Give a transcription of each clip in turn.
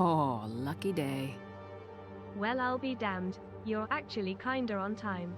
Oh, lucky day. Well, I'll be damned. You're actually kinda on time.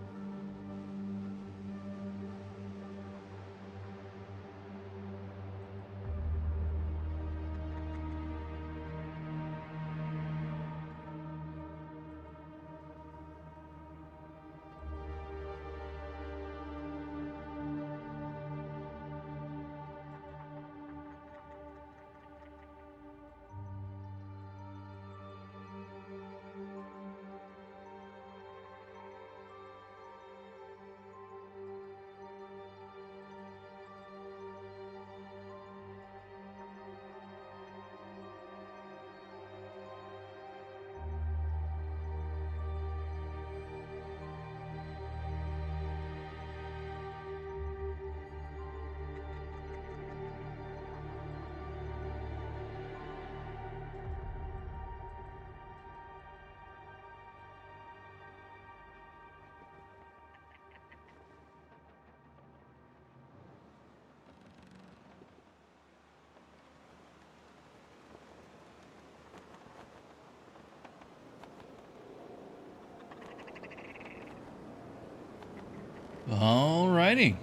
Alrighty.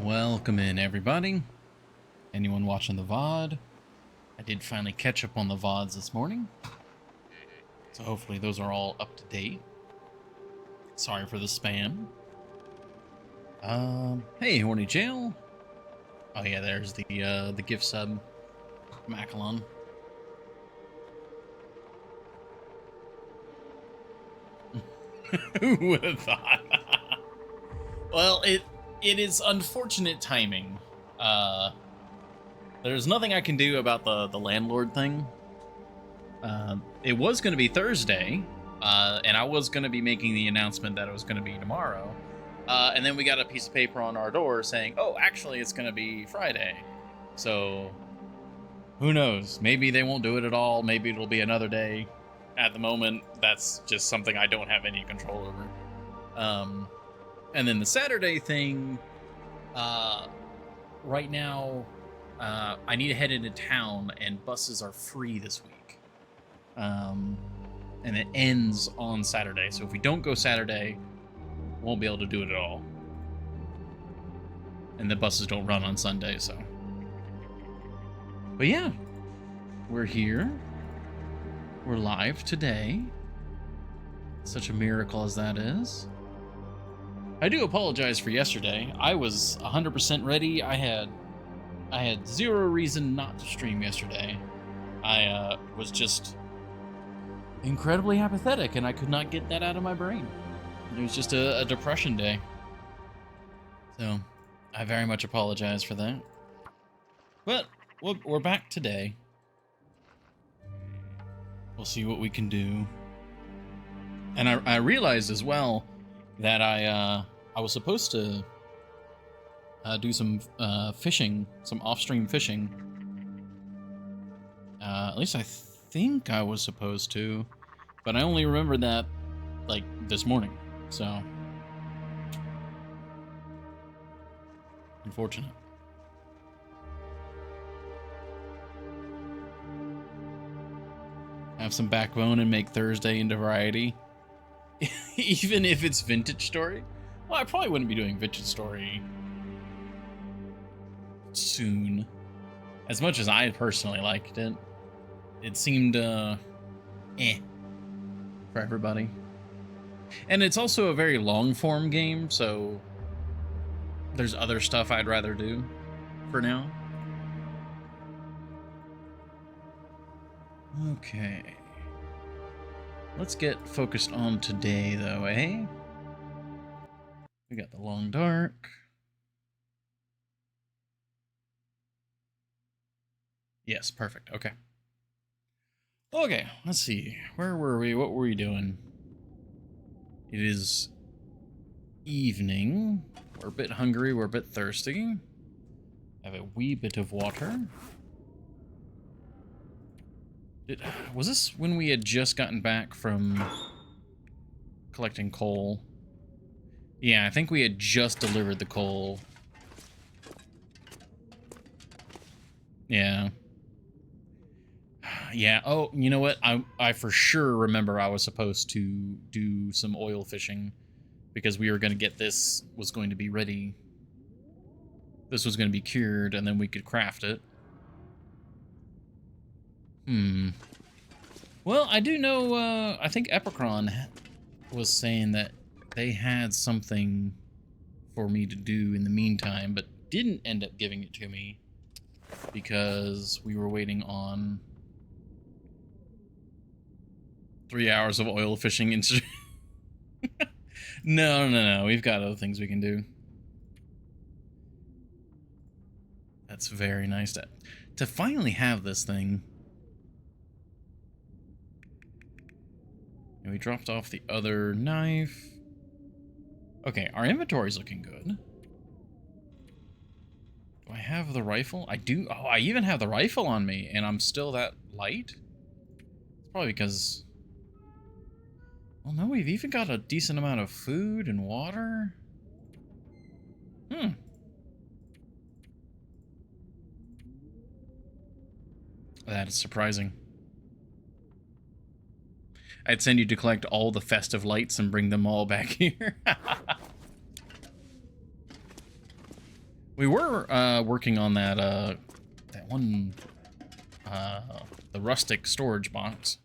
Welcome in, everybody. Anyone watching the VOD? I did finally catch up on the VODs this morning, so hopefully those are all up to date. Sorry for the spam. Hey, Horny Jail. Oh yeah, there's the gift sub, Macalon. Who would have thought? Well, it is unfortunate timing. There's nothing I can do about the landlord thing. It was going to be Thursday, and I was going to be making the announcement that it was going to be tomorrow. And then we got a piece of paper on our door saying, oh, actually, it's going to be Friday. So, who knows? Maybe they won't do it at all. Maybe it'll be another day. At the moment, that's just something I don't have any control over. And then the Saturday thing, right now, I need to head into town, and buses are free this week. And it ends on Saturday, so if we don't go Saturday, won't be able to do it at all. And the buses don't run on Sunday, so. But yeah, we're here. We're live today. Such a miracle as that is. I do apologize for yesterday. I was 100% ready. I had zero reason not to stream yesterday. I was just incredibly apathetic, and I could not get that out of my brain. It was just a depression day. So, I very much apologize for that. But we're back today. We'll see what we can do. And I realized as well that I was supposed to do some fishing, some off-stream fishing. At least I think I was supposed to, but I only remembered that like this morning. So unfortunate. Have some backbone and make Thursday into variety. Even if it's Vintage Story? Well, I probably wouldn't be doing Vintage Story soon. As much as I personally liked it, it seemed, for everybody. And it's also a very long-form game, so there's other stuff I'd rather do for now. Okay. Let's get focused on today, though, eh? We got the Long Dark. Yes, perfect. Okay. Okay, let's see. Where were we? What were we doing? It is evening. We're a bit hungry. We're a bit thirsty. Have a wee bit of water. Was this when we had just gotten back from collecting coal? Yeah, I think we had just delivered the coal. Yeah. Yeah. Oh, you know what? I for sure remember I was supposed to do some oil fishing because we were going to get this was going to be ready. This was going to be cured, and then we could craft it. Hmm. Well, I do know. I think Epicron was saying that they had something for me to do in the meantime, but didn't end up giving it to me because we were waiting on 3 hours of oil fishing. No. We've got other things we can do. That's very nice to finally have this thing. And we dropped off the other knife. Okay, our inventory's looking good. Do I have the rifle? I do. Oh, I even have the rifle on me, and I'm still that light? It's probably because... Well, no, we've even got a decent amount of food and water. That is surprising. I'd send you to collect all the festive lights and bring them all back here. We were working on that that one the rustic storage box.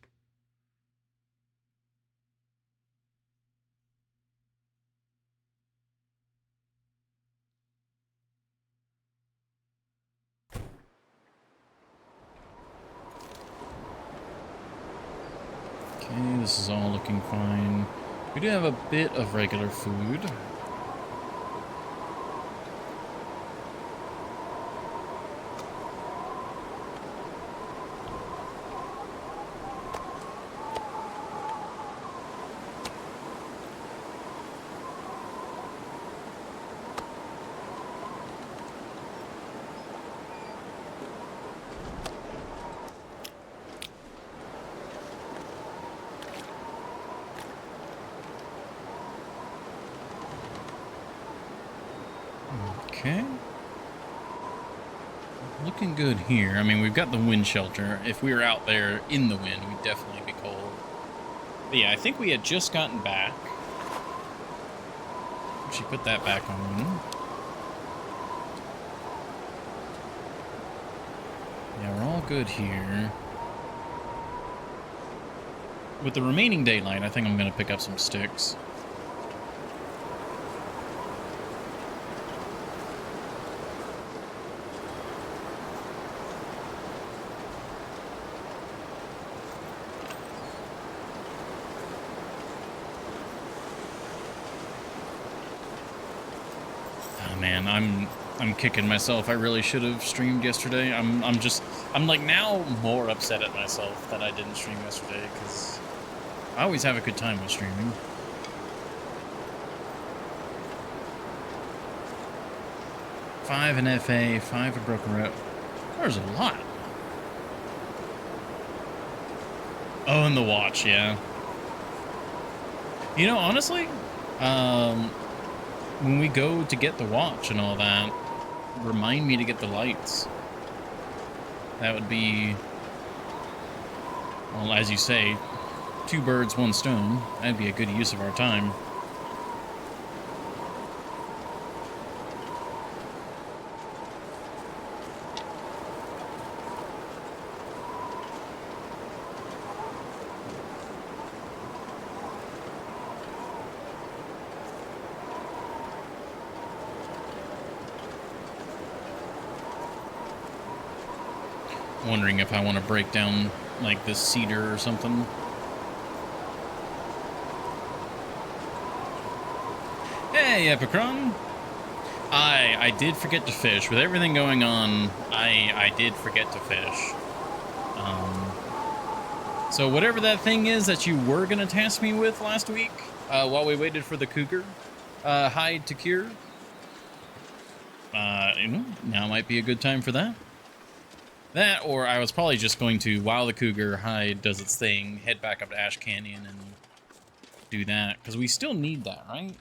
Okay, this is all looking fine. We do have a bit of regular food. Okay. Looking good here. I mean, we've got the wind shelter. If we were out there in the wind, we'd definitely be cold. But yeah, I think we had just gotten back. She put that back on. Yeah, we're all good here. With the remaining daylight, I think I'm going to pick up some sticks. Man, I'm kicking myself. I really should have streamed yesterday. I'm like now more upset at myself that I didn't stream yesterday because I always have a good time with streaming. 5 in FA, 5 in Broken Road. There's a lot. Oh, and the watch, yeah. You know, honestly, when we go to get the watch and all that, remind me to get the lights. That would be, well, as you say, 2 birds, 1 stone. That'd be a good use of our time. Wondering if I want to break down like this cedar or something. Hey, Epicron! I did forget to fish. With everything going on, I did forget to fish. So whatever that thing is that you were going to task me with last week, while we waited for the cougar hide to cure, you know, now might be a good time for that. That, or I was probably just going to, while the cougar hide does its thing, head back up to Ash Canyon and do that. Because we still need that, right?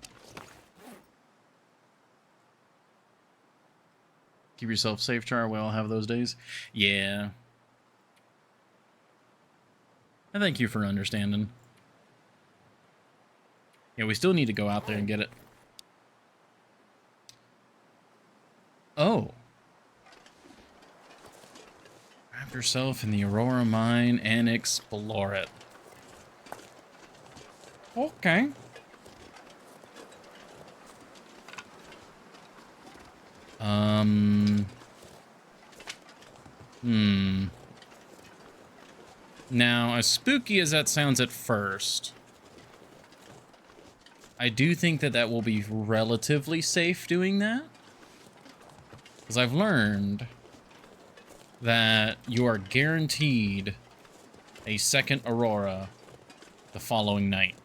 Keep yourself safe, Char. We all have those days. Yeah. And thank you for understanding. Yeah, we still need to go out there and get it. Oh. Wrap yourself in the Aurora mine and explore it. Okay. Now, as spooky as that sounds at first, I do think that that will be relatively safe doing that. Because I've learned that you are guaranteed a second Aurora the following night.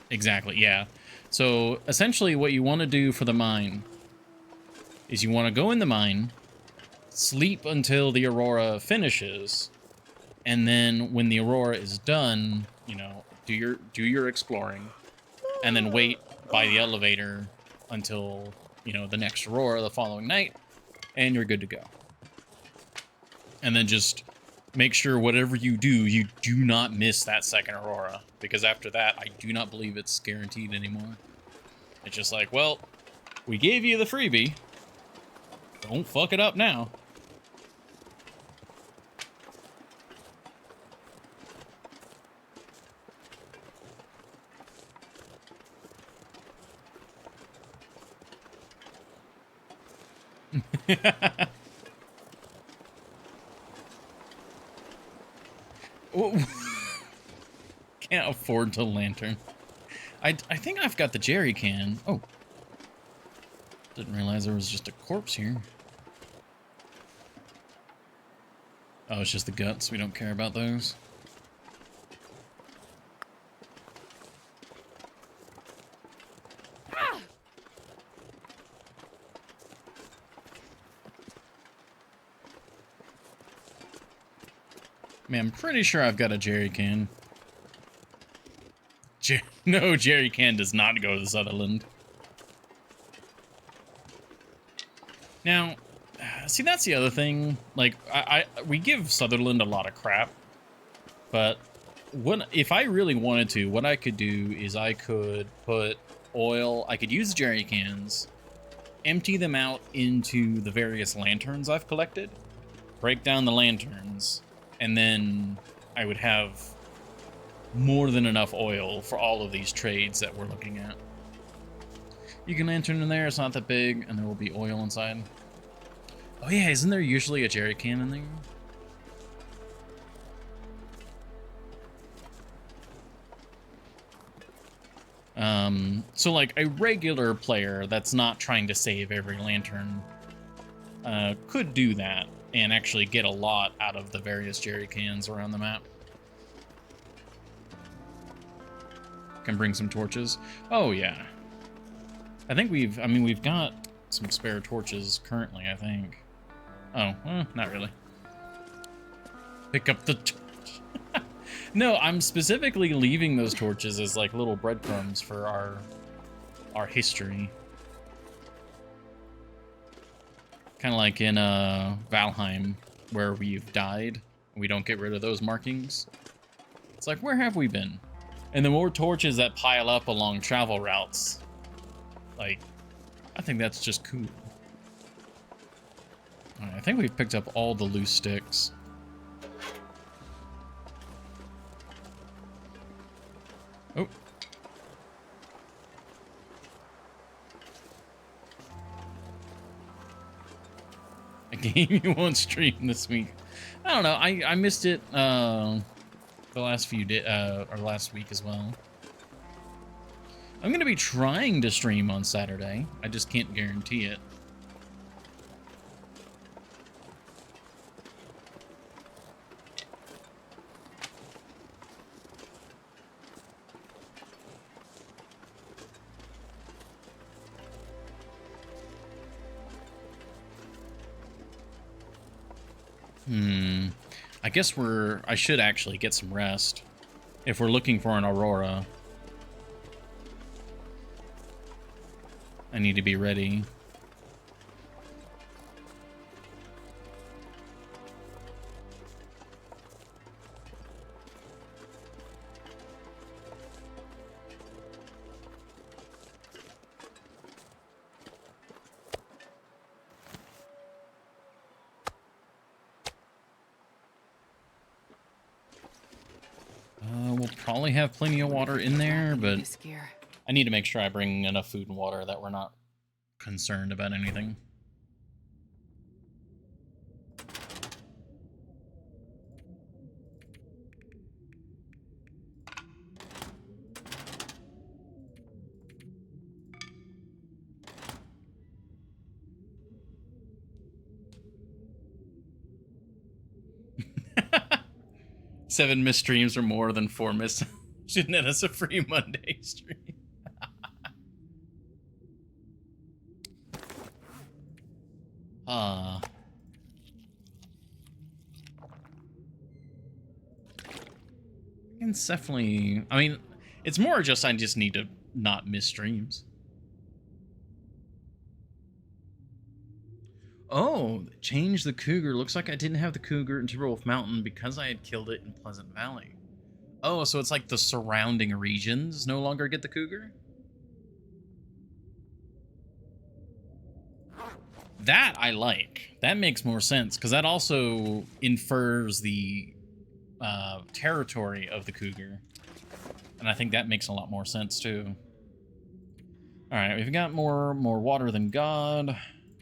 Exactly, yeah. So, essentially what you want to do for the mine is you want to go in the mine, sleep until the Aurora finishes, and then when the Aurora is done, you know, do your exploring, and then wait by the elevator until, you know, the next Aurora the following night, and you're good to go. And then just make sure whatever you do not miss that second Aurora, because after that, I do not believe it's guaranteed anymore. It's just like, well, we gave you the freebie. Don't fuck it up now. Can't afford the lantern. I think I've got the jerry can. Oh. Didn't realize there was just a corpse here. Oh, it's just the guts. We don't care about those. Man, I'm pretty sure I've got a jerry can. No, jerry can does not go to Sutherland. Now, see, that's the other thing. Like, we give Sutherland a lot of crap, but if I really wanted to, what I could do is I could put oil. I could use jerry cans, empty them out into the various lanterns I've collected, break down the lanterns, and then I would have more than enough oil for all of these trades that we're looking at. You can lantern in there, it's not that big, and there will be oil inside. Oh yeah, isn't there usually a jerry can in there? So like a regular player that's not trying to save every lantern could do that and actually get a lot out of the various jerry cans around the map. Can bring some torches. Oh yeah. I think we've got some spare torches currently, I think. Oh, not really. Pick up the torch. No, I'm specifically leaving those torches as like little breadcrumbs for our history. Kind of like in Valheim, where we've died. We don't get rid of those markings. It's like, where have we been? And the more torches that pile up along travel routes, like, I think that's just cool. All right, I think we've picked up all the loose sticks. Oh. A game you won't stream this week. I don't know. I missed it the last few or last week as well. I'm gonna be trying to stream on Saturday. I just can't guarantee it. I guess I should actually get some rest if we're looking for an Aurora. I need to be ready. probably have plenty of water in there, but This gear. I need to make sure I bring enough food and water that we're not concerned about anything. Seven missed streams are more than 4 missed. Shouldn't it as a free Monday stream? It's definitely... I mean, it's more just I just need to not miss streams. Oh, change the cougar. Looks like I didn't have the cougar in Timberwolf Mountain because I had killed it in Pleasant Valley. Oh, so it's like the surrounding regions no longer get the cougar? That I like. That makes more sense, because that also infers the territory of the cougar. And I think that makes a lot more sense, too. Alright, we've got more water than God.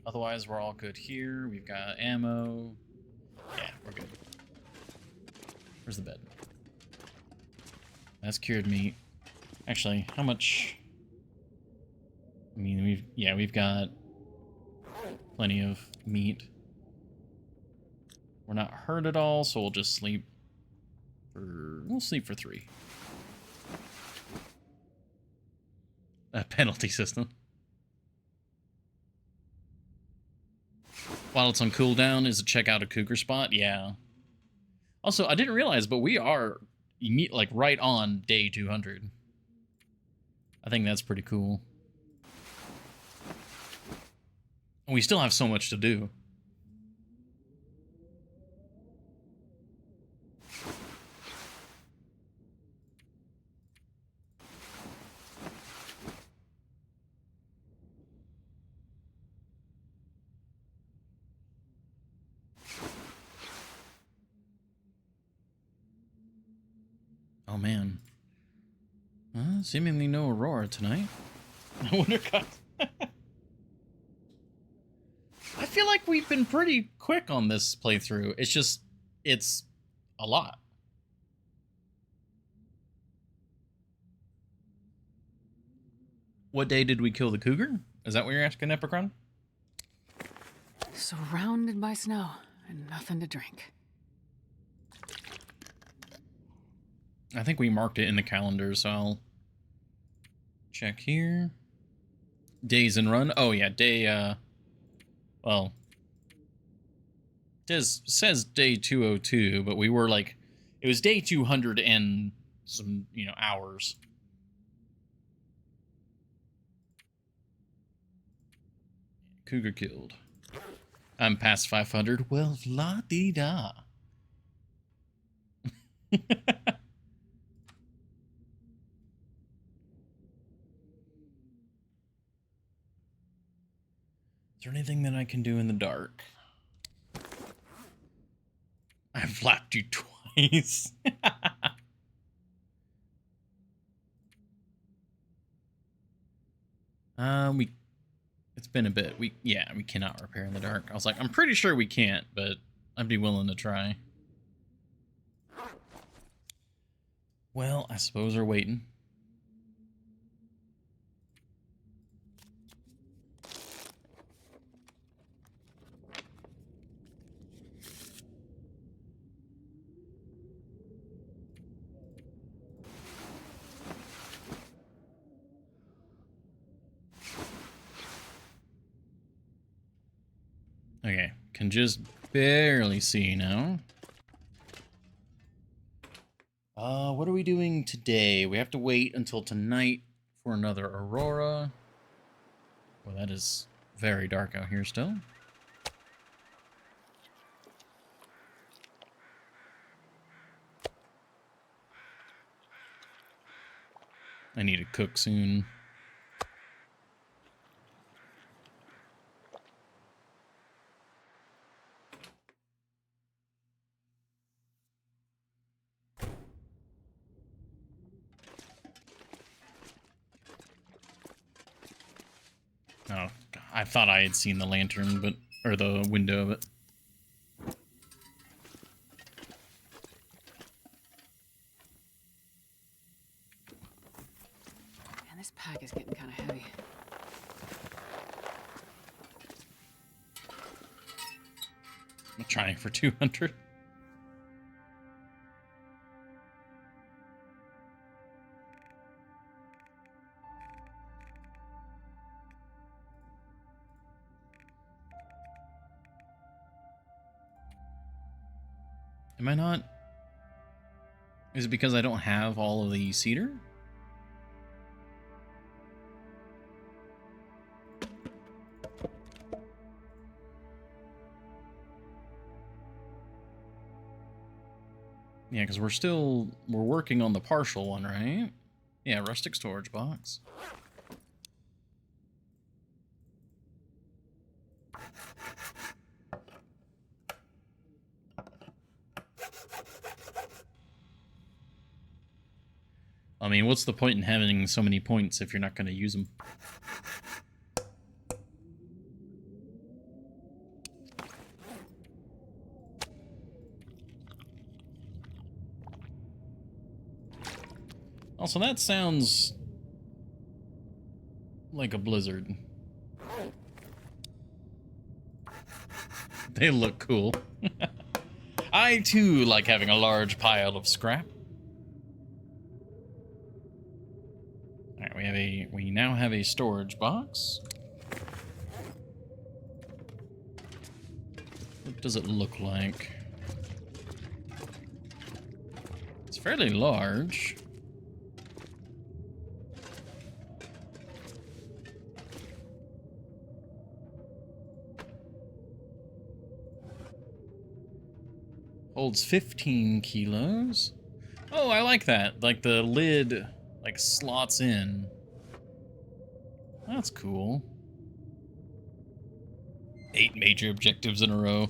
Otherwise, we're all good here. We've got ammo. Yeah, we're good. Where's the bed? That's cured meat. Actually, how much? I mean, we've got plenty of meat. We're not hurt at all, so we'll just sleep for... We'll sleep for 3. A penalty system. While it's on cooldown, is to check out a cougar spot? Yeah. Also, I didn't realize, but we are like right on day 200. I think that's pretty cool. And we still have so much to do. Oh man. Seemingly no Aurora tonight. I wonder I feel like we've been pretty quick on this playthrough. It's just, it's a lot. What day did we kill the cougar? Is that what you're asking, Epicron? Surrounded by snow and nothing to drink. I think we marked it in the calendar, so I'll check here. Days and run. Oh yeah, day, well, it says day 202, but we were like, it was day 200 and some, hours. Cougar killed. I'm past 500. Well, la-dee-da. Is there anything that I can do in the dark? I've flapped you twice. It's been a bit. We cannot repair in the dark. I was like, I'm pretty sure we can't, but I'd be willing to try. Well, I suppose we're waiting. Okay, can just barely see now. What are we doing today? We have to wait until tonight for another Aurora. Well, that is very dark out here still. I need to cook soon. thought I had seen the lantern, but or the window of it. Man, this pack is getting kind of heavy. I'm trying for 200. Am I not? Is it because I don't have all of the cedar? Yeah, because we're working on the partial one, right? Yeah, rustic storage box. I mean, what's the point in having so many points if you're not going to use them? Also, that sounds like a blizzard. They look cool. I, too, like having a large pile of scrap. Alright, we now have a storage box. What does it look like? It's fairly large. Holds 15 kilos. Oh, I like that. Like the lid, like slots in. That's cool. 8 major objectives in a row.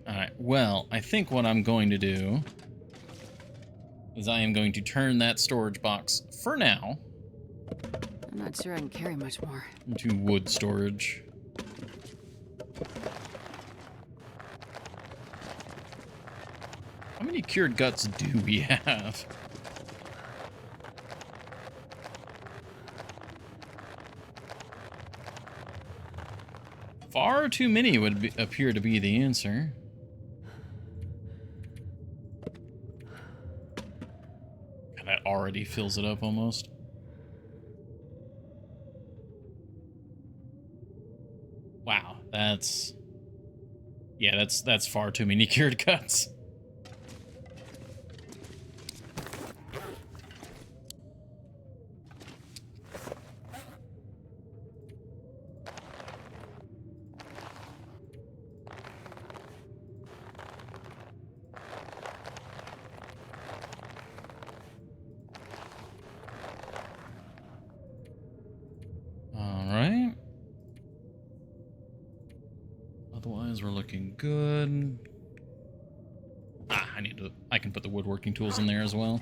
Alright, well, I think what I'm going to do is I am going to turn that storage box, for now, I'm not sure I can carry much more. into wood storage. How many cured guts do we have? Far too many would appear to be the answer. God, that already fills it up almost. Wow, that's... Yeah, that's far too many cured guts. Alright. Otherwise, we're looking good. Ah, I can put the woodworking tools in there as well.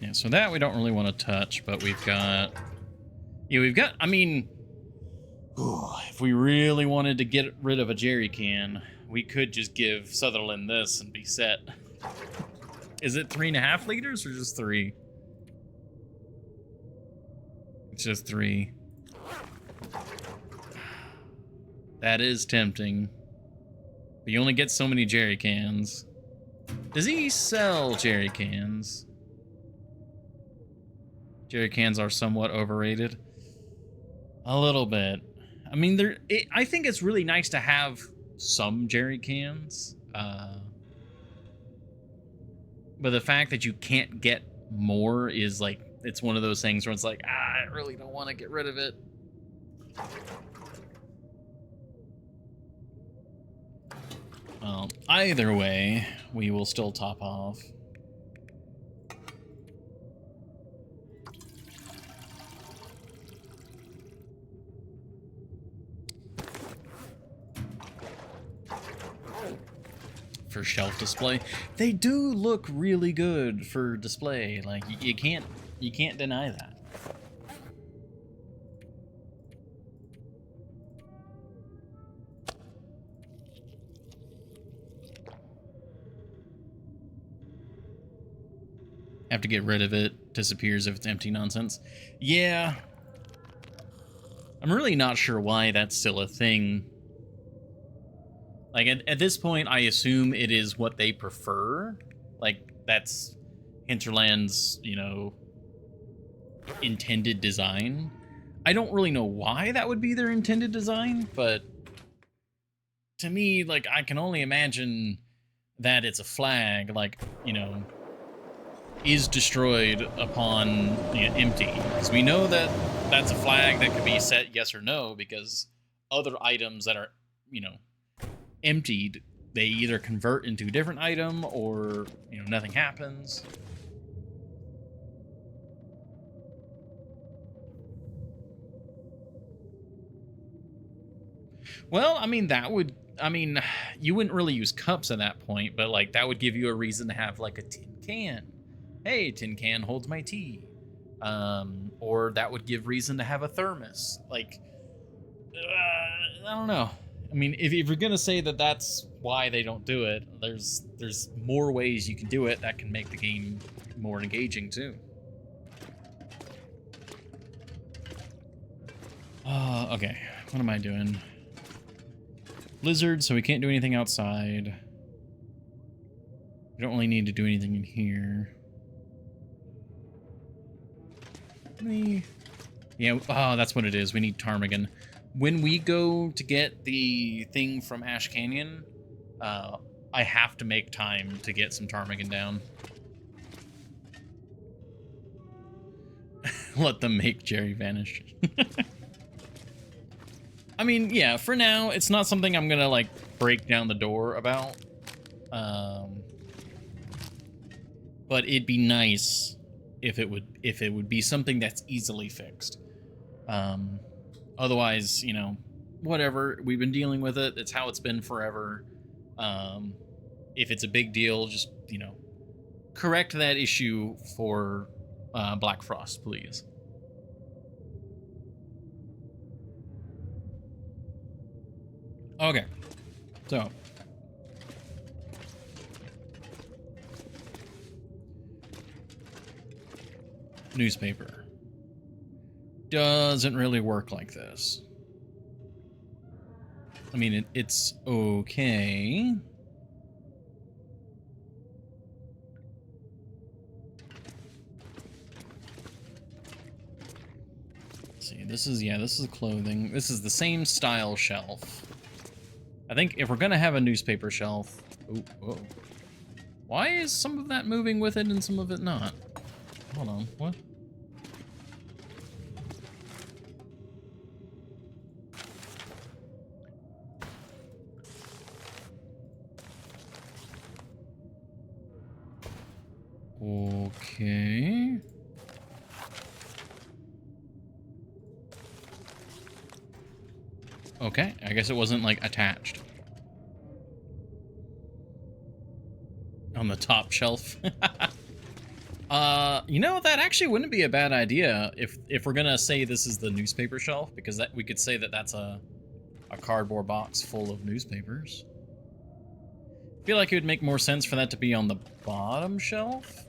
Yeah, so that we don't really want to touch, but we've got... Yeah, I mean... If we really wanted to get rid of a jerry can, we could just give Sutherland this and be set. Is it 3.5 liters or just 3? It's just 3. That is tempting. But you only get so many jerry cans. Does he sell jerry cans? Jerry cans are somewhat overrated. A little bit. I mean, I think it's really nice to have some jerry cans. But the fact that you can't get more is like, it's one of those things where it's like, I really don't want to get rid of it. Well, either way, we will still top off. for shelf display. They do look really good for display. Like you can't deny that. Have to get rid of it. Disappears if it's empty nonsense. Yeah. I'm really not sure why that's still a thing. Like, at this point, I assume it is what they prefer. Like, that's Hinterland's, you know, intended design. I don't really know why that would be their intended design, but to me, like, I can only imagine that it's a flag, like, you know, is destroyed upon empty. Because we know that that's a flag that could be set yes or no, because other items that are, you know, emptied, they either convert into a different item or, you know, nothing happens. Well, I mean, you wouldn't really use cups at that point, but like that would give you a reason to have like a tin can. Hey, tin can holds my tea. Or that would give reason to have a thermos. Like, I don't know. I mean, if you're gonna say that that's why they don't do it, there's more ways you can do it that can make the game more engaging too. Okay. What am I doing? Blizzard, so we can't do anything outside. We don't really need to do anything in here. Yeah, oh, that's what it is. We need ptarmigan. When we go to get the thing from Ash Canyon, I have to make time to get some ptarmigan down. Let them make Jerry vanish. I mean, yeah, for now, it's not something I'm gonna, like, break down the door about. But it'd be nice if it would be something that's easily fixed. Otherwise, you know, whatever. We've been dealing with it. It's how it's been forever. If it's a big deal, just, you know, correct that issue for Black Frost, please. Okay, so newspaper doesn't really work like this. I mean, it's okay. Let's see, this is clothing. This is the same style shelf. I think if we're gonna have a newspaper shelf... Ooh, whoa. Why is some of that moving with it and some of it not? Hold on, what? Okay. Okay, I guess it wasn't, like, attached. On the top shelf. You know, that actually wouldn't be a bad idea if we're gonna say this is the newspaper shelf, because that we could say that that's a cardboard box full of newspapers. I feel like it would make more sense for that to be on the bottom shelf.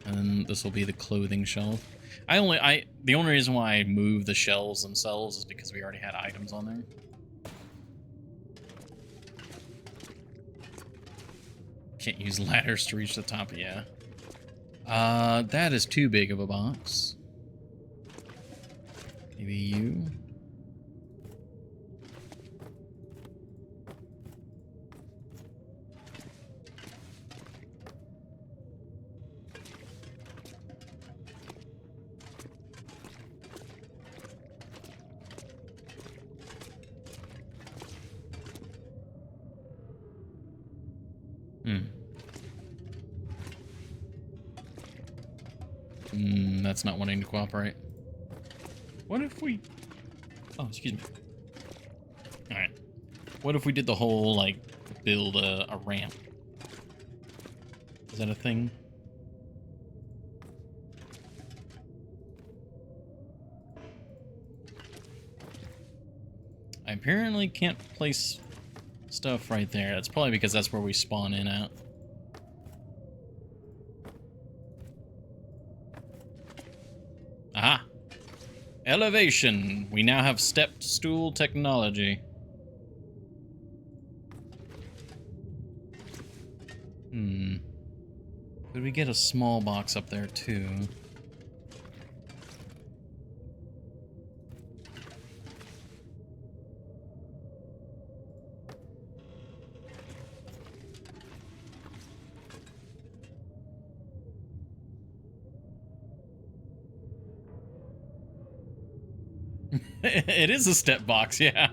And then this will be the clothing shelf. The only reason why I moved the shelves themselves is because we already had items on there. Can't use ladders to reach the top, yeah. That is too big of a box. Maybe you. That's not wanting to cooperate. What if we... Oh, excuse me. Alright. What if we did the whole, like, build a ramp? Is that a thing? I apparently can't place stuff right there. That's probably because that's where we spawn in at. Aha! Elevation! We now have stepped stool technology. Could we get a small box up there too? It is a step box, yeah.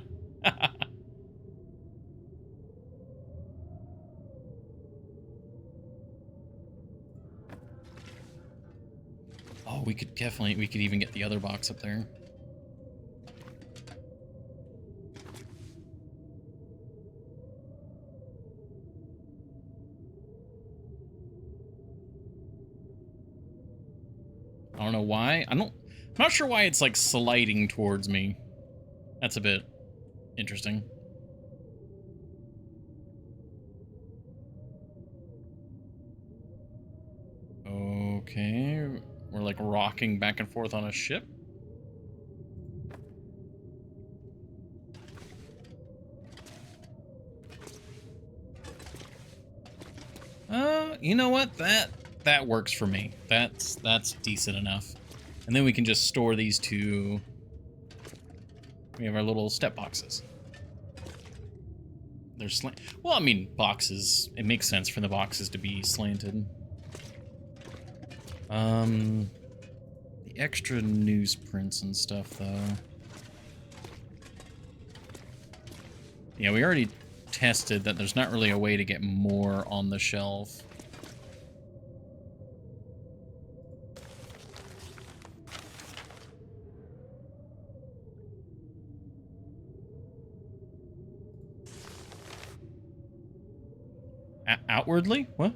Oh, we could even get the other box up there. I don't know why. I'm not sure why it's like sliding towards me. That's a bit interesting. Okay, we're like rocking back and forth on a ship. You know what? That works for me. That's decent enough. And then we can just store these two. We have our little step boxes. They're slant. Well, I mean, boxes. It makes sense for the boxes to be slanted. The extra newsprints and stuff, though. Yeah, we already tested that there's not really a way to get more on the shelf. Outwardly? What?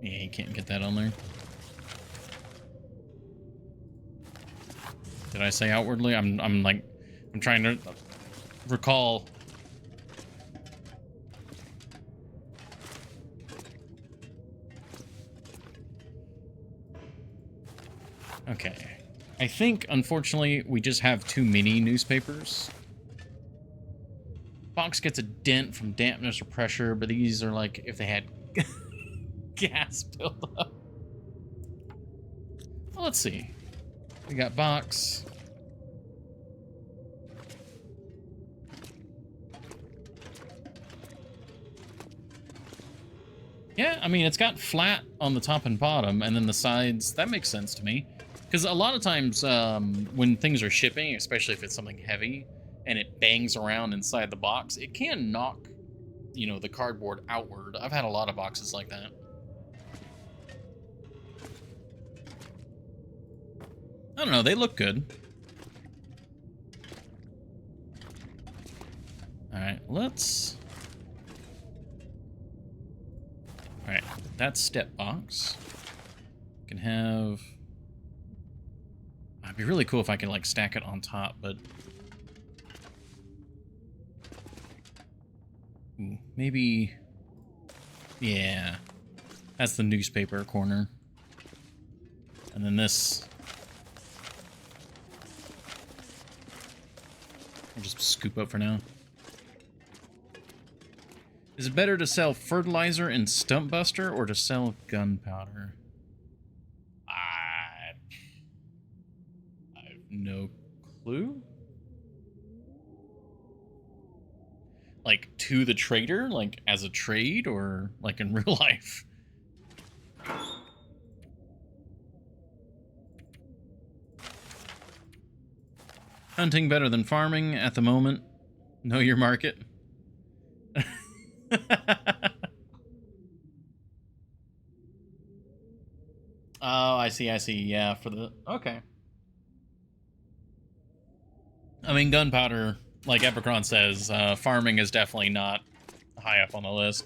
Yeah, you can't get that on there. Did I say outwardly? I'm trying to recall. Okay. I think, unfortunately, we just have too many newspapers. Box gets a dent from dampness or pressure, but these are like if they had gas buildup. Well, let's see. We got box. Yeah, I mean, it's got flat on the top and bottom, and then the sides. That makes sense to me. Because a lot of times when things are shipping, especially if it's something heavy, and it bangs around inside the box, it can knock, you know, the cardboard outward. I've had a lot of boxes like that. I don't know, they look good. Alright, let's... Alright, that's step box. Can have... It'd be really cool if I could, like, stack it on top, but... Ooh, maybe... Yeah. That's the newspaper corner. And then this... I'll just scoop up for now. Is it better to sell fertilizer and stump buster or to sell gunpowder? I have no clue. Like, to the trader? Like, as a trade? Or, like, in real life? Hunting better than farming at the moment. Know your market. I see. Yeah, for the... Okay. I mean, gunpowder, like Epicron says, farming is definitely not high up on the list.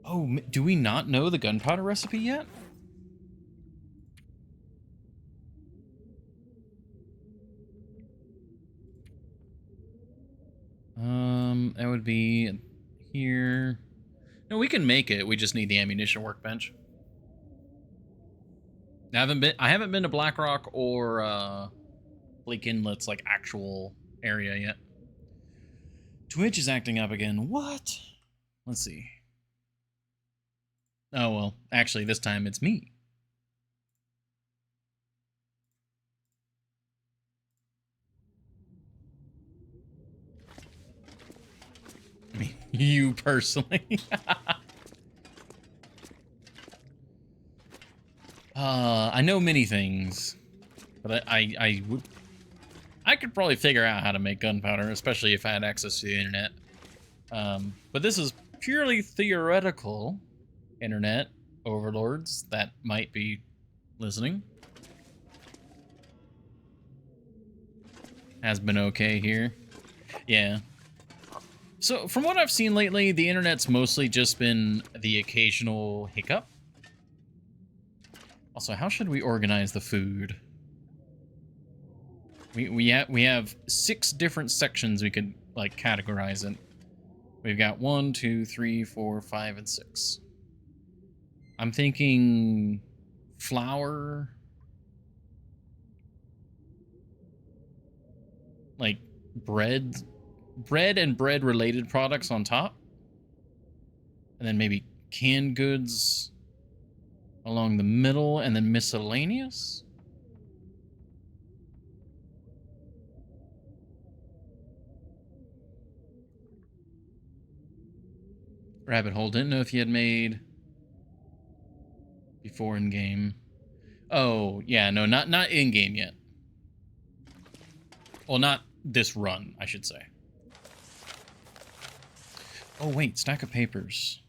Oh, do we not know the gunpowder recipe yet? That would be here. No, we can make it. We just need the ammunition workbench. I haven't been to Blackrock or Blake Inlet's like actual area yet. Twitch is acting up again. What? Let's see. Oh well, actually this time it's me. I mean, you personally. I know many things, but I could probably figure out how to make gunpowder, especially if I had access to the internet. But this is purely theoretical. Internet overlords that might be listening. Has been okay here. Yeah. So from what I've seen lately, the internet's mostly just been the occasional hiccup. Also, how should we organize the food? We have 6 different sections we could like categorize it. We've got 1, 2, 3, 4, 5, and 6. I'm thinking flour, like bread and bread related products on top, and then maybe canned goods along the middle, and then miscellaneous. Rabbit hole. Didn't know if you had made before in game. Oh yeah, no, not in game yet. Well, not this run, I should say. Oh wait, stack of papers.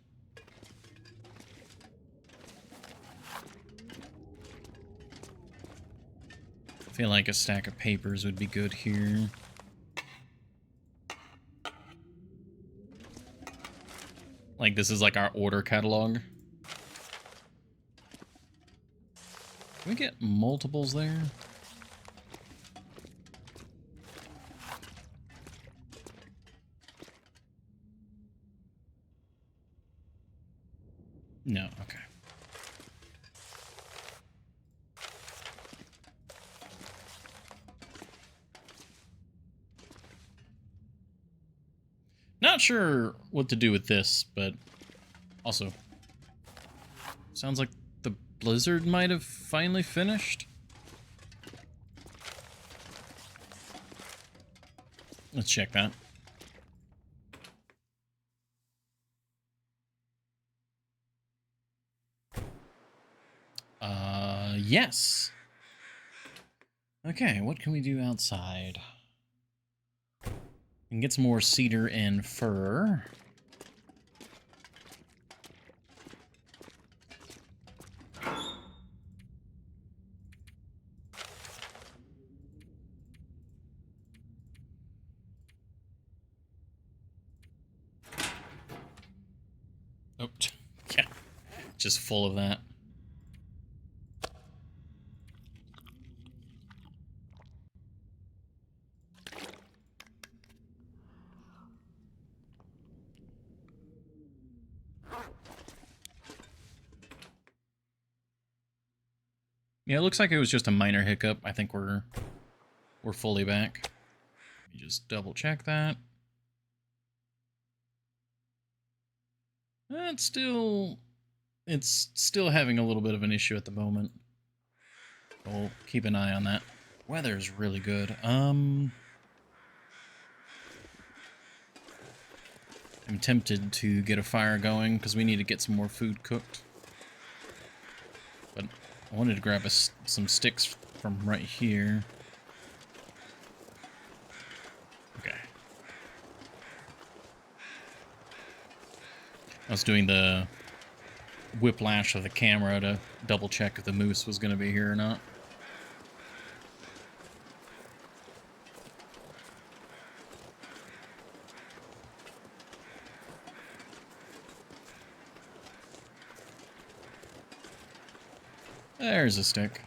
I feel like a stack of papers would be good here. Like this is like our order catalog. Can we get multiples there? No, okay. Not sure what to do with this, but also sounds like the blizzard might have finally finished. Let's check that. Yes. Okay, what can we do outside? We can get some more cedar and fir. Oh, yeah, just full of that. Yeah, it looks like it was just a minor hiccup. I think we're fully back. Let me just double check that. It's still having a little bit of an issue at the moment. We'll keep an eye on that. Weather's really good. I'm tempted to get a fire going because we need to get some more food cooked. But I wanted to grab some sticks from right here. Okay. I was doing the whiplash of the camera to double check if the moose was going to be here or not. There's a stick.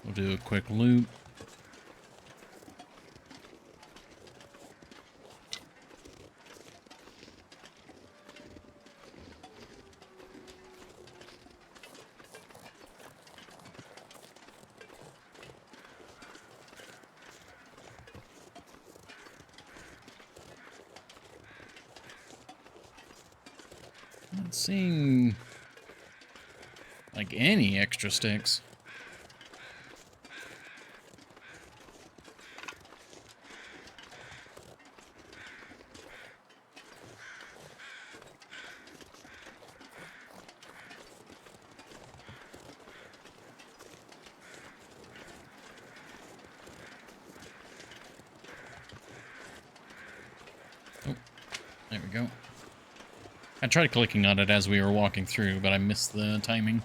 We'll do a quick loop. Not seeing like any extra sticks. Oh, there we go. I tried clicking on it as we were walking through, but I missed the timing.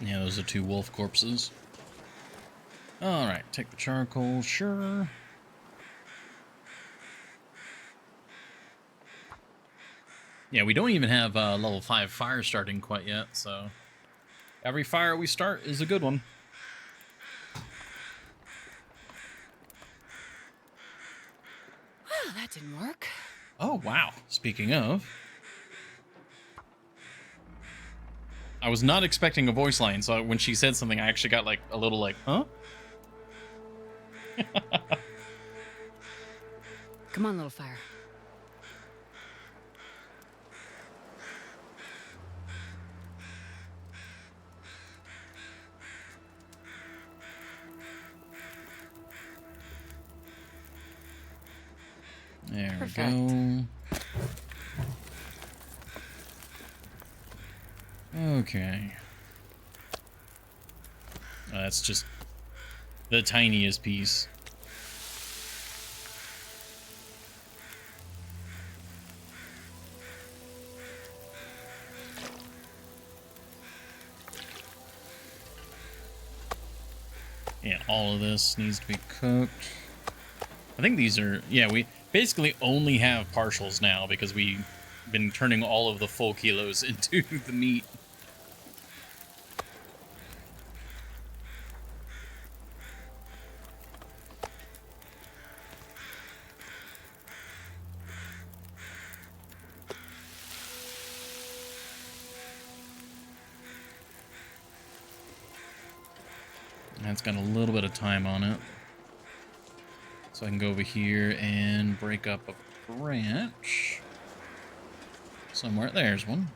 Yeah, those are 2 wolf corpses. Alright, take the charcoal, sure. Yeah, we don't even have level 5 fire starting quite yet, so... Every fire we start is a good one. Well, that didn't work. Oh, wow. Speaking of... I was not expecting a voice line, so when she said something, I actually got like a little like, huh? Come on, little fire. There Perfect. we go. Okay. That's just the tiniest piece. Yeah, all of this needs to be cooked. I think these are, yeah, we basically only have partials now because we've been turning all of the full kilos into the meat. That's got a little bit of time on it. So I can go over here and break up a branch. Somewhere. There's one.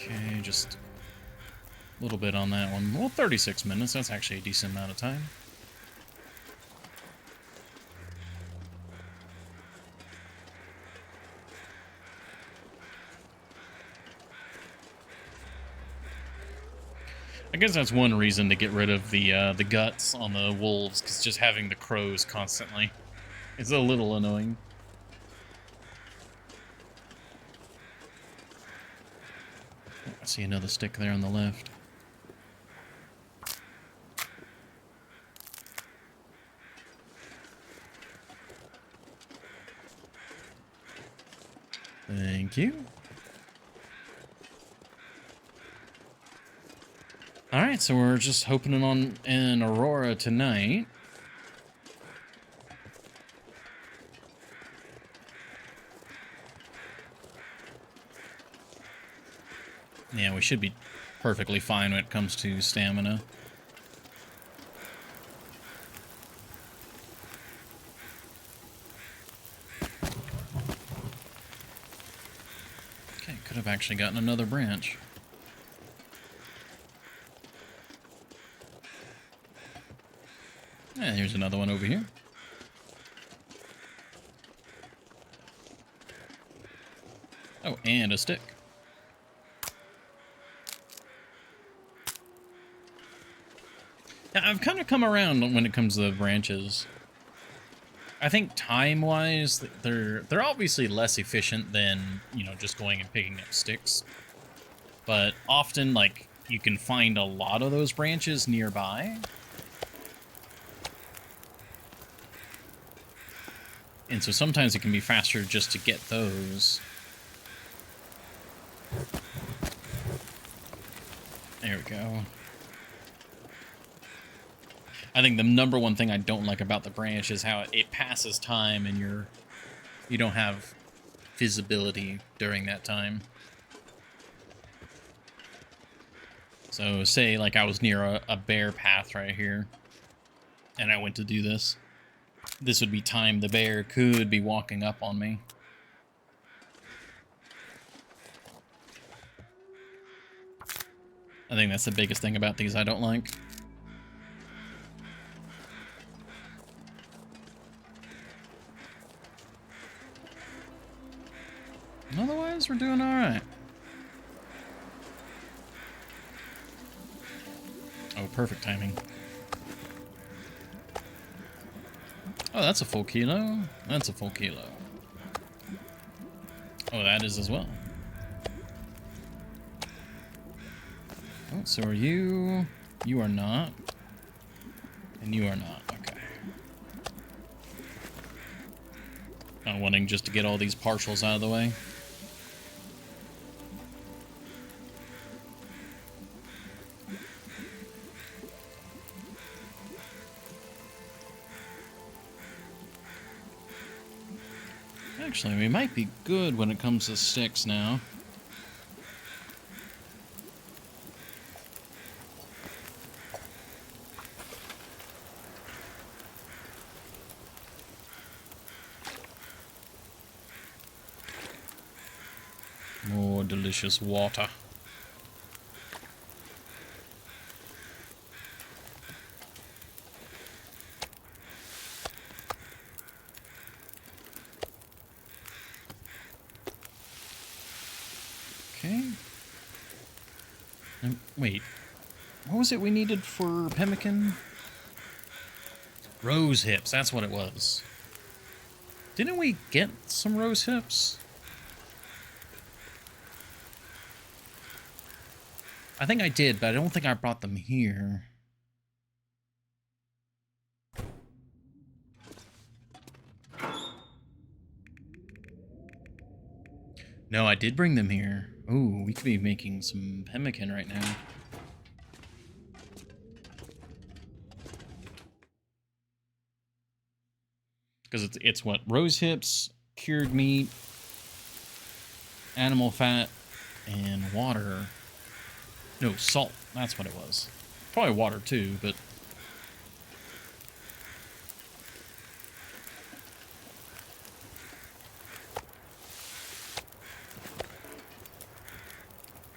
Okay, just a little bit on that one. Well, 36 minutes. That's actually a decent amount of time. I guess that's one reason to get rid of the guts on the wolves, because just having the crows constantly is a little annoying. I see another stick there on the left. Thank you. Alright, so we're just hoping on an Aurora tonight. Yeah, we should be perfectly fine when it comes to stamina. Okay, could have actually gotten another branch. Yeah, here's another one over here. Oh, and a stick. Yeah, I've kind of come around when it comes to the branches. I think time-wise, they're obviously less efficient than, you know, just going and picking up sticks. But often, like, you can find a lot of those branches nearby. And so sometimes it can be faster just to get those. There we go. I think the number one thing I don't like about the branch is how it passes time and you don't have visibility during that time. So say like I was near a bear path right here and I went to do this. This would be time the bear could be walking up on me. I think that's the biggest thing about these I don't like. Otherwise, we're doing all right. Oh, perfect timing. Oh, that's a full kilo. That's a full kilo. Oh, that is as well. Oh, so are you? You are not. And you are not. Okay. Not wanting just to get all these partials out of the way. Actually, we might be good when it comes to sticks now. More delicious water. Okay. Wait. What was it we needed for pemmican? Rose hips, that's what it was. Didn't we get some rose hips? I think I did, but I don't think I brought them here. No, I did bring them here. Ooh, we could be making some pemmican right now. Because it's what? Rose hips, cured meat, animal fat, and water. No, salt. That's what it was. Probably water too, but...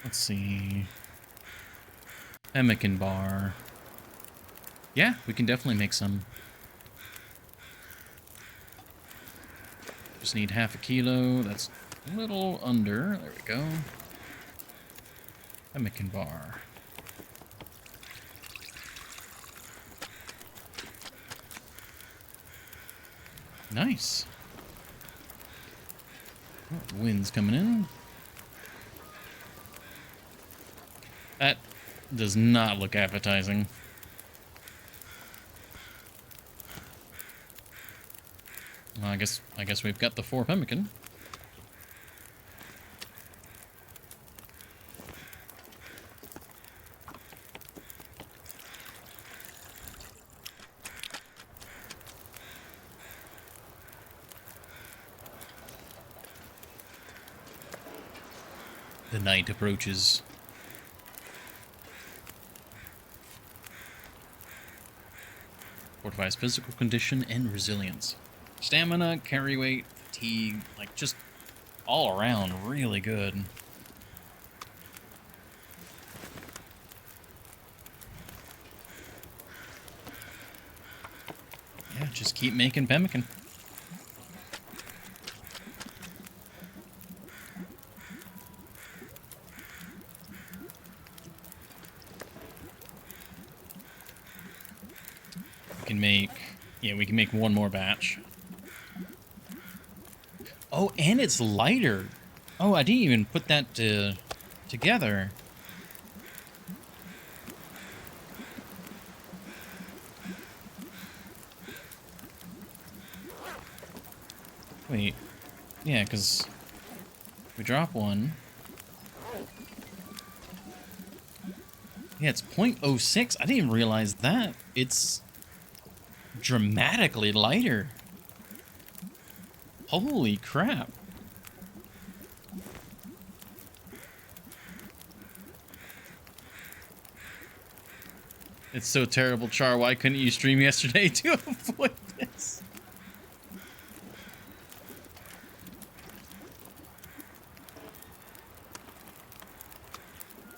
Let's see. Pemmican bar. Yeah, we can definitely make some. Just need half a kilo. That's a little under. There we go. Pemmican bar. Nice. Oh, the wind's coming in. That does not look appetizing. Well, I guess we've got the 4 pemmican. The night approaches. Fortifies physical condition and resilience. Stamina, carry weight, fatigue, like just all around really good. Yeah, just keep making pemmican. We can make one more batch. Oh, and it's lighter. Oh, I didn't even put that together. Wait. Yeah, because we drop one. Yeah, it's 0.06. I didn't even realize that. It's dramatically lighter. Holy crap. It's so terrible, Char. Why couldn't you stream yesterday to avoid this?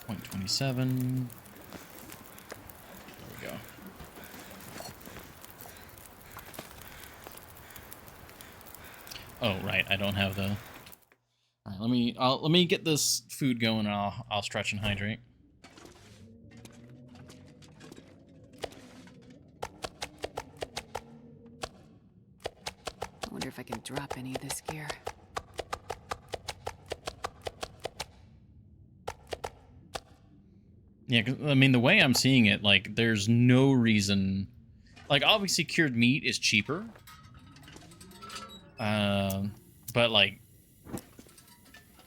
.27. There we go. Oh, right. I don't have the... All right, let me get this food going and I'll stretch and hydrate. I wonder if I can drop any of this gear. Yeah, 'cause, I mean, the way I'm seeing it, like, there's no reason... Like, obviously, cured meat is cheaper. But, like,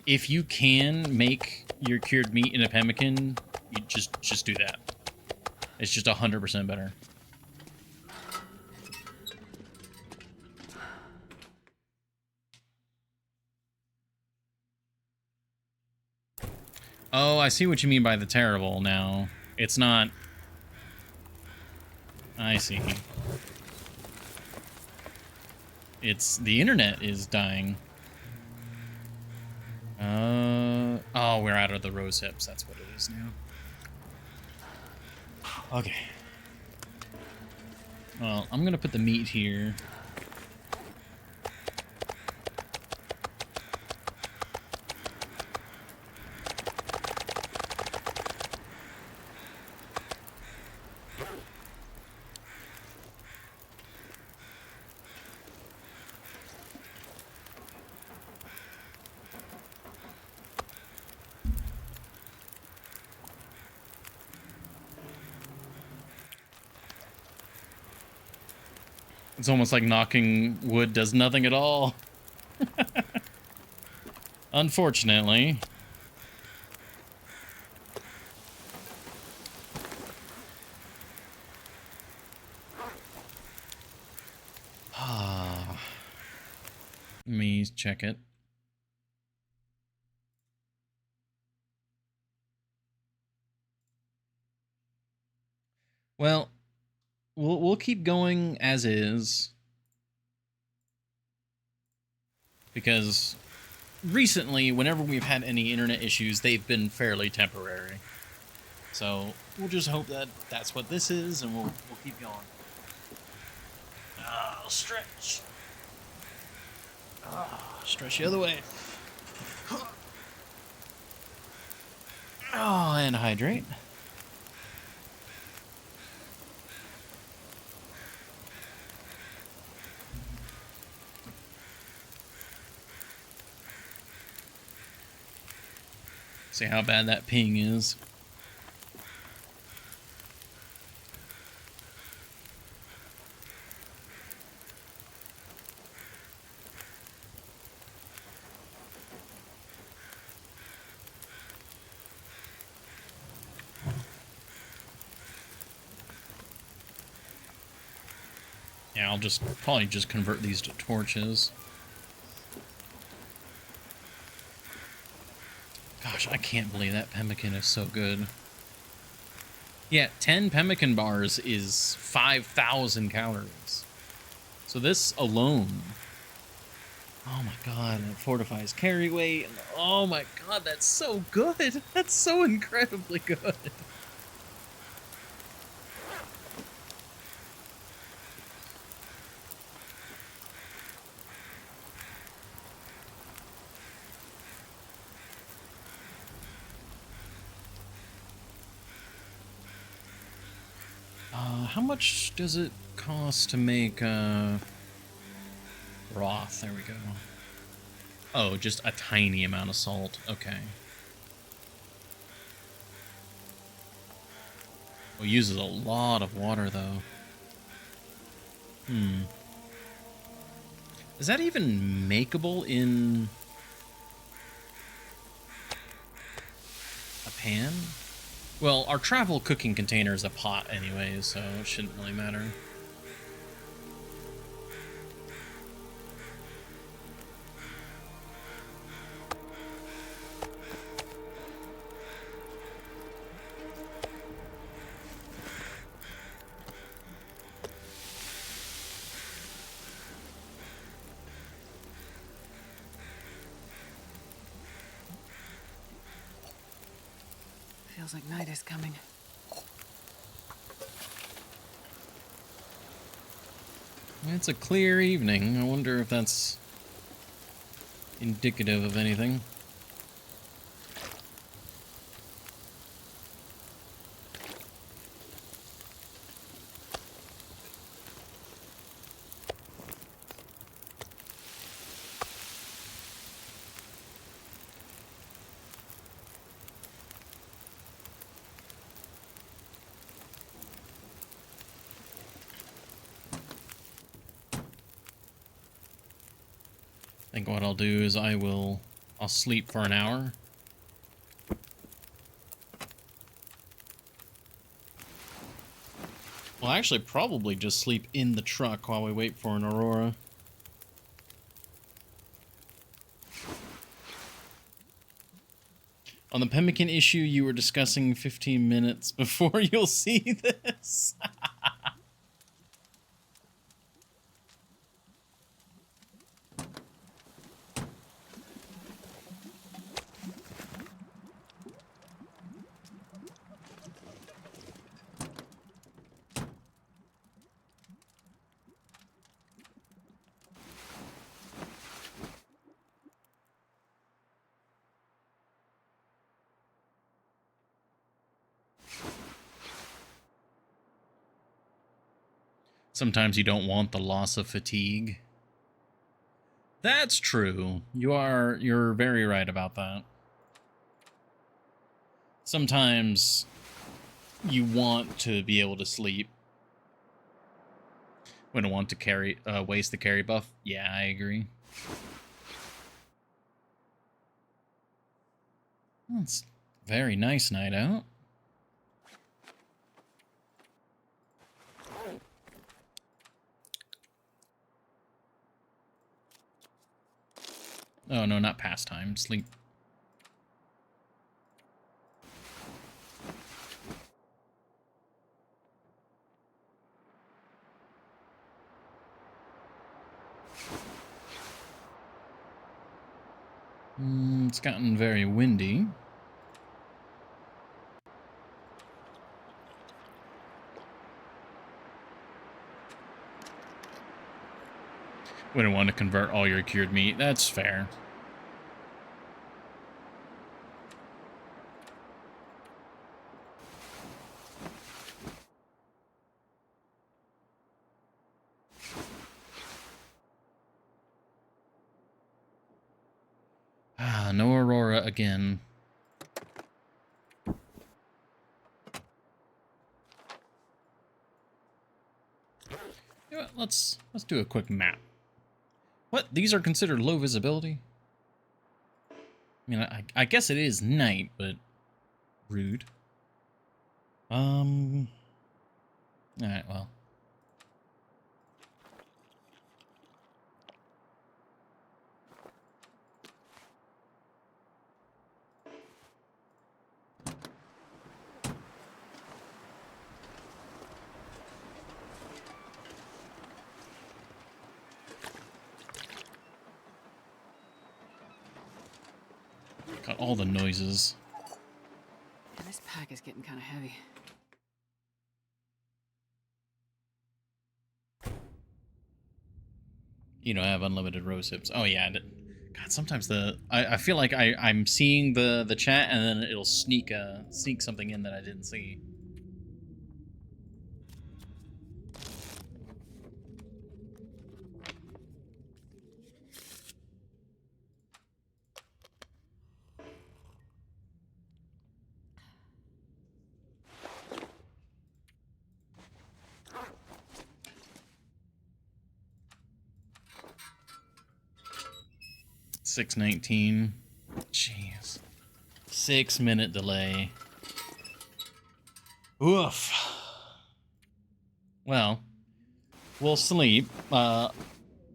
if you can make your cured meat in a pemmican, you just do that. It's just 100% better. Oh, I see what you mean by the terrible now. It's not... I see. It's... The internet is dying. Oh, we're out of the rose hips. That's what it is now. Okay. Well, I'm gonna put the meat here. It's almost like knocking wood does nothing at all. Unfortunately. Let me check it. Well, we'll keep going as is. Because recently, whenever we've had any internet issues, they've been fairly temporary. So we'll just hope that that's what this is, and we'll keep going. I'll stretch. Stretch the other way. Oh, and hydrate. See how bad that ping is. Yeah, I'll probably just convert these to torches. Gosh, I can't believe that pemmican is so good. Yeah, 10 pemmican bars is 5,000 calories. So this alone... Oh my god, and it fortifies carry weight. And oh my god, that's so good. That's so incredibly good. How much does it cost to make broth? There we go. Oh, just a tiny amount of salt. Okay. Well, it uses a lot of water, though. Is that even makeable in a pan? Well, our travel cooking container is a pot anyway, so it shouldn't really matter. Feels like night is coming. It's a clear evening. I wonder if that's indicative of anything. I think what I'll do is I'll sleep for an hour. Well, actually, probably just sleep in the truck while we wait for an aurora. On the pemmican issue you were discussing 15 minutes before you'll see this. Sometimes you don't want the loss of fatigue. That's true. You're very right about that. Sometimes you want to be able to sleep. We don't want to waste the carry buff. Yeah, I agree. It's a very nice night out. Oh, no, not pastime. Sleep. It's gotten very windy. We don't want to convert all your cured meat. That's fair. Ah, no aurora again. You know what, let's do a quick map. What? These are considered low visibility? I mean, I guess it is night, but rude. Alright, well. all the noises. And this pack is getting kind of heavy. You know, I have unlimited rose hips. Oh yeah. God, sometimes I feel like I'm seeing the chat and then it'll sneak something in that I didn't see. $6.19. Jeez. 6-minute delay. Oof. Well, we'll sleep.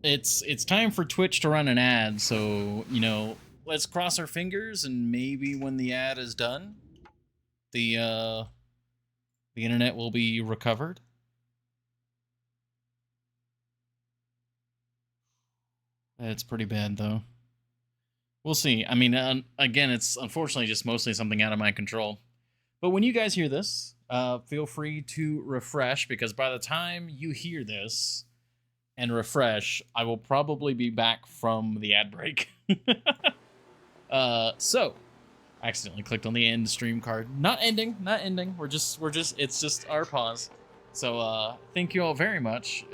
It's time for Twitch to run an ad, so, you know, let's cross our fingers and maybe when the ad is done, the internet will be recovered. It's pretty bad though. We'll see. I mean, again, it's unfortunately just mostly something out of my control. But when you guys hear this, feel free to refresh, because by the time you hear this and refresh, I will probably be back from the ad break. So I accidentally clicked on the end stream card. Not ending. We're just it's just our pause. So thank you all very much.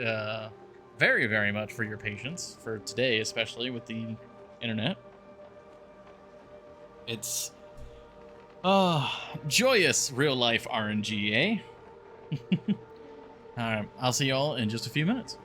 Very, very much for your patience for today, especially with the internet. It's joyous real life RNG, eh? Alright, I'll see y'all in just a few minutes.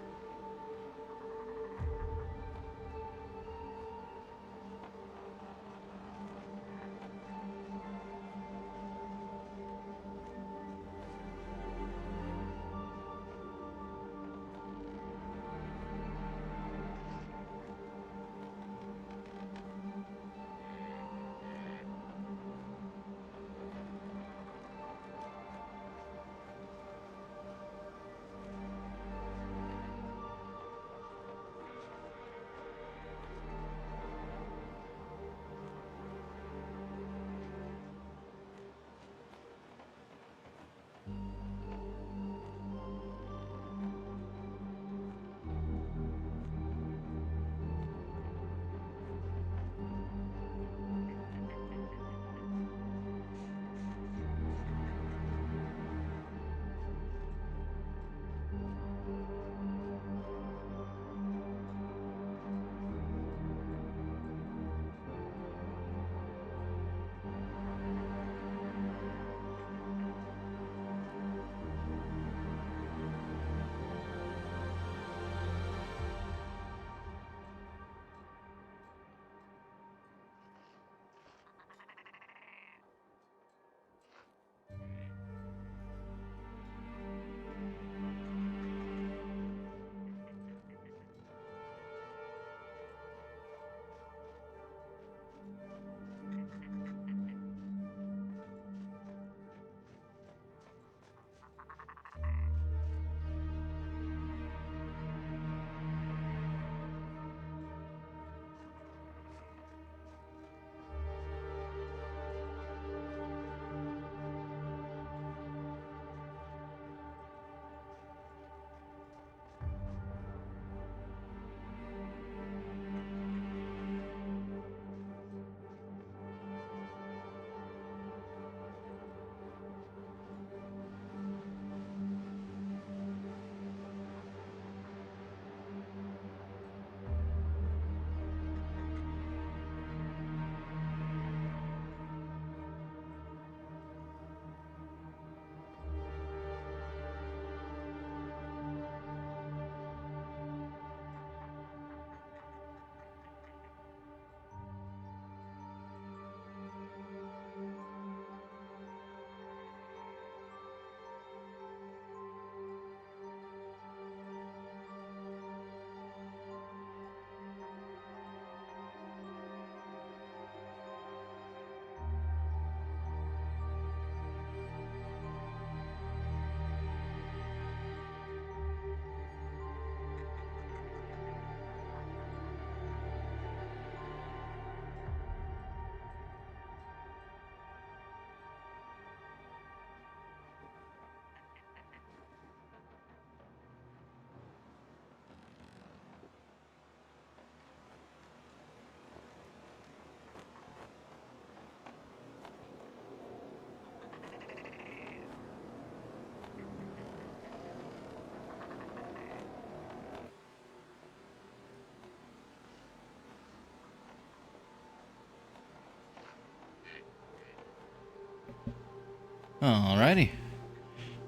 Alrighty.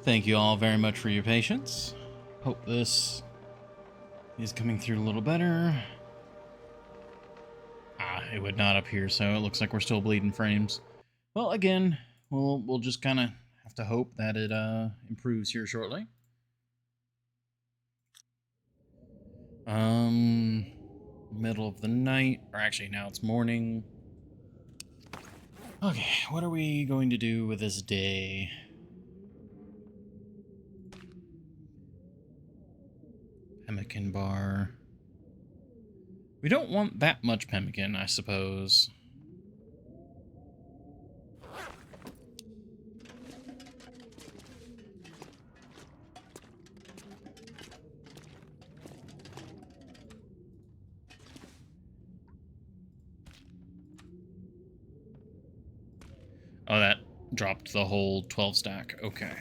Thank you all very much for your patience. Hope this is coming through a little better. It would not appear so. It looks like we're still bleeding frames. Well, again, we'll just kind of have to hope that it improves here shortly. Middle of the night, or actually now it's morning. Okay, what are we going to do with this day? Pemmican bar. We don't want that much pemmican, I suppose. Oh, that dropped the whole 12 stack. Okay.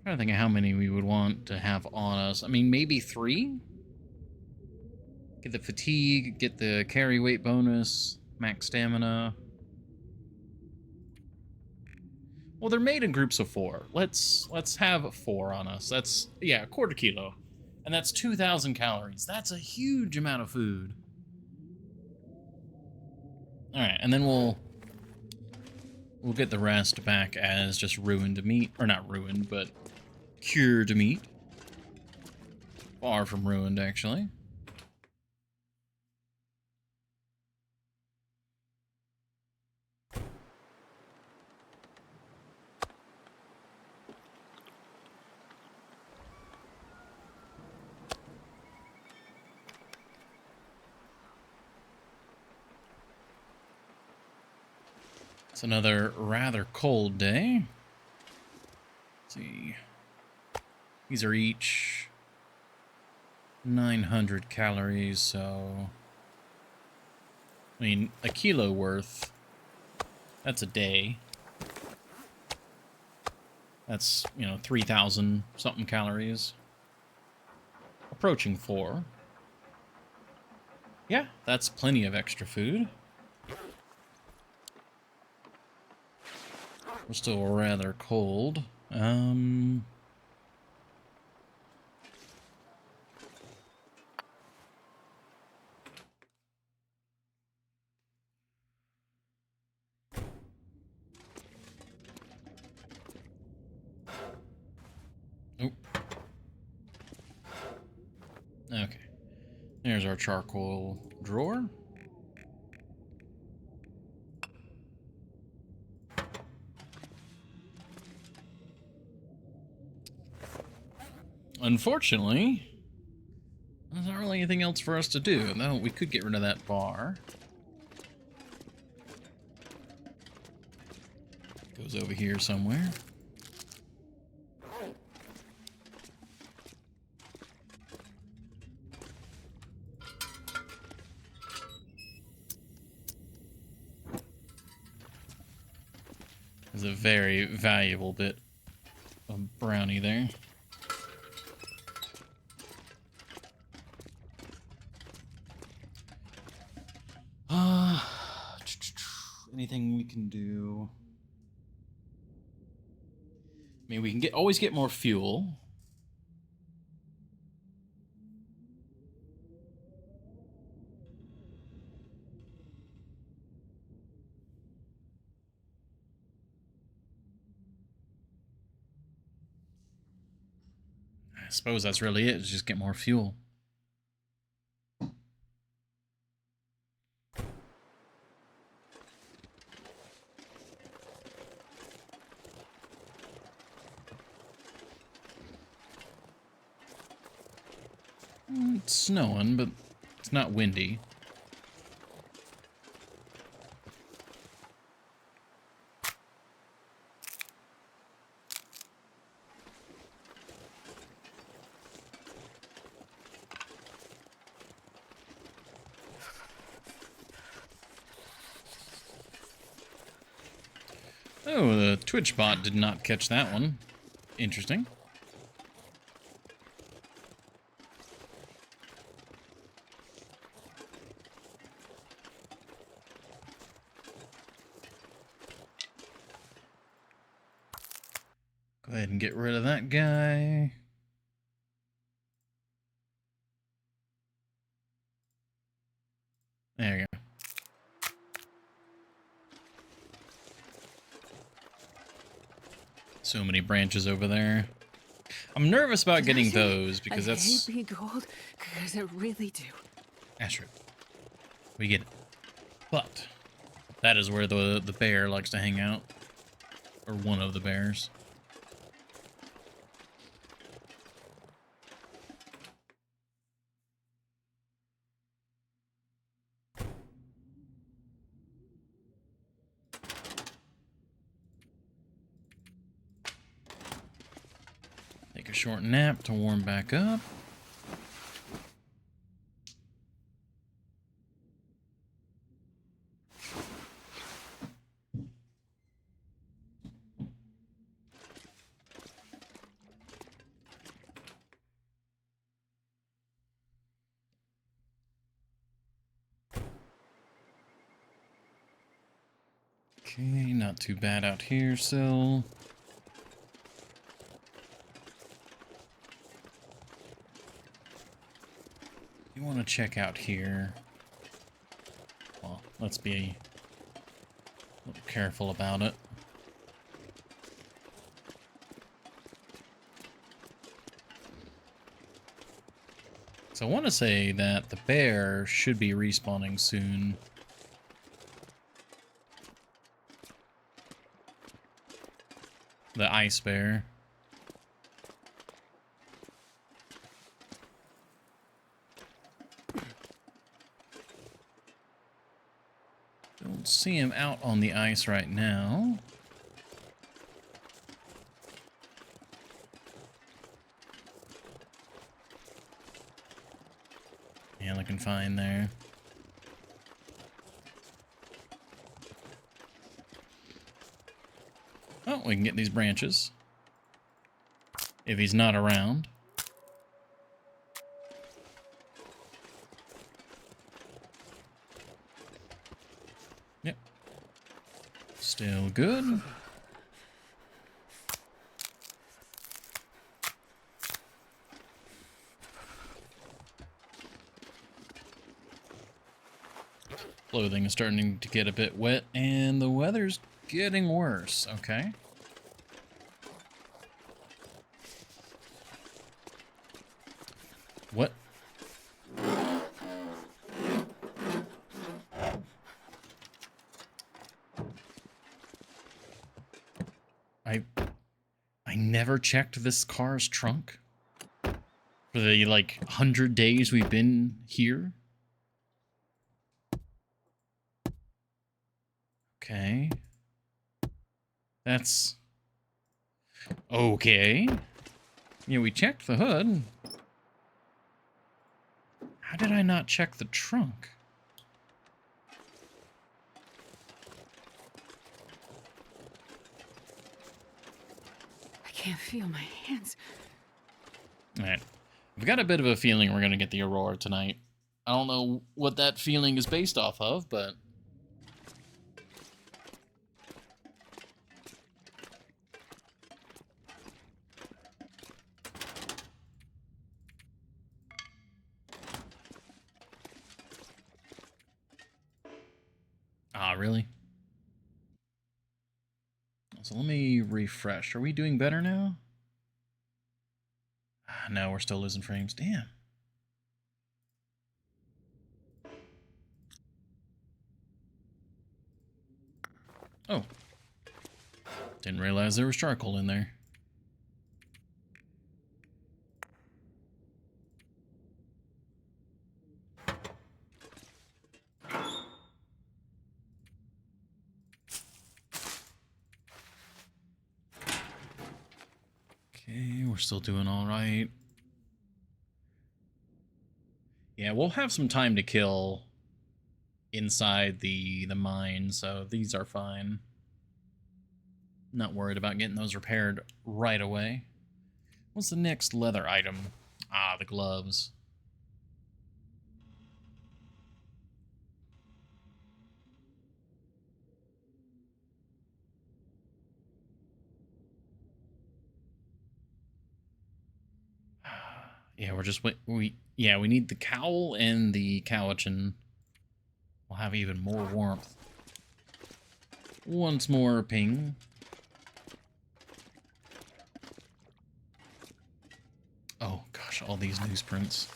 Trying to think of how many we would want to have on us. I mean, maybe 3? Get the fatigue, get the carry weight bonus, max stamina. Well, they're made in groups of 4. Let's have 4 on us. That's, yeah, a quarter kilo. And that's 2,000 calories. That's a huge amount of food. Alright, and then we'll get the rest back as just ruined meat. Or not ruined, but cured meat. Far from ruined, actually. It's another rather cold day. Let's see. These are each 900 calories, so... I mean, a kilo worth. That's a day. That's, 3,000 something calories. Approaching 4. Yeah, that's plenty of extra food. We're still rather cold. Oh. Okay. There's our charcoal drawer. Unfortunately, there's not really anything else for us to do. No, we could get rid of that bar. Goes over here somewhere. There's a very valuable bit of brownie there. Anything we can do? I mean, we can always get more fuel. I suppose that's really it, is just get more fuel. It's snowing, but it's not windy. Oh, the Twitch bot did not catch that one. Interesting. Go ahead and get rid of that guy. There you go. So many branches over there. I'm nervous about getting those because I that's... hate being cold, because I really do. Astrid. We get it. But that is where the bear likes to hang out. Or one of the bears. Take a short nap to warm back up. Okay, not too bad out here still. You want to check out here. Well, let's be a little careful about it. So I want to say that the bear should be respawning soon. The ice bear. Don't see him out on the ice right now. Yeah, looking fine there. Oh, we can get these branches. If he's not around. Yep. Still good. Clothing is starting to get a bit wet, and the weather's getting worse. Okay. What? I never checked this car's trunk for the, like, 100 days we've been here. Okay. That's... okay. Yeah, we checked the hood. How did I not check the trunk? I can't feel my hands. Alright. I've got a bit of a feeling we're gonna get the Aurora tonight. I don't know what that feeling is based off of, but... Ah, really? So let me refresh. Are we doing better now? No, we're still losing frames. Damn. Oh. Didn't realize there was charcoal in there. Okay, we're still doing all right. Yeah, we'll have some time to kill inside the mine, so these are fine. Not worried about getting those repaired right away. What's the next leather item? Ah, the gloves. Yeah, we're just we need the cowl and the cowichan. We'll have even more warmth. Once more ping. Oh gosh, all these newsprints.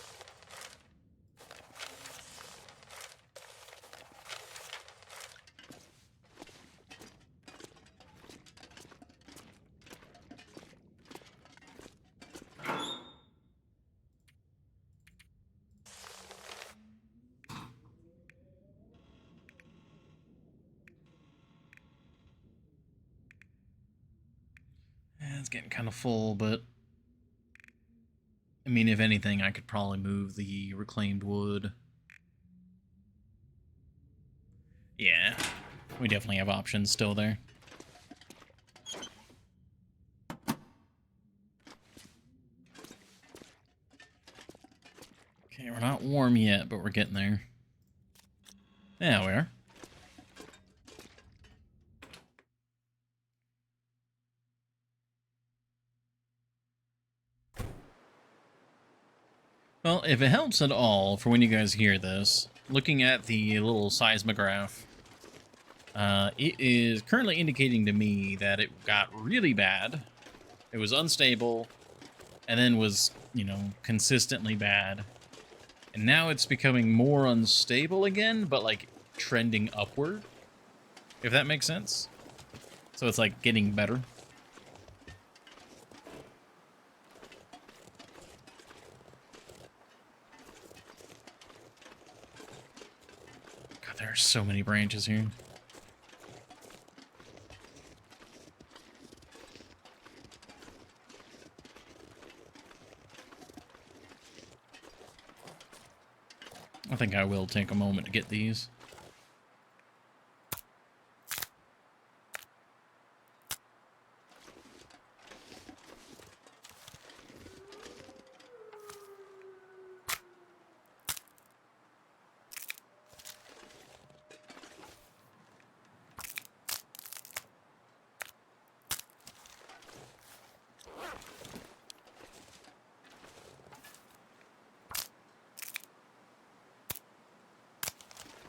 It's getting kind of full, but I mean, if anything, I could probably move the reclaimed wood. Yeah, we definitely have options still there. Okay, we're not warm yet, but we're getting there. Yeah, we are. Well, if it helps at all for when you guys hear this, looking at the little seismograph, it is currently indicating to me that it got really bad. It was unstable, and then was, you know, consistently bad. And now it's becoming more unstable again, but like trending upward, if that makes sense. So it's like getting better. God, there are so many branches here. I think I will take a moment to get these.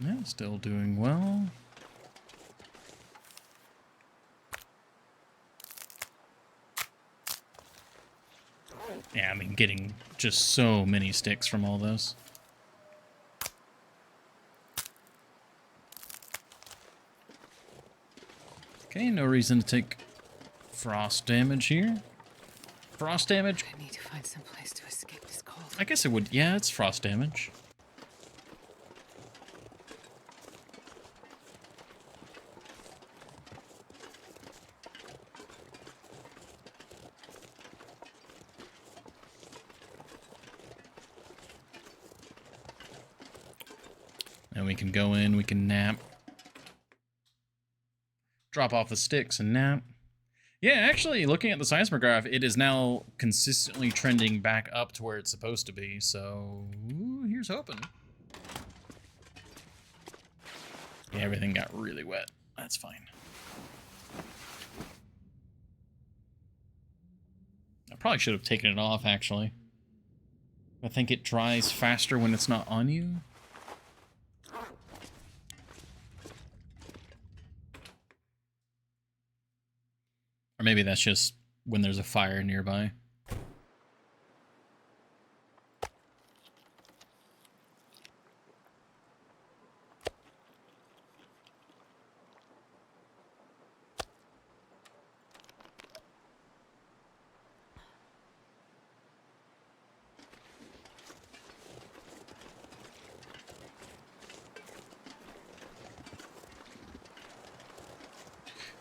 Yeah, still doing well. Yeah, I mean, getting just so many sticks from all this. Okay, no reason to take frost damage here. Frost damage? I need to find some place to escape this cold. I guess it would. Yeah, it's frost damage. And we can go in, we can nap. Drop off the sticks and nap. Yeah, actually, looking at the seismograph, it is now consistently trending back up to where it's supposed to be, so here's hoping. Yeah, everything got really wet. That's fine. I probably should have taken it off, actually. I think it dries faster when it's not on you. Or maybe that's just when there's a fire nearby.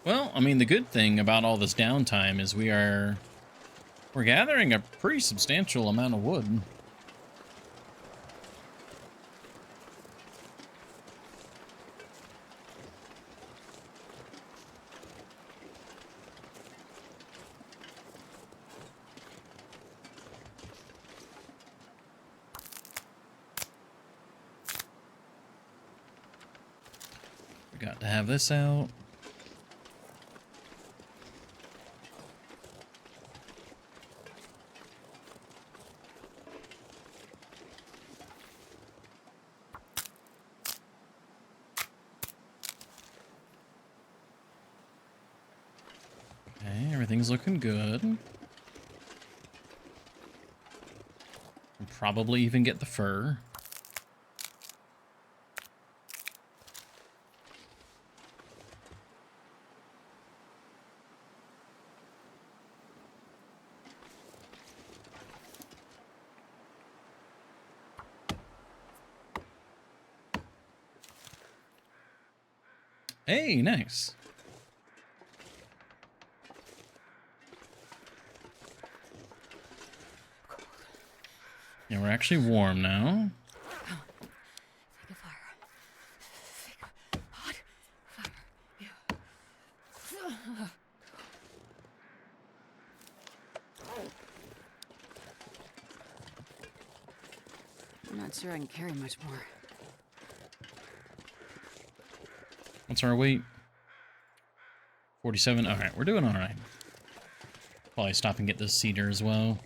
Well, I mean, the good thing about all this downtime is we're gathering a pretty substantial amount of wood. We got to have this out. Everything's looking good. We'll probably even get the fur. Hey, nice. Yeah, we're actually warm now. Come on. Take a fire. Take a hot fire. Yeah. I'm not sure I can carry much more. What's our weight? 47. All right, we're doing all right. Probably stop and get this cedar as well.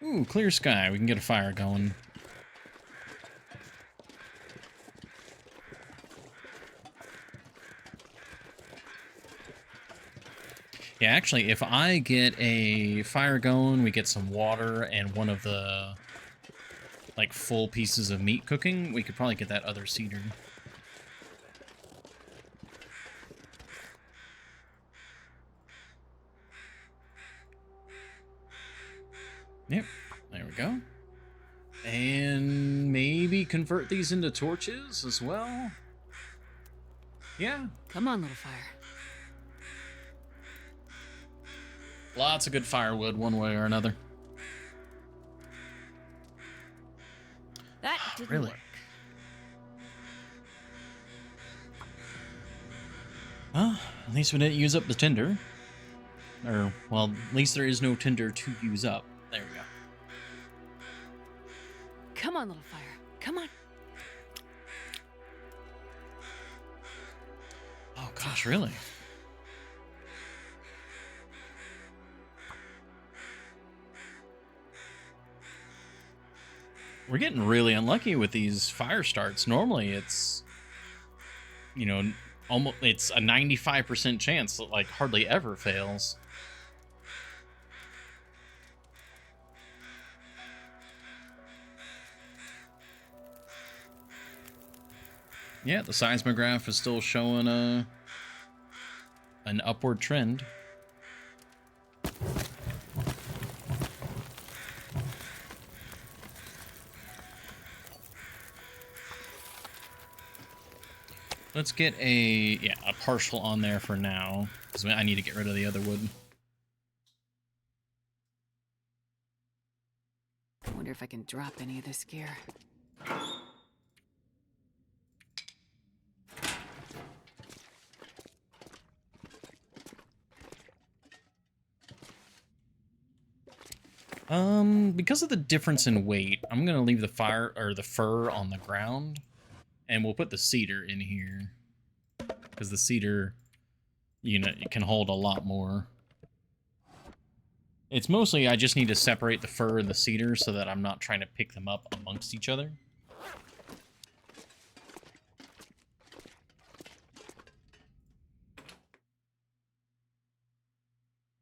Ooh, clear sky. We can get a fire going. Yeah, actually, if I get a fire going, we get some water and one of the, like, full pieces of meat cooking, we could probably get that other cedar. Yep, there we go. And maybe convert these into torches as well. Yeah. Come on, little fire. Lots of good firewood one way or another. That didn't Really? work. Well, at least we didn't use up the tinder. Or, well, at least there is no tinder to use up. There we go. Come on, little fire. Come on. Oh gosh, really? We're getting really unlucky with these fire starts. Normally it's, you know, almost it's a 95% chance that like hardly ever fails. Yeah, the seismograph is still showing an upward trend. Let's get a partial on there for now, because I need to get rid of the other wood. I wonder if I can drop any of this gear. Because of the difference in weight, I'm gonna leave the fur on the ground, and we'll put the cedar in here, because the cedar, you know, it can hold a lot more. It's mostly I just need to separate the fir and the cedar so that I'm not trying to pick them up amongst each other.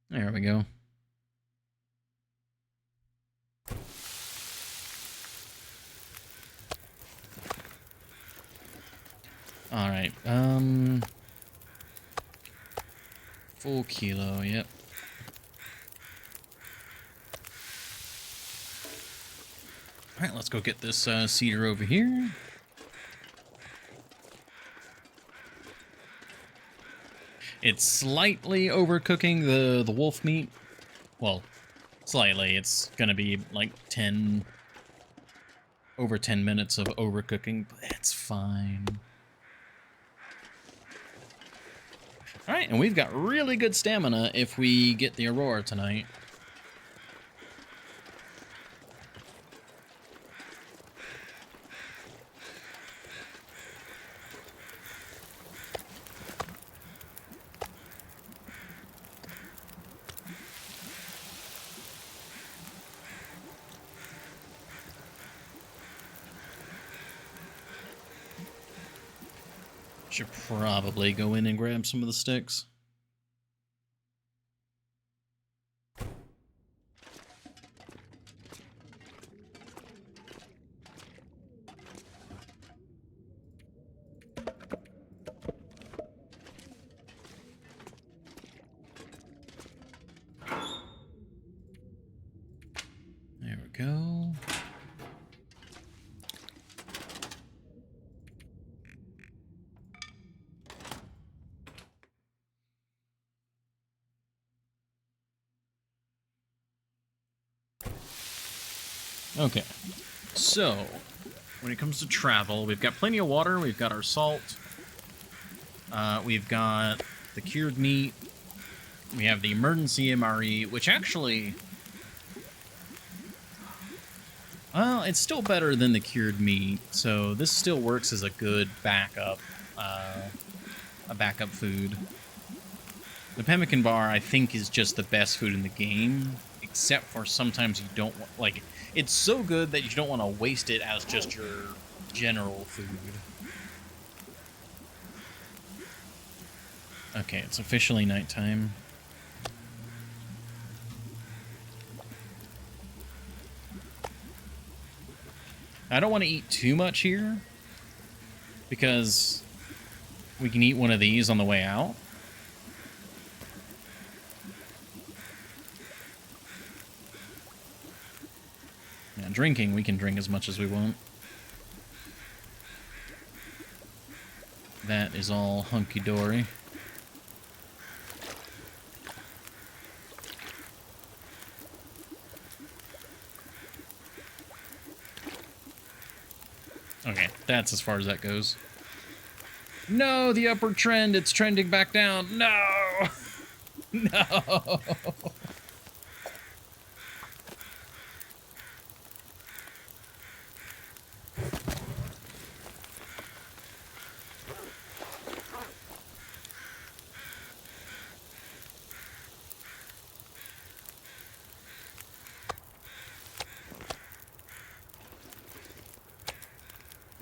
There we go. All right. Full kilo, yep. All right, let's go get this cedar over here. It's slightly overcooking the wolf meat. Well, slightly. It's gonna be like over 10 minutes of overcooking, but it's fine. All right, and we've got really good stamina if we get the Aurora tonight. Should probably go in and grab some of the sticks. There we go. Okay, so when it comes to travel, we've got plenty of water, we've got our salt, we've got the cured meat, we have the emergency MRE, which actually, well, it's still better than the cured meat, so this still works as a good backup, a backup food. The pemmican bar, I think, is just the best food in the game, except for sometimes you don't want, like, it's so good that you don't want to waste it as just your general food. Okay, it's officially nighttime. I don't want to eat too much here, because we can eat one of these on the way out. Yeah, drinking, we can drink as much as we want. That is all hunky-dory. Okay, that's as far as that goes. No, the upward trend, it's trending back down. No! No!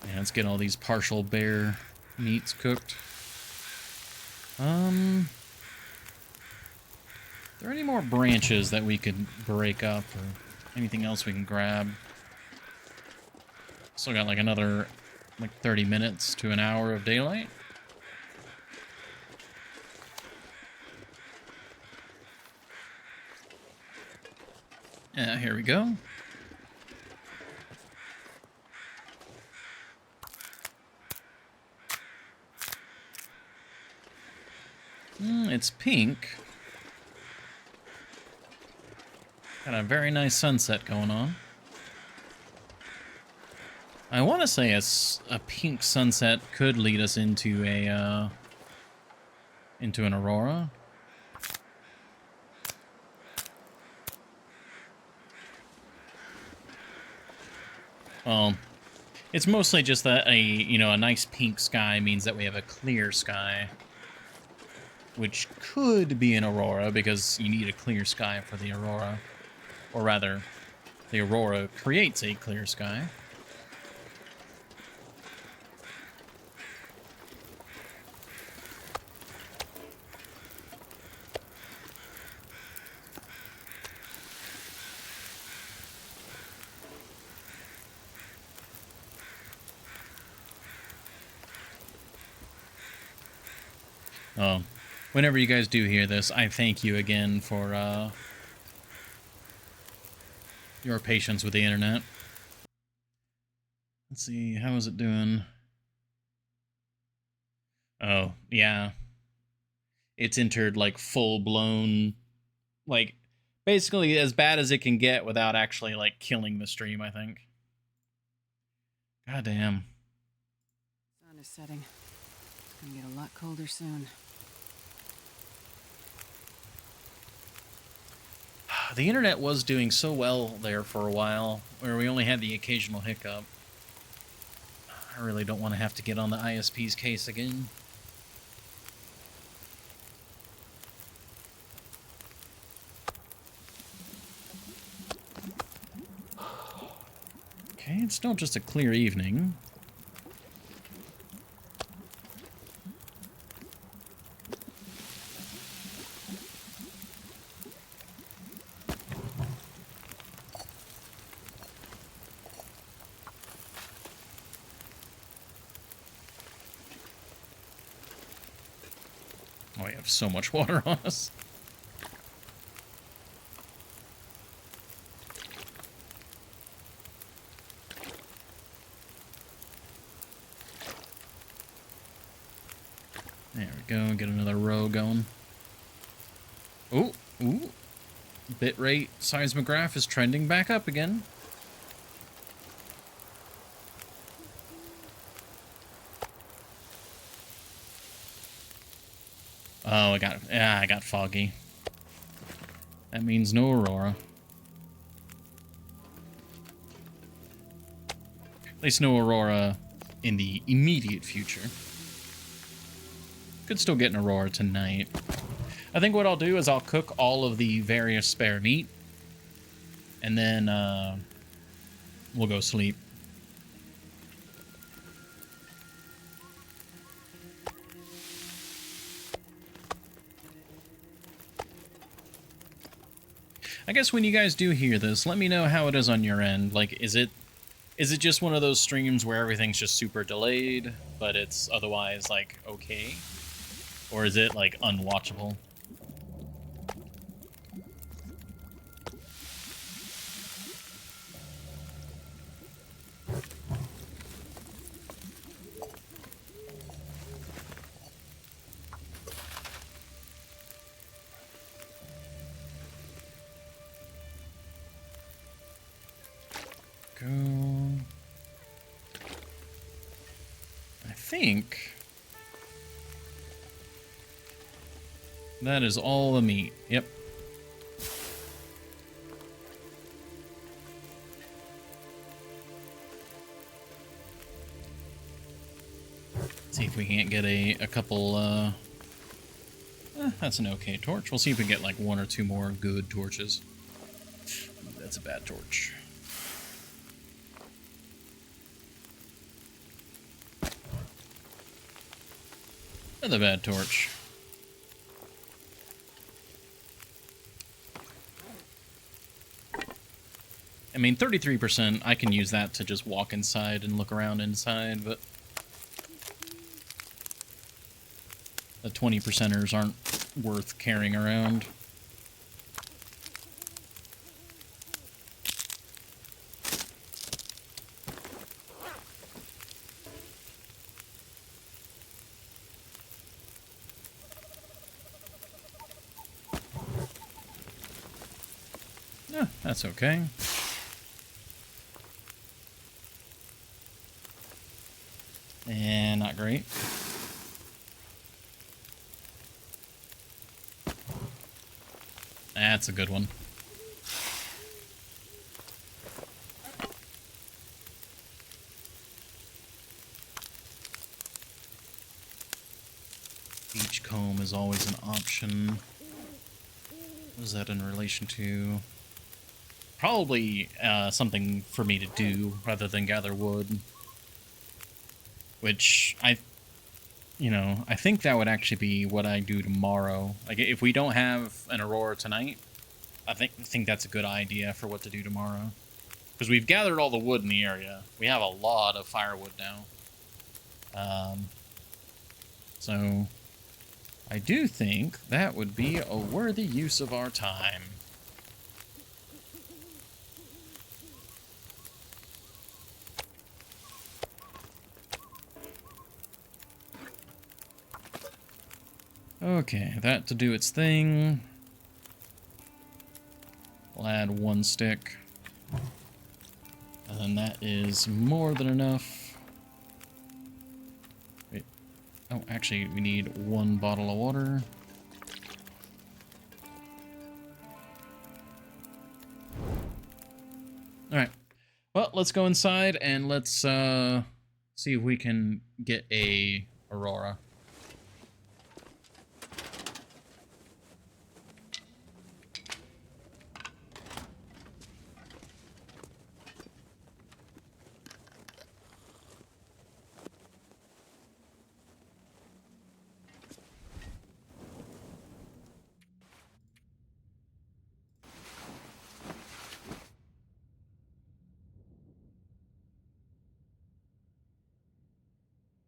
Yeah, let's get all these partial bear meats cooked. Are there any more branches that we could break up or anything else we can grab? Still got like another 30 minutes to an hour of daylight. Yeah, here we go. It's pink. Got a very nice sunset going on. I want to say a pink sunset could lead us into a into an aurora. Well, it's mostly just that a nice pink sky means that we have a clear sky, which could be an aurora because you need a clear sky for the aurora, or rather, the aurora creates a clear sky. Oh, whenever you guys do hear this, I thank you again for your patience with the internet. Let's see, how is it doing? Oh, yeah. It's entered like full-blown, like, basically as bad as it can get without actually like killing the stream, I think. God damn. Sun is setting. It's gonna get a lot colder soon. The internet was doing so well there for a while, where we only had the occasional hiccup. I really don't want to have to get on the ISP's case again. Okay, it's still just a clear evening. we have so much water on us. There we go. Get another row going. Ooh, ooh. Bitrate seismograph is trending back up again. Oh, I got foggy. That means no aurora. At least no aurora in the immediate future. Could still get an aurora tonight. I think what I'll do is I'll cook all of the various spare meat, and then we'll go sleep. I guess when you guys do hear this, let me know how it is on your end. Like, is it just one of those streams where everything's just super delayed, but it's otherwise, like, okay? Or is it, like, unwatchable? Go. I think that is all the meat. Yep. See if we can't get a couple, that's an okay torch. We'll see if we get like one or two more good torches. That's a bad torch. Another bad torch. I mean, 33%, I can use that to just walk inside and look around inside, but the 20%ers aren't worth carrying around. Yeah, that's okay. And not great. That's a good one. Beach comb is always an option. What is that in relation to? Probably something for me to do rather than gather wood. Which I think that would actually be what I do tomorrow. Like, if we don't have an aurora tonight, I think that's a good idea for what to do tomorrow. Because we've gathered all the wood in the area. We have a lot of firewood now. So I do think that would be a worthy use of our time. Okay, that to do its thing. We'll add one stick. And then that is more than enough. Wait. Oh, actually, we need one bottle of water. Alright. Well, let's go inside and let's see if we can get a aurora.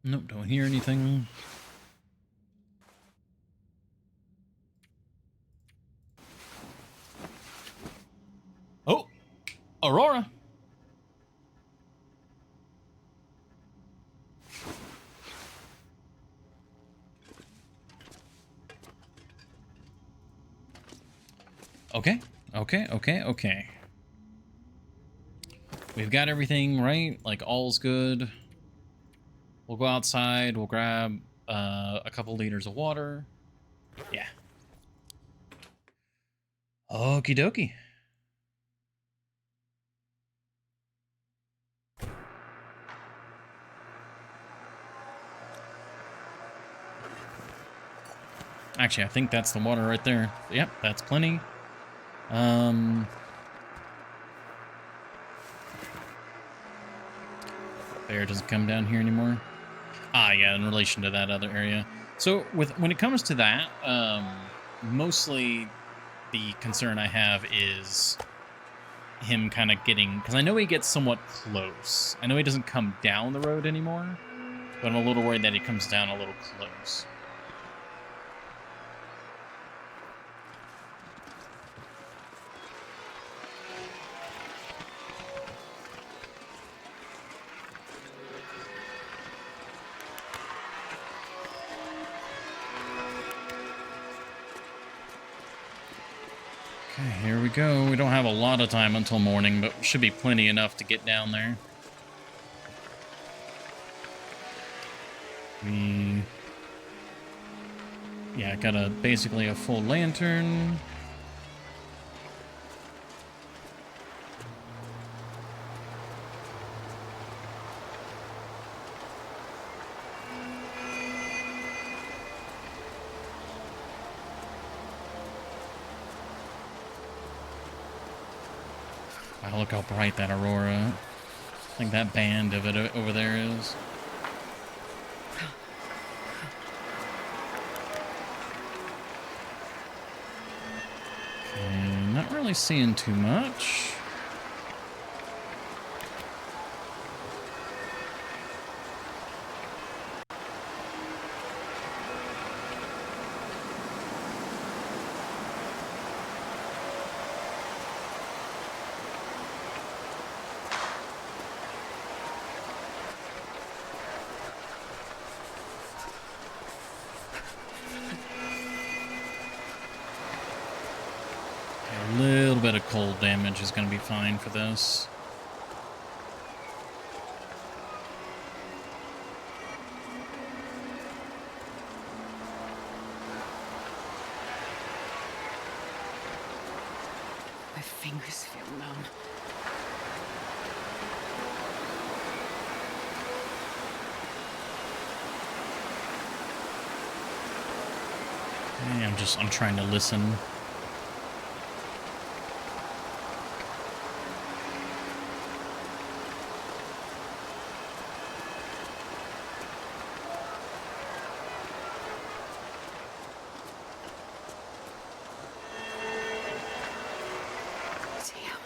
Nope, don't hear anything. Okay, okay. We've got everything right. Like, all's good. We'll go outside. We'll grab a couple liters of water. Yeah. Okie dokie. Actually, I think that's the water right there. Yep, that's plenty. Bear doesn't come down here anymore. Ah, yeah, in relation to that other area. So when it comes to that, mostly the concern I have is him kind of getting, because I know he gets somewhat close. I know he doesn't come down the road anymore, but I'm a little worried that he comes down a little close. Okay, here we go. We don't have a lot of time until morning, but should be plenty enough to get down there. Yeah, got basically a full lantern. Wow, look how bright that aurora. I think that band of it over there is. Okay, not really seeing too much. A little bit of cold damage is going to be fine for this. My fingers feel numb. I'm trying to listen. Damn,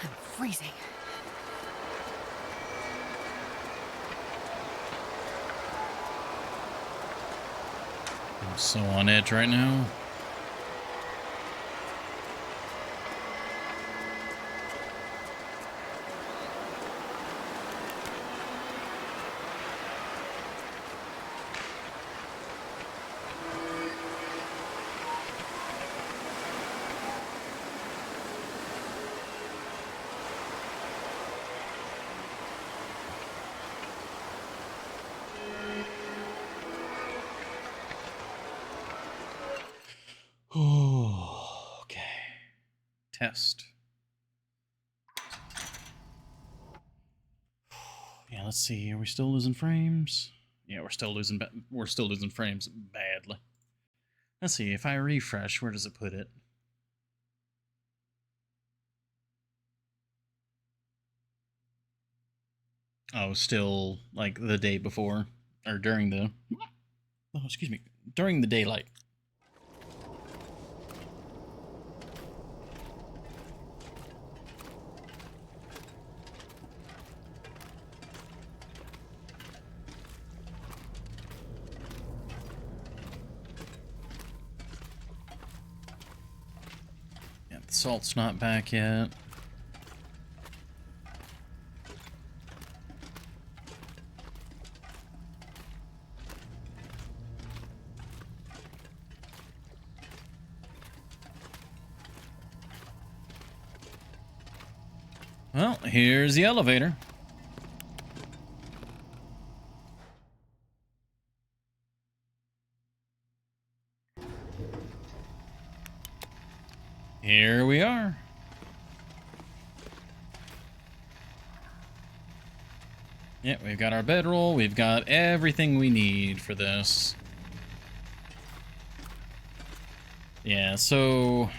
I'm freezing. I'm so on edge right now. Oh, okay. Test. Yeah, let's see. Are we still losing frames? Yeah, we're still losing frames badly. Let's see. If I refresh, where does it put it? Oh, still like the day before or during the during the daylight. Yeah, the salt's not back yet. Well, here's the elevator. Here we are. Yep, we've got our bedroll. We've got everything we need for this. Yeah, so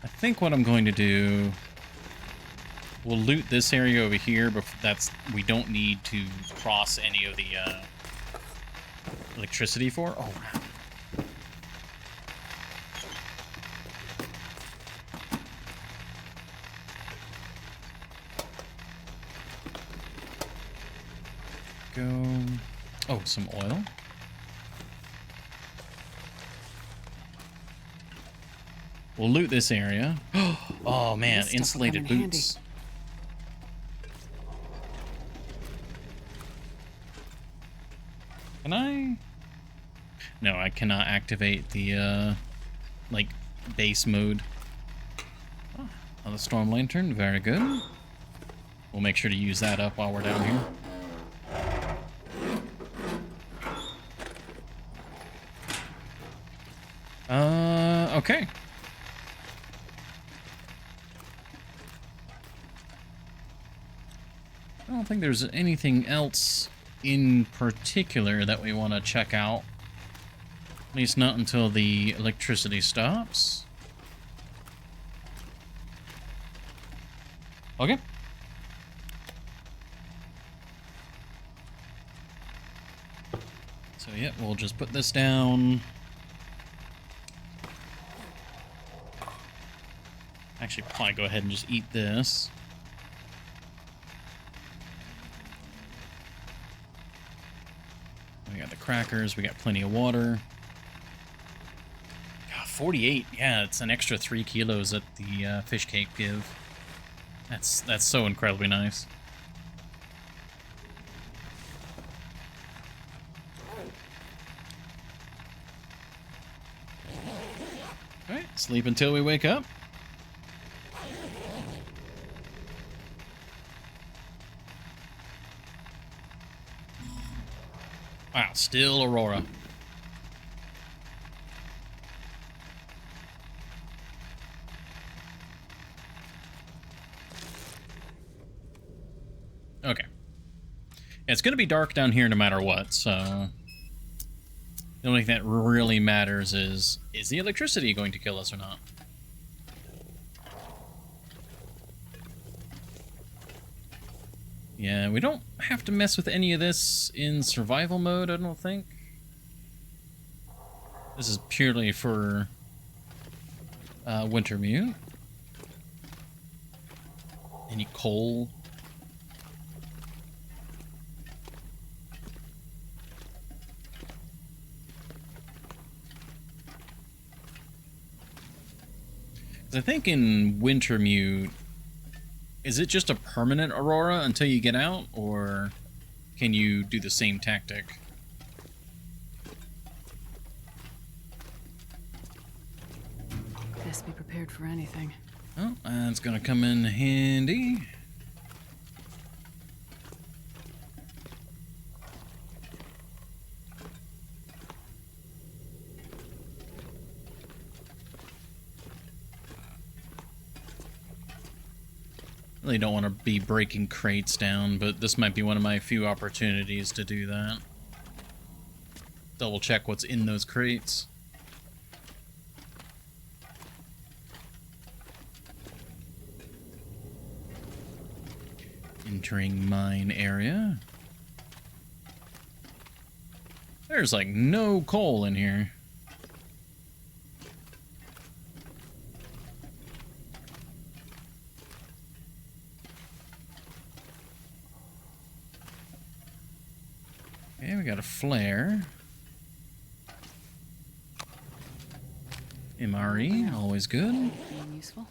I think what I'm going to do, we'll loot this area over here, but we don't need to cross any of the electricity for. Oh, wow. Go. Oh, some oil. We'll loot this area. Oh man, This stuff will insulated come in handy. boots. Can I? No, I cannot activate the like base mode. Oh, another storm lantern, very good. We'll make sure to use that up while we're down here. Okay. I don't think there's anything else in particular that we want to check out. At least not until the electricity stops. Okay. So yeah, we'll just put this down. Actually, probably go ahead and just eat this. We got the crackers. We got plenty of water. God, 48. Yeah, it's an extra 3 kilos that the fish cake give. That's so incredibly nice. All right, sleep until we wake up. Wow, still Aurora. Okay. It's going to be dark down here no matter what, so the only thing that really matters is the electricity going to kill us or not? Yeah, we don't have to mess with any of this in survival mode, I don't think. This is purely for Wintermute. Any coal? I think in Wintermute, is it just a permanent aurora until you get out, or can you do the same tactic? Best be prepared for anything. Oh, that's gonna come in handy. Really don't want to be breaking crates down, but this might be one of my few opportunities to do that. Double check what's in those crates. Entering mine area. There's like no coal in here. Okay, we got a flare. MRE, always good. Being useful.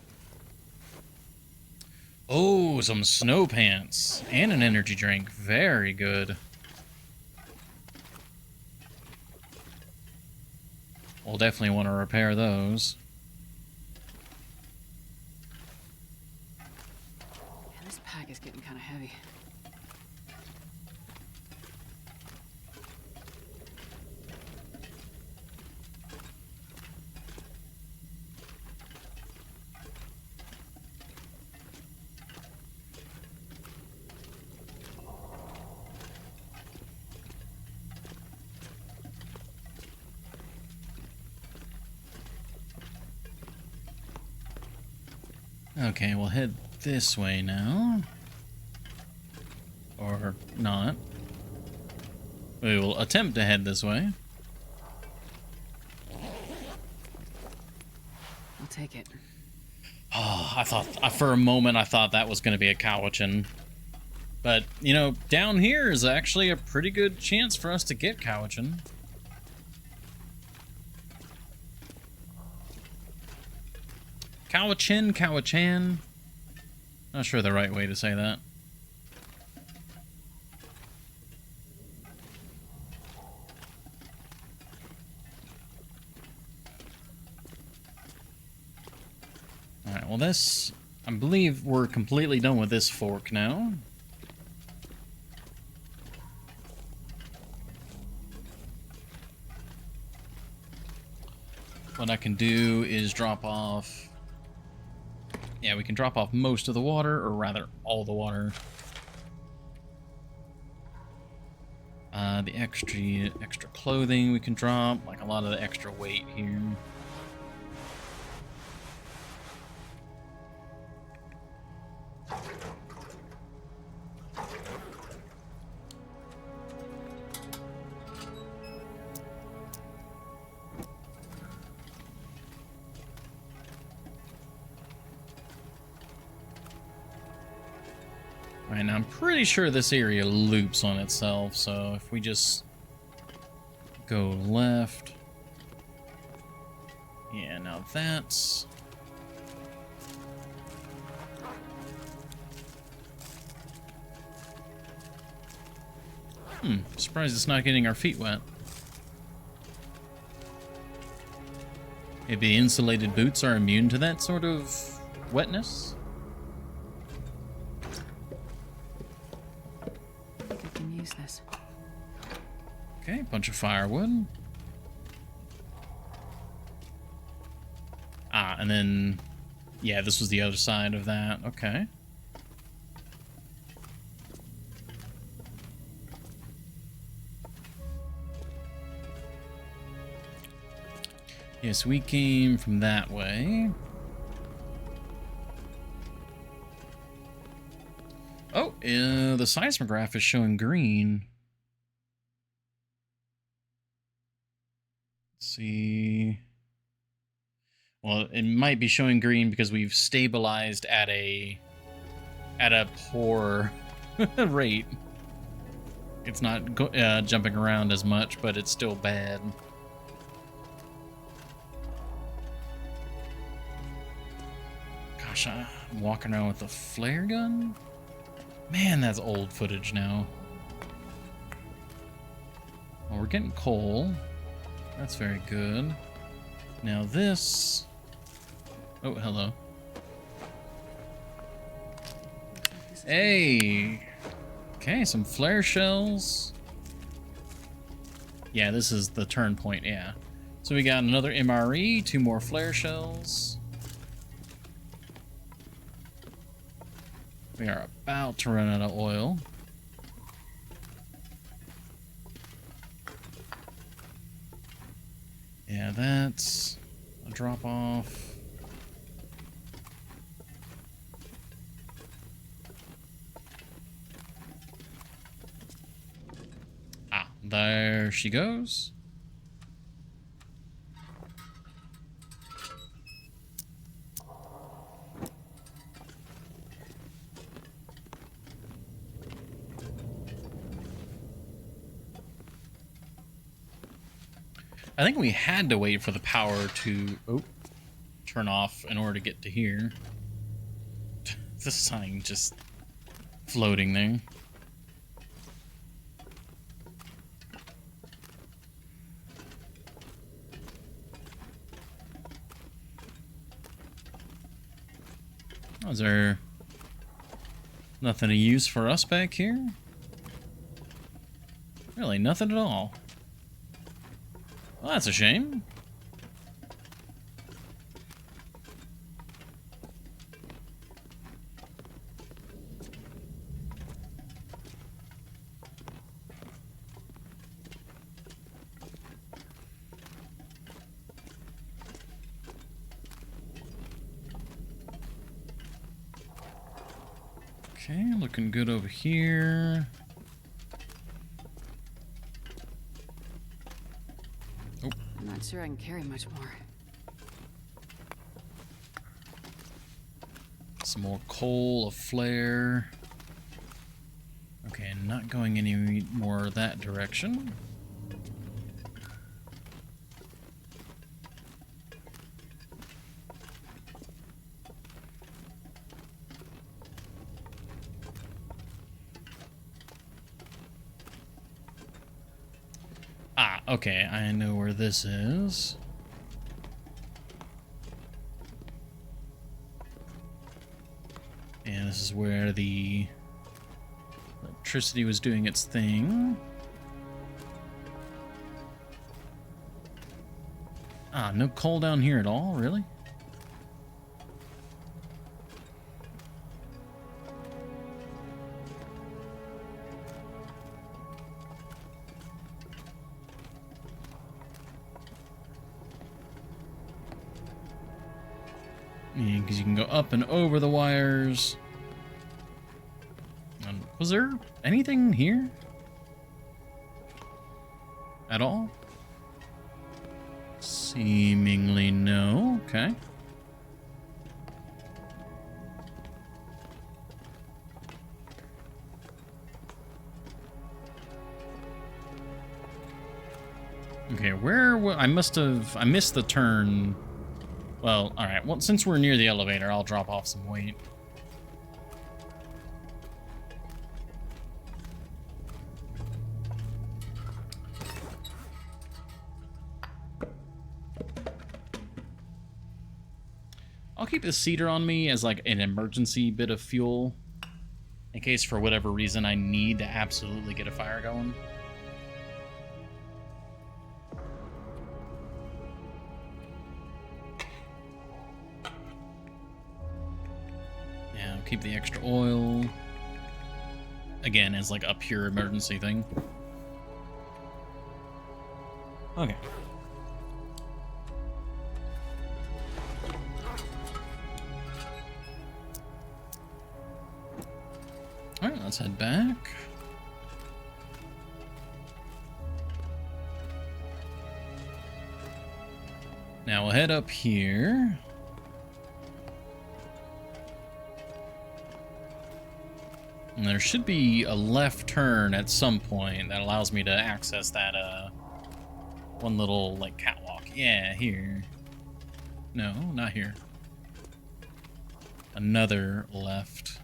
Oh, some snow pants and an energy drink. Very good. We'll definitely want to repair those. This pack is getting kind of heavy. Okay, we'll head this way now. Or not. We will attempt to head this way. I'll take it. Oh, I thought, for a moment, I thought that was going to be a Cowichan. But, you know, down here is actually a pretty good chance for us to get Cowichan. Cowichan. Not sure the right way to say that. Alright, well this... I believe we're completely done with this fork now. What I can do is drop off... Yeah, we can drop off most of the water, or rather, all the water. The extra clothing we can drop, like a lot of the extra weight here. Alright, now I'm pretty sure this area loops on itself, so if we just go left... Yeah, now that's... Surprised it's not getting our feet wet. Maybe insulated boots are immune to that sort of wetness? We can use this. Okay, bunch of firewood. Ah, and then... Yeah, this was the other side of that. Okay. Yes, we came from that way. Oh, the seismograph is showing green. Let's see. Well, it might be showing green because we've stabilized at a poor rate. It's not jumping around as much, but it's still bad. Gosh, I'm walking around with a flare gun? Man, that's old footage now. Well, we're getting coal. That's very good. Now this... Oh, hello. Hey! Okay, some flare shells. Yeah, this is the turn point, yeah. So we got another MRE, 2 more flare shells. We are about to run out of oil. Yeah, that's a drop off. Ah, there she goes. I think we had to wait for the power to turn off in order to get to here. The sign just floating there. Oh, is there... Nothing to use for us back here? Really, nothing at all. Well, that's a shame. Okay, looking good over here. Oh. I'm not sure I can carry much more. Some more coal, a flare. Okay, not going any more that direction. Ah, okay, I know where this is. And this is where the electricity was doing its thing. Ah, no coal down here at all, really? Yeah, because you can go up and over the wires. Was there anything here? At all? Seemingly no. Okay. Okay, I missed the turn. Well, alright. Well, since we're near the elevator, I'll drop off some weight. I'll keep the cedar on me as like an emergency bit of fuel. In case for whatever reason I need to absolutely get a fire going. Keep the extra oil. Again, as like a pure emergency thing. Okay. Alright, let's head back. Now we'll head up here. And there should be a left turn at some point that allows me to access that one little like catwalk. Yeah, here. No, not here. Another left.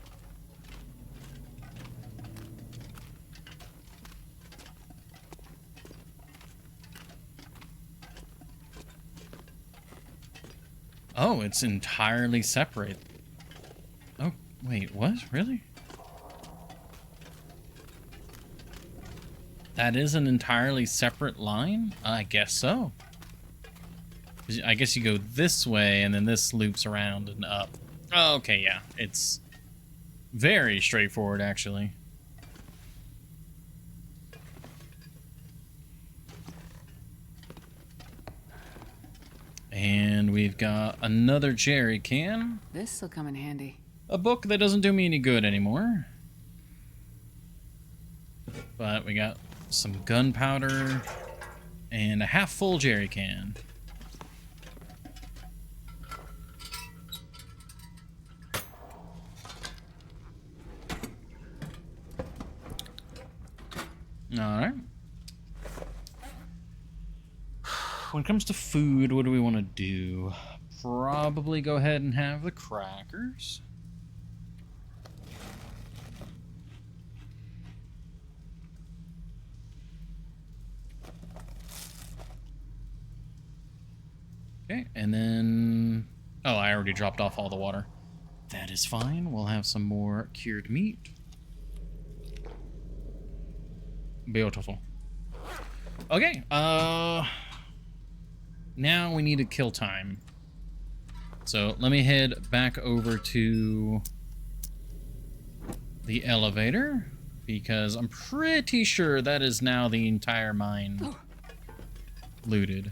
Oh, it's entirely separate. Oh, wait, what? Really? That is an entirely separate line? I guess so. I guess you go this way and then this loops around and up. Oh, okay, yeah. It's very straightforward, actually. And we've got another jerry can. This'll come in handy. A book that doesn't do me any good anymore. But we got some gunpowder and a half-full jerry can. Alright. When it comes to food, what do we want to do? Probably go ahead and have the crackers. Okay, and then... Oh, I already dropped off all the water. That is fine. We'll have some more cured meat. Beautiful. Okay, now we need to kill time. So let me head back over to the elevator, because I'm pretty sure that is now the entire mine looted.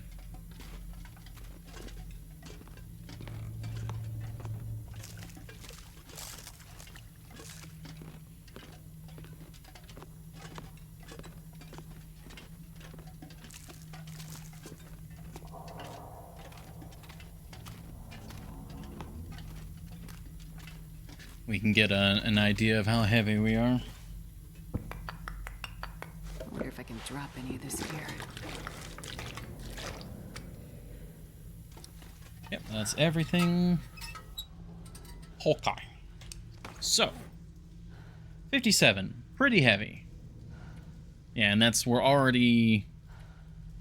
We can get an idea of how heavy we are. I wonder if I can drop any of this here. Yep, that's everything. Okay. So, 57. Pretty heavy. Yeah, and we're already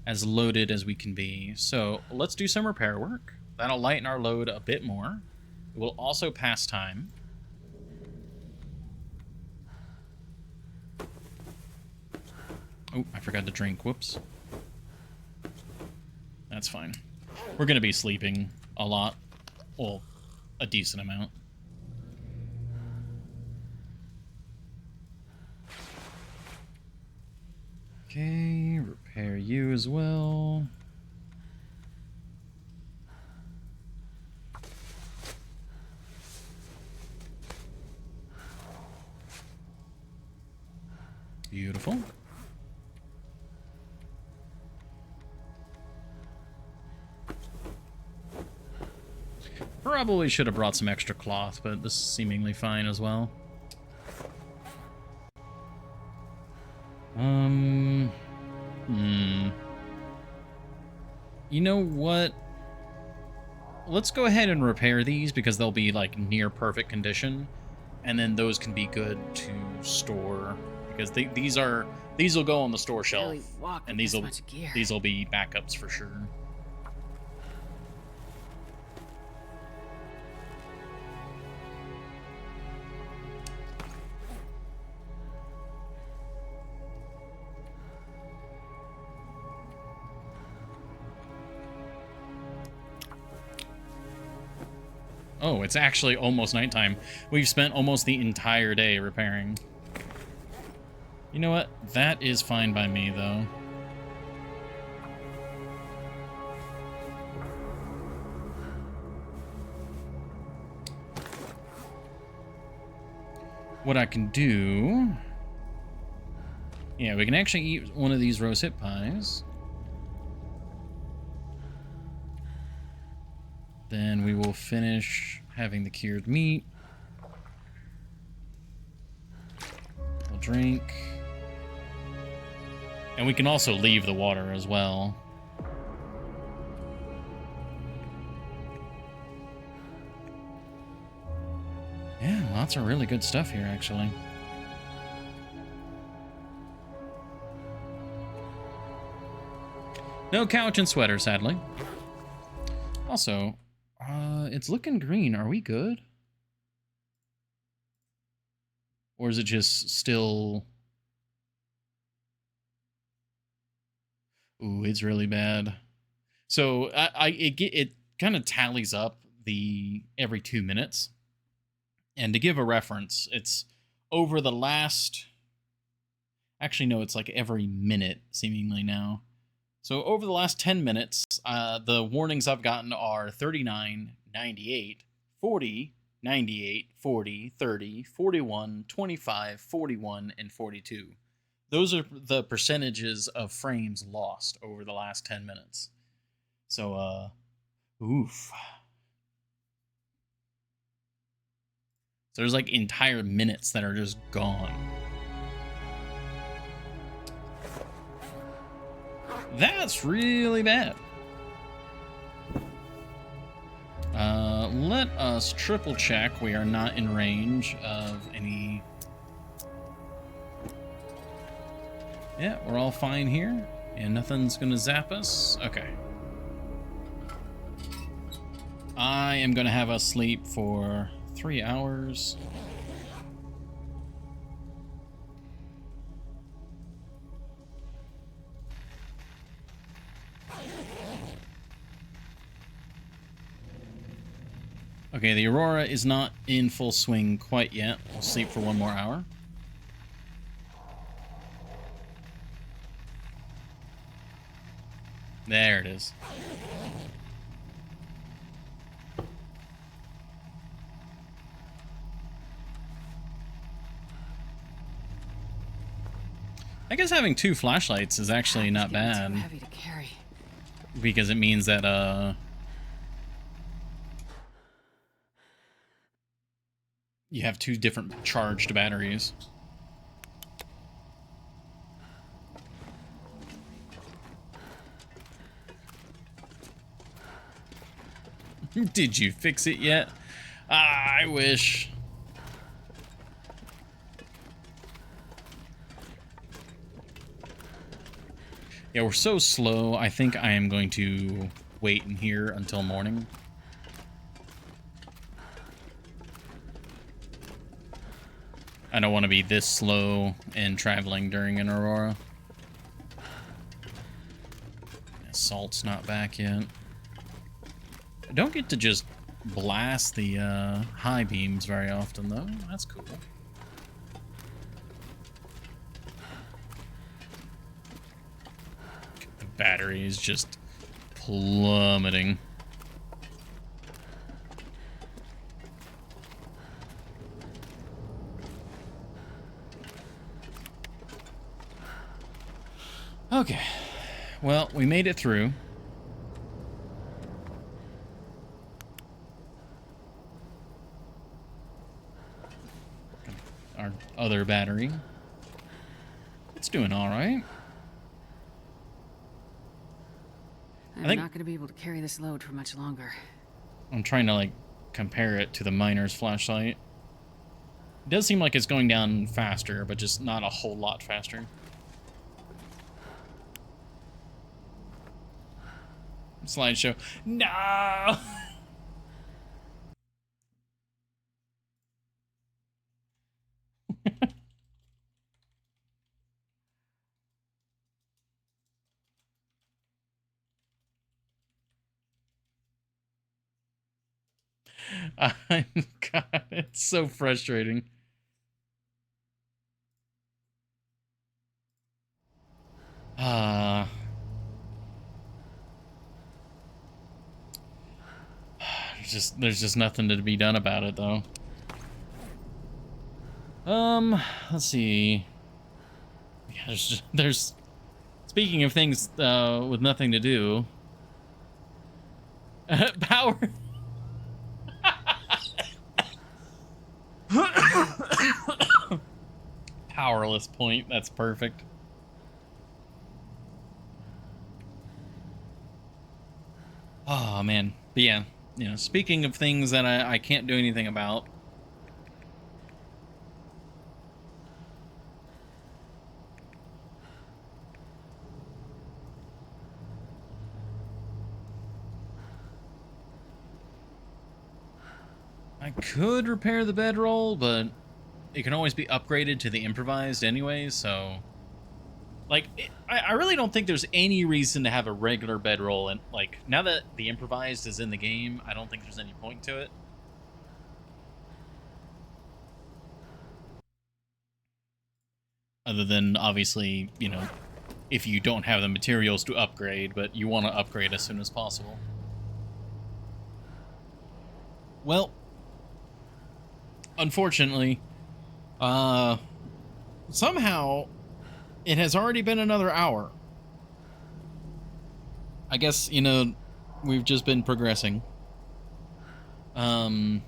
as loaded as we can be. So, let's do some repair work. That'll lighten our load a bit more. It will also pass time. Oh, I forgot to drink. Whoops. That's fine. We're going to be sleeping a lot. Well, a decent amount. Okay, repair you as well. Beautiful. Probably should have brought some extra cloth, but this is seemingly fine as well. You know what? Let's go ahead and repair these because they'll be like near perfect condition, and then those can be good to store because these will go on the store shelf, and these will be backups for sure. Oh, it's actually almost nighttime. We've spent almost the entire day repairing. You know what? That is fine by me, though. What I can do... Yeah, we can actually eat one of these rose hip pies. Then we will finish having the cured meat. We'll drink. And we can also leave the water as well. Yeah, lots of really good stuff here, actually. No couch and sweater, sadly. Also... it's looking green. Are we good? Or is it just still... Ooh, it's really bad. So it kind of tallies up the every 2 minutes. And to give a reference, it's over the last... Actually, no, it's like every minute, seemingly now. So over the last 10 minutes, the warnings I've gotten are 39, 98, 40, 98, 40, 30, 41, 25, 41, and 42. Those are the percentages of frames lost over the last 10 minutes. So, oof. So there's like entire minutes that are just gone. That's really bad. Let us triple check we are not in range of any... Yeah, we're all fine here. And nothing's gonna zap us. Okay. I am gonna have us sleep for 3 hours. Okay, the Aurora is not in full swing quite yet. We'll sleep for 1 more hour. There it is. I guess having 2 flashlights is actually not bad. Too heavy to carry. Because it means that, you have 2 different charged batteries. Did you fix it yet? Ah, I wish. Yeah, we're so slow. I think I am going to wait in here until morning. I don't want to be this slow and traveling during an Aurora. Assault's not back yet. I don't get to just blast the high beams very often, though. That's cool. The battery is just plummeting. Okay. Well, we made it through. Our other battery. It's doing all right. I'm think- not going to be able to carry this load for much longer. I'm trying to, like, compare it to the miner's flashlight. It does seem like it's going down faster, but just not a whole lot faster. Slideshow. No! God, it's so frustrating. There's just nothing to be done about it, though. Let's see. Yeah, there's speaking of things with nothing to do. Power. Powerless point. That's perfect. Oh man. But yeah, you know, speaking of things that I can't do anything about. I could repair the bedroll, but it can always be upgraded to the improvised anyway, so... Like, I really don't think there's any reason to have a regular bedroll, and, like, now that the improvised is in the game, I don't think there's any point to it. Other than, obviously, you know, if you don't have the materials to upgrade, but you want to upgrade as soon as possible. Well... Unfortunately, somehow it has already been another hour. I guess, you know, we've just been progressing. I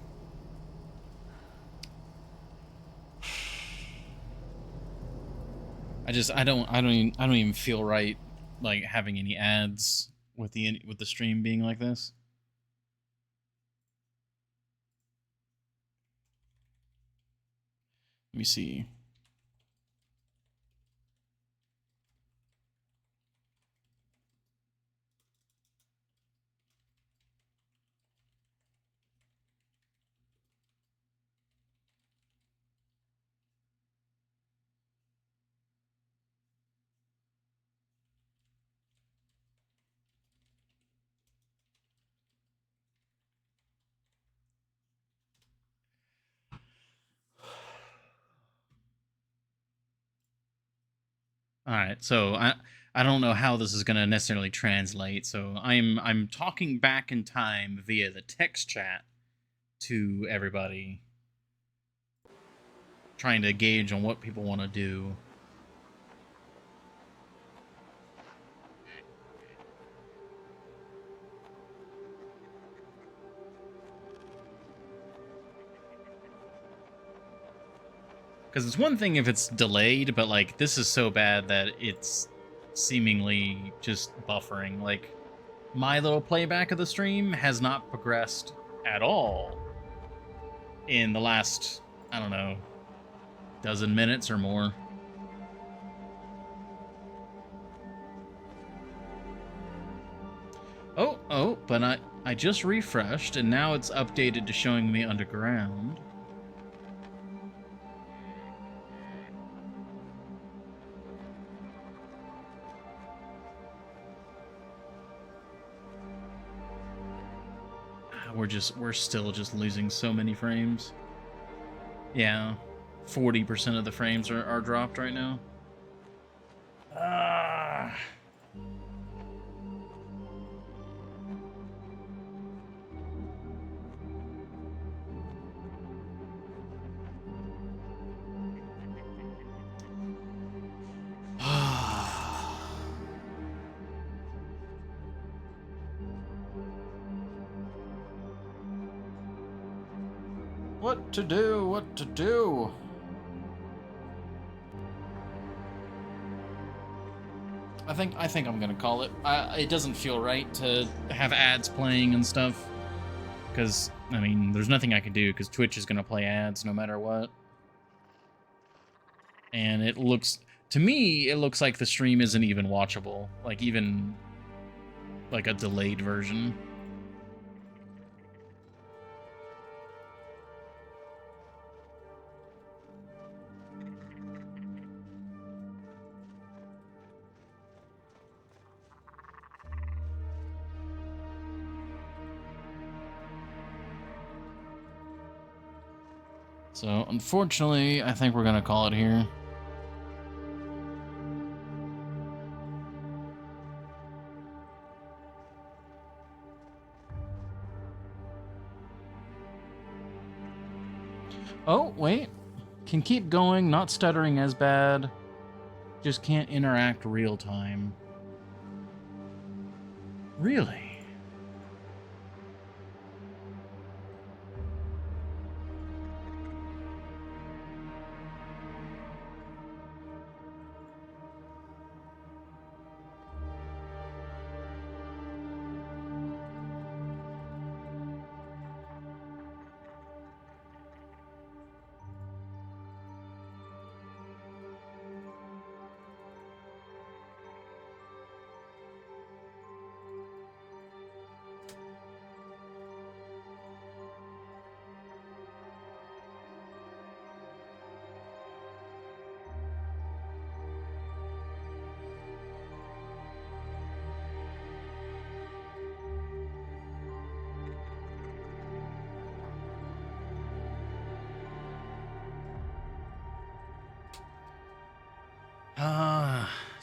don't even feel right, like, having any ads with the stream being like this. Let me see. All right, so I don't know how this is going to necessarily translate. So I'm talking back in time via the text chat to everybody, trying to gauge on what people want to do. Because it's one thing if it's delayed, but like this is so bad that it's seemingly just buffering. Like my little playback of the stream has not progressed at all in the last, I don't know, dozen minutes or more. Oh, but I just refreshed and now it's updated to showing me underground. We're still just losing so many frames. Yeah, 40% of the frames are dropped right now. What to do? What to do? I think I'm gonna call it. It doesn't feel right to have ads playing and stuff. Because, I mean, there's nothing I can do because Twitch is gonna play ads no matter what. And it looks, to me, it looks like the stream isn't even watchable. Like, even, like, a delayed version. So, unfortunately, I think we're gonna call it here. Oh, wait. Can keep going, not stuttering as bad. Just can't interact real time. Really?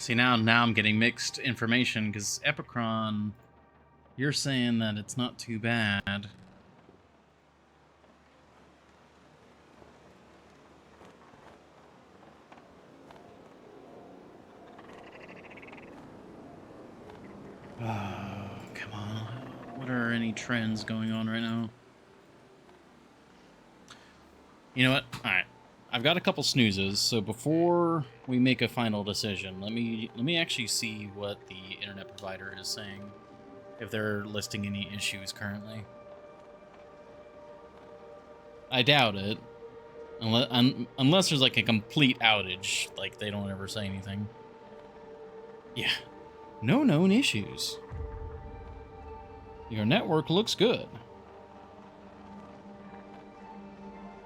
See, now I'm getting mixed information, because Epicron, you're saying that it's not too bad. Oh, come on. What are any trends going on right now? You know what? Alright. I've got a couple snoozes, so before we make a final decision, let me actually see what the internet provider is saying, if they're listing any issues currently. I doubt it, unless there's like a complete outage, like they don't ever say anything. Yeah, no known issues. Your network looks good.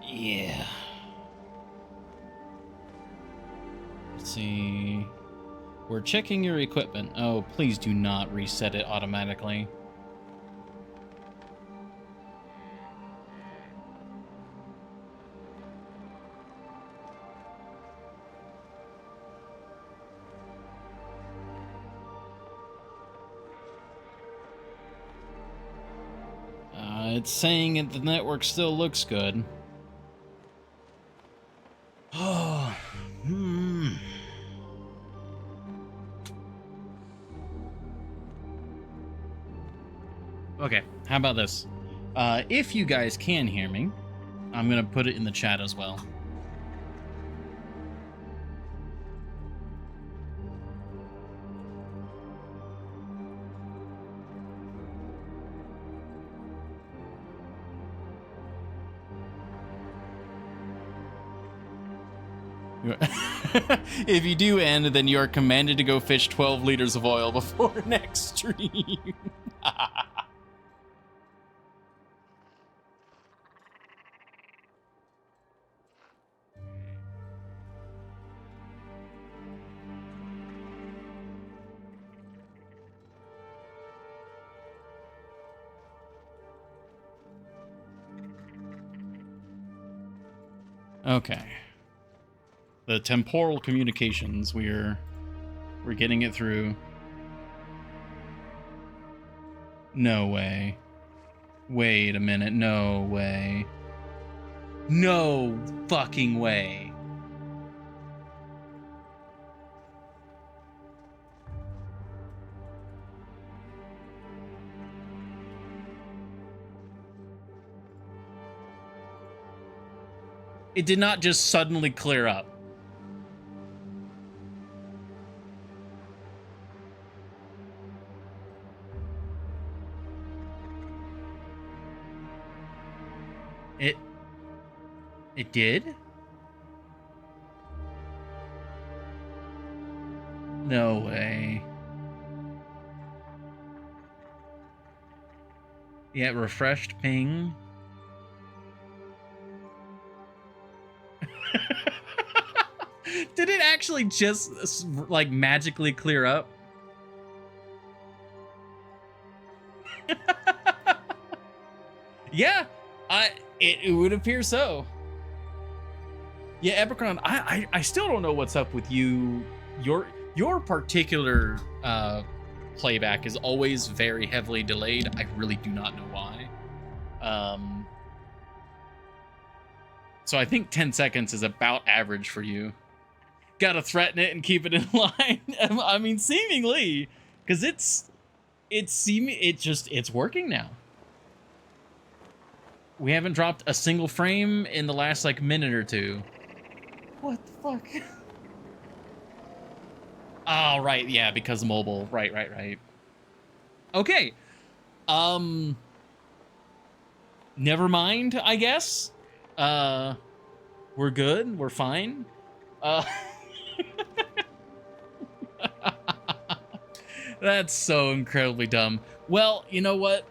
Yeah. Let's see. We're checking your equipment. Oh, please do not reset it automatically. it's saying that the network still looks good. Oh, Okay, how about this? If you guys can hear me, I'm gonna put it in the chat as well. If you do end, then you are commanded to go fish 12 liters of oil before next stream. Okay. The temporal communications, we're getting it through. No way. Wait a minute. No way. No fucking way. It did not just suddenly clear up. It did? No way. Yeah, refreshed ping. Did it actually just like magically clear up? Yeah, it would appear so. Yeah, Epicron, I still don't know what's up with you. Your particular playback is always very heavily delayed. I really do not know why. So I think 10 seconds is about average for you. Gotta threaten it and keep it in line. I mean, seemingly, because it's working now. We haven't dropped a single frame in the last like minute or two. What the fuck? Oh, right, yeah, because of mobile. Right. Okay. Never mind, I guess. We're good. We're fine. That's so incredibly dumb. Well, you know what?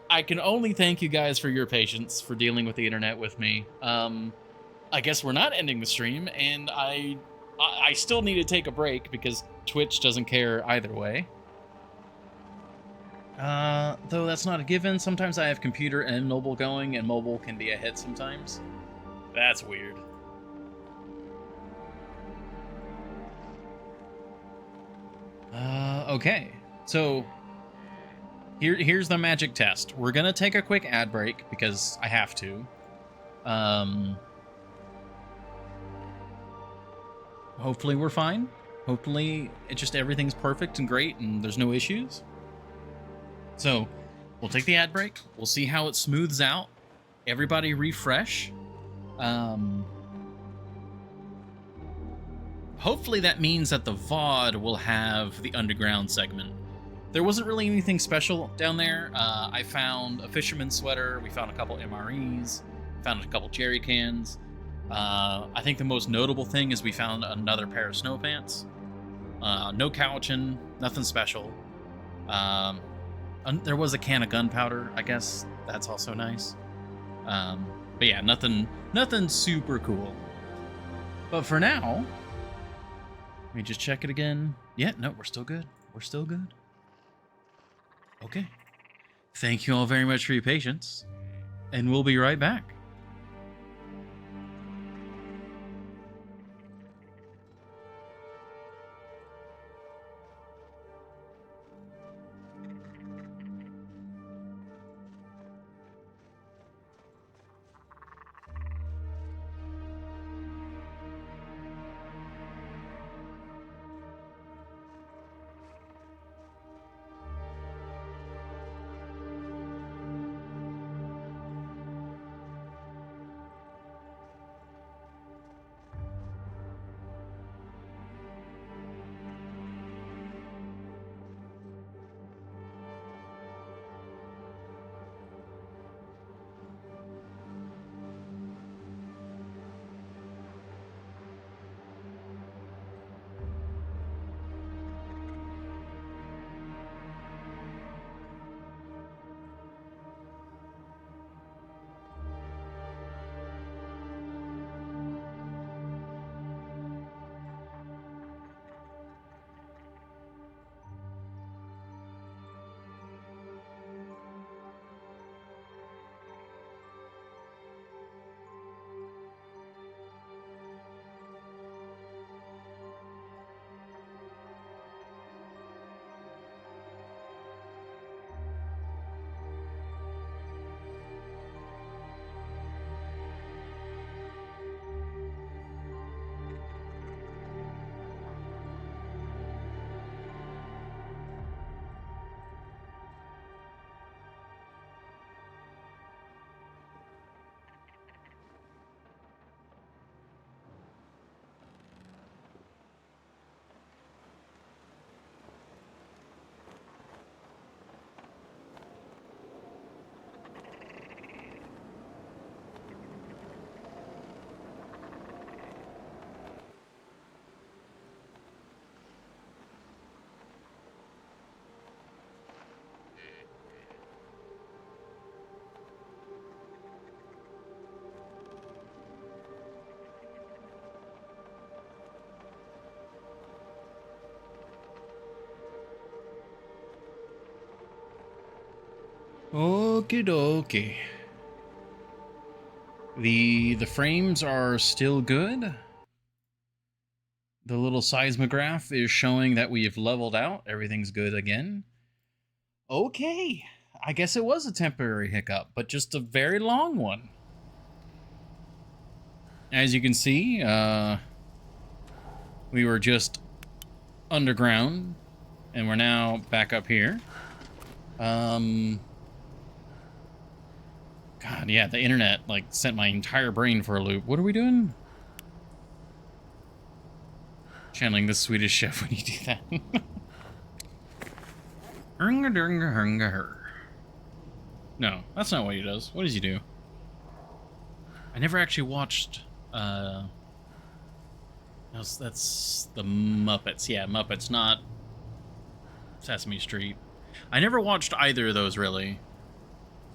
I can only thank you guys for your patience for dealing with the internet with me. I guess we're not ending the stream, and I still need to take a break because Twitch doesn't care either way. Though that's not a given. Sometimes I have computer and mobile going, and mobile can be a hit sometimes. That's weird. Okay. So here's the magic test. We're gonna take a quick ad break because I have to. Hopefully we're fine. Hopefully everything's perfect and great and there's no issues. So we'll take the ad break. We'll see how it smooths out. Everybody refresh. Hopefully that means that the VOD will have the underground segment. There wasn't really anything special down there. I found a fisherman's sweater. We found a couple MREs. Found a couple jerry cans. I think the most notable thing is we found another pair of snow pants. No couching, nothing special. There was a can of gunpowder, I guess. That's also nice. But yeah, nothing super cool. But for now, let me just check it again. Yeah, no, we're still good. We're still good. Okay. Thank you all very much for your patience, and we'll be right back. Okie dokie. The frames are still good. The little seismograph is showing that we've leveled out. Everything's good again. Okay. I guess it was a temporary hiccup, but just a very long one. As you can see, we were just underground, and we're now back up here. God, yeah, the internet, like, sent my entire brain for a loop. What are we doing? Channeling the Swedish chef when you do that. No, that's not what he does. What does he do? I never actually watched, that's the Muppets. Yeah, Muppets, not Sesame Street. I never watched either of those, really.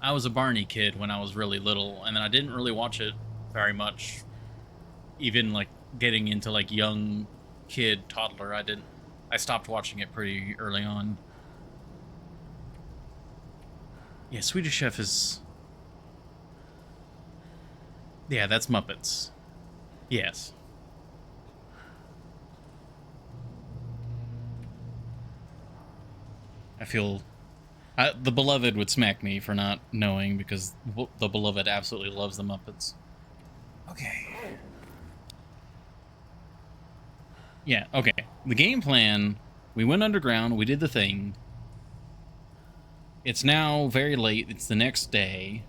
I was a Barney kid when I was really little, and then I didn't really watch it very much. Even, like, getting into, like, young kid, toddler, I stopped watching it pretty early on. Yeah, Swedish Chef is... Yeah, that's Muppets. Yes. I feel... the Beloved would smack me for not knowing, because the Beloved absolutely loves the Muppets. Okay. Yeah, okay. The game plan, we went underground, we did the thing. It's now very late, it's the next day.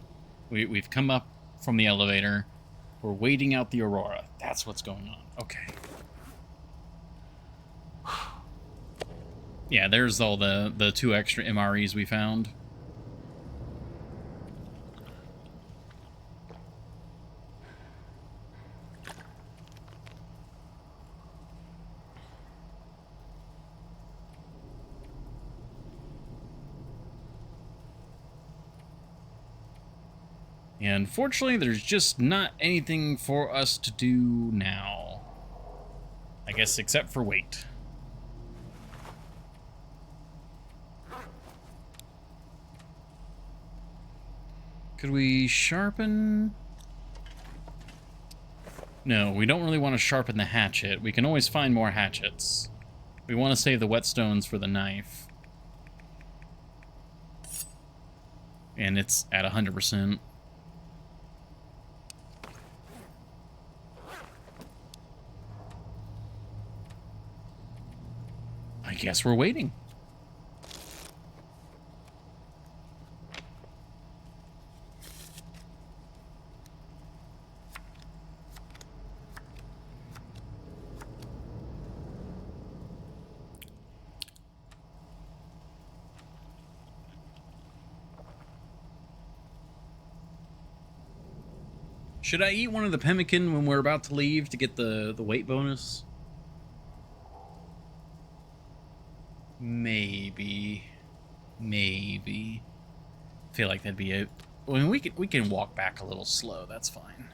We've come up from the elevator. We're waiting out the aurora. That's what's going on. Okay. Yeah, there's all the 2 extra MREs we found. And unfortunately, there's just not anything for us to do now. I guess except for wait. Could we sharpen? No, we don't really want to sharpen the hatchet. We can always find more hatchets. We want to save the whetstones for the knife. And it's at 100%. I guess we're waiting. Should I eat one of the pemmican when we're about to leave to get the weight bonus? Maybe. Maybe. I feel like that'd be it. I mean, we can walk back a little slow. That's fine.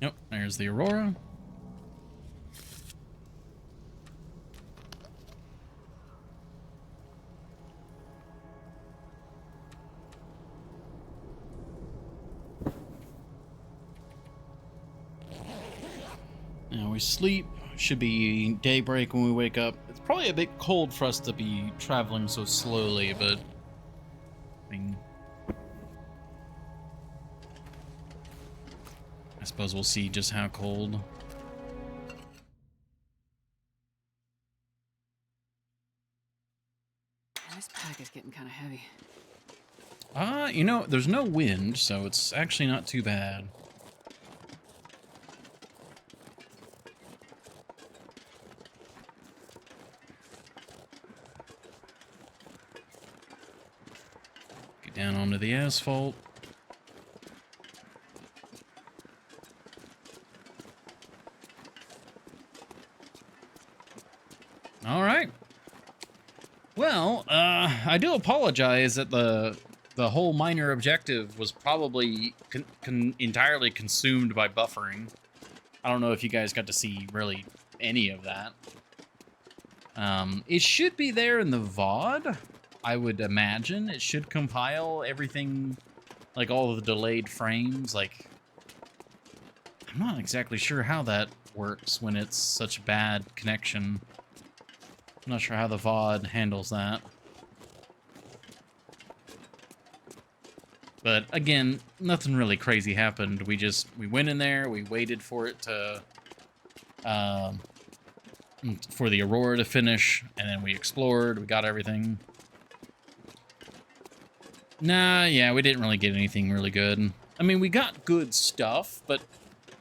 Nope, there's the aurora. Now we sleep. Should be daybreak when we wake up. It's probably a bit cold for us to be traveling so slowly, but I mean, I suppose we'll see just how cold. This pack is getting kind of heavy. You know, there's no wind, so it's actually not too bad. Get down onto the asphalt. All right. Well, I do apologize that the whole minor objective was probably entirely consumed by buffering. I don't know if you guys got to see really any of that. It should be there in the VOD, I would imagine. It should compile everything, like all of the delayed frames. Like, I'm not exactly sure how that works when it's such a bad connection. I'm not sure how the VOD handles that. But again, nothing really crazy happened. We went in there, we waited for it to, for the Aurora to finish, and then we explored, we got everything. Nah, yeah, we didn't really get anything really good. I mean, we got good stuff, but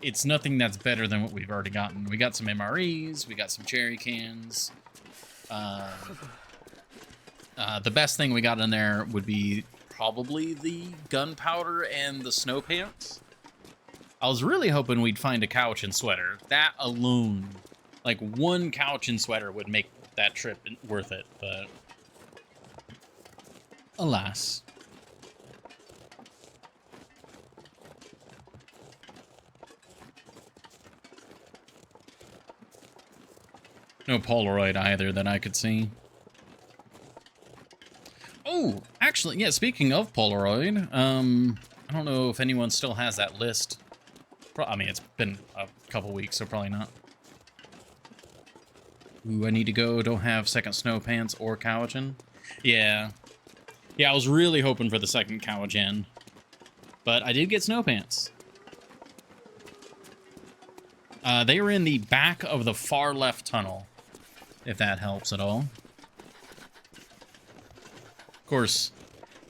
it's nothing that's better than what we've already gotten. We got some MREs, we got some cherry cans. The best thing we got in there would be probably the gunpowder and the snow pants. I was really hoping we'd find a couch and sweater. That alone, like one couch and sweater would make that trip worth it, but alas. No Polaroid either that I could see. Oh, actually, yeah, speaking of Polaroid, I don't know if anyone still has that list. I mean, it's been a couple weeks, so probably not. Ooh, I need to go. Don't have second snow pants or Cowagen. Yeah. Yeah, I was really hoping for the second Cowagen. But I did get snow pants. They were in the back of the far left tunnel, if that helps at all. Of course,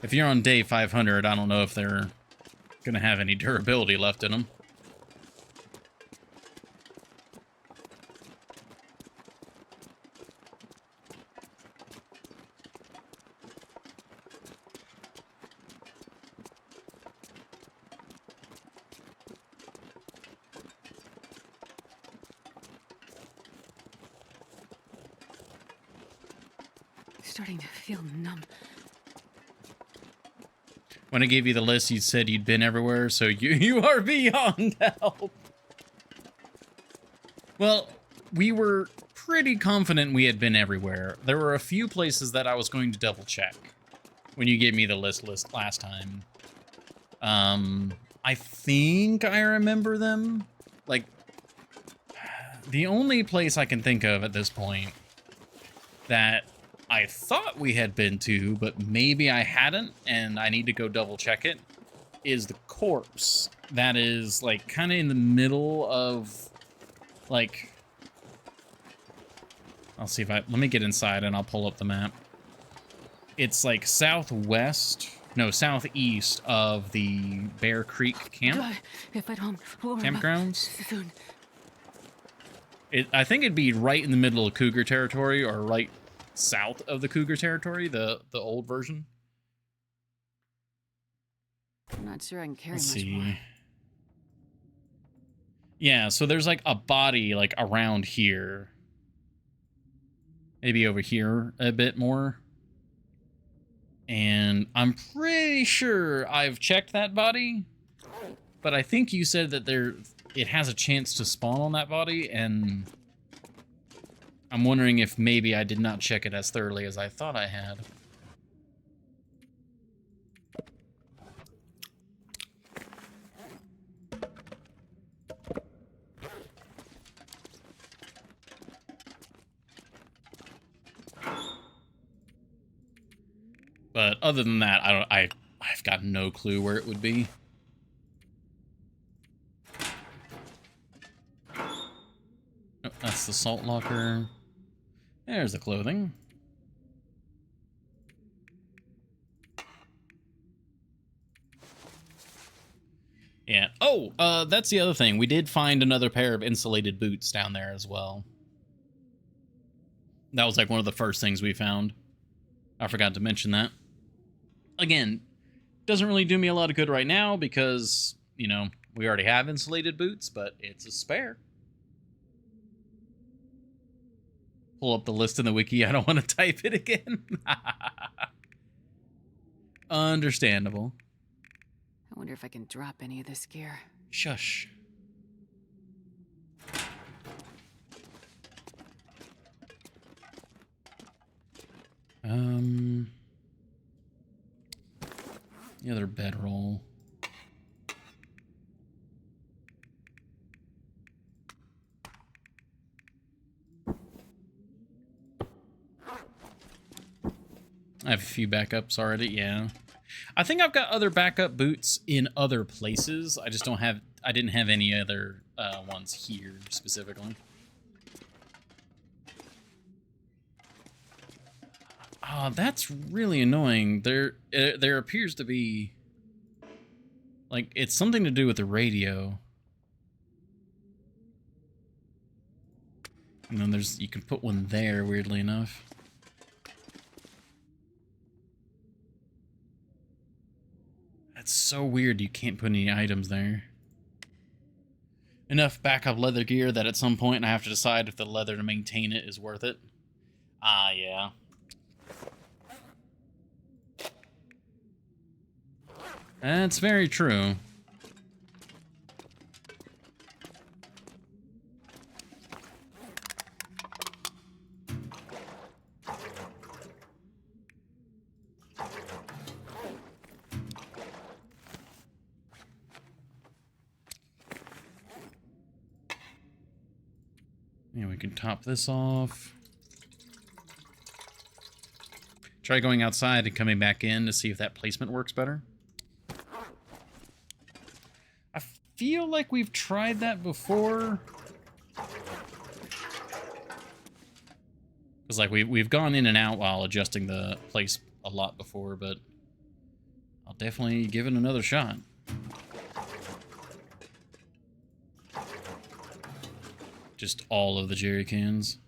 if you're on day 500, I don't know if they're going to have any durability left in them. Starting to feel numb. When I gave you the list, you said you'd been everywhere, so you are beyond help. Well, we were pretty confident we had been everywhere. There were a few places that I was going to double check when you gave me the list last time. I think I remember them. Like, the only place I can think of at this point that I thought we had been to, but maybe I hadn't, and I need to go double check it, is the corpse. That is, like, kind of in the middle of, like... I'll see if let me get inside and I'll pull up the map. It's, like, southeast of the Bear Creek camp. If I don't Campgrounds. soon. I think it'd be right in the middle of Cougar territory, or right south of the Cougar territory, the old version. I'm not sure I can carry Let's much see. more. Yeah, so there's like a body like around here. Maybe over here a bit more. And I'm pretty sure I've checked that body, but I think you said that it has a chance to spawn on that body, and I'm wondering if maybe I did not check it as thoroughly as I thought I had. But other than that, I've got no clue where it would be. Oh, that's the salt locker. There's the clothing. Yeah. Oh, that's the other thing. We did find another pair of insulated boots down there as well. That was like one of the first things we found. I forgot to mention that. Again, doesn't really do me a lot of good right now because, you know, we already have insulated boots, but it's a spare. Pull up the list in the wiki. I don't want to type it again. Understandable. I wonder if I can drop any of this gear. Shush. The other bedroll. I have a few backups already, yeah. I think I've got other backup boots in other places. I just don't have, I didn't have any other ones here specifically. That's really annoying. There appears to be, like, it's something to do with the radio. And then you can put one there, weirdly enough. That's so weird you can't put any items there. Enough backup leather gear that at some point I have to decide if the leather to maintain it is worth it. Ah, yeah. That's very true. Yeah, we can top this off. Try going outside and coming back in to see if that placement works better. I feel like we've tried that before. Because like we've gone in and out while adjusting the place a lot before, but I'll definitely give it another shot. Just all of the jerry cans.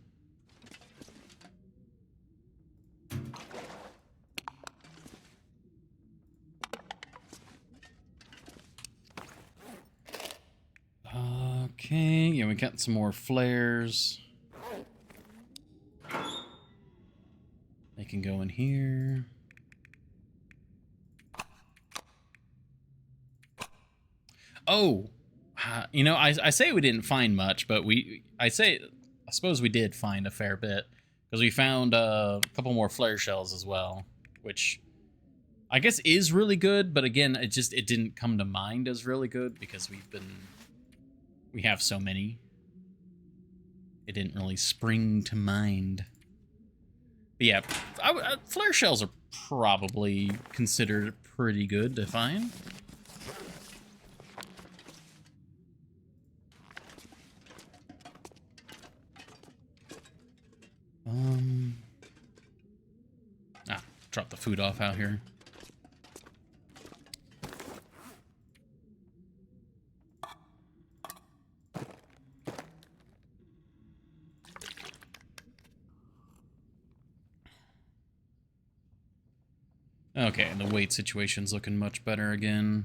Okay, yeah, we got some more flares. They can go in here. Oh, you know, I say we didn't find much, but I suppose we did find a fair bit, because we found a couple more flare shells as well, which I guess is really good, but again, it didn't come to mind as really good because we have so many. It didn't really spring to mind. But yeah, flare shells are probably considered pretty good to find. Drop the food off out here. Okay, and the weight situation's looking much better again.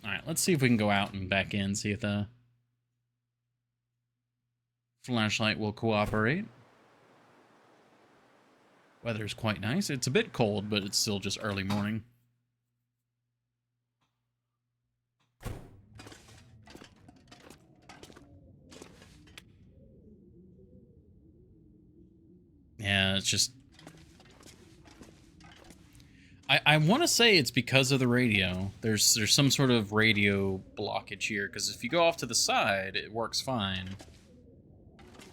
Alright, let's see if we can go out and back in, see if the flashlight will cooperate. Weather's quite nice. It's a bit cold, but it's still just early morning. Yeah, it's just... I want to say it's because of the radio. There's some sort of radio blockage here, because if you go off to the side, it works fine.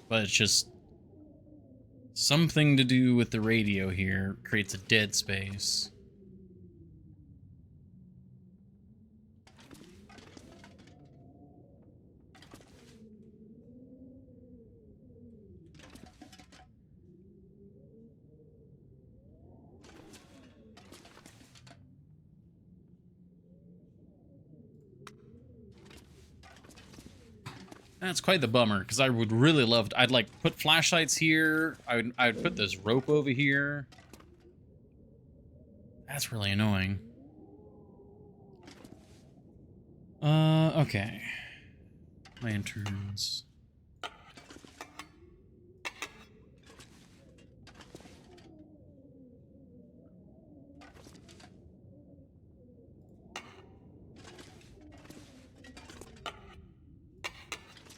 But it's just... something to do with the radio here creates a dead space. That's quite the bummer, because I would really love to, I'd like put flashlights here. I would put this rope over here. That's really annoying. Okay. Lanterns.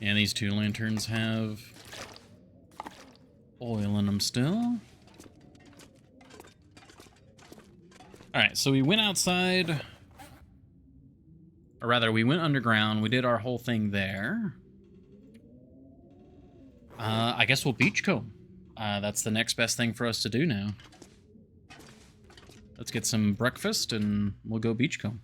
And these two lanterns have oil in them still. Alright, so we went outside. Or rather, we went underground. We did our whole thing there. I guess we'll beachcomb. That's the next best thing for us to do now. Let's get some breakfast and we'll go beachcomb.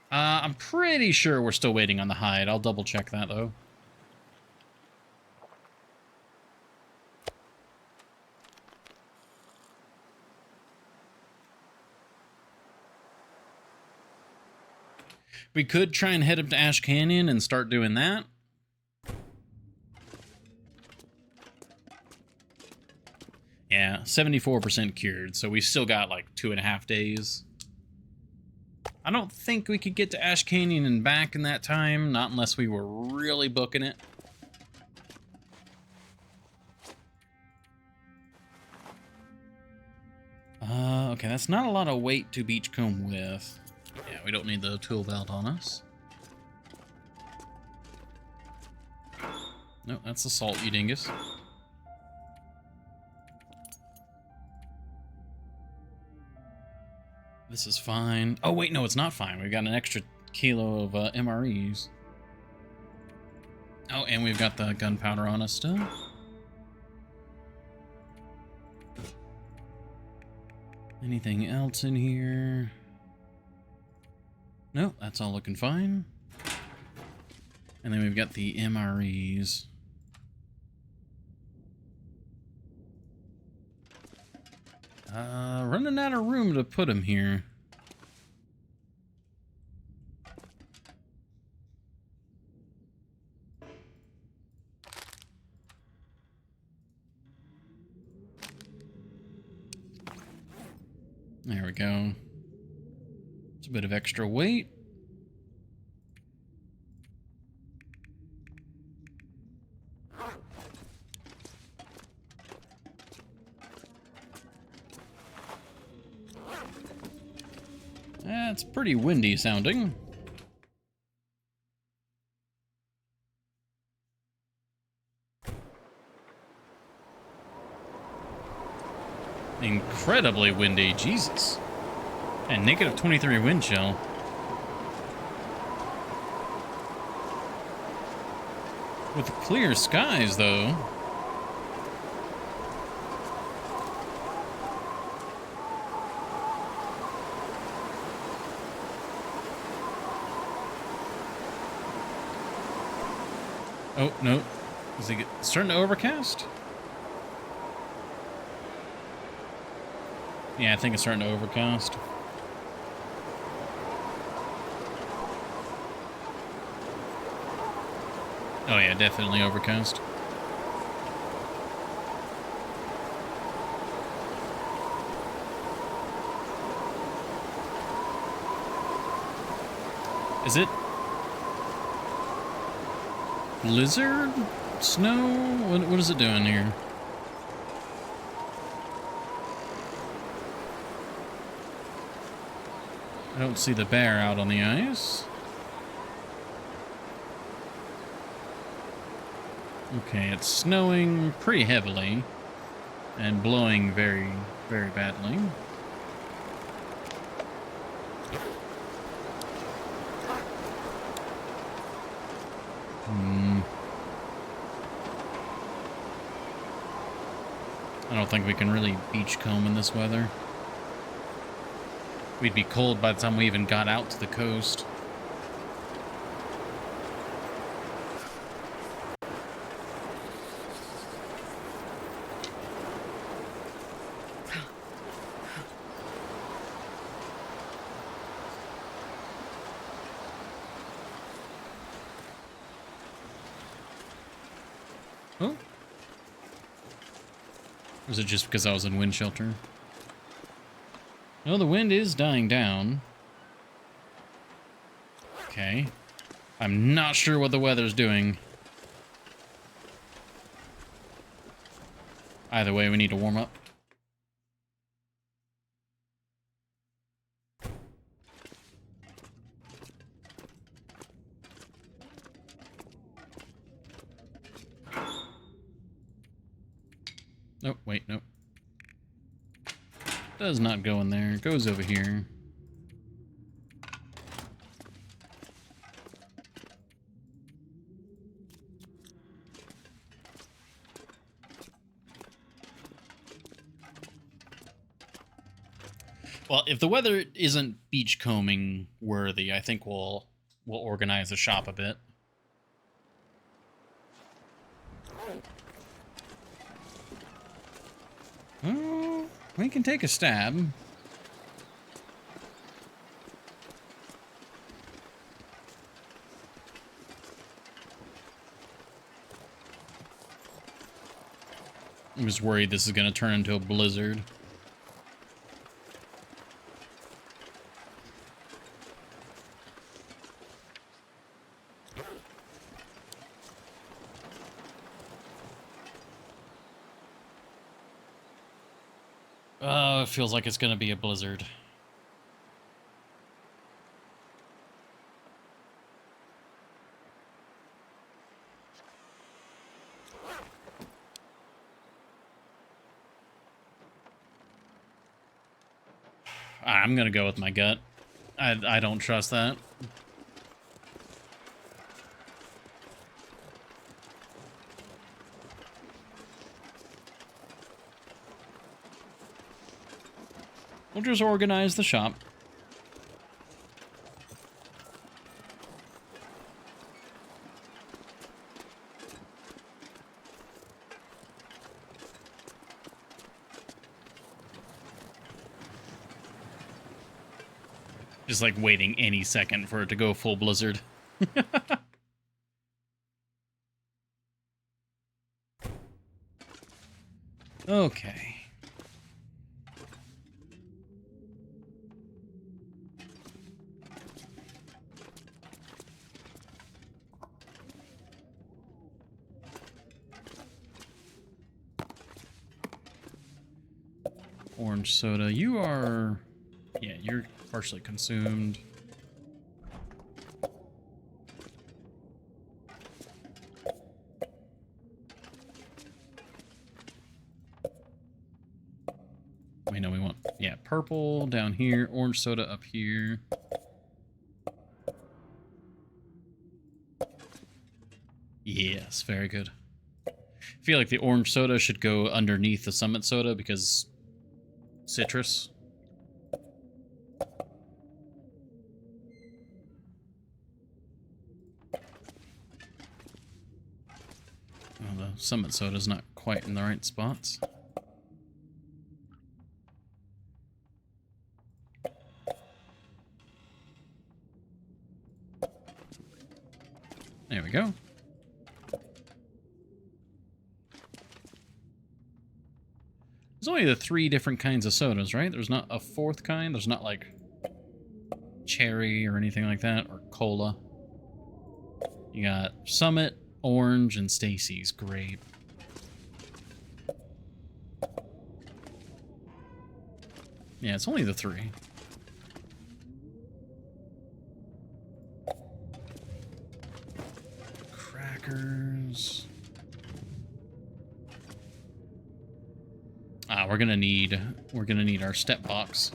I'm pretty sure we're still waiting on the hide. I'll double check that though. We could try and head up to Ash Canyon and start doing that. Yeah, 74% cured, so we still got like 2.5 days. I don't think we could get to Ash Canyon and back in that time, not unless we were really booking it. Okay, that's not a lot of weight to beachcomb with. Yeah, we don't need the tool belt on us. No, that's the salt, you dingus. This is fine. Oh, wait, no, it's not fine. We've got an extra kilo of MREs. Oh, and we've got the gunpowder on us still. Anything else in here? No, that's all looking fine. And then we've got the MREs. Running out of room to put them here. There we go. It's a bit of extra weight. It's pretty windy sounding. Incredibly windy, Jesus. And negative 23 wind chill. With clear skies, though. Oh, no. Is it starting to overcast? Yeah, I think it's starting to overcast. Oh yeah, definitely overcast. Is it blizzard? Snow? What is it doing here? I don't see the bear out on the ice. Okay, it's snowing pretty heavily and blowing very, very badly. I don't think we can really beachcomb in this weather. We'd be cold by the time we even got out to the coast. Oh. Or is it just because I was in wind shelter? No, the wind is dying down. Okay. I'm not sure what the weather's doing. Either way, we need to warm up. Nope, wait, nope. Does not go in there. It goes over here. Well, if the weather isn't beachcombing worthy, I think we'll organize the shop a bit. Oh, we can take a stab. I'm just worried this is going to turn into a blizzard. Oh, it feels like it's going to be a blizzard. I'm going to go with my gut. I don't trust that. We'll just organize the shop. Just like waiting any second for it to go full blizzard. Okay. Orange soda. You are... Yeah, you're partially consumed. Wait, no, we want... Yeah, purple down here. Orange soda up here. Yes, very good. I feel like the orange soda should go underneath the summit soda because citrus. Oh, the summit soda's not quite in the right spots. There we go. There's only the 3 different kinds of sodas, right? There's not a 4th kind? There's not, like, cherry or anything like that, or cola. You got Summit, Orange, and Stacy's Grape. Yeah, it's only the 3. Crackers... we're gonna need our step box.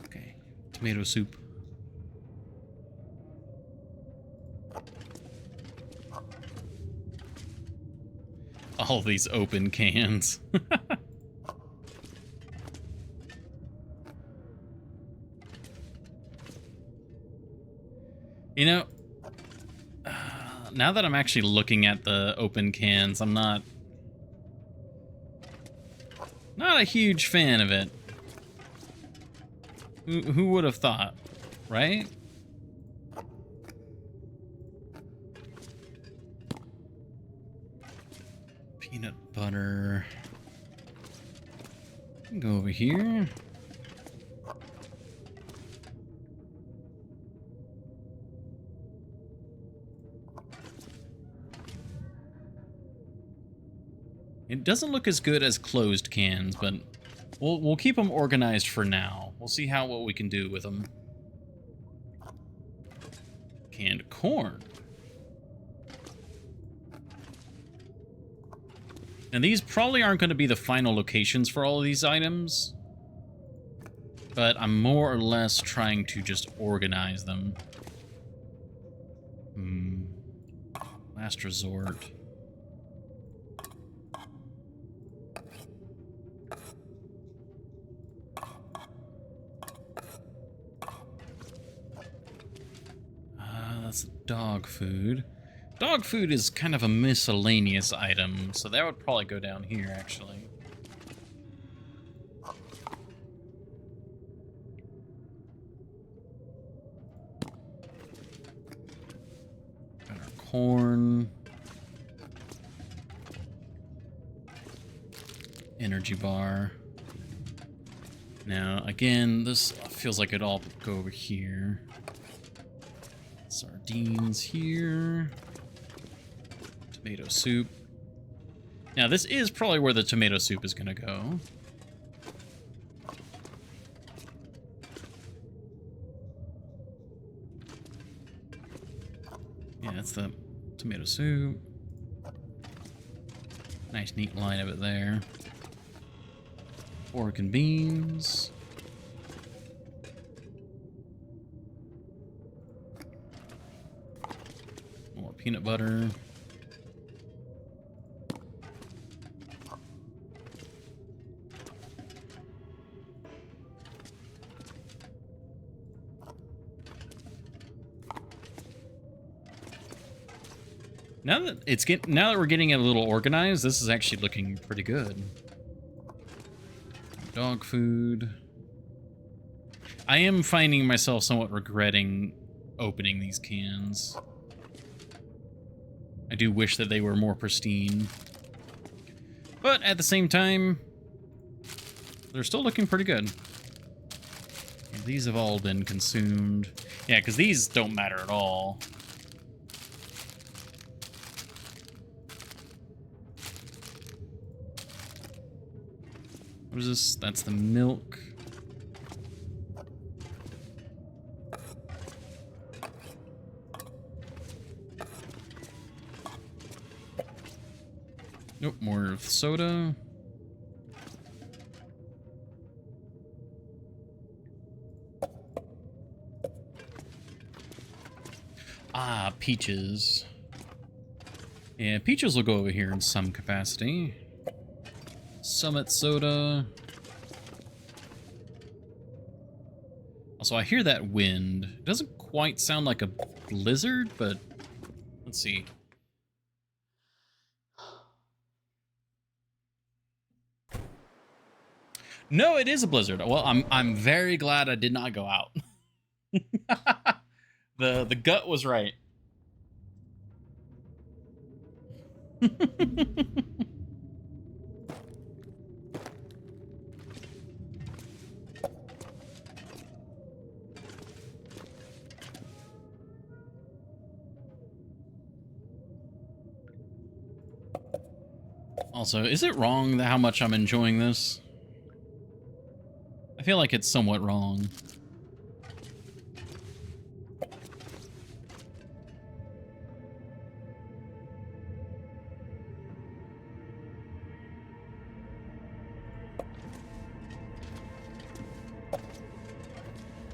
Okay, tomato soup. All these open cans. You know, now that I'm actually looking at the open cans, I'm not a huge fan of it. Who would have thought, right? Peanut butter. Go over here. It doesn't look as good as closed cans, but we'll keep them organized for now. We'll see what we can do with them. Canned corn. And these probably aren't going to be the final locations for all of these items, but I'm more or less trying to just organize them. Last resort. That's dog food. Dog food is kind of a miscellaneous item, so that would probably go down here, actually. Got our corn. Energy bar. Now, again, this feels like it'd all go over here. Sardines here. Tomato soup. Now, this is probably where the tomato soup is going to go. Yeah, that's the tomato soup. Nice, neat line of it there. Pork and beans. More peanut butter. Now that we're getting it a little organized, this is actually looking pretty good. Dog food. I am finding myself somewhat regretting opening these cans. I do wish that they were more pristine. But at the same time, they're still looking pretty good. And these have all been consumed. Yeah, because these don't matter at all. What is this? That's the milk. Nope, more soda. Ah, peaches. Yeah, peaches will go over here in some capacity. Summit soda. Also, I hear that wind. It doesn't quite sound like a blizzard, but let's see. No, it is a blizzard. Well, I'm very glad I did not go out. The gut was right. Also, is it wrong how much I'm enjoying this? I feel like it's somewhat wrong.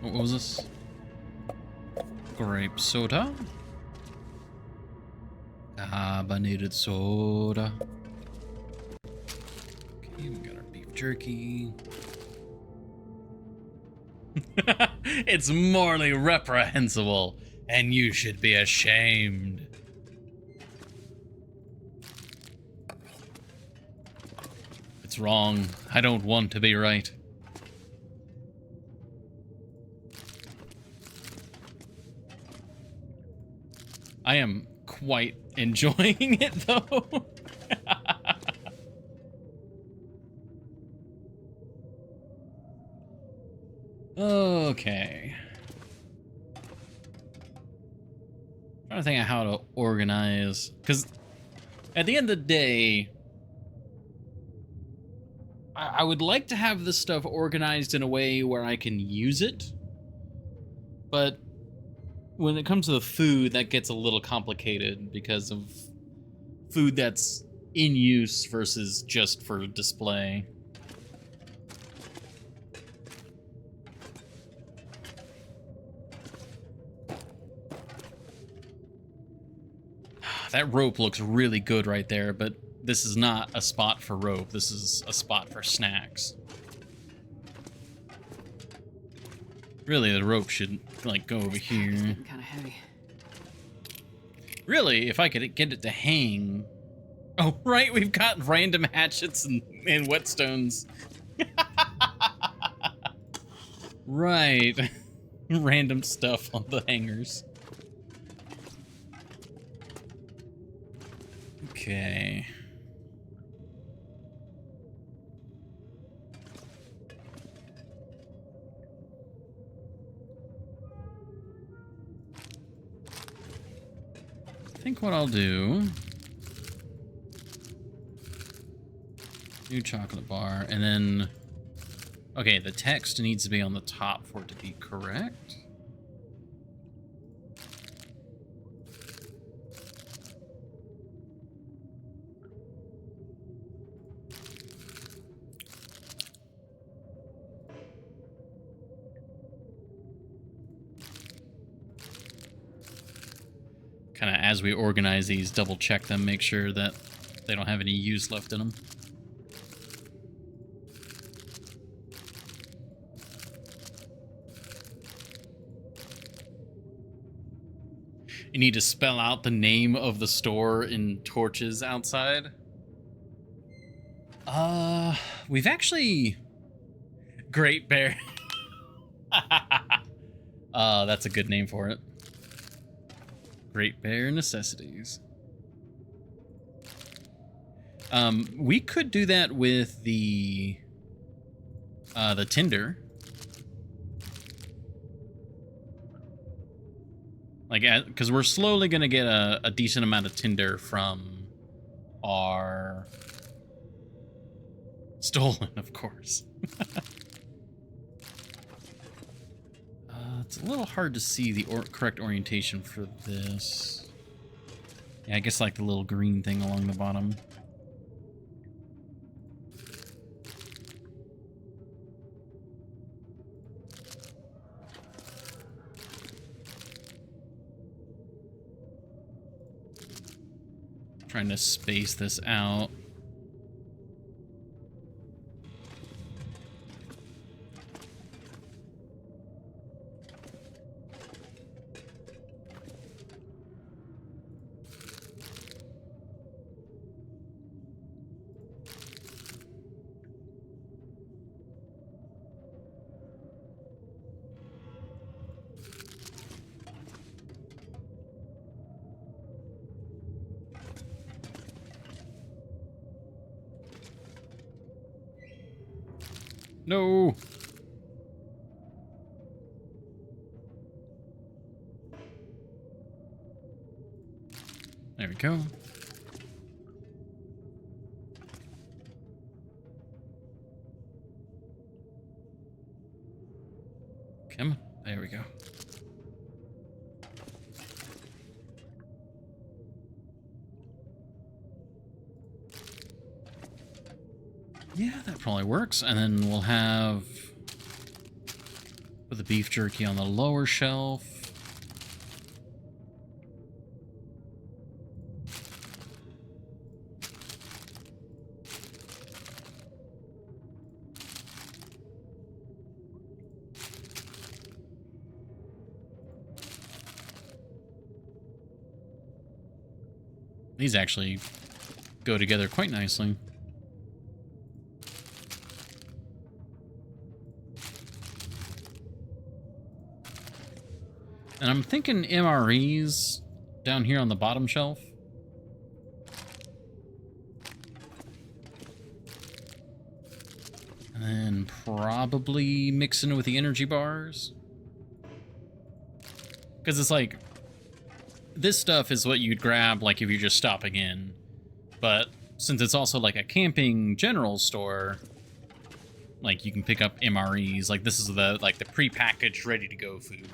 What was this? Grape soda? Carbonated soda. Okay, we got our beef jerky. It's morally reprehensible, and you should be ashamed. It's wrong. I don't want to be right. I am quite enjoying it, though. Okay. Trying to think of how to organize, because at the end of the day, I would like to have this stuff organized in a way where I can use it, but when it comes to the food, that gets a little complicated because of food that's in use versus just for display. That rope looks really good right there, but this is not a spot for rope. This is a spot for snacks. Really, the rope should, like, go over here. It's getting kind of heavy. Really, if I could get it to hang... Oh, right, we've got random hatchets and whetstones. Right. Random stuff on the hangers. Okay. I think what I'll do... New chocolate bar, and then... Okay, the text needs to be on the top for it to be correct. Kind of as we organize these, double check them, make sure that they don't have any use left in them. You need to spell out the name of the store in torches outside. We've actually... Great Bear. That's a good name for it. Great Bear Necessities. We could do that with the tinder. Like, because we're slowly going to get a decent amount of tinder from our... Stolen, of course. It's a little hard to see the correct orientation for this. Yeah, I guess like the little green thing along the bottom. Trying to space this out. No. There we go. Come on. There we go. Yeah, that probably works. And then we'll have... Put the beef jerky on the lower shelf. These actually go together quite nicely. And I'm thinking MREs down here on the bottom shelf. And then probably mixing with the energy bars. Because it's like, this stuff is what you'd grab like if you're just stopping in. But since it's also like a camping general store, Like, you can pick up MREs. Like, this is the prepackaged, ready-to-go food.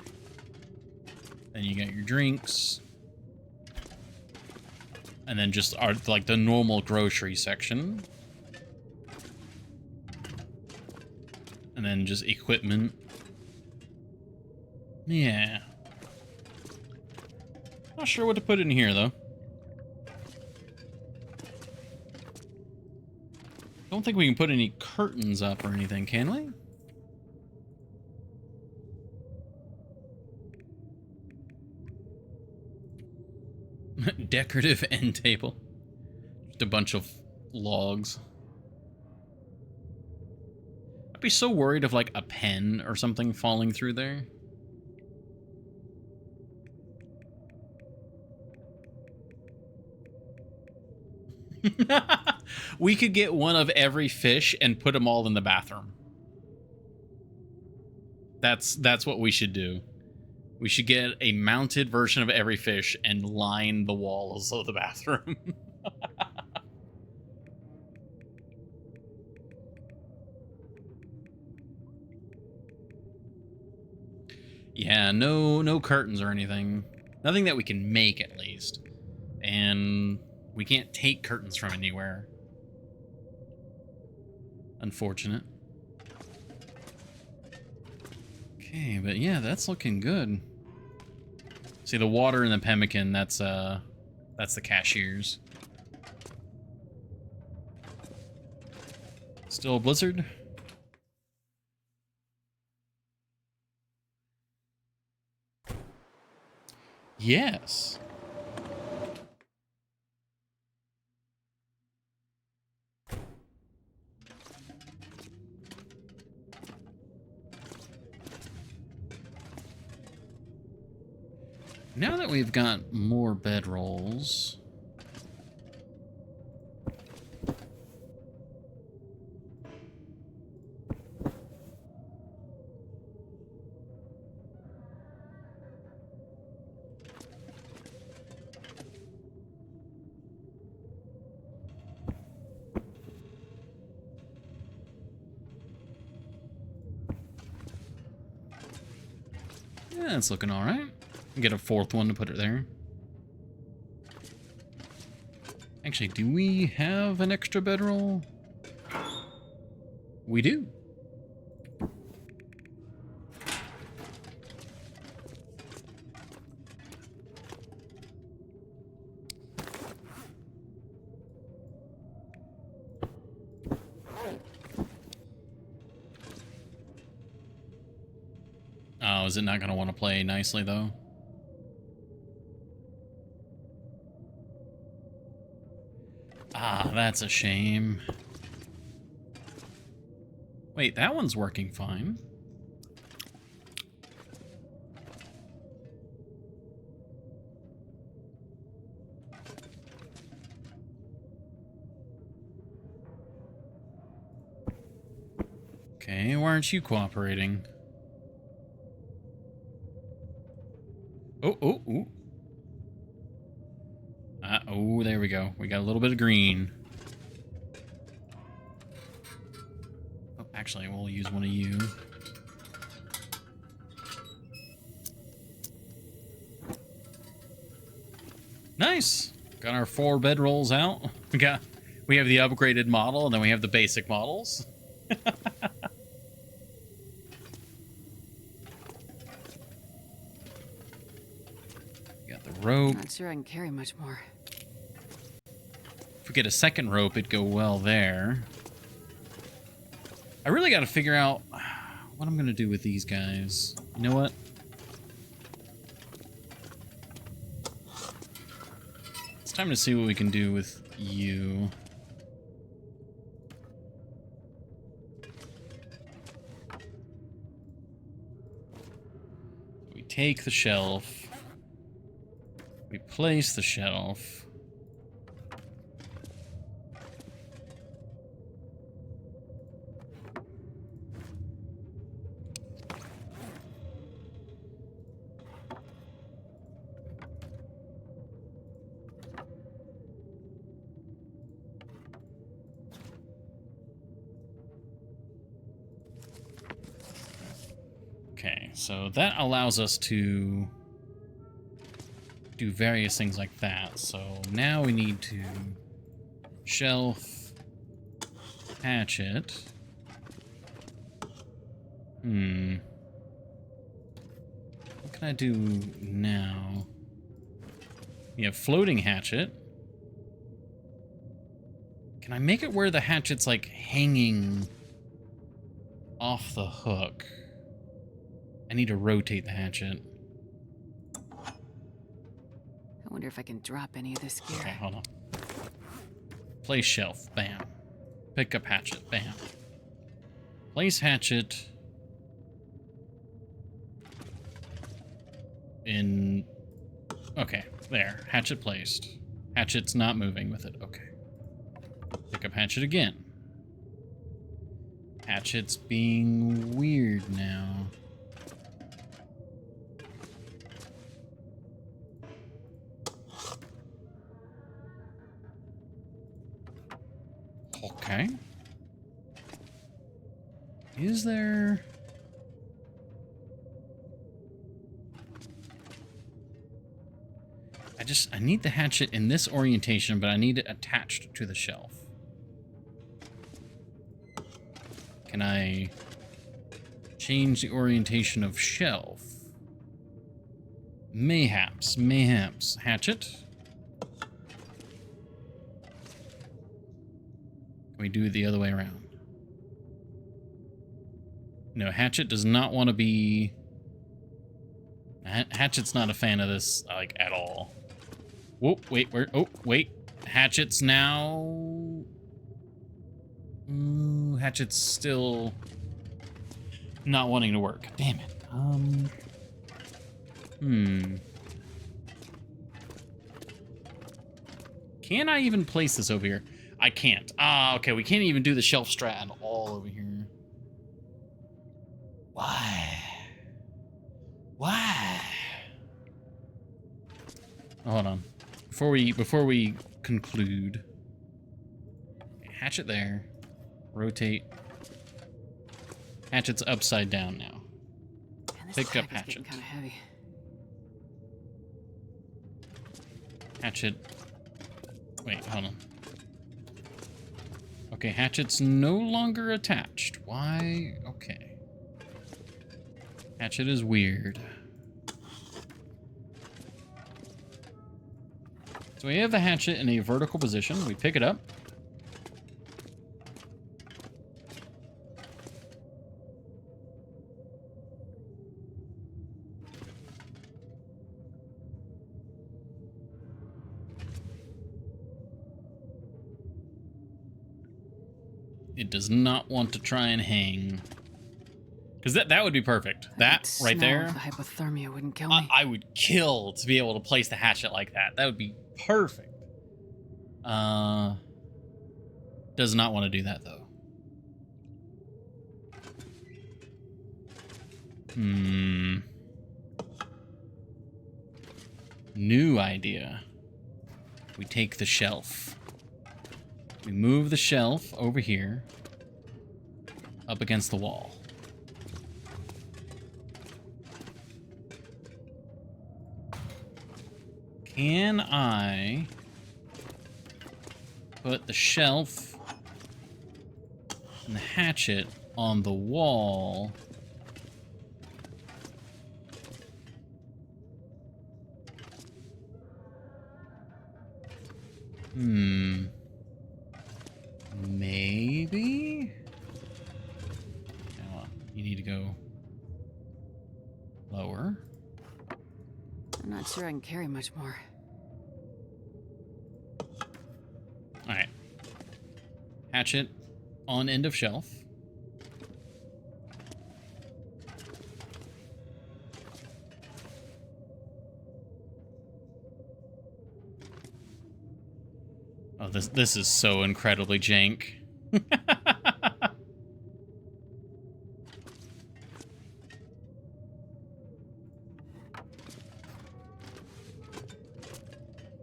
Then you get your drinks. And then just like the normal grocery section. And then just equipment. Yeah. Not sure what to put in here, though. Don't think we can put any curtains up or anything, can we? Decorative end table. Just a bunch of logs. I'd be so worried of, like, a pen or something falling through there. We could get one of every fish and put them all in the bathroom. That's what we should do. We should get a mounted version of every fish and line the walls of the bathroom. Yeah, no curtains or anything. Nothing that we can make, at least. And we can't take curtains from anywhere. Unfortunate. Okay, but yeah, that's looking good. See, the water in the pemmican, that's the cashiers. Still a blizzard? Yes. Now that we've got more bedrolls... Yeah, it's looking alright. Get a fourth one to put it there. Actually, do we have an extra bedroll? We do. Oh, is it not going to want to play nicely, though? Ah, that's a shame. Wait, that one's working fine. Okay, why aren't you cooperating? Oh. Oh, there we go. We got a little bit of green. Oh, actually, we'll use one of you. Nice! Got our 4 bedrolls out. We have the upgraded model, and then we have the basic models. Got the rope. Not sure I can carry much more. If we get a second rope, it'd go well there. I really got to figure out what I'm going to do with these guys. You know what? It's time to see what we can do with you. We take the shelf. We place the shelf. so that allows us to do various things like that. So now we need to shelf, hatchet. What can I do now? We have floating hatchet. Can I make it where the hatchet's like hanging off the hook? I need to rotate the hatchet. I wonder if I can drop any of this gear. Okay, hold on. Place shelf. Bam. Pick up hatchet. Bam. Place hatchet in... Okay, there. Hatchet placed. Hatchet's not moving with it. Okay. Pick up hatchet again. Hatchet's being weird now. Okay. Is there... I need the hatchet in this orientation, but I need it attached to the shelf. Can I change the orientation of shelf? Mayhaps. Hatchet. Can we do it the other way around? No, hatchet does not want to be... Hatchet's not a fan of this, like, at all. Whoa, wait, where? Oh, wait. Hatchet's now... Hatchet's still not wanting to work. Damn it. Can I even place this over here? I can't. Ah, okay, we can't even do the shelf strat at all over here. Why? Hold on. Before we conclude. Hatchet there. Rotate. Hatchet's upside down now. Man, this Pick up pack is getting hatchet. kind of heavy. Hatchet. Wait, hold on. Okay, hatchet's no longer attached. Why? Okay. Hatchet is weird. So we have the hatchet in a vertical position. We pick it up. It does not want to try and hang. Because that would be perfect. That right there. The hypothermia wouldn't kill me. I would kill to be able to place the hatchet like that. That would be perfect. Does not want to do that, though. New idea. We take the shelf. We move the shelf over here. Up against the wall. Can I put the shelf and the hatchet on the wall? Maybe? Now, you need to go lower. I'm not sure I can carry much more. Alright. Hatchet on end of shelf. Oh, this is so incredibly jank.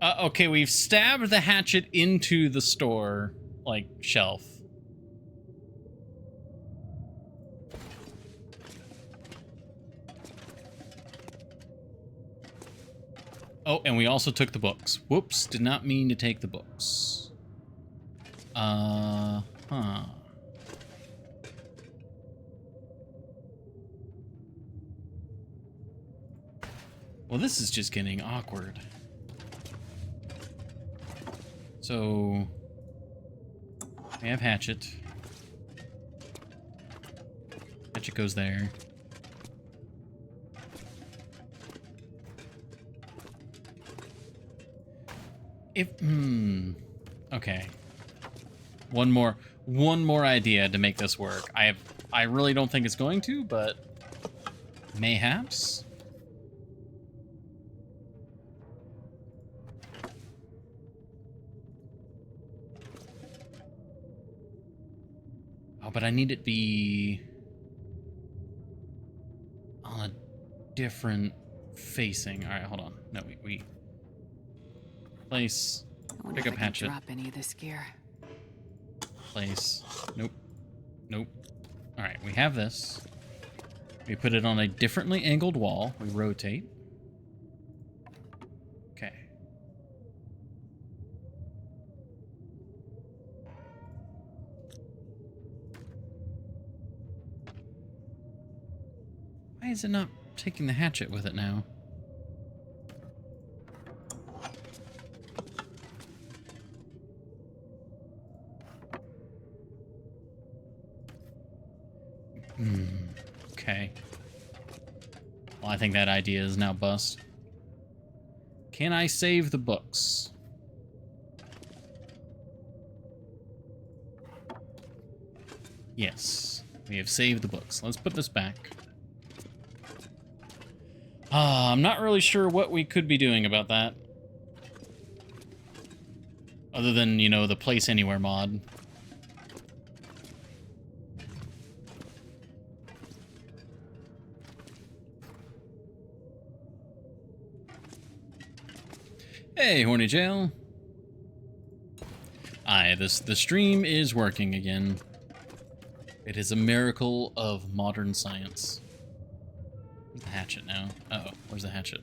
Okay, we've stabbed the hatchet into the store, like, shelf. Oh, and we also took the books. Whoops, did not mean to take the books. Huh. Well, this is just getting awkward. So, we have Hatchet. Hatchet goes there. Okay. One more idea to make this work. I really don't think it's going to, but mayhaps. Oh, but I need it to be on a different facing. All right, hold on. No, we place. I wonder Pick if up I can Hatchet. drop any of this gear. Place. Nope. Nope. All right, we have this. We put it on a differently angled wall. We rotate. Okay. Why is it not taking the hatchet with it now? Okay. Well, I think that idea is now bust. Can I save the books? Yes. We have saved the books. Let's put this back. I'm not really sure what we could be doing about that. Other than, you know, the Place Anywhere mod. Hey, Horny Jail. Aye, the stream is working again. It is a miracle of modern science. Where's the hatchet now? Uh-oh, where's the hatchet?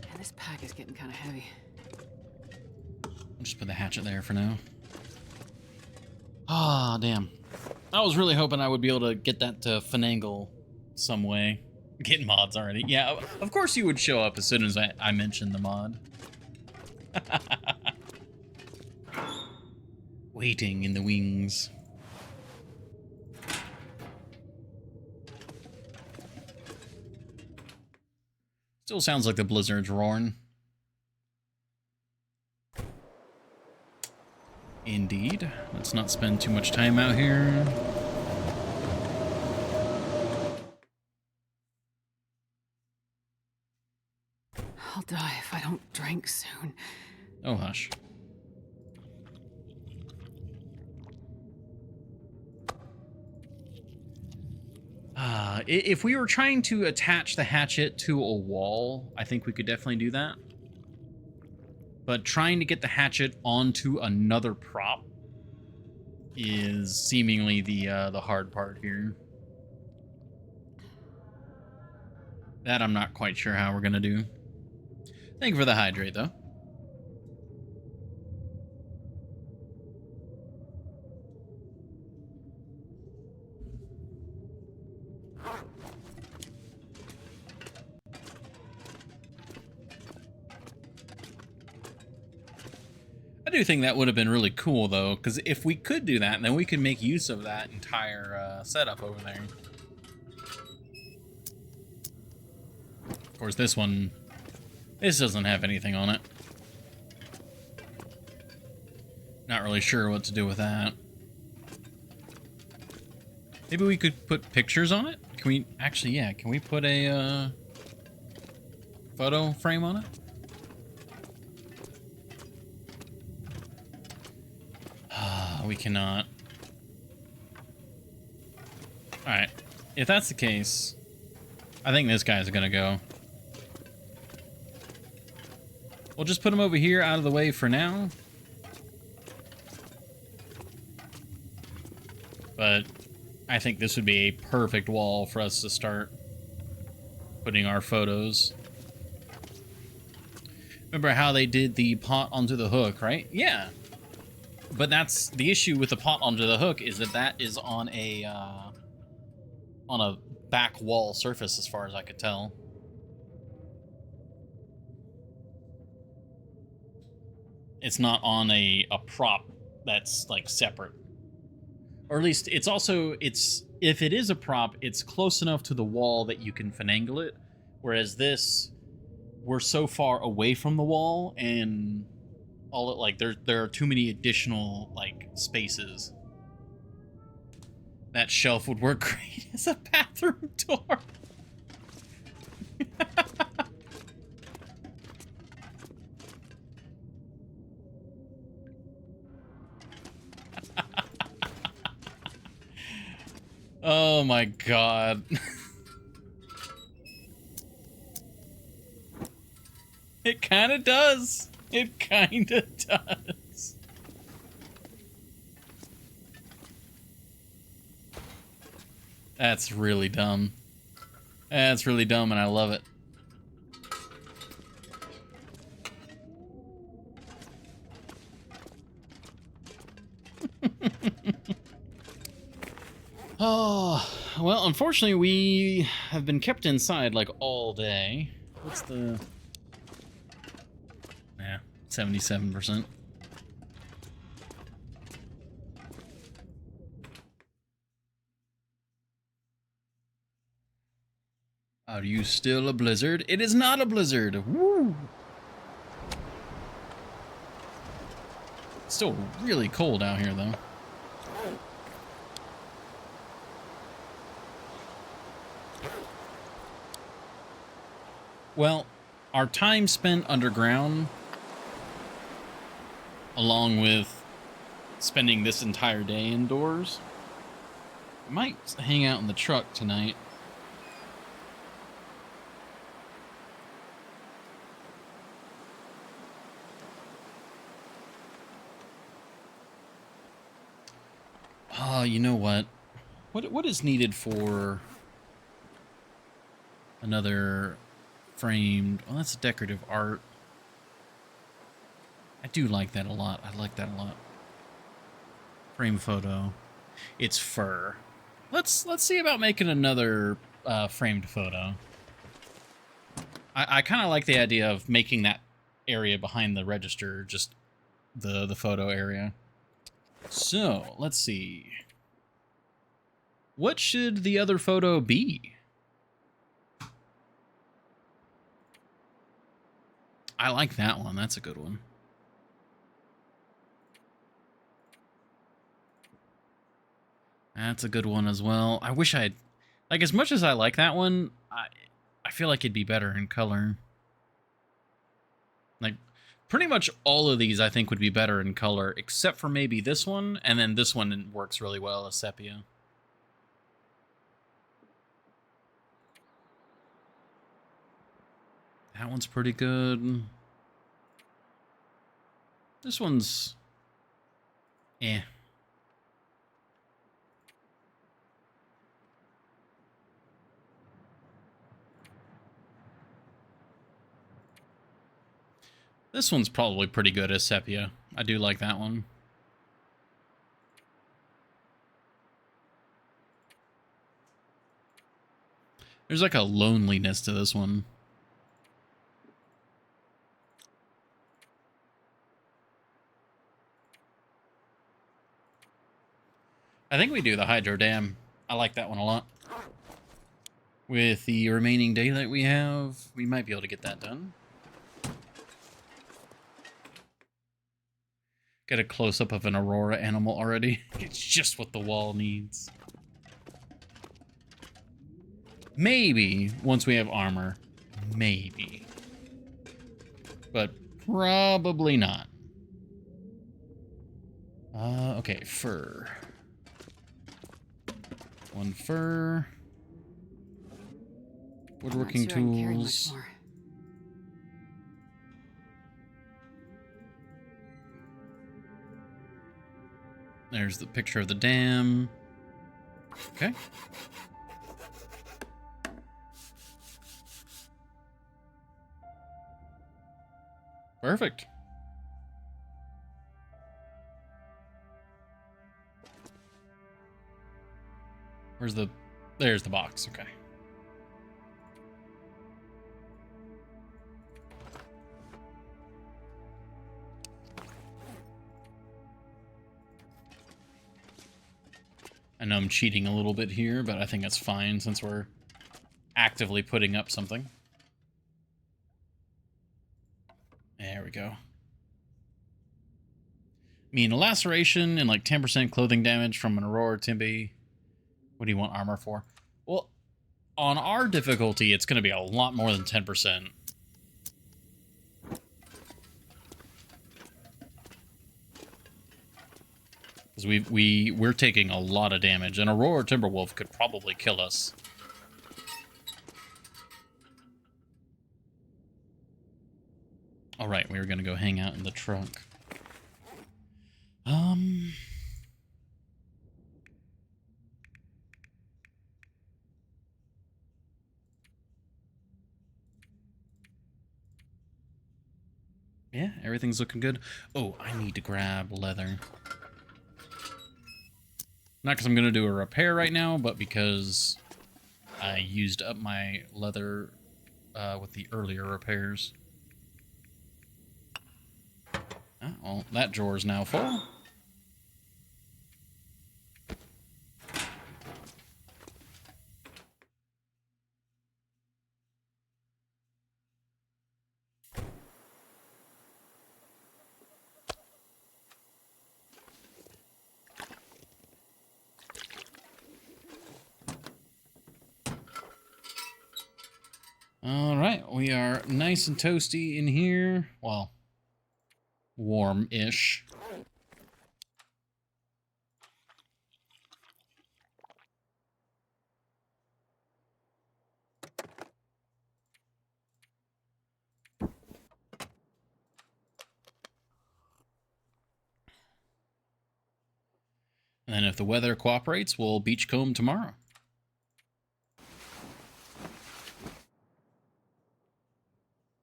Man, this pack is getting kind of heavy. I'll just put the hatchet there for now. Ah, damn. I was really hoping I would be able to get that to finagle some way. Getting mods already. Yeah, of course you would show up as soon as I mentioned the mod. Waiting in the wings. Still sounds like the blizzard's roaring. Indeed. Let's not spend too much time out here. I'll die if I don't drink soon. Oh, hush. If we were trying to attach the hatchet to a wall, I think we could definitely do that. But trying to get the hatchet onto another prop is seemingly the hard part here. That I'm not quite sure how we're gonna do. Thank you for the hydrate, though. I do think that would have been really cool, though, because if we could do that, then we could make use of that entire setup over there. Of course, this doesn't have anything on it. Not really sure what to do with that. Maybe we could put pictures on it? Can we, actually, yeah, can we put a photo frame on it? We cannot. Alright, if that's the case, I think this guy's gonna go. We'll just put him over here out of the way for now. But I think this would be a perfect wall for us to start. putting our photos. Remember how they did the pot onto the hook, right? Yeah. But that's the issue with the pot onto the hook, is that that is on a back wall surface, as far as I could tell. It's not on a prop that's like separate. Or at least it's also, if it is a prop, it's close enough to the wall that you can finagle it. Whereas this, we're so far away from the wall, and all it, like there are too many additional like spaces. That shelf would work great as a bathroom door. Oh my god. It kind of does. It kind of does. That's really dumb. That's really dumb, and I love it. Oh, well, unfortunately, we have been kept inside like all day. What's the... Yeah, 77%. Are you still a blizzard? It is not a blizzard. Woo! It's still really cold out here, though. Well, our time spent underground, along with spending this entire day indoors, I might hang out in the truck tonight. Oh, you know what? What is needed for another framed... Well, that's decorative art. I do like that a lot. I like that a lot. Frame photo. It's fur. Let's see about making another framed photo. I kind of like the idea of making that area behind the register just the photo area. So, let's see. What should the other photo be? I like that one. That's a good one. That's a good one as well. I wish I'd... Like, as much as I like that one, I feel like it'd be better in color. Like, pretty much all of these I think would be better in color, except for maybe this one, and then this one works really well as sepia. That one's pretty good. This one's... eh. This one's probably pretty good as sepia. I do like that one. There's like a loneliness to this one. I think we do the hydro dam. I like that one a lot. With the remaining daylight we have, we might be able to get that done. Get a close-up of an Aurora animal already. It's just what the wall needs. Maybe, once we have armor. Maybe. But probably not. Okay, fur. One fur. Woodworking I'm not sure I can carry much tools. more. There's the picture of the dam. Okay. Perfect. Where's the... There's the box. Okay. I know I'm cheating a little bit here, but I think that's fine since we're actively putting up something. There we go. I mean, a laceration and like 10% clothing damage from an Aurora Timby. What do you want armor for? Well, on our difficulty, it's going to be a lot more than 10%. Because we're taking a lot of damage, and Aurora Timberwolf could probably kill us. All right, we were going to go hang out in the trunk. Yeah, everything's looking good. Oh, I need to grab leather. Not because I'm going to do a repair right now, but because I used up my leather with the earlier repairs. Oh, well, that drawer is now full. All right, we are nice and toasty in here. Well, warm-ish. And then if the weather cooperates, we'll beachcomb tomorrow.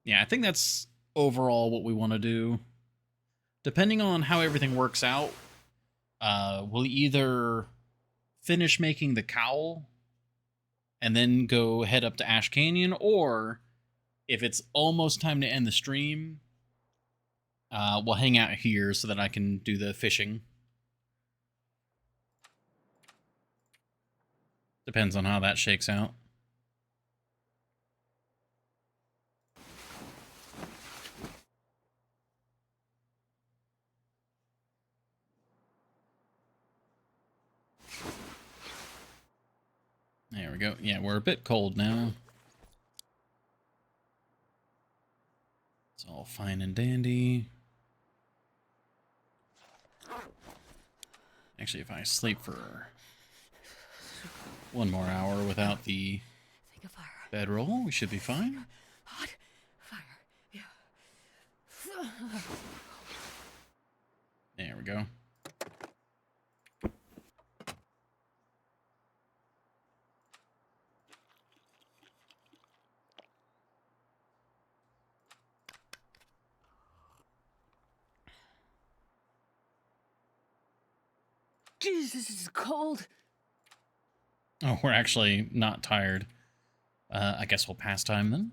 Yeah, I think that's overall what we want to do. Depending on how everything works out, we'll either finish making the cowl and then go head up to Ash Canyon, or if it's almost time to end the stream, we'll hang out here so that I can do the fishing. Depends on how that shakes out. There we go. Yeah, we're a bit cold now. It's all fine and dandy. Actually, if I sleep for one more hour without the bedroll, we should be fine. Hot fire. Yeah. There we go. Jesus, this is cold. Oh, we're actually not tired. I guess we'll pass time then.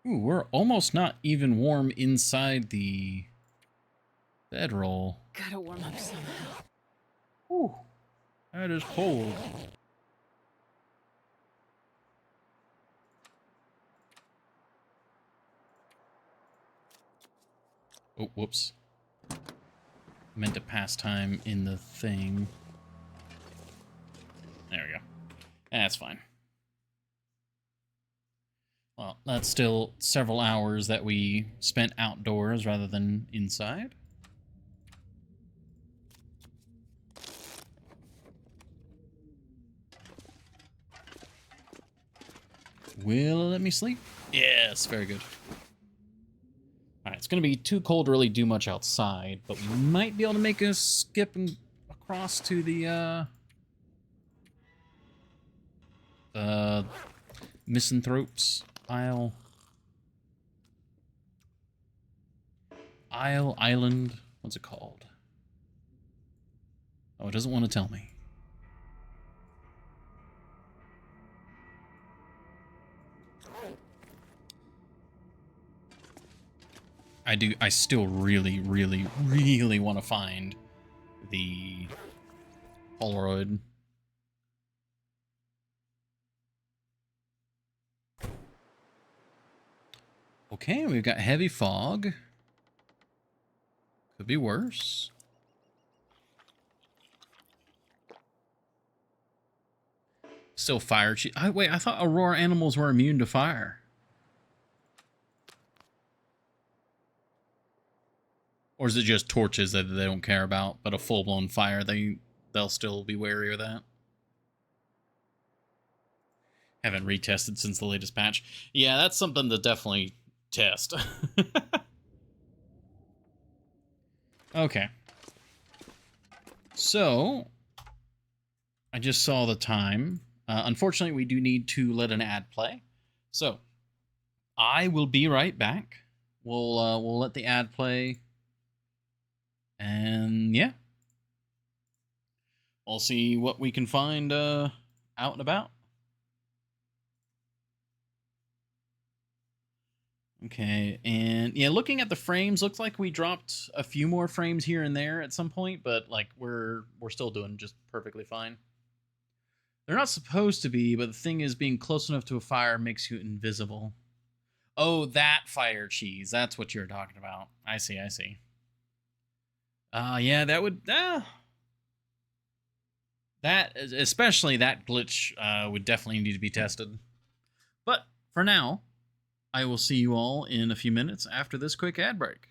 Ooh, we're almost not even warm inside the bedroll. Gotta warm up somehow. Ooh, that is cold. Oh, whoops. Meant to pass time in the thing. There we go. That's fine. Well, that's still several hours that we spent outdoors rather than inside. Will it let me sleep? Yes, very good. Alright, it's going to be too cold to really do much outside, but we might be able to make a skip and across to the Misanthropes Island. What's it called? Oh, it doesn't want to tell me. I still really, really, really want to find the Polaroid. Okay, we've got heavy fog. Could be worse. Still fire. Wait, I thought Aurora animals were immune to fire. Or is it just torches that they don't care about, but a full-blown fire, they'll still be wary of that? Haven't retested since the latest patch. Yeah, that's something to definitely test. Okay. So, I just saw the time. Unfortunately, we do need to let an ad play. So, I will be right back. We'll let the ad play. And yeah. We'll see what we can find out and about. Okay, and yeah, looking at the frames, looks like we dropped a few more frames here and there at some point, but like we're still doing just perfectly fine. They're not supposed to be, but the thing is, being close enough to a fire makes you invisible. Oh, that fire cheese. That's what you're talking about. I see, I see. Yeah, that would... that, especially that glitch, would definitely need to be tested. But, for now, I will see you all in a few minutes after this quick ad break.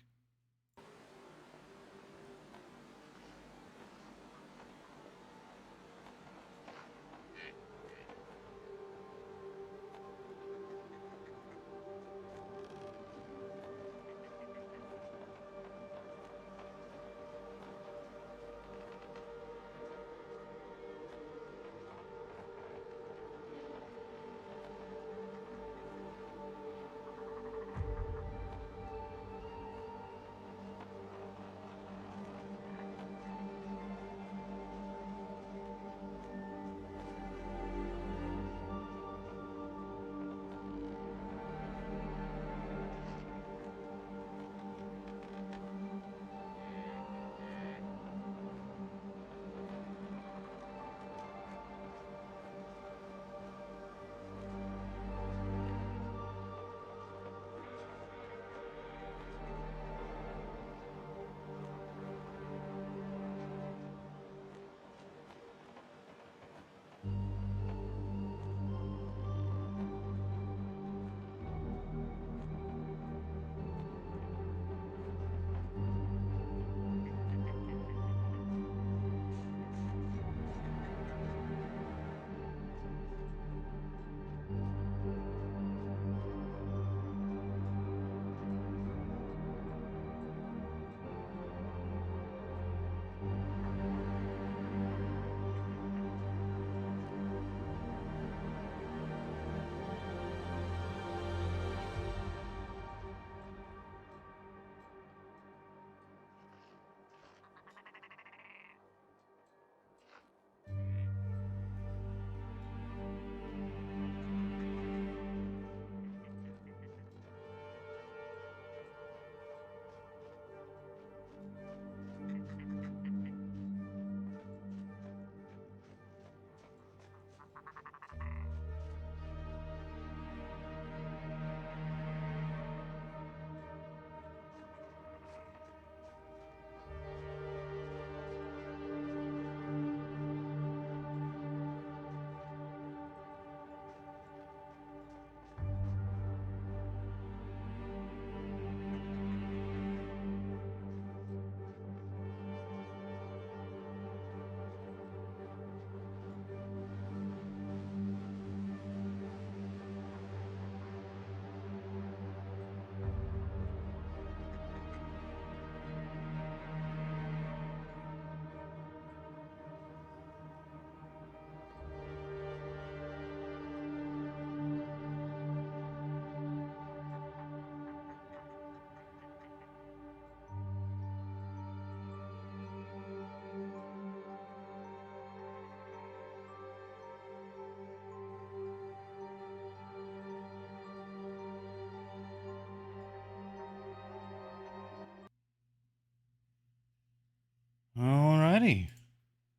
Alrighty.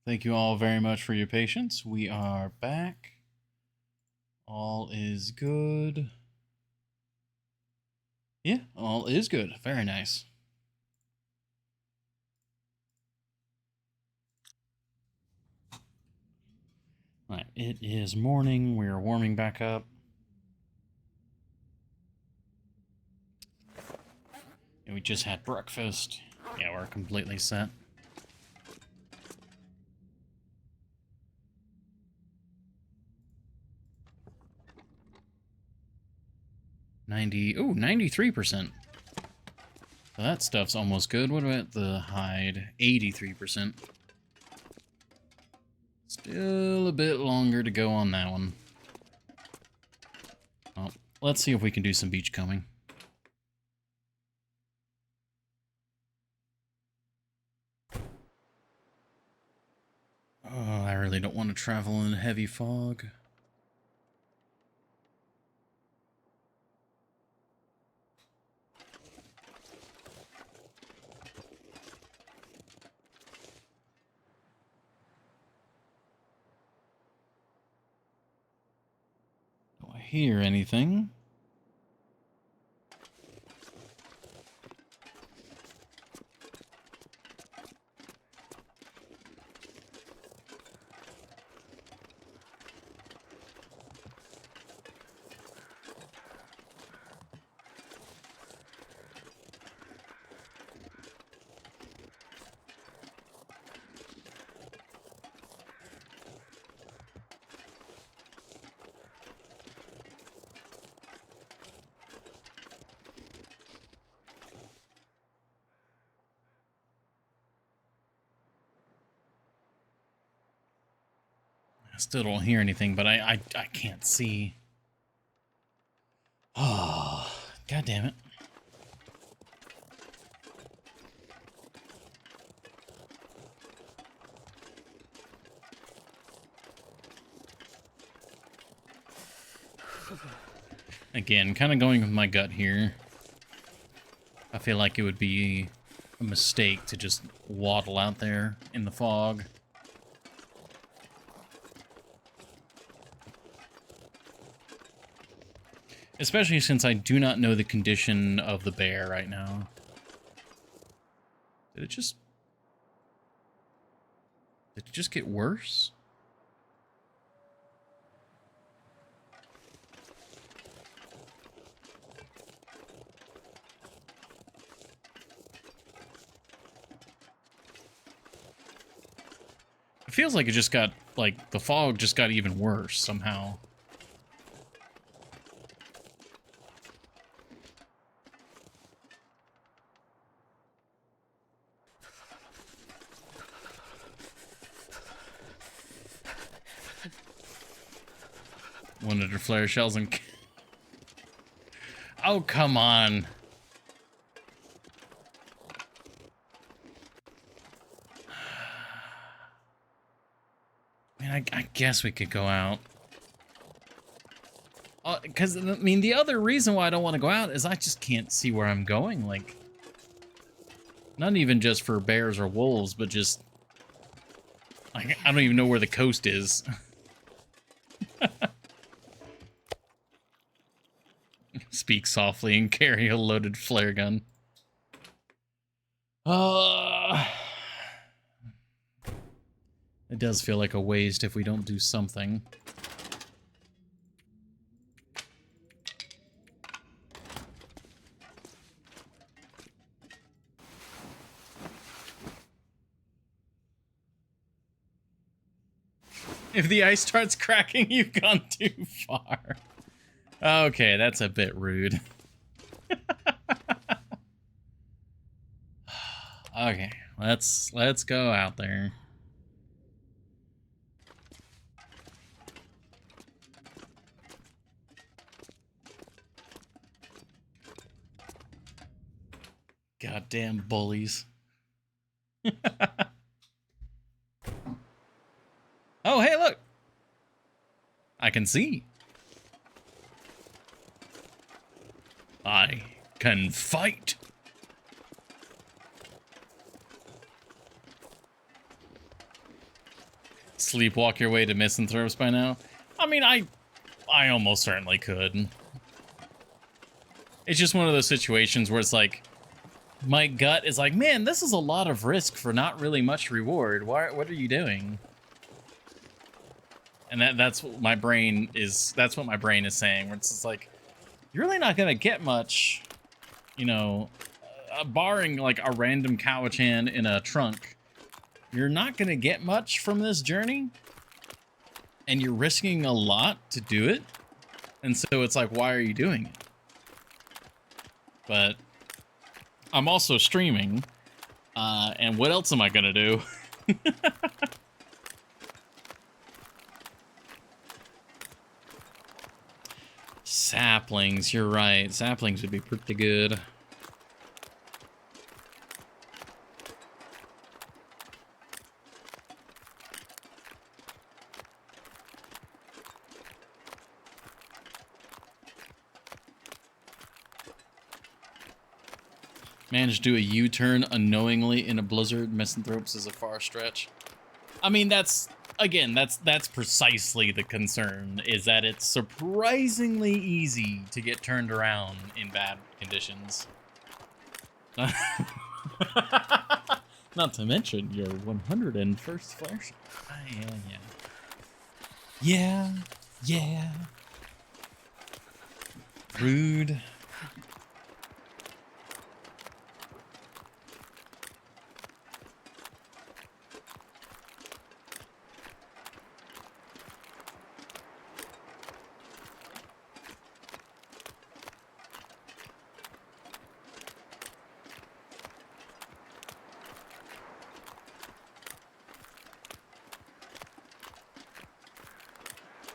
Thank you all very much for your patience. We are back. All is good. Yeah, all is good. Very nice. Alright, it is morning. We are warming back up. And we just had breakfast. Yeah, we're completely set. Oh, 93%. So that stuff's almost good. What about the hide? 83%. Still a bit longer to go on that one. Well, let's see if we can do some beachcombing. Oh, I really don't want to travel in heavy fog. Do I hear anything? I still don't hear anything, but I can't see. Oh, God damn it. Again, kind of going with my gut here. I feel like it would be a mistake to just waddle out there in the fog. Especially since I do not know the condition of the bear right now. Did it just get worse? It feels like it just got, like, the fog just got even worse somehow. One of the flare shells and... Oh, come on. I guess we could go out. Because, I mean, the other reason why I don't want to go out is I just can't see where I'm going. Like, not even just for bears or wolves, but just... Like, I don't even know where the coast is. Speak softly and carry a loaded flare gun. It does feel like a waste if we don't do something. If the ice starts cracking, you've gone too far. Okay, that's a bit rude. Okay, let's go out there. Goddamn bullies. Oh, hey, look! I can see. I can fight. sleepwalk your way to misanthropes by now? I mean, I almost certainly could. It's just one of those situations where it's like, my gut is like, man, this is a lot of risk for not really much reward. What are you doing? And that's what my brain is. That's what my brain is saying. Where it's just like, you're really not gonna get much, you know, barring like a random Cowichan in a trunk. You're not gonna get much from this journey, and you're risking a lot to do it. And so it's like, why are you doing it? But I'm also streaming, and what else am I gonna do? Saplings, you're right. Saplings would be pretty good. Managed to do a U-turn unknowingly in a blizzard. Misanthropes is a far stretch. I mean, that's precisely the concern, is that it's surprisingly easy to get turned around in bad conditions. Not to mention your 101st flash. Yeah. Rude.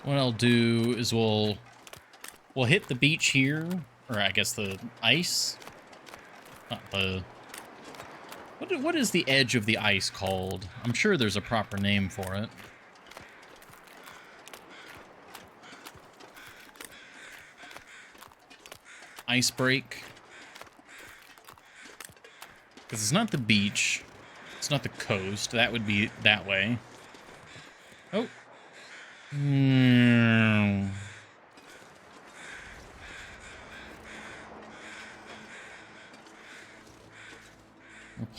What I'll do is we'll hit the beach here, or I guess the ice. Not the... What is the edge of the ice called? I'm sure there's a proper name for it. Ice break. Because it's not the beach. It's not the coast. That would be that way. Oh. A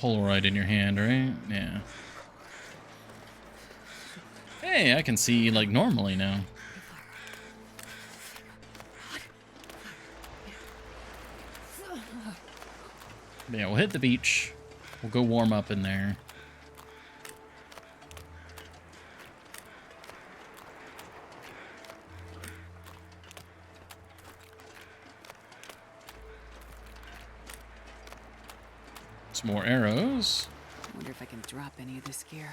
Polaroid in your hand, right? Yeah. Hey, I can see like normally now. Yeah, we'll hit the beach. We'll go warm up in there. Some more arrows. I wonder if I can drop any of this gear.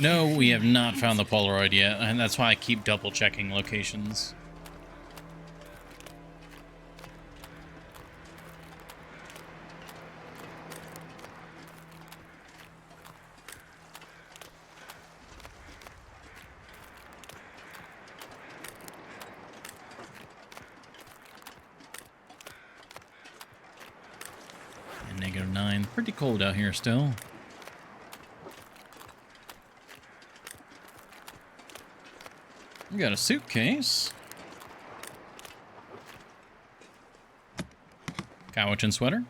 No, we have not found the Polaroid yet, and that's why I keep double checking locations. And -9. Pretty cold out here still. We got a suitcase. Cowichan sweater.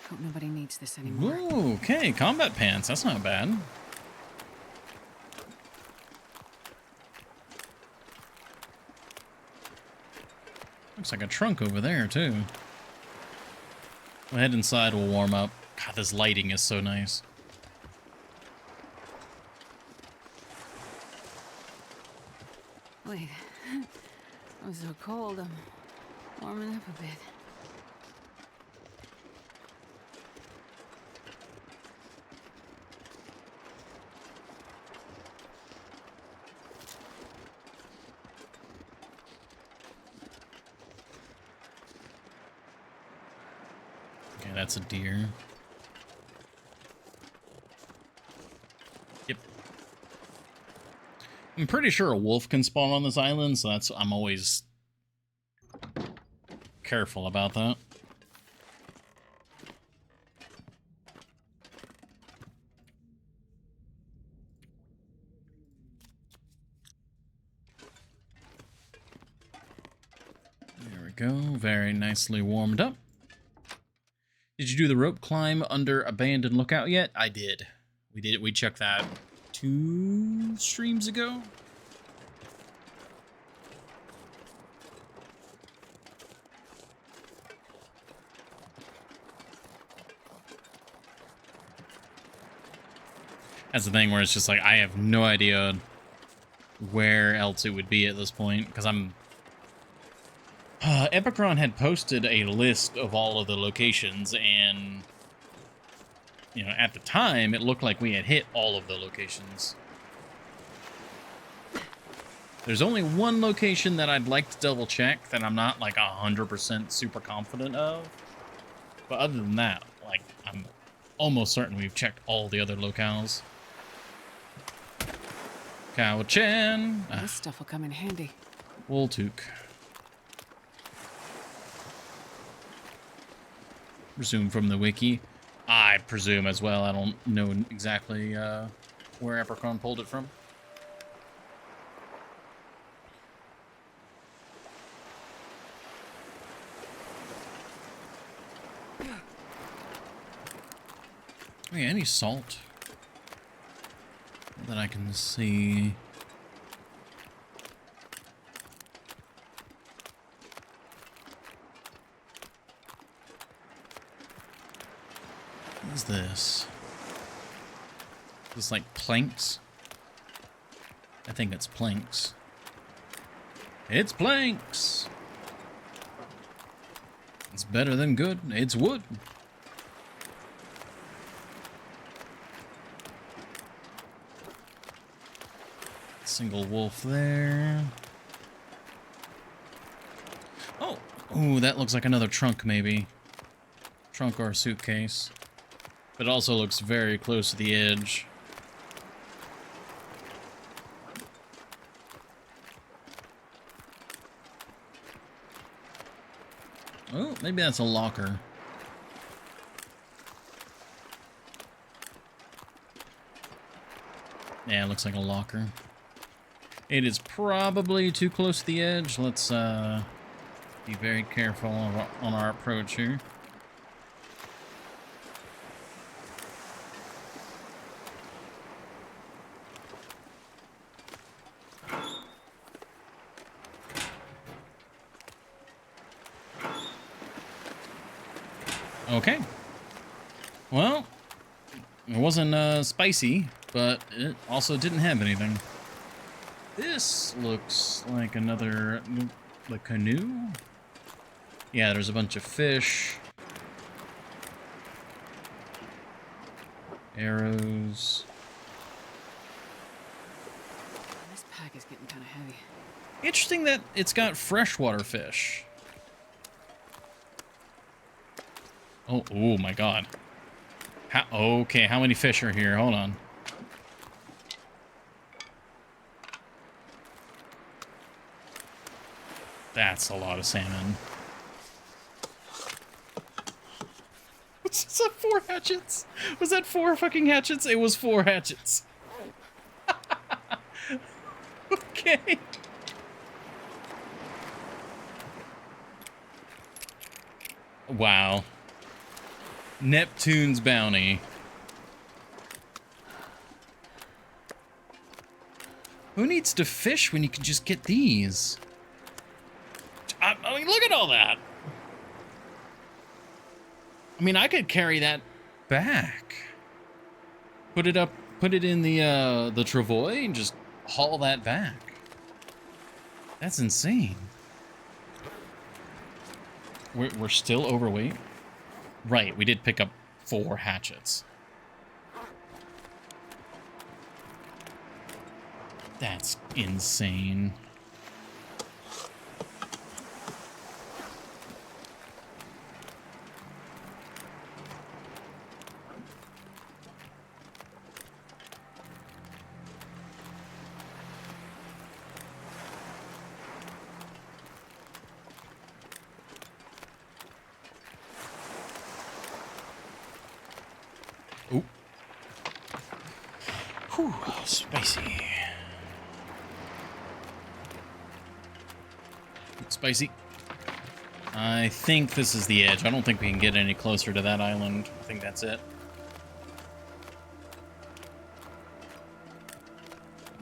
Hope nobody needs this anymore. Ooh, okay, combat pants. That's not bad. Looks like a trunk over there, too. We'll head inside, we'll warm up. God, this lighting is so nice. Wait, I'm so cold. I'm warming up a bit. Okay, that's a deer. I'm pretty sure a wolf can spawn on this island, so I'm always careful about that. There we go. Very nicely warmed up. Did you do the rope climb under abandoned lookout yet? I did. We did. We checked that 2 streams ago. That's the thing where it's just like, I have no idea where else it would be at this point, because I'm... Epicron had posted a list of all of the locations, and, you know, at the time, it looked like we had hit all of the locations. There's only one location that I'd like to double check that I'm not, like, 100% super confident of. But other than that, like, I'm almost certain we've checked all the other locales. Cow-chan. This stuff will come in handy. Woltuk. Resume from the wiki. I presume as well. I don't know exactly where Epicron pulled it from. Oh yeah, any salt that I can see. What is this? Is this like planks? I think it's planks. It's planks! It's better than good. It's wood. Single wolf there. Oh! Ooh, that looks like another trunk, maybe. Trunk or suitcase. But it also looks very close to the edge. Oh, maybe that's a locker. Yeah, it looks like a locker. It is probably too close to the edge. Let's be very careful on our approach here. Okay. Well, it wasn't spicy, but it also didn't have anything. This looks like another the canoe. Yeah, there's a bunch of fish. Arrows. This pack is getting kind of heavy. Interesting that it's got freshwater fish. Oh my god. Okay, how many fish are here? Hold on. That's a lot of salmon. Was that 4 hatchets? Was that 4 fucking hatchets? It was 4 hatchets. Okay. Wow. Neptune's bounty. Who needs to fish when you can just get these? I mean, look at all that. I mean, I could carry that back. Put it in the travois and just haul that back. That's insane. We're still overweight? Right, we did pick up 4 hatchets. That's insane. Oh. Whew, spicy. Spicy. I think this is the edge. I don't think we can get any closer to that island. I think that's it.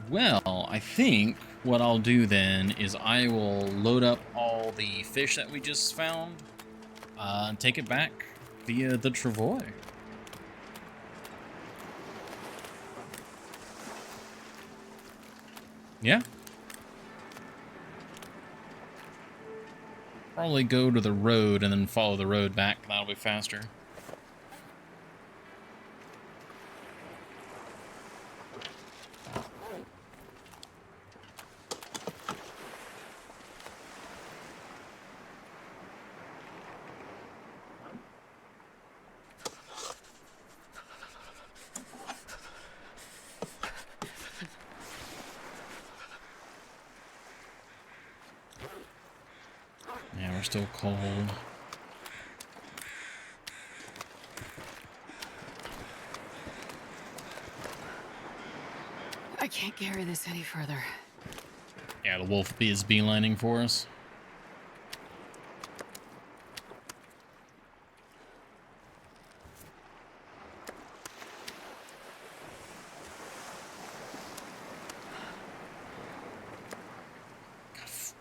Well, I think what I'll do then is I will load up all the fish that we just found and take it back via the travois. Yeah. Probably go to the road and then follow the road back. That'll be faster. Yeah, we're still cold. I can't carry this any further. Yeah, the wolf is beelining for us.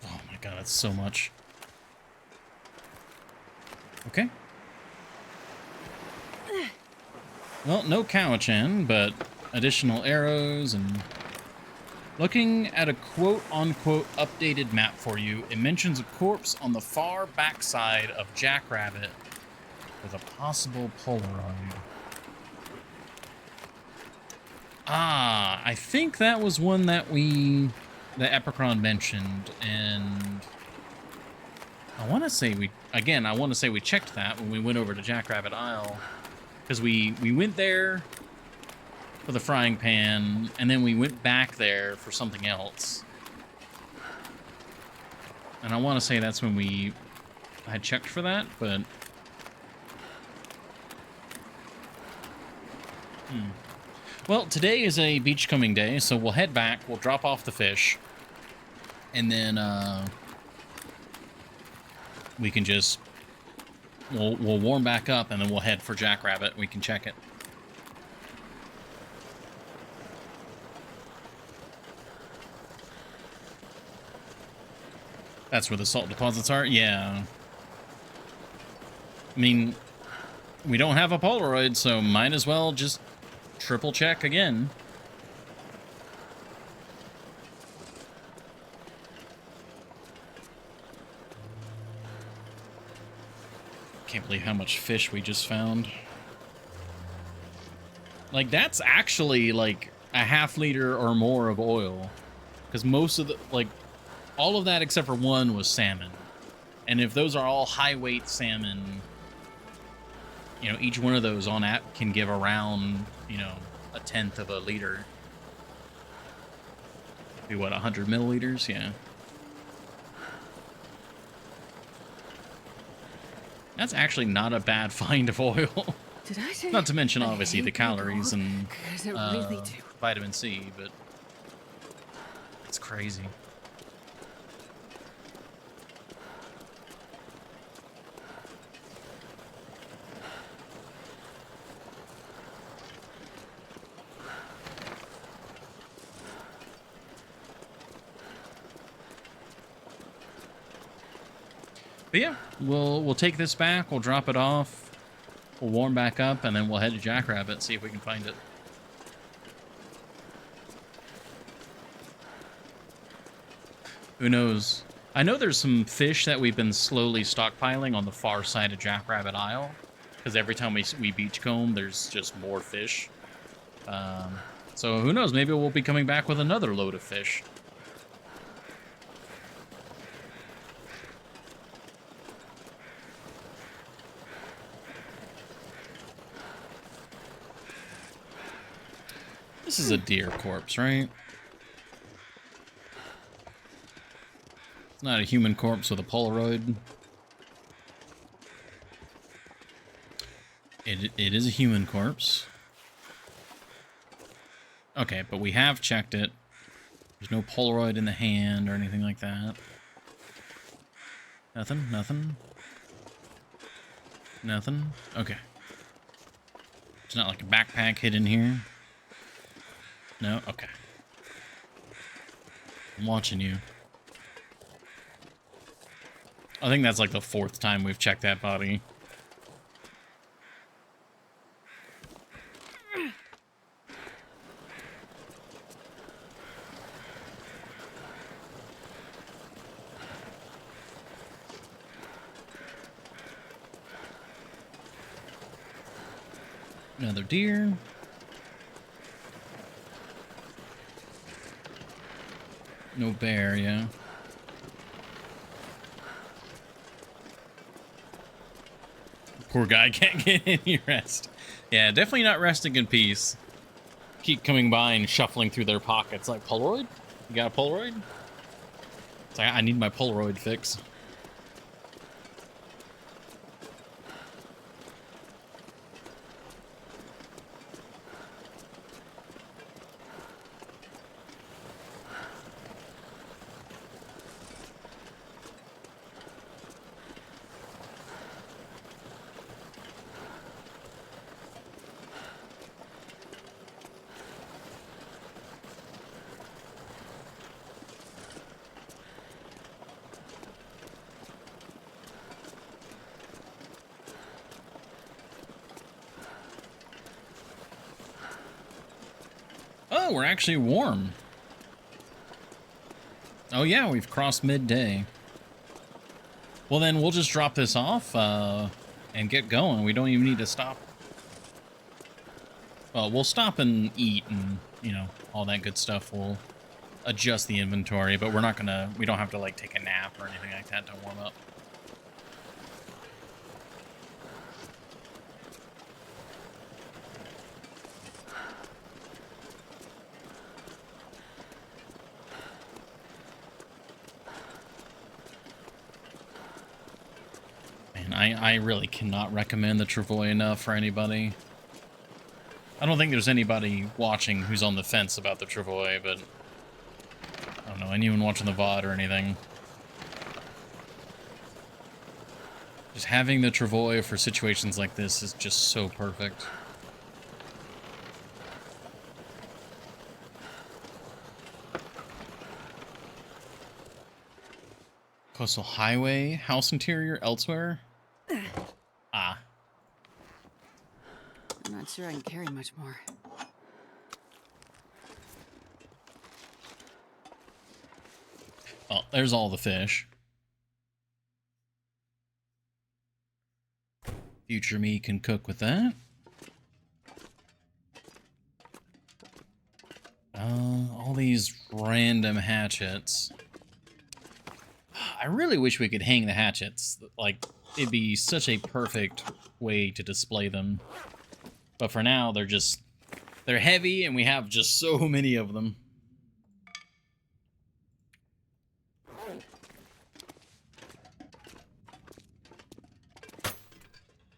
Oh my god, that's so much. Okay. Well, no Cowichan, but additional arrows and... Looking at a quote-unquote updated map for you, it mentions a corpse on the far backside of Jackrabbit with a possible Polaroid. Ah, I think that was one that the Epicron mentioned, and I want to say we checked that when we went over to Jackrabbit Isle, because we went there for the frying pan, and then we went back there for something else. And I want to say that's when I had checked for that, but... Well, today is a beachcombing day, so we'll head back, we'll drop off the fish, and then we can just... We'll warm back up, and then we'll head for Jackrabbit. We can check it. That's where the salt deposits are? Yeah. I mean, we don't have a Polaroid, so might as well just triple check again. Can't believe how much fish we just found. Like, that's actually like a ½ liter or more of oil. Because most of the, like, all of that except for one was salmon. And if those are all high weight salmon, you know, each one of those on app can give around, you know, 1/10 of a liter. Be what, 100 milliliters? Yeah. That's actually not a bad find of oil. Did I say? Not to mention, I obviously, the hate calories people? and 'Cause it really do. vitamin C, but it's crazy. But yeah, we'll take this back, we'll drop it off, we'll warm back up, and then we'll head to Jackrabbit, see if we can find it. Who knows? I know there's some fish that we've been slowly stockpiling on the far side of Jackrabbit Isle, because every time we beachcomb, there's just more fish. So who knows? Maybe we'll be coming back with another load of fish. This is a deer corpse, right? It's not a human corpse with a Polaroid. It is a human corpse. Okay, but we have checked it. There's no Polaroid in the hand or anything like that. Nothing, nothing. Nothing. Okay. It's not like a backpack hidden here. No? Okay. I'm watching you. I think that's like the 4th time we've checked that body. Another deer. No bear, yeah. Poor guy can't get any rest. Yeah, definitely not resting in peace. Keep coming by and shuffling through their pockets. Like, Polaroid? You got a Polaroid? It's like, I need my Polaroid fix. Oh, we're actually warm. Oh yeah, we've crossed midday. Well then, we'll just drop this off and get going. We don't even need to stop. Well, we'll stop and eat and, you know, all that good stuff. We'll adjust the inventory, but we're not gonna, we don't have to like take a nap or anything like that to warm up. I really cannot recommend the Travois enough for anybody. I don't think there's anybody watching who's on the fence about the Travois, but I don't know, anyone watching the VOD or anything. Just having the Travois for situations like this is just so perfect. Coastal highway, house interior, elsewhere? Ah. I'm not sure I can carry much more. Oh, there's all the fish. Future me can cook with that. All these random hatchets. I really wish we could hang the hatchets. Like, it'd be such a perfect way to display them. But for now, they're heavy and we have just so many of them.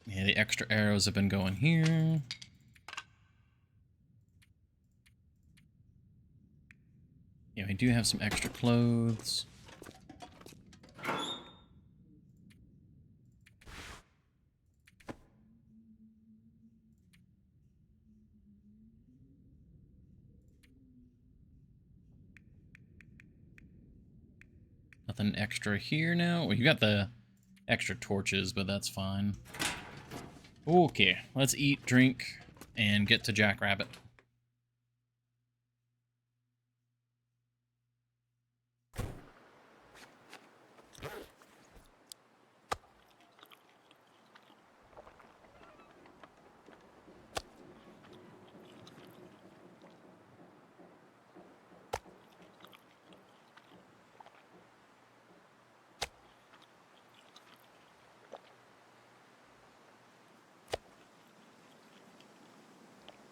Yeah, the extra arrows have been going here. Yeah, we do have some extra clothes. Nothing extra here now. Well, you got the extra torches, but that's fine. Okay, let's eat, drink, and get to Jackrabbit.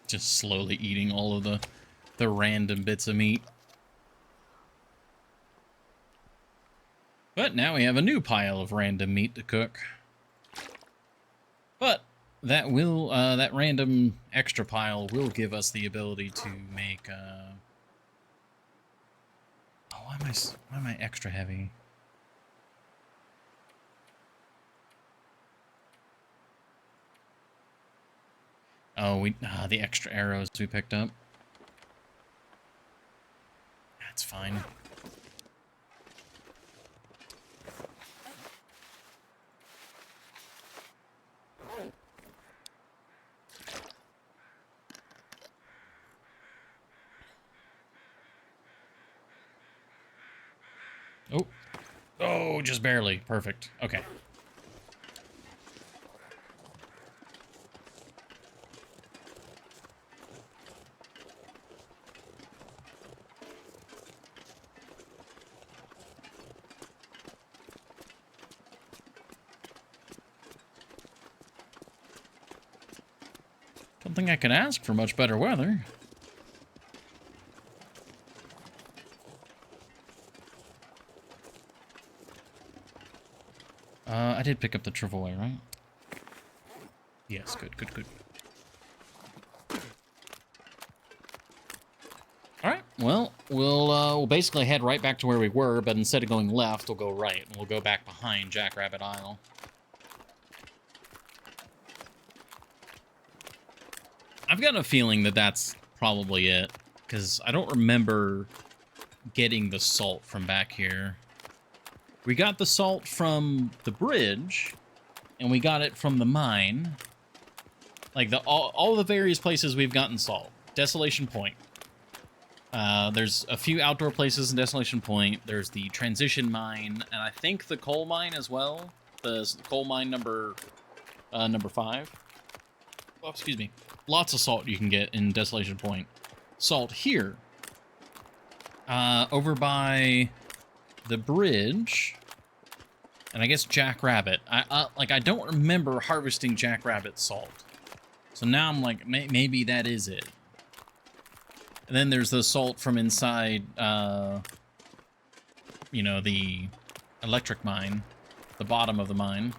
Just slowly eating all of the random bits of meat. But now we have a new pile of random meat to cook. But that will, that random extra pile will give us the ability to make, oh, why am I extra heavy? Oh, the extra arrows we picked up. That's fine. Oh. Oh, just barely. Perfect. Okay. Don't think I can ask for much better weather. I did pick up the travois, right? Yes, good, good, good. Alright, well, we'll basically head right back to where we were, but instead of going left, we'll go right, and we'll go back behind Jackrabbit Isle. I've got a feeling that that's probably it, because I don't remember getting the salt from back here. We got the salt from the bridge, and we got it from the mine. Like, all the various places we've gotten salt. Desolation Point. There's a few outdoor places in Desolation Point. There's the transition mine, and I think the coal mine as well. The coal mine number 5. Oh, excuse me. Lots of salt you can get in Desolation Point. Salt here. Over by the bridge, and I guess Jackrabbit. I don't remember harvesting Jackrabbit salt, so now I'm like, maybe that is it. And then there's the salt from inside, you know, the electric mine, the bottom of the mine,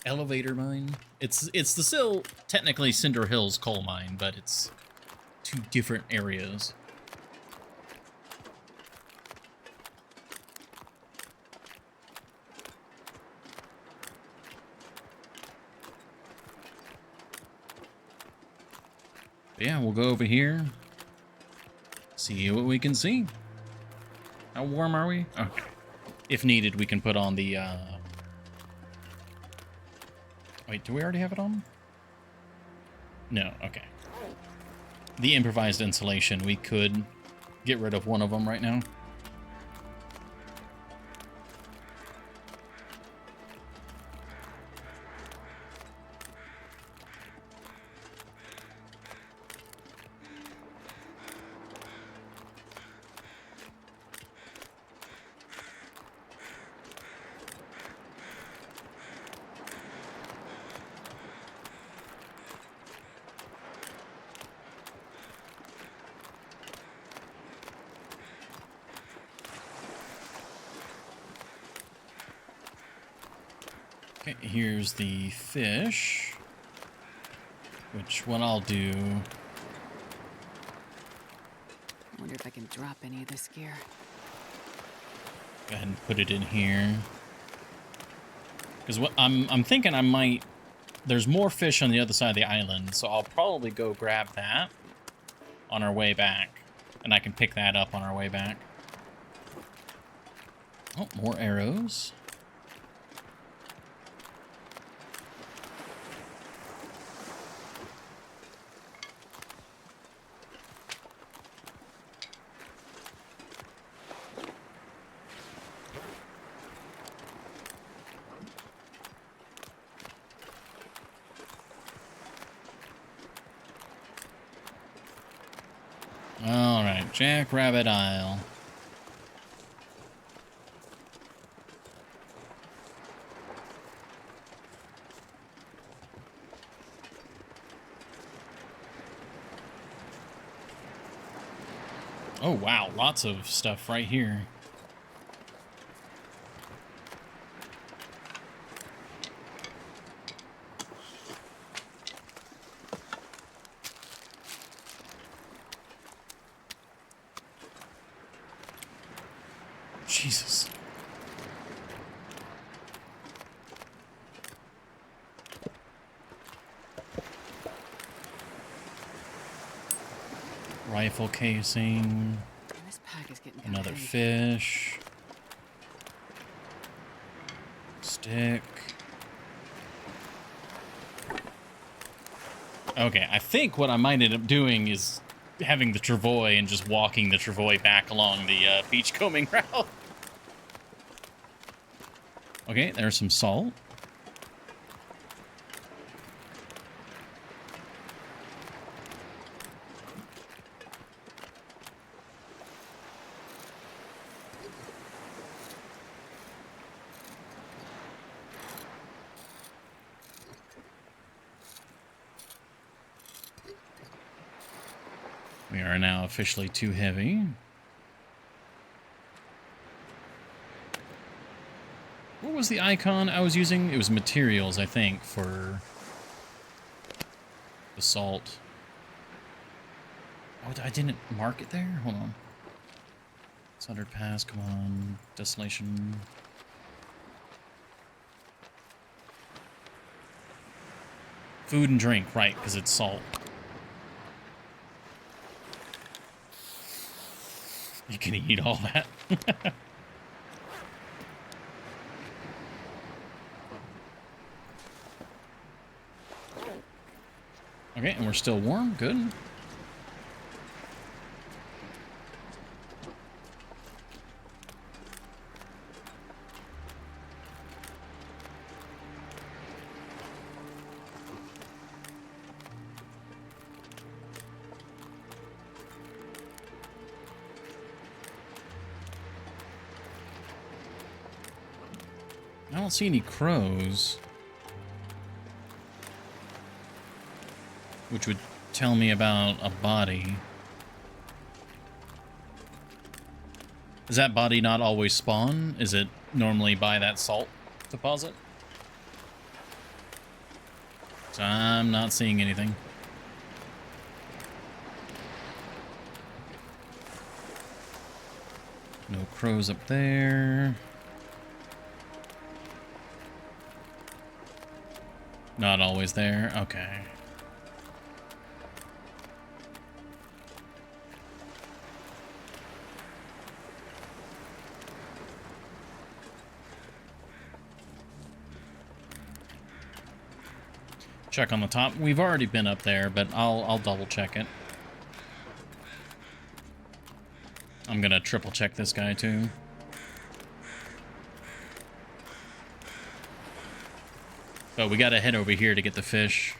elevator mine. It's the still technically Cinder Hills coal mine, but it's 2 different areas. Yeah, we'll go over here, see what we can see. How warm are we? Okay. If needed, we can put on the, Wait, do we already have it on? No, okay. The improvised insulation, we could get rid of one of them right now. Okay, here's the fish, which what I'll do... I wonder if I can drop any of this gear. Go ahead and put it in here. Because what I'm thinking I might... There's more fish on the other side of the island, so I'll probably go grab that on our way back. And I can pick that up on our way back. Oh, more arrows. Alright, Jackrabbit Isle. Oh wow, lots of stuff right here. Jesus. Rifle casing. This pack is getting Another heavy. fish. Stick. Okay, I think what I might end up doing is having the travois and just walking the travois back along the beachcombing route. Okay, there's some salt. We are now officially too heavy. What was the icon I was using? It was materials, I think, for the salt. Oh, I didn't mark it there? Hold on. Sundered Pass, come on. Desolation. Food and drink, right, because it's salt. You can eat all that. Okay, and we're still warm. Good. I don't see any crows, which would tell me about a body. Does that body not always spawn? Is it normally by that salt deposit? So I'm not seeing anything. No crows up there. Not always there. Okay. Check on the top. We've already been up there, but I'll double check it. I'm gonna triple check this guy too. But we gotta head over here to get the fish.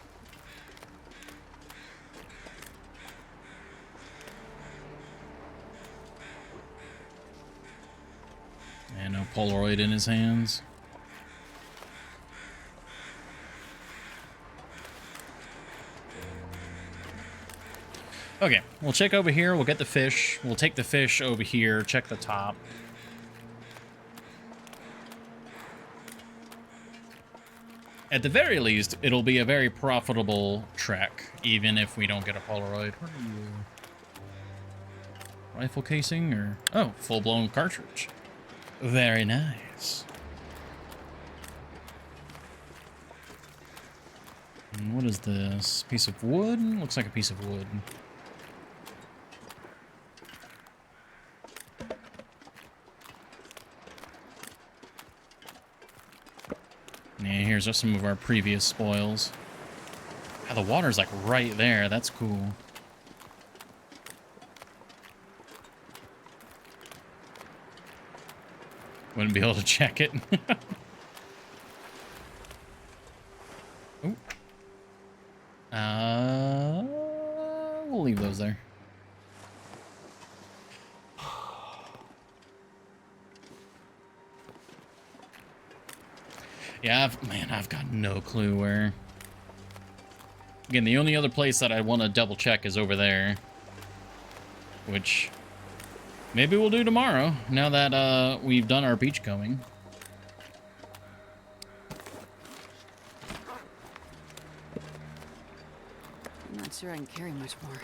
And no Polaroid in his hands. Okay, we'll check over here. We'll get the fish. We'll take the fish over here, check the top. At the very least, it'll be a very profitable trek, even if we don't get a Polaroid. What are you? Rifle casing or... Oh, full-blown cartridge. Very nice. And what is this? Piece of wood? Looks like a piece of wood. Yeah, here's just some of our previous spoils. Oh, the water's like right there. That's cool. Wouldn't be able to check it. Ooh. We'll leave those there. Yeah, I've got no clue where. Again, the only other place that I want to double check is over there. Which maybe we'll do tomorrow, now that we've done our beachcombing. I'm not sure I can carry much more.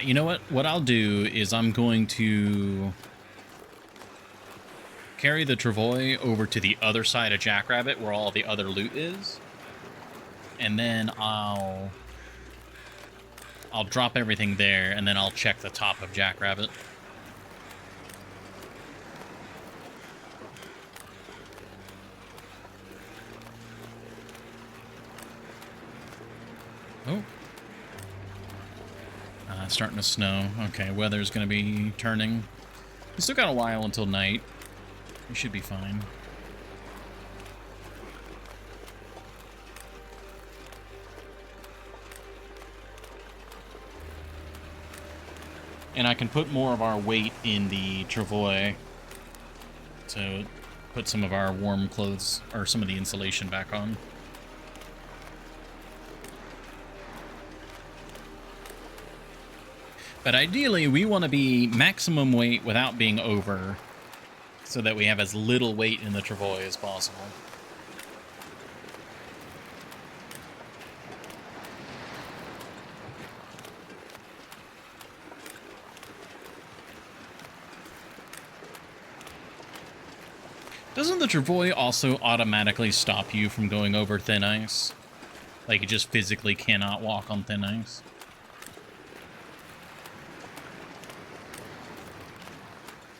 You know what? What I'll do is I'm going to carry the travois over to the other side of Jackrabbit where all the other loot is. And then I'll drop everything there, and then I'll check the top of Jackrabbit. Oh. It's starting to snow. Okay, weather's going to be turning. We still got a while until night. We should be fine. And I can put more of our weight in the travois to put some of our warm clothes, or some of the insulation back on. But ideally, we want to be maximum weight without being over, so that we have as little weight in the travois as possible. Doesn't the travois also automatically stop you from going over thin ice? Like, you just physically cannot walk on thin ice?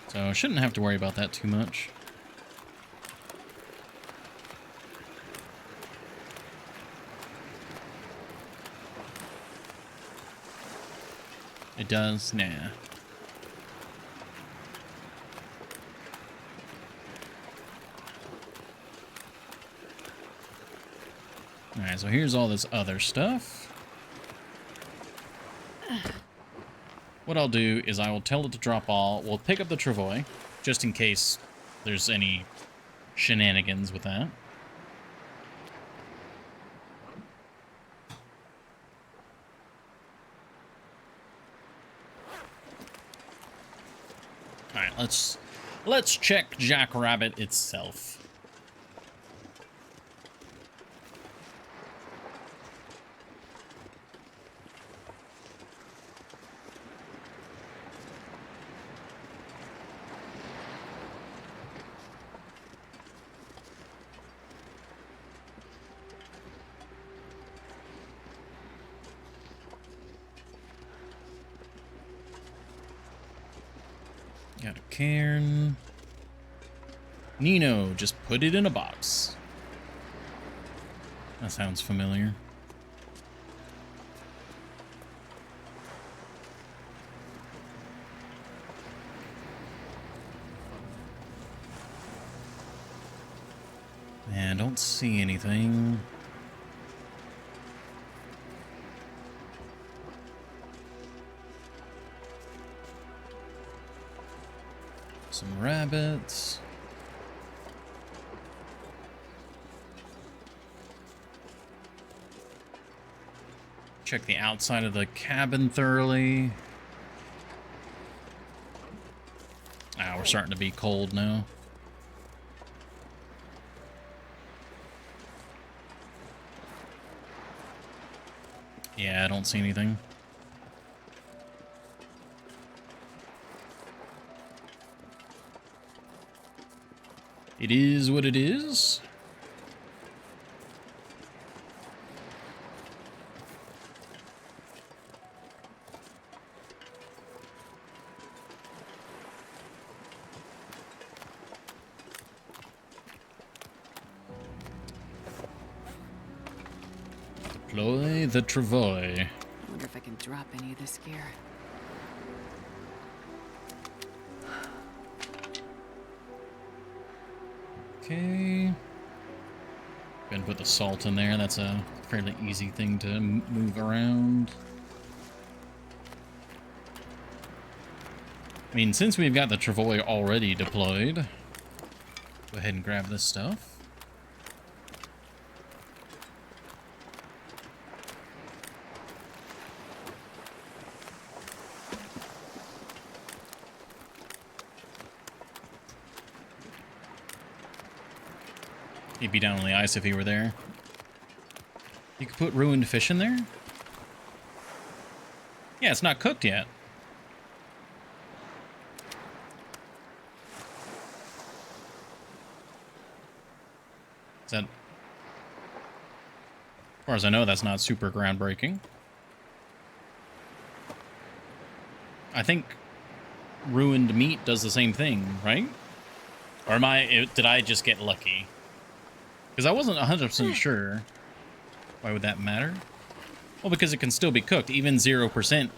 So I shouldn't have to worry about that too much. It does? Nah. Alright, so here's all this other stuff. What I'll do is I will tell it to drop all. We'll pick up the travois, just in case there's any shenanigans with that. Alright, let's check Jackrabbit itself. Got a cairn. Nino, just put it in a box. That sounds familiar. And don't see anything. Some rabbits. Check the outside of the cabin thoroughly. Ah, we're starting to be cold now. Yeah, I don't see anything. It is what it is. Deploy the travois. I wonder if I can drop any of this gear. Okay. Go ahead and put the salt in there. That's a fairly easy thing to move around. I mean, since we've got the travois already deployed, go ahead and grab this stuff. He'd be down on the ice if he were there. You could put ruined fish in there? Yeah, it's not cooked yet. Is that... As far as I know, that's not super groundbreaking. I think ruined meat does the same thing, right? Or did I just get lucky? Because I wasn't 100% sure. Why would that matter? Well, because it can still be cooked. Even 0%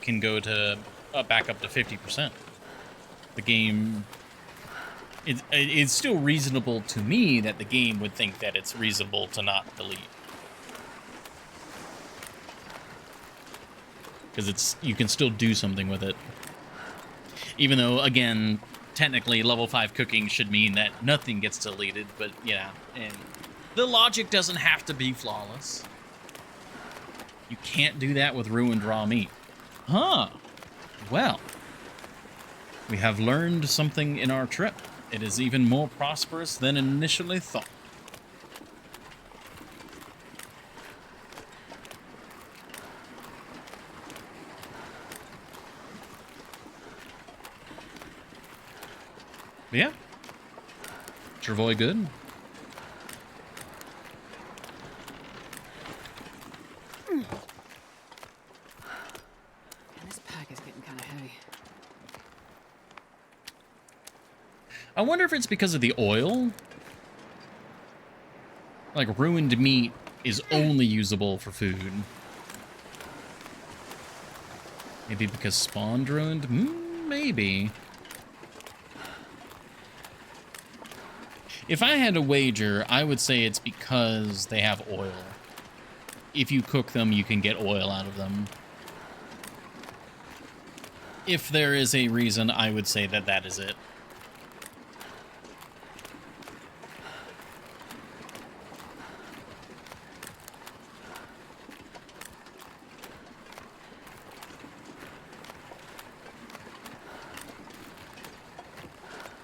can go to back up to 50%. The game... It's still reasonable to me that the game would think that it's reasonable to not delete. Because you can still do something with it. Even though, again, technically level 5 cooking should mean that nothing gets deleted, but yeah, and the logic doesn't have to be flawless. You can't do that with ruined raw meat. Huh. Well, we have learned something in our trip. It is even more prosperous than initially thought. Yeah. Travoy good. And this pack is getting kind of heavy. I wonder if it's because of the oil. Like, ruined meat is only usable for food. Maybe because spawned ruined? Maybe. If I had to wager, I would say it's because they have oil. If you cook them, you can get oil out of them. If there is a reason, I would say that that is it.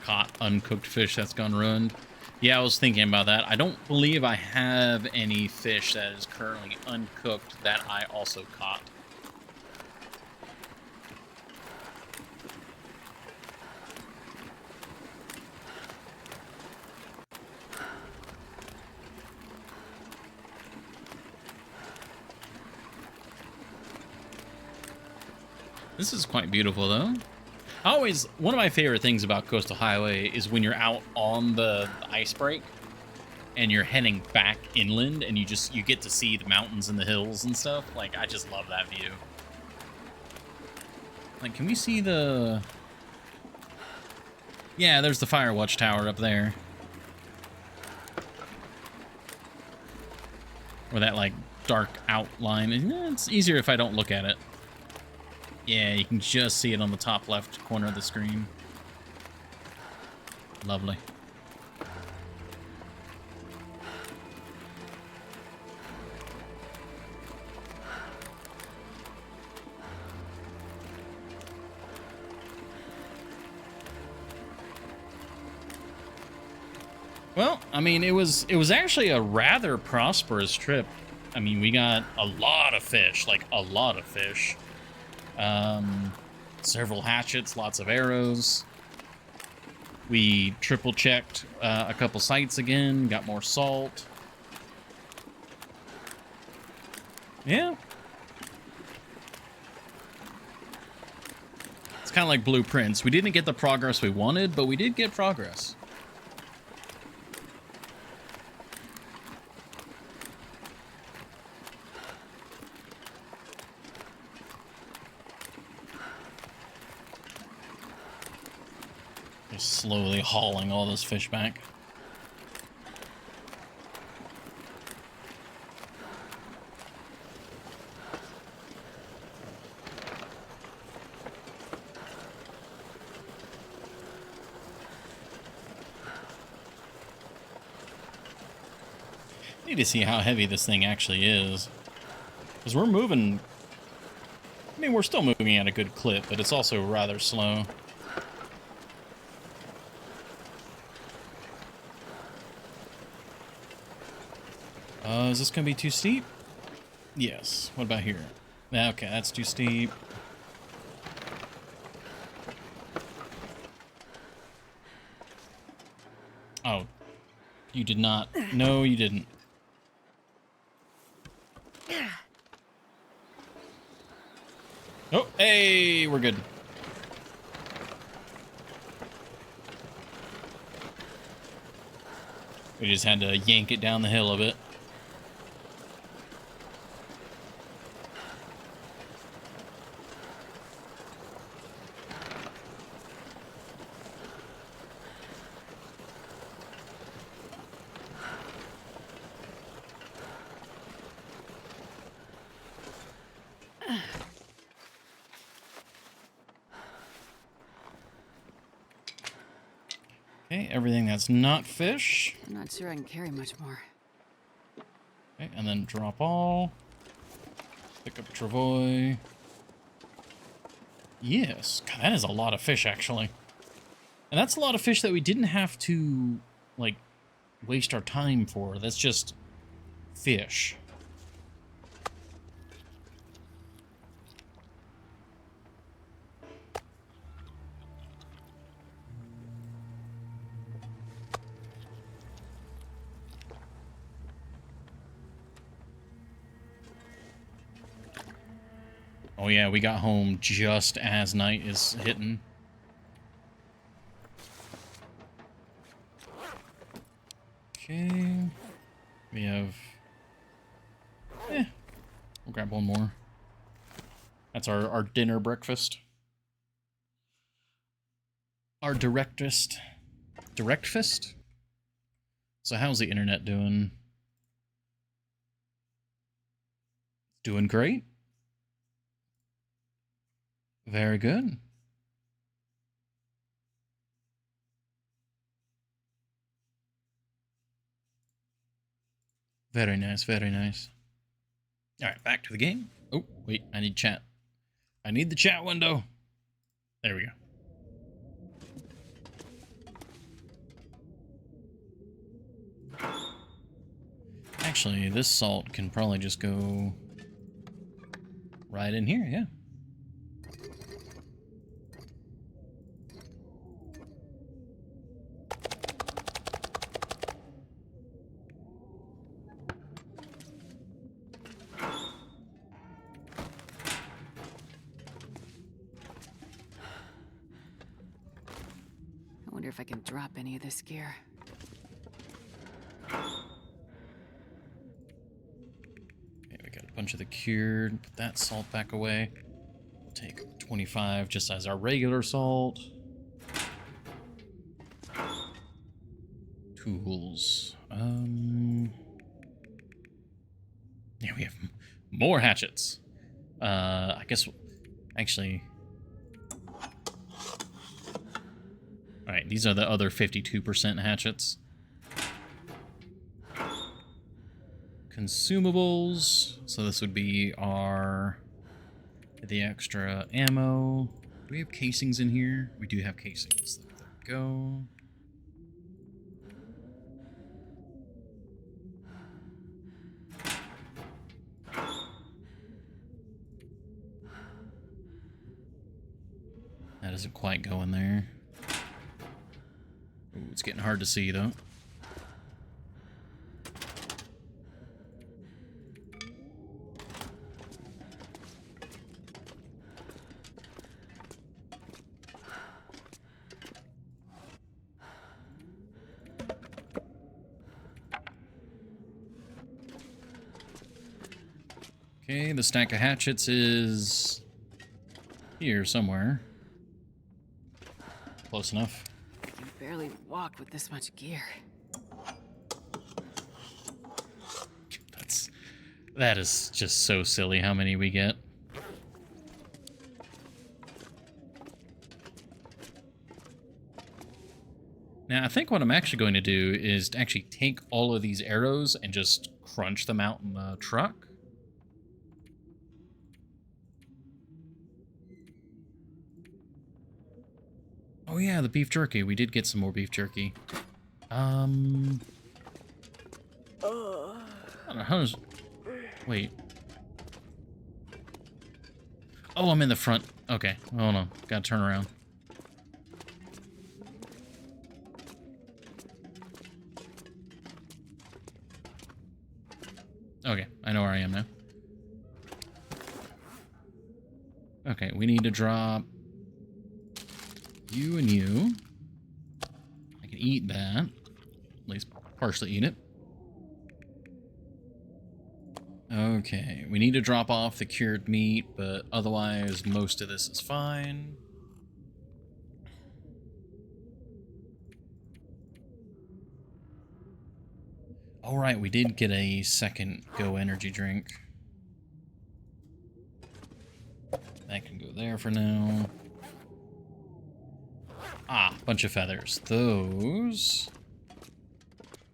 Caught uncooked fish that's gone ruined. Yeah, I was thinking about that. I don't believe I have any fish that is currently uncooked that I also caught. This is quite beautiful, though. One of my favorite things about Coastal Highway is when you're out on the ice break and you're heading back inland and you get to see the mountains and the hills and stuff. Like, I just love that view. Like, can we see the... Yeah, there's the fire watch tower up there. Or that, like, dark outline. It's easier if I don't look at it. Yeah, you can just see it on the top left corner of the screen. Lovely. Well, I mean, it was actually a rather prosperous trip. I mean, we got a lot of fish, like a lot of fish. Several hatchets, lots of arrows. We triple checked a couple sites again, got more salt. Yeah. It's kind of like blueprints. We didn't get the progress we wanted, but we did get progress. Slowly hauling all this fish back. Need to see how heavy this thing actually is. Because we're moving... I mean, we're still moving at a good clip, but it's also rather slow. Is this gonna be too steep? Yes. What about here? Okay, that's too steep. Oh. You did not. No, you didn't. Oh, hey, we're good. We just had to yank it down the hill a bit. Okay, everything that's not fish. I'm not sure I can carry much more. Okay, and then drop all. Pick up Travoy. Yes. God, that is a lot of fish, actually. And that's a lot of fish that we didn't have to, like, waste our time for. That's just fish. Oh yeah, we got home just as night is hitting. Okay. We have... we'll grab one more. That's our dinner breakfast. Our directest. Directfist? So how's the internet doing? Doing great. Very good. Very nice, very nice. Alright, back to the game. Oh, wait, I need chat. I need the chat window. There we go. Actually, this salt can probably just go right in here, yeah. I wonder if I can drop any of this gear. Okay, we got a bunch of the cured. Put that salt back away. We'll take 25 just as our regular salt. Tools. Yeah, we have more hatchets. I guess, actually... Alright, these are the other 52% hatchets. Consumables. So this would be the extra ammo. Do we have casings in here? We do have casings. There we go. That doesn't quite go in there. Ooh, it's getting hard to see, though. Okay, the stack of hatchets is here somewhere. Close enough. I can barely walk with this much gear. That is just so silly how many we get. Now, I think what I'm actually going to do is to actually take all of these arrows and just crunch them out in the truck. Oh yeah, the beef jerky. We did get some more beef jerky. I don't know how does... Wait. Oh, I'm in the front. Okay, hold on. Gotta turn around. Okay, I know where I am now. Okay, we need to drop you and you. I can eat that. At least partially eat it. Okay, we need to drop off the cured meat, but otherwise most of this is fine. All right, we did get a second Go energy drink. That can go there for now. Ah, bunch of feathers. Those...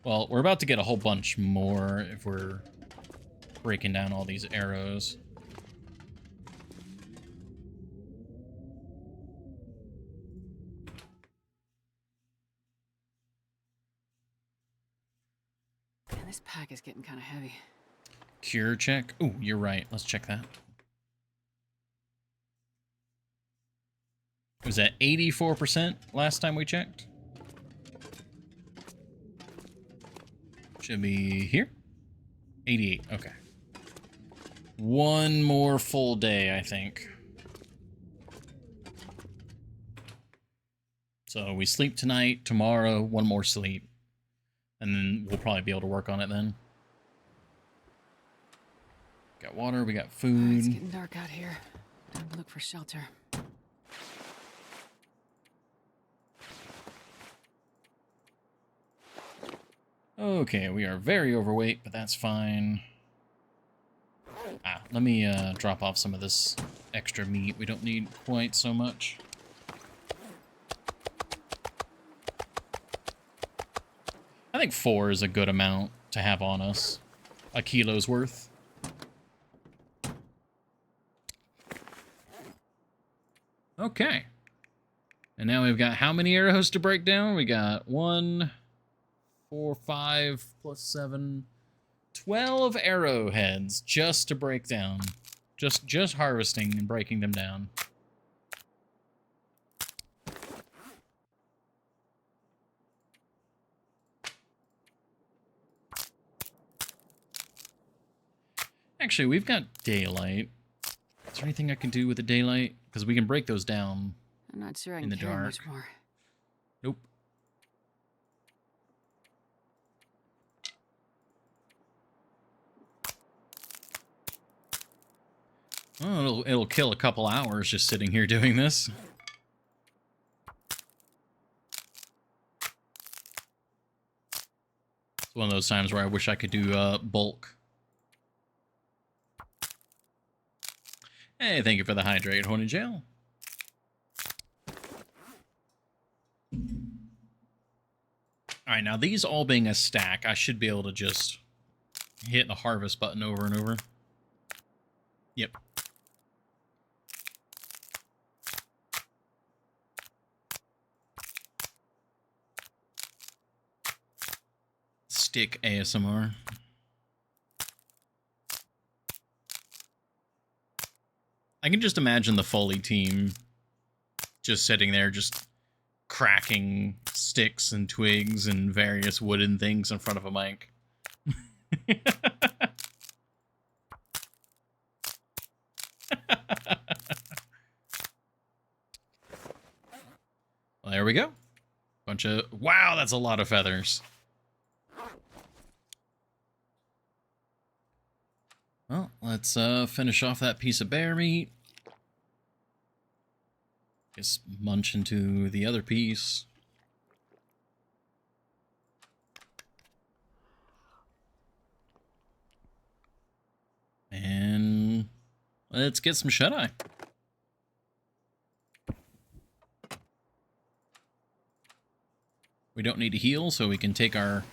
Well, we're about to get a whole bunch more if we're breaking down all these arrows. Man, this pack is getting kind of heavy. Cure check. Oh, you're right. Let's check that. It was at 84% last time we checked. Should be here. 88. Okay. One more full day, I think. So we sleep tonight, tomorrow, one more sleep. And then we'll probably be able to work on it then. Got water, we got food. It's getting dark out here. Time to look for shelter. Okay, we are very overweight, but that's fine. Ah, let me drop off some of this extra meat. We don't need quite so much. I think 4 is a good amount to have on us. A kilo's worth. Okay. And now we've got how many arrows to break down? We got 1, 4, 5, plus 7, 12 arrowheads just to break down. Just harvesting and breaking them down. Actually, we've got daylight. Is there anything I can do with the daylight? Because we can break those down. I'm not sure I In can the carry dark. much more. Nope. Well, it'll kill a couple hours just sitting here doing this. It's one of those times where I wish I could do bulk. Hey, thank you for the hydrate, Horny Jail. Alright, now these all being a stack, I should be able to just hit the harvest button over and over. Yep. Stick ASMR. I can just imagine the Foley team just sitting there, just cracking sticks and twigs and various wooden things in front of a mic. Well, there we go. Bunch of... Wow, that's a lot of feathers. Well, let's finish off that piece of bear meat. Just munch into the other piece. And let's get some shut-eye. We don't need to heal, so we can take our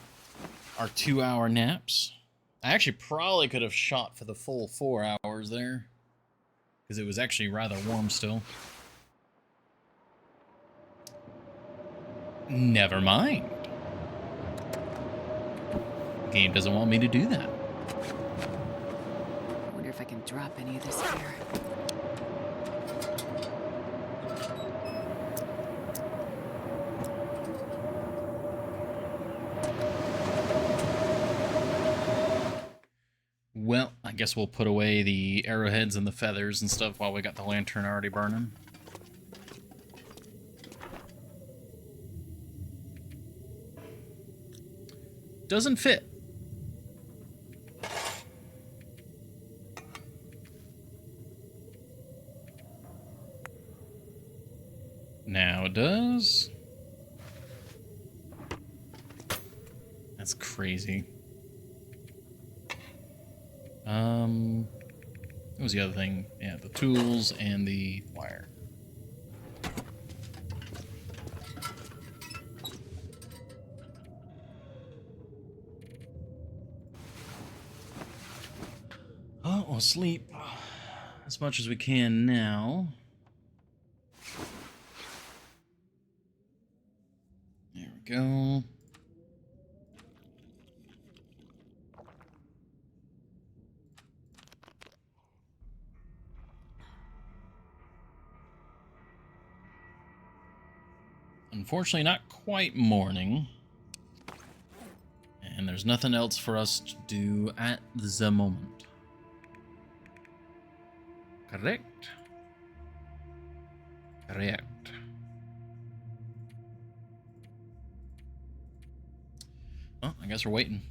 2-hour naps. I actually probably could have shot for the full 4 hours there, because it was actually rather warm still. Never mind. The game doesn't want me to do that. I wonder if I can drop any of this here. Well, I guess we'll put away the arrowheads and the feathers and stuff while we got the lantern already burning. Doesn't fit. Now it does. That's crazy. What was the other thing? Yeah, the tools and the wire. Oh, we'll sleep as much as we can now. There we go. Unfortunately, not quite morning. And there's nothing else for us to do at the moment. Correct. Correct. Oh, I guess we're waiting.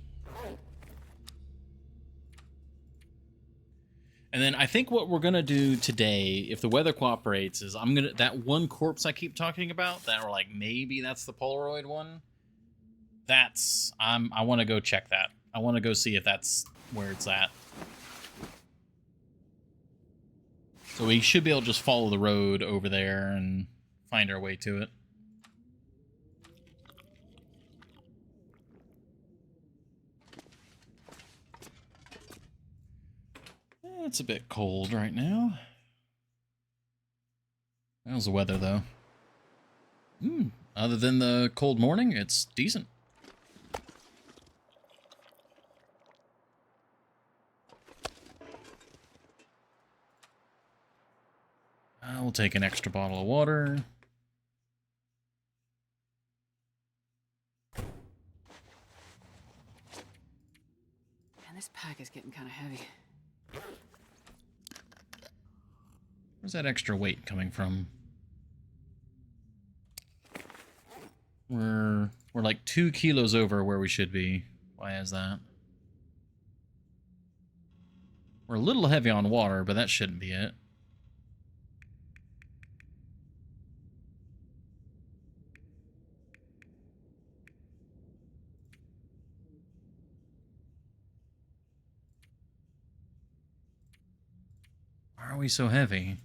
And then I think what we're gonna do today, if the weather cooperates, is that one corpse I keep talking about, that we're like, maybe that's the Polaroid one. I want to go check that. I want to go see if that's where it's at. So we should be able to just follow the road over there and find our way to it. It's a bit cold right now. How's the weather, though? Other than the cold morning, it's decent. We'll take an extra bottle of water. Man, this pack is getting kind of heavy. Where's that extra weight coming from? We're like 2 kilos over where we should be. Why is that? We're a little heavy on water, but that shouldn't be it. Why are we so heavy?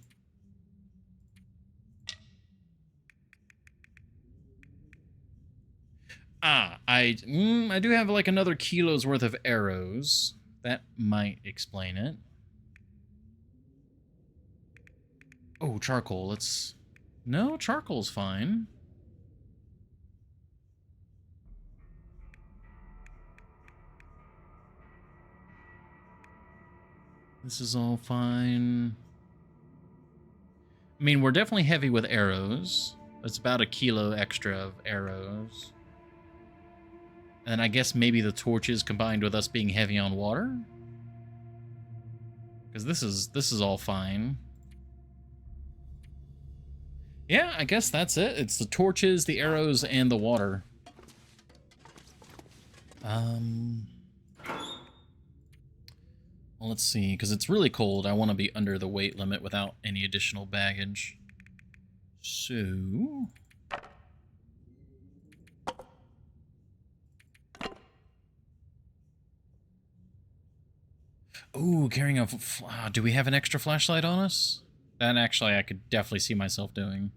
I do have like another kilo's worth of arrows. That might explain it. Oh, charcoal. No, charcoal's fine. This is all fine. I mean, we're definitely heavy with arrows. It's about a kilo extra of arrows. And I guess maybe the torches combined with us being heavy on water? Because this is all fine. Yeah, I guess that's it. It's the torches, the arrows, and the water. Well, let's see, because it's really cold. I want to be under the weight limit without any additional baggage. So... Ooh, carrying a... do we have an extra flashlight on us? That actually I could definitely see myself doing.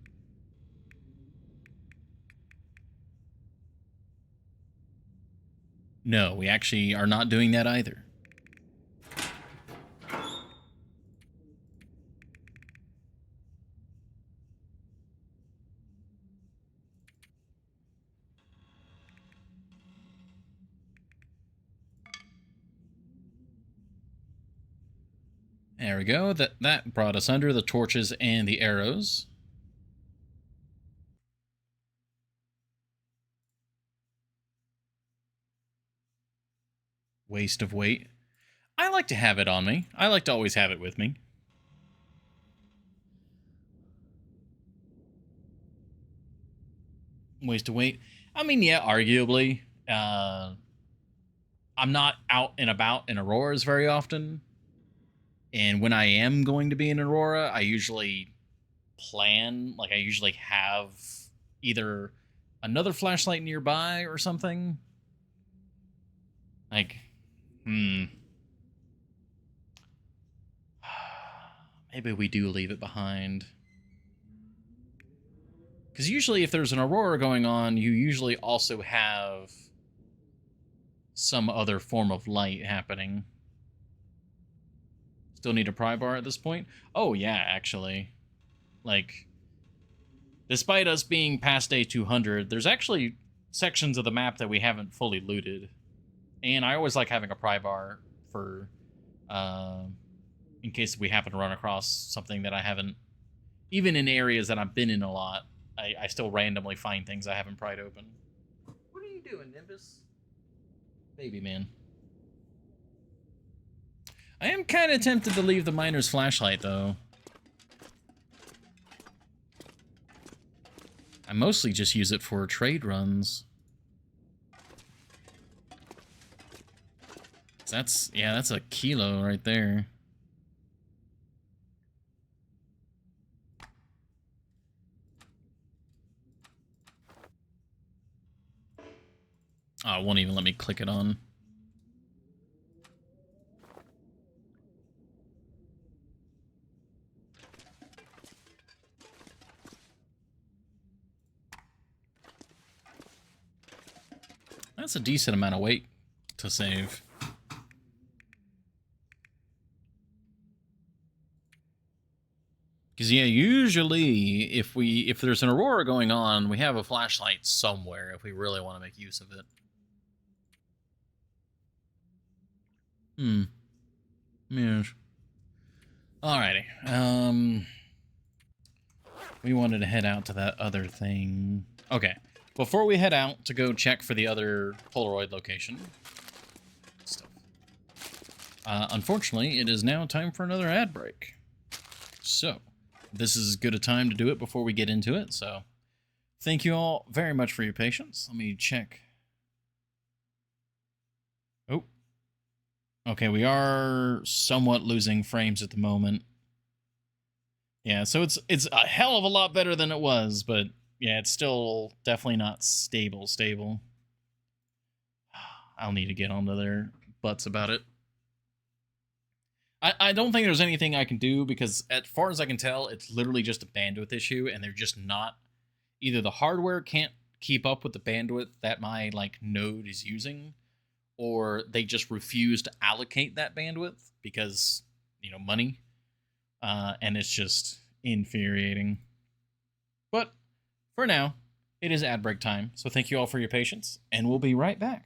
No, we actually are not doing that either. There we go. That brought us under the torches and the arrows. Waste of weight. I like to have it on me. I like to always have it with me. Waste of weight. I mean, yeah, arguably. I'm not out and about in Auroras very often. And when I am going to be in Aurora, I usually plan, like I usually have either another flashlight nearby or something. Like, maybe we do leave it behind. Because usually if there's an Aurora going on, you usually also have some other form of light happening. Still need a pry bar at this point? Oh, yeah, actually. Like, despite us being past day 200, there's actually sections of the map that we haven't fully looted. And I always like having a pry bar for, in case we happen to run across something that I haven't, even in areas that I've been in a lot, I still randomly find things I haven't pried open. What are you doing, Nimbus? Baby man. I am kind of tempted to leave the miner's flashlight, though. I mostly just use it for trade runs. That's a kilo right there. Oh, it won't even let me click it on. That's a decent amount of weight to save. Because yeah, usually if there's an Aurora going on, we have a flashlight somewhere if we really want to make use of it. Yes. Alrighty. We wanted to head out to that other thing. Okay. Before we head out to go check for the other Polaroid location. Stuff. Unfortunately, it is now time for another ad break. So, this is as good a time to do it before we get into it, so thank you all very much for your patience. Let me check. Oh. Okay, we are somewhat losing frames at the moment. Yeah, so it's a hell of a lot better than it was, but yeah, it's still definitely not stable. I'll need to get onto their butts about it. I don't think there's anything I can do because as far as I can tell, it's literally just a bandwidth issue and they're just not, either the hardware can't keep up with the bandwidth that my like node is using, or they just refuse to allocate that bandwidth because, you know, money. And it's just infuriating. But for now, it is ad break time, so thank you all for your patience, and we'll be right back.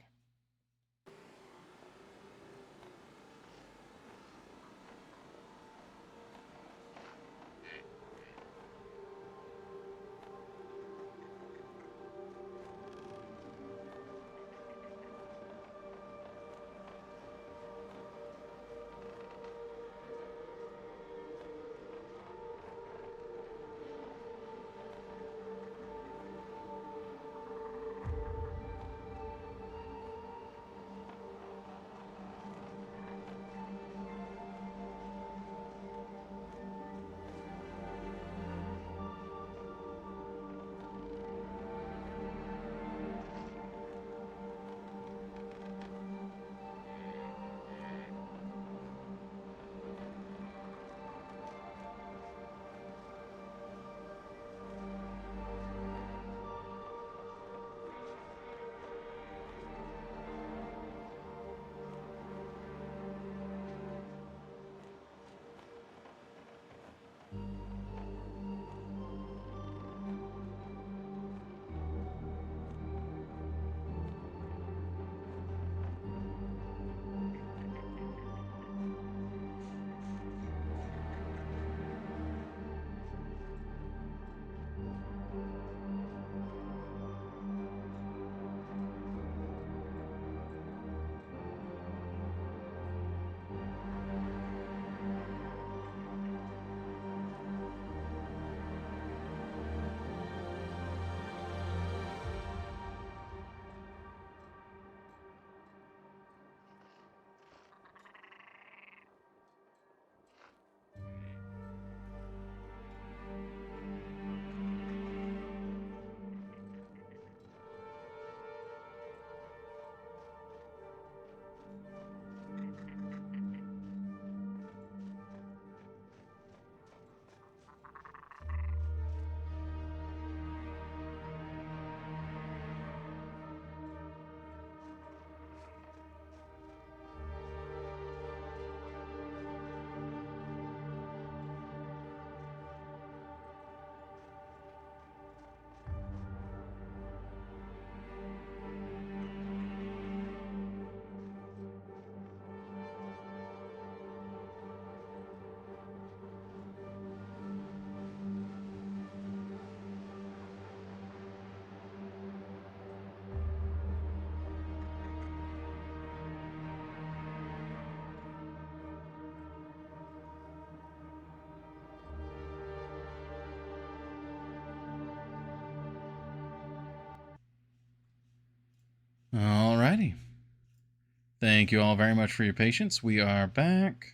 Thank you all very much for your patience. We are back.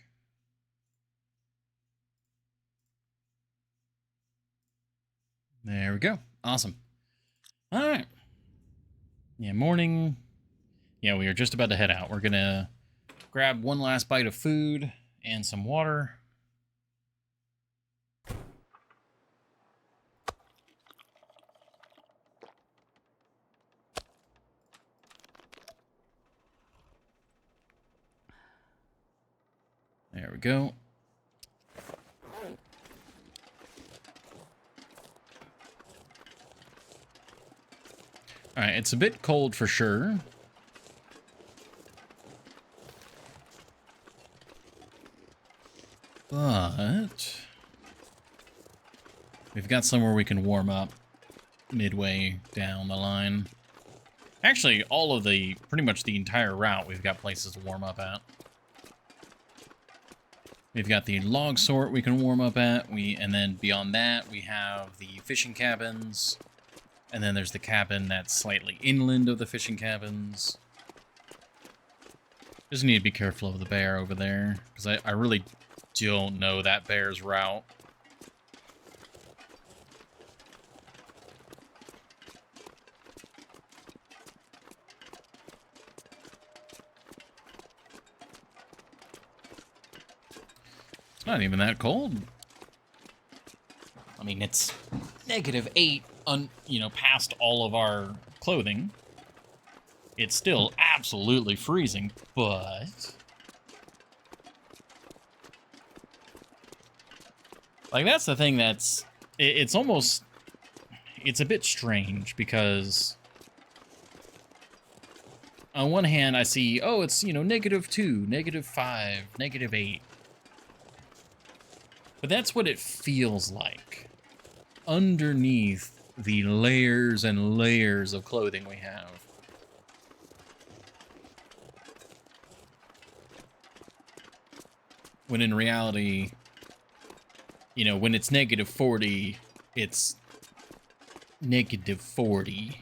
There we go. Awesome. All right. Yeah, morning. Yeah, we are just about to head out. We're going to grab one last bite of food and some water. There we go. All right, it's a bit cold for sure. But we've got somewhere we can warm up midway down the line. Actually, pretty much the entire route, we've got places to warm up at. We've got the log sort we can warm up at, and then beyond that, we have the fishing cabins, and then there's the cabin that's slightly inland of the fishing cabins. Just need to be careful of the bear over there, because I really don't know that bear's route. It's not even that cold. I mean, it's -8, past all of our clothing. It's still absolutely freezing, but... like, that's the thing that's... it's almost... it's a bit strange, because... on one hand, I see, oh, it's, -2, -5, -8. But that's what it feels like underneath the layers and layers of clothing we have. When in reality, when it's -40, it's -40.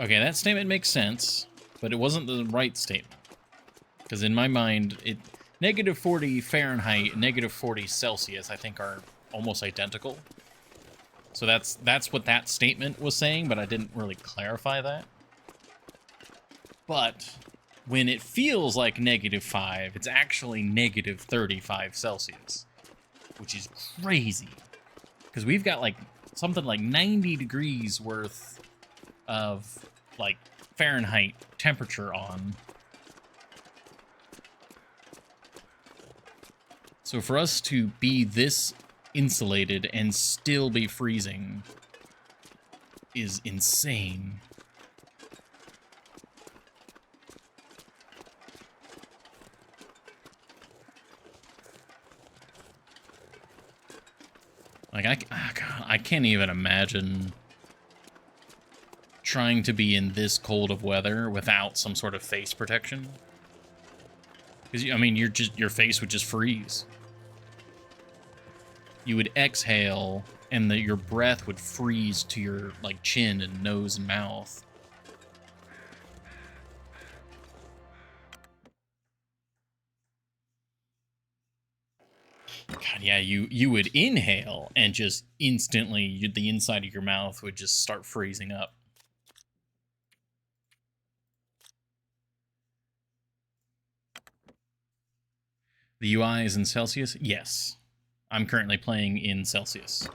Okay, that statement makes sense, but it wasn't the right statement. Because in my mind, -40 Fahrenheit and -40 Celsius, I think, are almost identical. So that's what that statement was saying, but I didn't really clarify that. But when it feels like -5, it's actually -35 Celsius, which is crazy. Because we've got like something like 90 degrees worth of like Fahrenheit temperature on. So for us to be this insulated and still be freezing is insane. Like, I can't even imagine trying to be in this cold of weather without some sort of face protection. Because, I mean, your face would just freeze. You would exhale, and your breath would freeze to your, like, chin and nose and mouth. God, yeah, you would inhale, and just instantly, the inside of your mouth would just start freezing up. The UI is in Celsius? Yes. I'm currently playing in Celsius.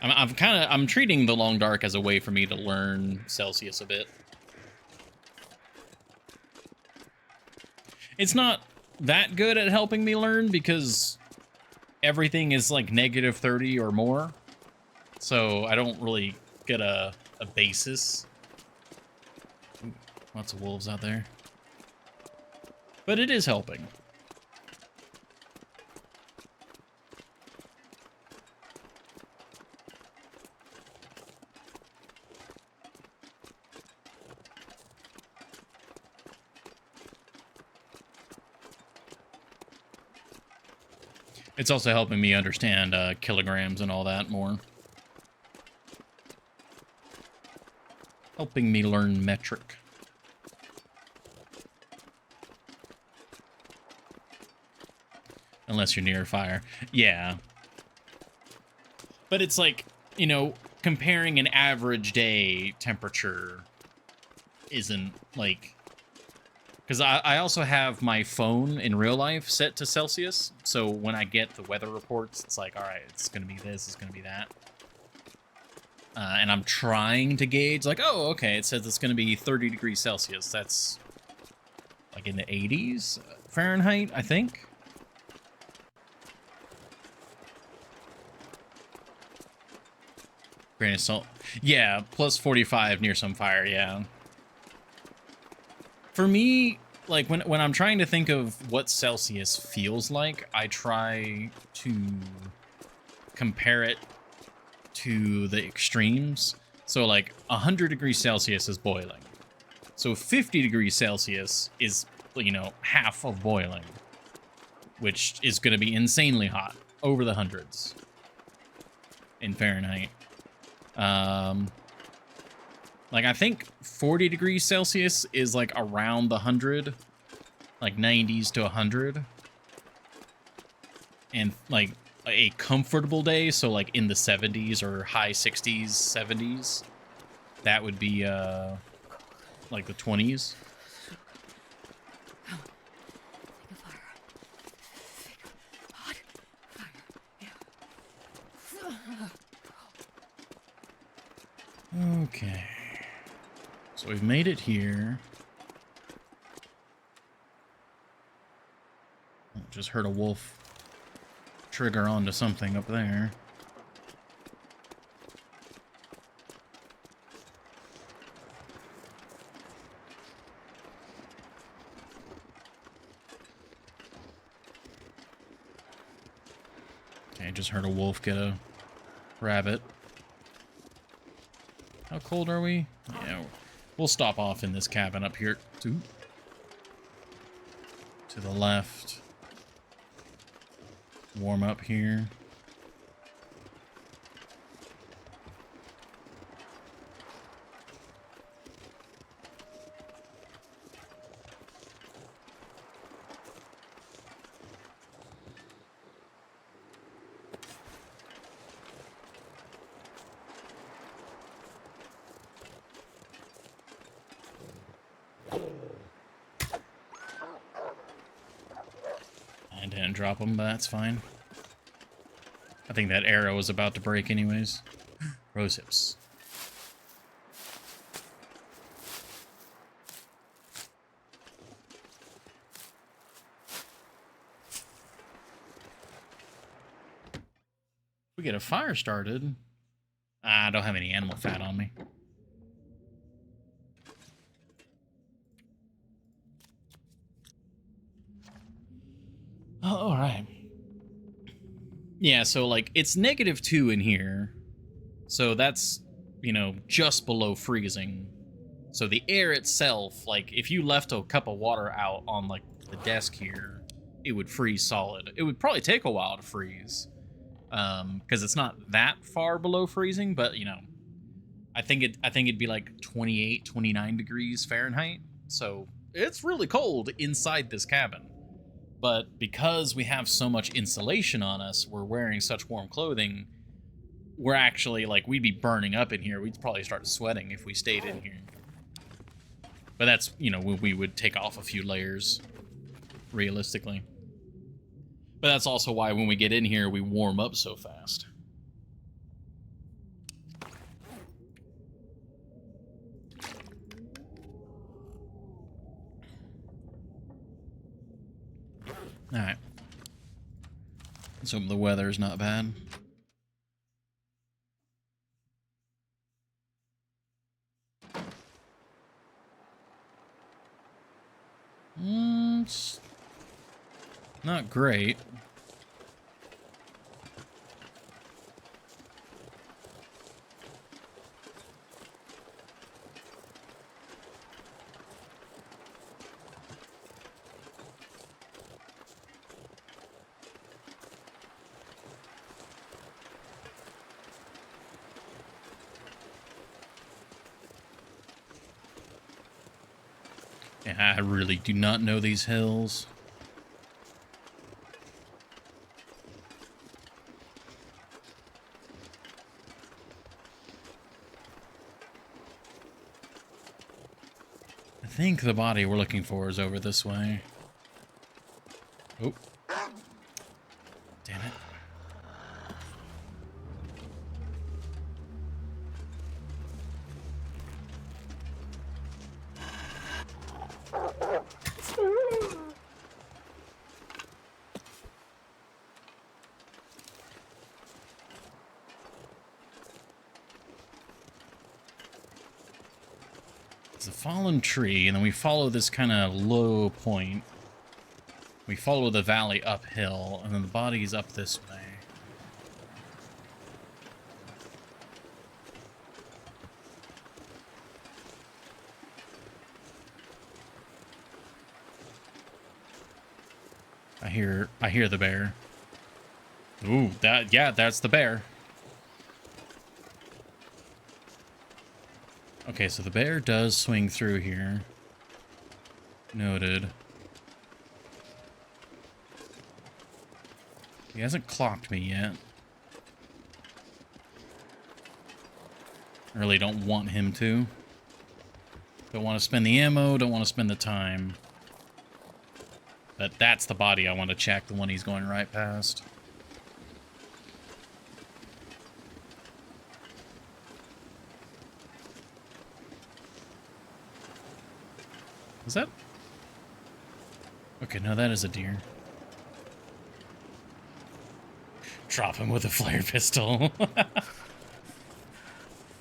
I'm treating the Long Dark as a way for me to learn Celsius a bit. It's not that good at helping me learn because everything is like -30 or more. So I don't really get a basis. Ooh, lots of wolves out there. But it is helping. It's also helping me understand kilograms and all that more. Helping me learn metric. Unless you're near a fire. Yeah. But it's like, you know, comparing an average day temperature isn't like... Because I also have my phone in real life set to Celsius, so when I get the weather reports, it's like, all right, it's going to be this, it's going to be that. And I'm trying to gauge, like, oh, okay, it says it's going to be 30 degrees Celsius. That's like in the 80s Fahrenheit, I think. Grain of salt. Yeah, plus 45 near some fire, yeah. For me, like, when I'm trying to think of what Celsius feels like, I try to compare it to the extremes. So, like, 100 degrees Celsius is boiling. So 50 degrees Celsius is, you know, half of boiling, which is going to be insanely hot, over the hundreds in Fahrenheit. Like, I think 40 degrees Celsius is, like, around the 100, like, 90s to 100. And, like, a comfortable day, so, like, in the 70s or high 60s, 70s, that would be, like, the 20s. Think of fire. Think of hot fire. Yeah. Okay. So we've made it here. Just heard a wolf trigger onto something up there. Okay, just heard a wolf get a rabbit. How cold are we? Yeah, we'll stop off in this cabin up here. To the left. Warm up here. I didn't drop them, but that's fine. I think that arrow was about to break anyways. Rose hips. We get a fire started. I don't have any animal fat on me. Oh, all right. Yeah, so, like, it's -2 in here. So that's, you know, just below freezing. So the air itself, like, if you left a cup of water out on, like, the desk here, it would freeze solid. It would probably take a while to freeze. Because it's not that far below freezing, but, you know, I think it'd be like 28, 29 degrees Fahrenheit. So it's really cold inside this cabin. But because we have so much insulation on us, we're wearing such warm clothing, we're actually, like, we'd be burning up in here. We'd probably start sweating if we stayed in here. But that's, you know, we would take off a few layers, realistically. But that's also why when we get in here, we warm up so fast. Alright. Let's hope the weather is not bad. It's not great. Yeah, I really do not know these hills. I think the body we're looking for is over this way. Oh. Damn it. It's a fallen tree, and then we follow this kind of low point. We follow the valley uphill, and then the body's up this way. I hear the bear. Ooh, that's the bear. Okay, so the bear does swing through here. Noted. He hasn't clocked me yet. I really don't want him to. Don't want to spend the ammo, don't want to spend the time. But that's the body I want to check, the one he's going right past. Is that? Okay, no, that is a deer. Drop him with a flare pistol.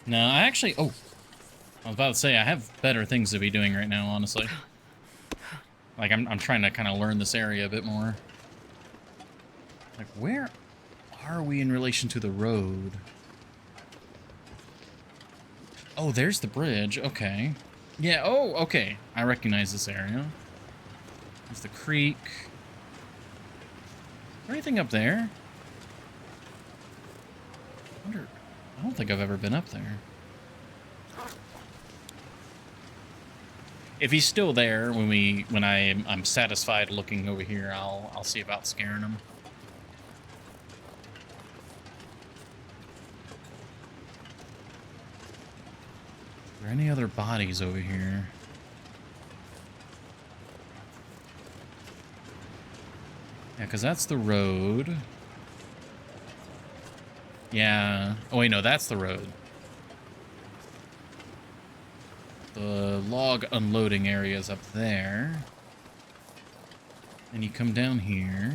No, I actually... Oh. I was about to say, I have better things to be doing right now, honestly. Like, I'm trying to kind of learn this area a bit more. Like, where are we in relation to the road? Oh, there's the bridge. Okay. Yeah, oh, okay. I recognize this area. There's the creek. Is there anything up there? I don't think I've ever been up there. If he's still there when I'm satisfied looking over here, I'll see about scaring him. Are there any other bodies over here? Yeah, because that's the road. Yeah. Oh, wait, no, that's the road. The log unloading area is up there. And you come down here.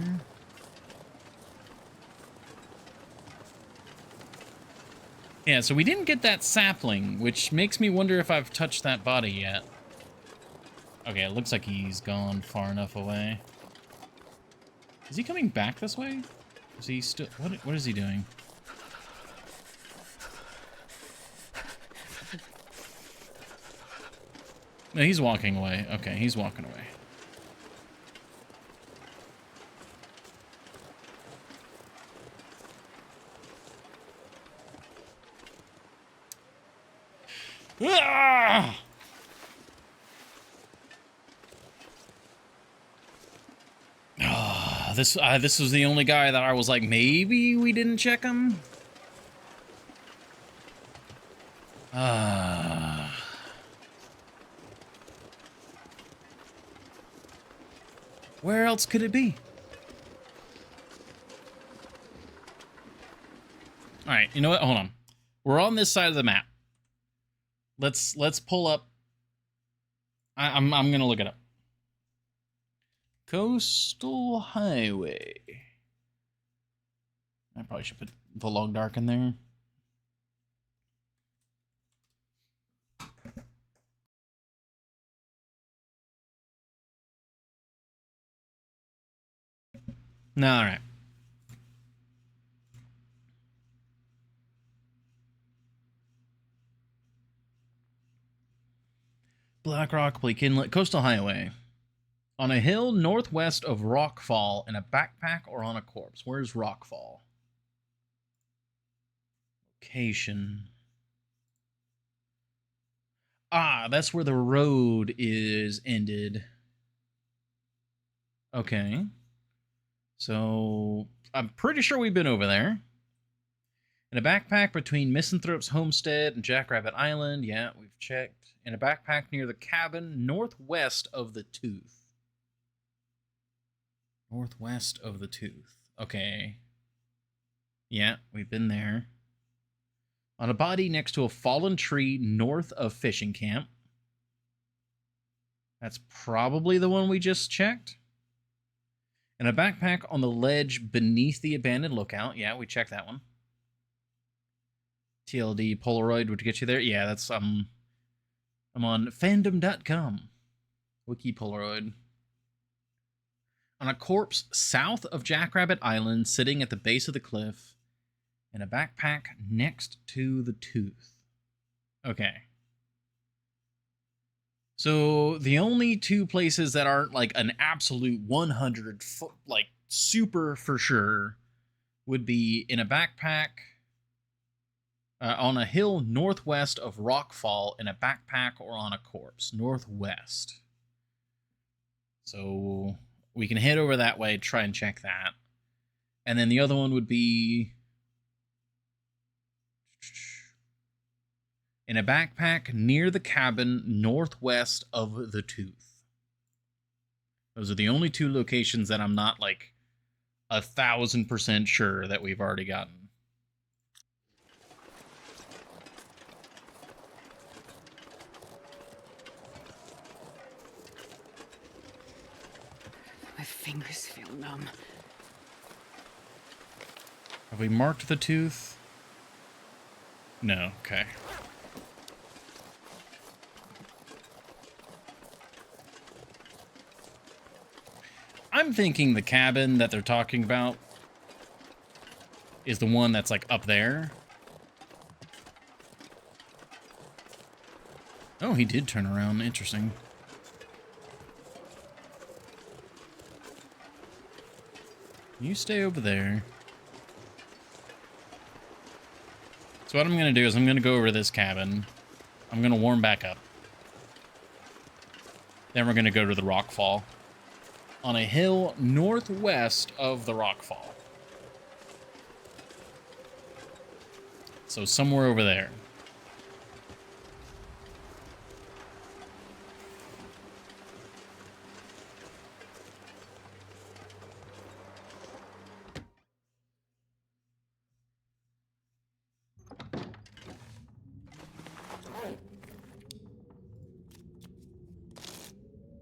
Yeah, so we didn't get that sapling, which makes me wonder if I've touched that body yet. Okay, it looks like he's gone far enough away. Is he coming back this way? Is he still... What is he doing? No, he's walking away. Okay, he's walking away. Ah! This was the only guy that I was like, maybe we didn't check him. Where else could it be? All right, you know what? Hold on. We're on this side of the map. Let's pull up. I'm gonna look it up. Coastal Highway. I probably should put the log dark in there. No, all right. Black Rock, Bleak Inlet, Coastal Highway. On a hill northwest of Rockfall, in a backpack or on a corpse. Where's Rockfall? Location. Ah, that's where the road is ended. Okay. So I'm pretty sure we've been over there. In a backpack between Misanthrope's homestead and Jackrabbit Island. Yeah, we've checked. In a backpack near the cabin northwest of the Tooth. Northwest of the Tooth. Okay. Yeah, we've been there. On a body next to a fallen tree north of fishing camp. That's probably the one we just checked. And a backpack on the ledge beneath the abandoned lookout. Yeah, we checked that one. TLD Polaroid would get you there. Yeah, that's I'm on fandom.com. Wiki Polaroid. On a corpse south of Jackrabbit Island, sitting at the base of the cliff, and a backpack next to the Tooth. Okay. So the only two places that aren't like an absolute 100 like super for sure would be in a backpack on a hill northwest of Rockfall in a backpack or on a corpse northwest. So we can head over that way, try and check that. And then the other one would be in a backpack near the cabin northwest of the Tooth. Those are the only two locations that I'm not like 1,000% sure that we've already gotten. My fingers feel numb. Have we marked the Tooth? No, okay. I'm thinking the cabin that they're talking about is the one that's like up there. Oh, he did turn around. Interesting. You stay over there. So what I'm going to do is I'm going to go over to this cabin. I'm going to warm back up. Then we're going to go to the Rockfall. On a hill northwest of the Rockfall. So somewhere over there.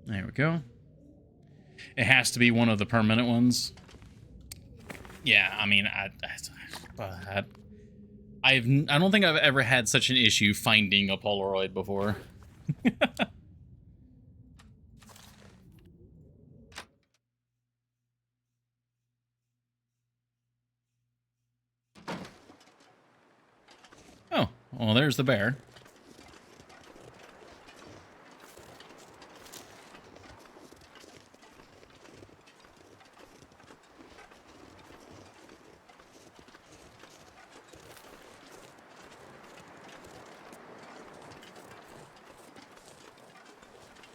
There we go. It has to be one of the permanent ones. Yeah, I mean, I don't think I've ever had such an issue finding a Polaroid before. Oh, well, there's the bear.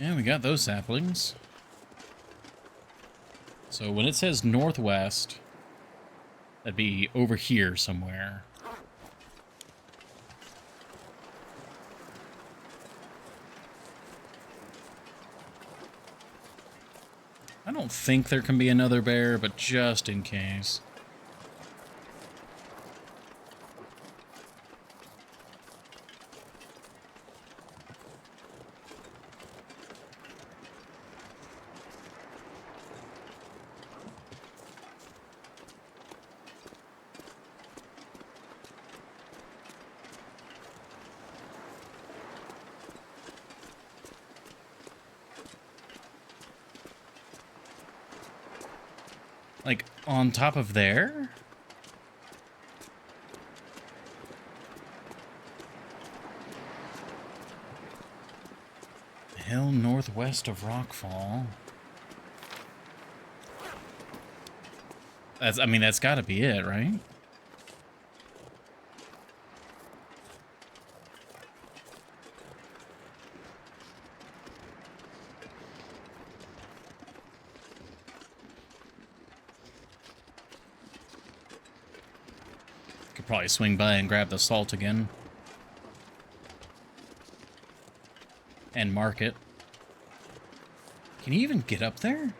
Yeah, we got those saplings. So when it says northwest, that'd be over here somewhere. I don't think there can be another bear, but just in case. Like, on top of there? Hill northwest of Rockfall. I mean, that's gotta be it, right? Probably swing by and grab the salt again. And mark it. Can you even get up there?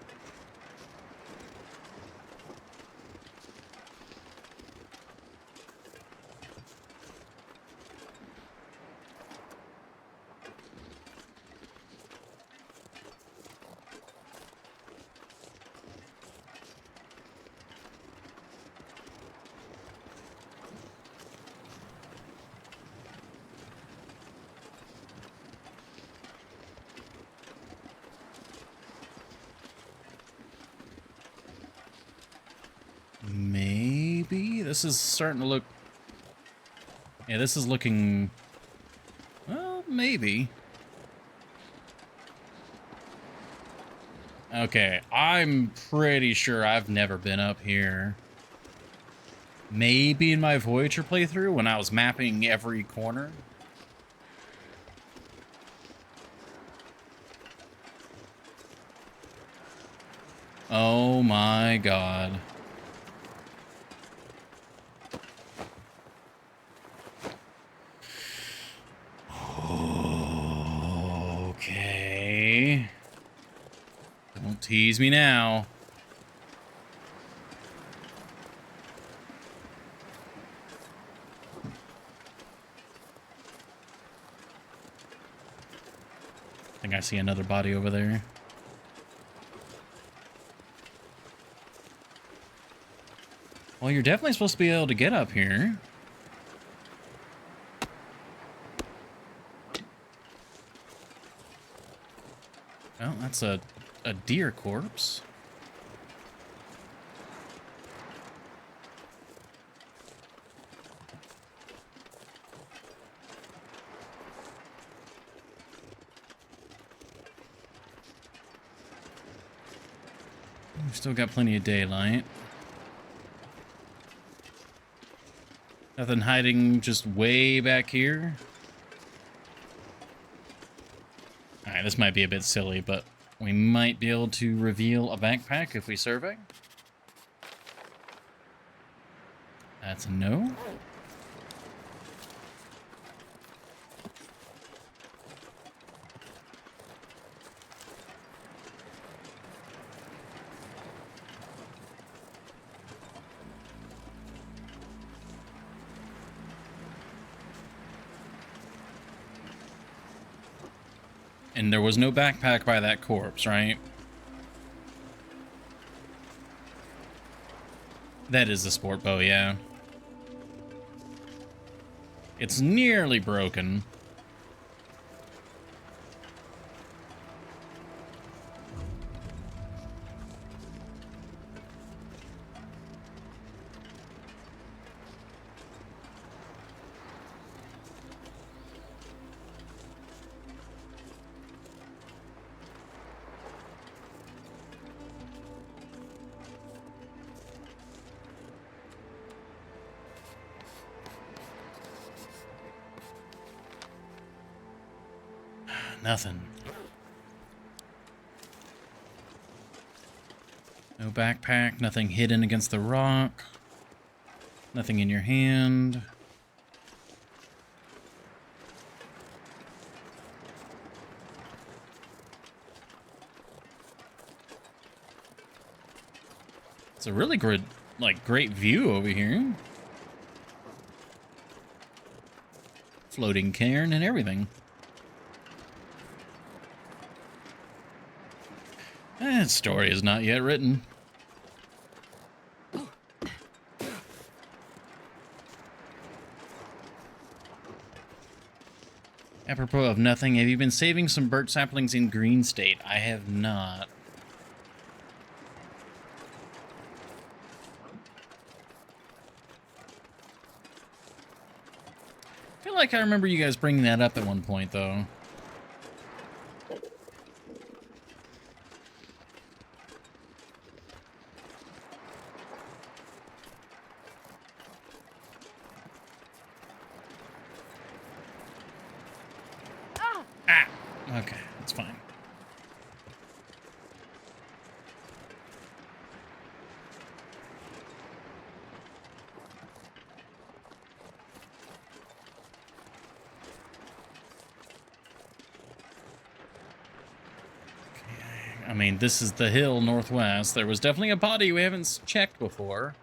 Maybe? This is starting to look... Yeah, this is looking... Well, maybe. Okay, I'm pretty sure I've never been up here. Maybe in my Voyager playthrough when I was mapping every corner. Oh my god. Okay. Don't tease me now. I think I see another body over there. Well, you're definitely supposed to be able to get up here. Well, that's a deer corpse. We've still got plenty of daylight. Nothing hiding just way back here. Alright, this might be a bit silly, but we might be able to reveal a backpack if we survey. That's a no. And there was no backpack by that corpse, right? That is the sport bow, yeah. It's nearly broken. Nothing. No backpack, nothing hidden against the rock. Nothing in your hand. It's a really good, great view over here. Floating cairn and everything. That story is not yet written. Apropos of nothing, have you been saving some birch saplings in Green State? I have not. I feel like I remember you guys bringing that up at one point, though. Okay, that's fine. I mean, this is the hill northwest. There was definitely a body we haven't checked before.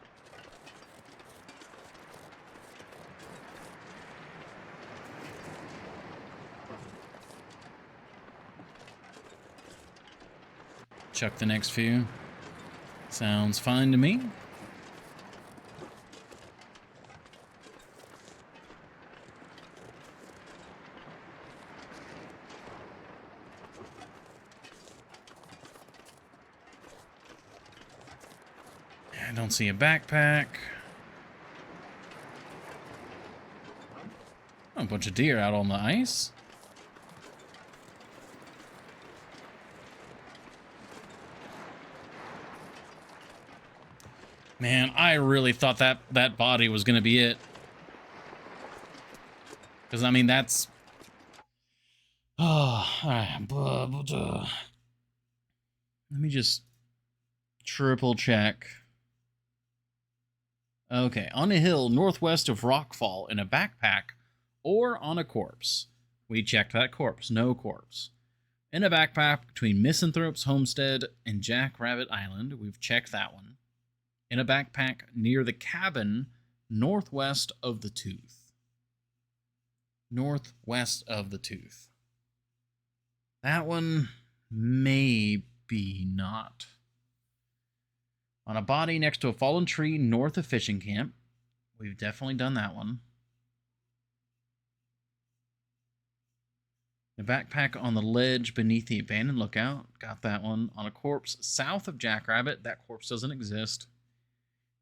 Chuck the next few. Sounds fine to me. I don't see a backpack. Oh, a bunch of deer out on the ice. Man, I really thought that body was going to be it. Because, I mean, that's... Oh, let me just triple check. Okay, on a hill northwest of Rockfall in a backpack or on a corpse. We checked that corpse. No corpse. In a backpack between Misanthrope's Homestead and Jackrabbit Island. We've checked that one. In a backpack near the cabin northwest of the Tooth. Northwest of the Tooth. That one, maybe not. On a body next to a fallen tree north of fishing camp. We've definitely done that one. A backpack on the ledge beneath the abandoned lookout. Got that one. On a corpse south of Jackrabbit. That corpse doesn't exist.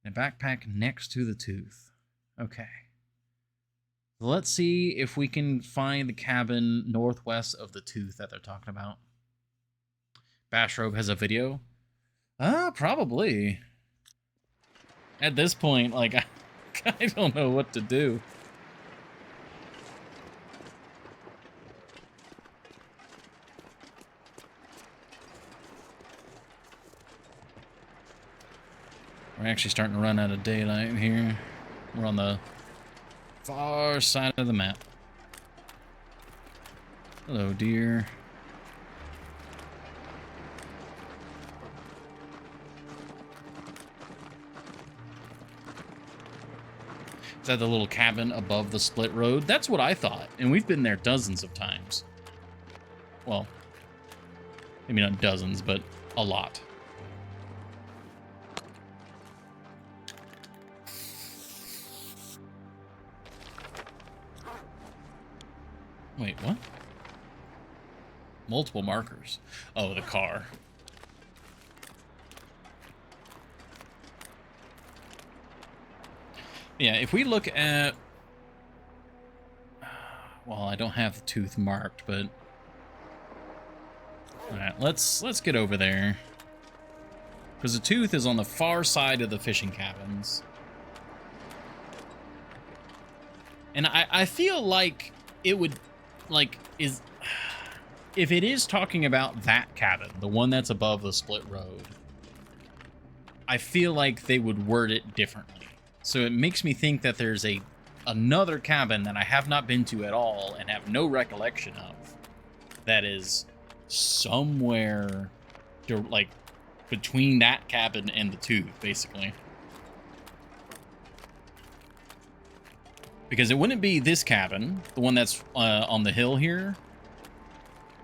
And a backpack next to the Tooth. Okay. Let's see if we can find the cabin northwest of the Tooth that they're talking about. Bashrobe has a video. Probably. At this point, like, I don't know what to do. We're actually starting to run out of daylight here. We're on the far side of the map. Hello, deer. Is that the little cabin above the split road? That's what I thought, and we've been there dozens of times. Well, maybe not dozens, but a lot. Wait, what? Multiple markers. Oh, the car. Yeah, if we look at... Well, I don't have the Tooth marked, but... Alright, let's get over there. Because the Tooth is on the far side of the fishing cabins. And I feel like it would... Like, if it is talking about that cabin, the one that's above the split road, I feel like they would word it differently. So it makes me think that there's another cabin that I have not been to at all and have no recollection of that is somewhere, like, between that cabin and the Tooth, basically. Because it wouldn't be this cabin, the one that's on the hill here.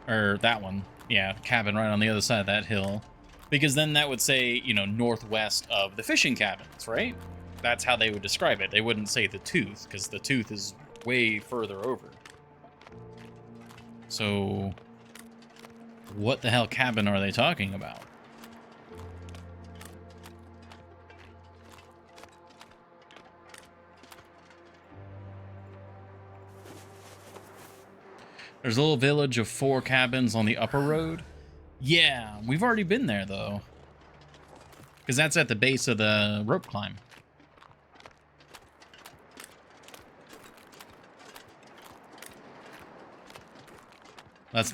Or that one. Yeah, cabin right on the other side of that hill. Because then that would say, you know, northwest of the fishing cabins, right? That's how they would describe it. They wouldn't say the Tooth, because the Tooth is way further over. So, what the hell cabin are they talking about? There's a little village of 4 cabins on the upper road. Yeah, we've already been there, though. Because that's at the base of the rope climb.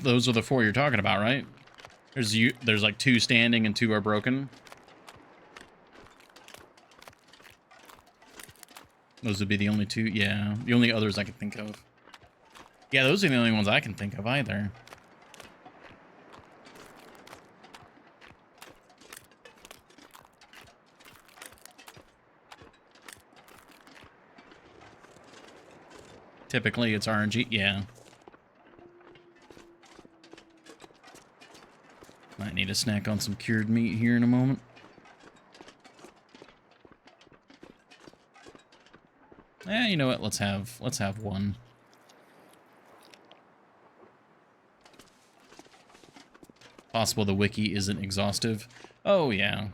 Those are the 4 you're talking about, right? There's like 2 standing and 2 are broken. Those would be the only 2. Yeah, the only others I can think of. Yeah, those are the only ones I can think of either. Typically, it's RNG. Yeah. Might need a snack on some cured meat here in a moment. You know what? Let's have one. Possible the wiki isn't exhaustive. Oh yeah.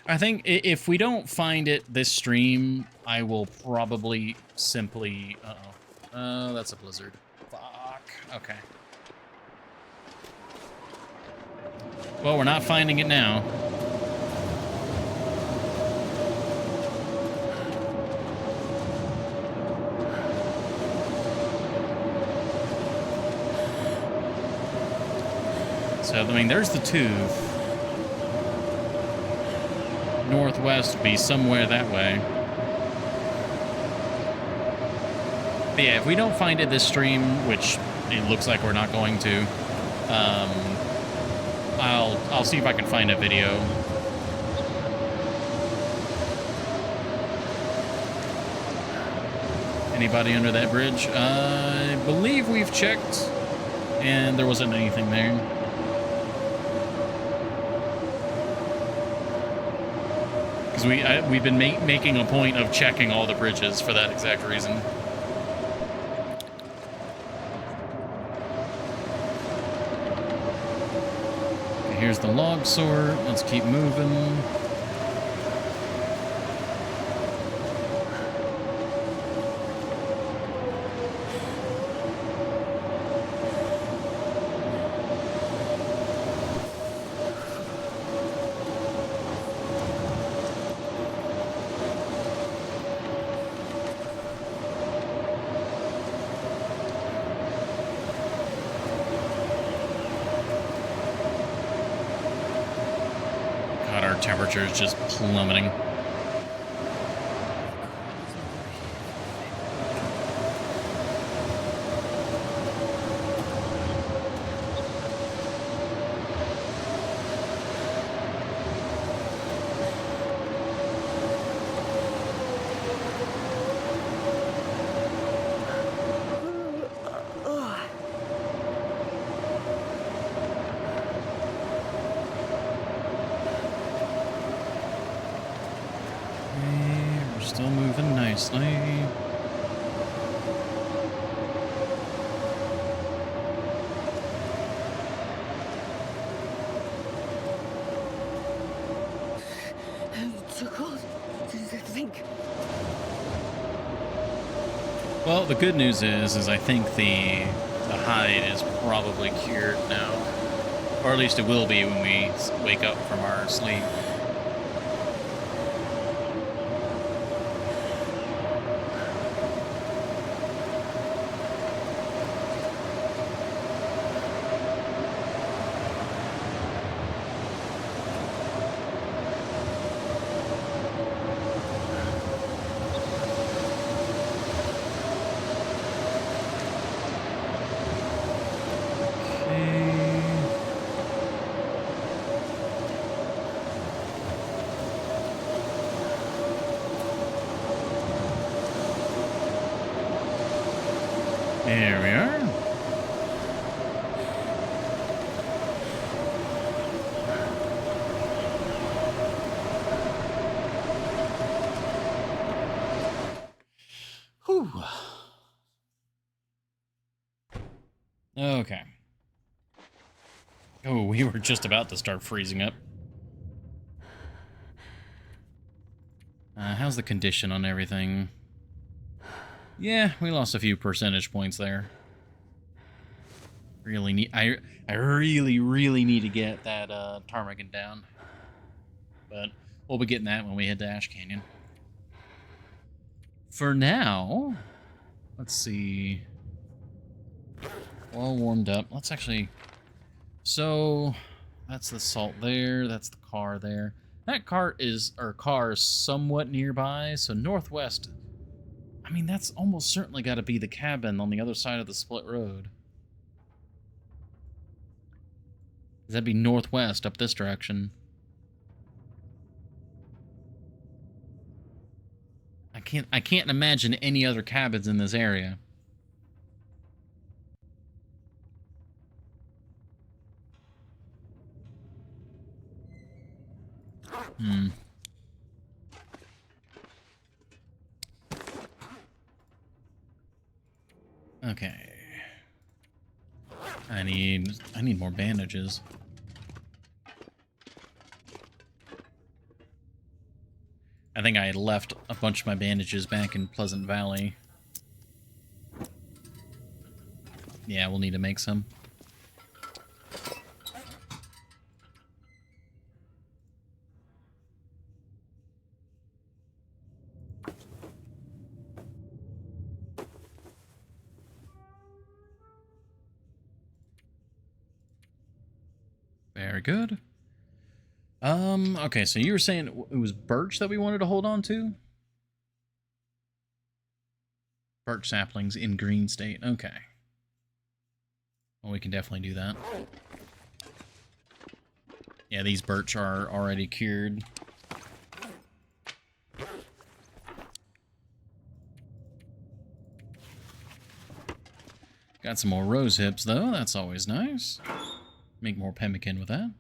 I think if we don't find it this stream, I will probably simply... Uh-oh. Oh, that's a blizzard. Fuck. Okay. Well, we're not finding it now. So, I mean, there's the tooth. Northwest would be somewhere that way. But yeah, if we don't find it this stream, which it looks like we're not going to, I'll see if I can find a video. Anybody under that bridge? I believe we've checked, and there wasn't anything there. Because we've been making a point of checking all the bridges for that exact reason. Okay, here's the log sort. Let's keep moving. Temperature is just plummeting. Still moving nicely. Too cold to think. Well, the good news is I think the hide is probably cured now, or at least it will be when we wake up from our sleep. There we are. Whew. Okay. Oh, we were just about to start freezing up. How's the condition on everything? Yeah, we lost a few percentage points there. Really need I really need to get that ptarmigan down. But we'll be getting that when we head to Ash Canyon. For now, let's see. All warmed up. Let's actually... So, that's the salt there. That's the car there. That car is somewhat nearby. So northwest... I mean, that's almost certainly got to be the cabin on the other side of the split road. That'd be northwest up this direction. can't imagine any other cabins in this area. Hmm. Okay. I need more bandages. I think I had left a bunch of my bandages back in Pleasant Valley. Yeah, we'll need to make some. Very good. Okay, so you were saying it was birch that we wanted to hold on to? Birch saplings in green state. Okay. Well, we can definitely do that. Yeah, these birch are already cured. Got some more rose hips, though. That's always nice. Make more pemmican with that.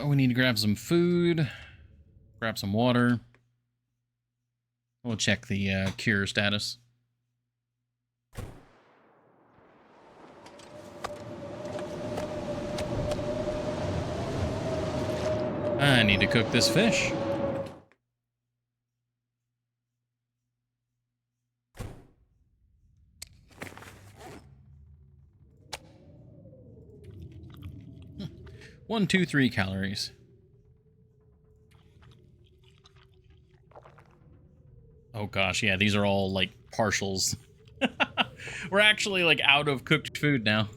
We need to grab some food. Grab some water. We'll check the cure status. I need to cook this fish. Hmm. 123 calories. Oh gosh, yeah, these are all like partials. We're actually like out of cooked food now,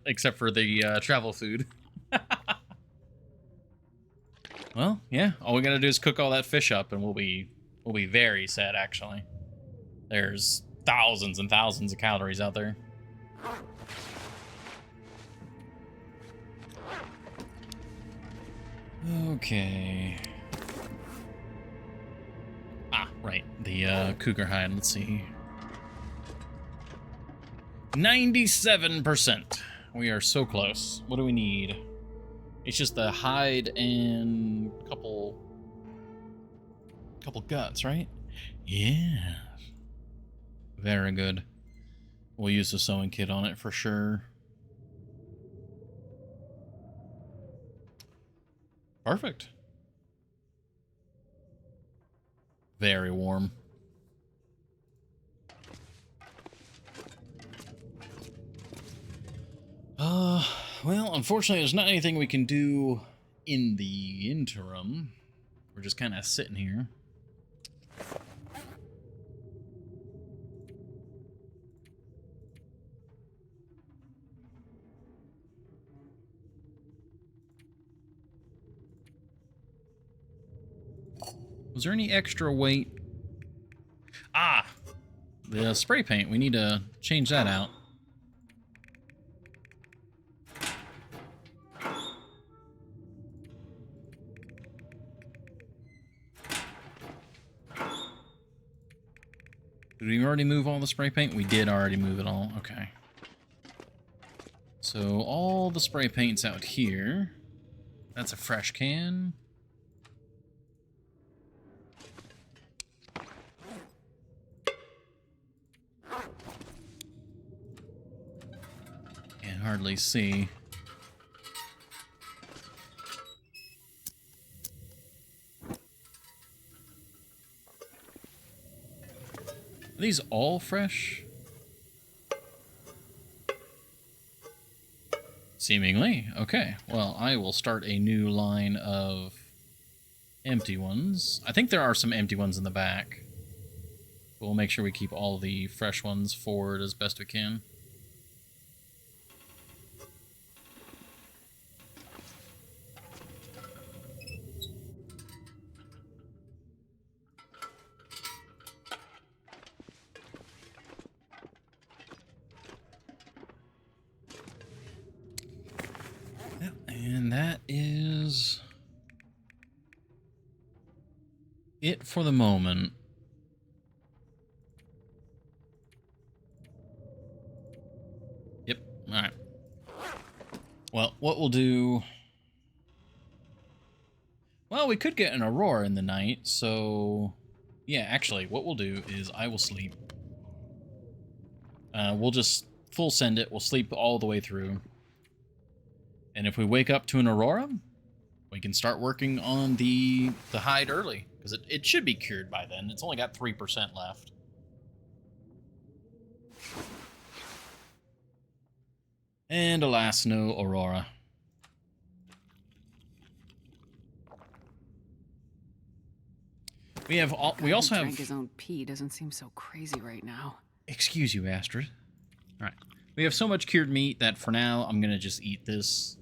except for the travel food. Well, yeah, all we gotta do is cook all that fish up, and we'll be very sad. Actually, there's thousands and thousands of calories out there. Okay. Ah, right, the cougar hide. Let's see. 97%. We are so close. What do we need? It's just the hide and couple guts, right? Yeah. Very good. We'll use the sewing kit on it for sure. Perfect. Very warm. Well, unfortunately, there's not anything we can do in the interim. We're just kind of sitting here. Was there any extra weight? Ah! The spray paint. We need to change that out. Did we already move all the spray paint? We did already move it all. Okay. So all the spray paint's out here. That's a fresh can. Can't hardly see. Are these all fresh? Seemingly. Okay. Well, I will start a new line of empty ones. I think there are some empty ones in the back. But we'll make sure we keep all the fresh ones forward as best we can. it for the moment. Yep. All right. Well, what we'll do... Well, we could get an aurora in the night, so... Yeah, actually, what we'll do is I will sleep. We'll just full send it. We'll sleep all the way through. And if we wake up to an aurora, we can start working on the hide early. Because it should be cured by then. It's only got 3% left. And alas, no aurora. We have all. We also have. Drank his own pee doesn't seem so crazy right now. Excuse you, Astrid. All right. We have so much cured meat that for now I'm gonna just eat this,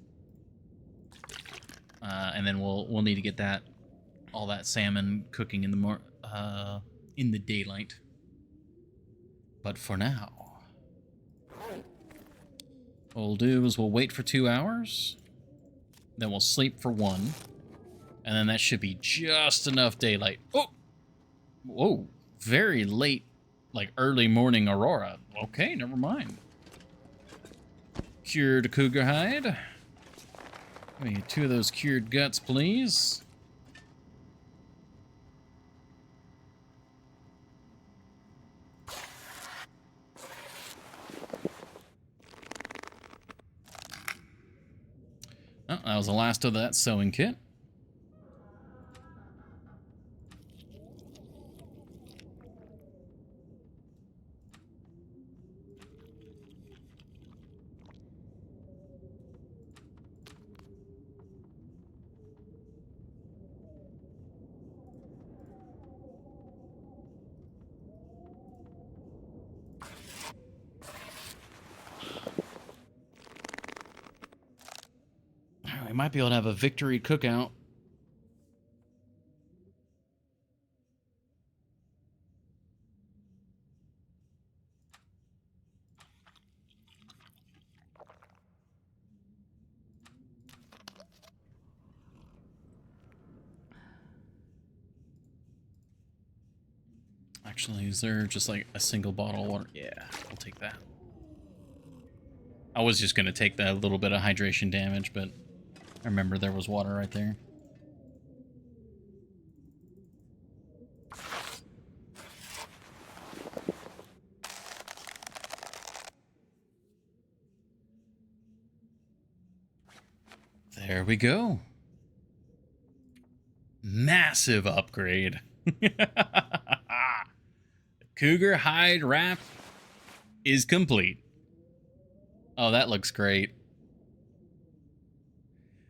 and then we'll need to get all that salmon cooking in the daylight. But for now, what we'll do is we'll wait for 2 hours, then we'll sleep for 1, and then that should be just enough daylight. Oh, whoa, very late, like early morning aurora. Okay, never mind. Cured cougar hide. Give me 2 of those cured guts, please. Oh, that was the last of that sewing kit. We might be able to have a victory cookout. Actually, is there just like a single bottle of water? Yeah, I'll take that. I was just going to take that little bit of hydration damage, but I remember there was water right there. There we go. Massive upgrade. Cougar hide wrap is complete. Oh, that looks great.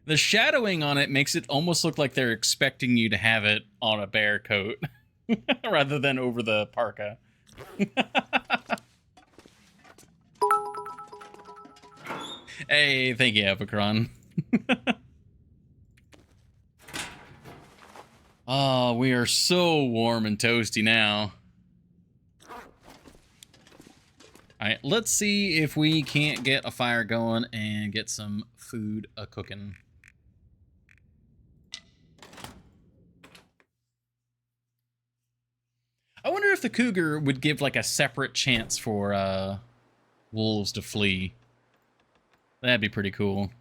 The shadowing on it makes it almost look like they're expecting you to have it on a bear coat rather than over the parka. Hey, thank you, Epicron. Oh, we are so warm and toasty now. Alright, let's see if we can't get a fire going and get some food a-cooking. I wonder if the cougar would give like a separate chance for wolves to flee. That'd be pretty cool.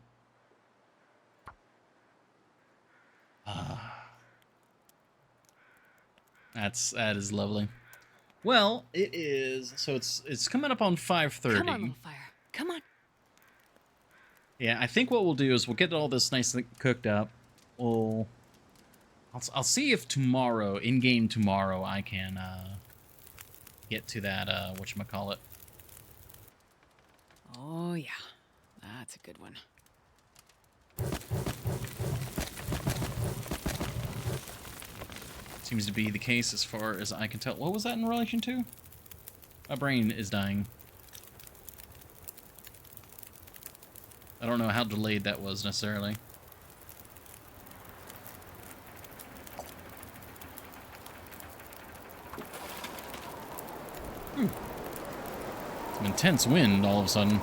That is lovely. Well, it is. So it's coming up on 5:30. Come on, little fire. Come on. Yeah, I think what we'll do is we'll get all this nicely cooked up. I'll see if tomorrow, in game tomorrow, I can get to that whatchamacallit. Oh yeah, that's a good one. Seems to be the case as far as I can tell. What was that in relation to? My brain is dying. I don't know how delayed that was necessarily. Some intense wind all of a sudden.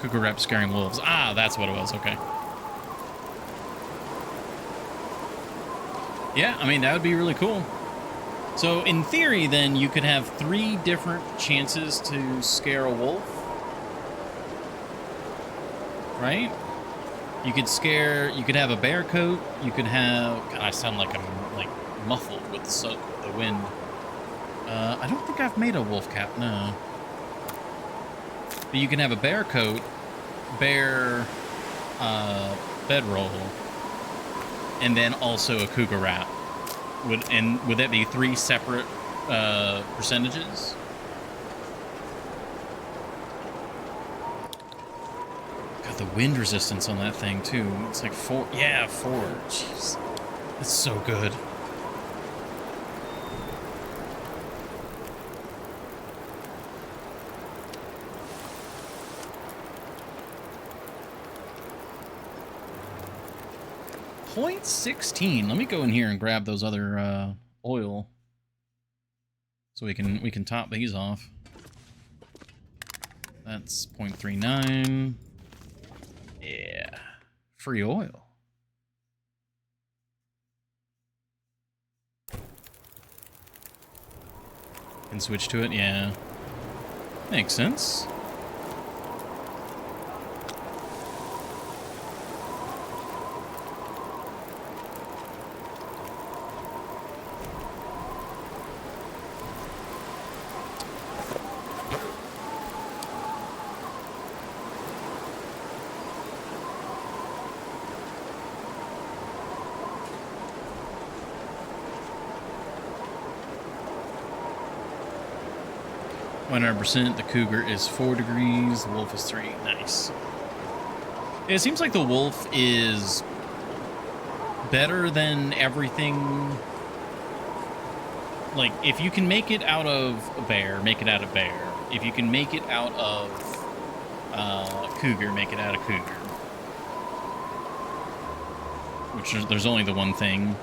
Cougar rep scaring wolves. Ah, that's what it was. Okay. Yeah, I mean, that would be really cool. So in theory, then, you could have 3 different chances to scare a wolf. Right? You could have a bear coat. You could have... God, I sound like I'm muffled with the wind. I don't think I've made a wolf cap, no. But you can have a bear coat, bear bedroll, and then also a cougar wrap. Would that be 3 separate percentages? God, the wind resistance on that thing too. It's like 4. Yeah, 4. Jeez, it's so good. .16. Let me go in here and grab those other oil, so we can top these off. That's 0.39. Yeah, free oil. Can switch to it. Yeah, makes sense. %. The cougar is 4 degrees. The wolf is 3. Nice. It seems like the wolf is better than everything. Like, if you can make it out of a bear, make it out of bear. If you can make it out of cougar, make it out of cougar. Which there's only the one thing.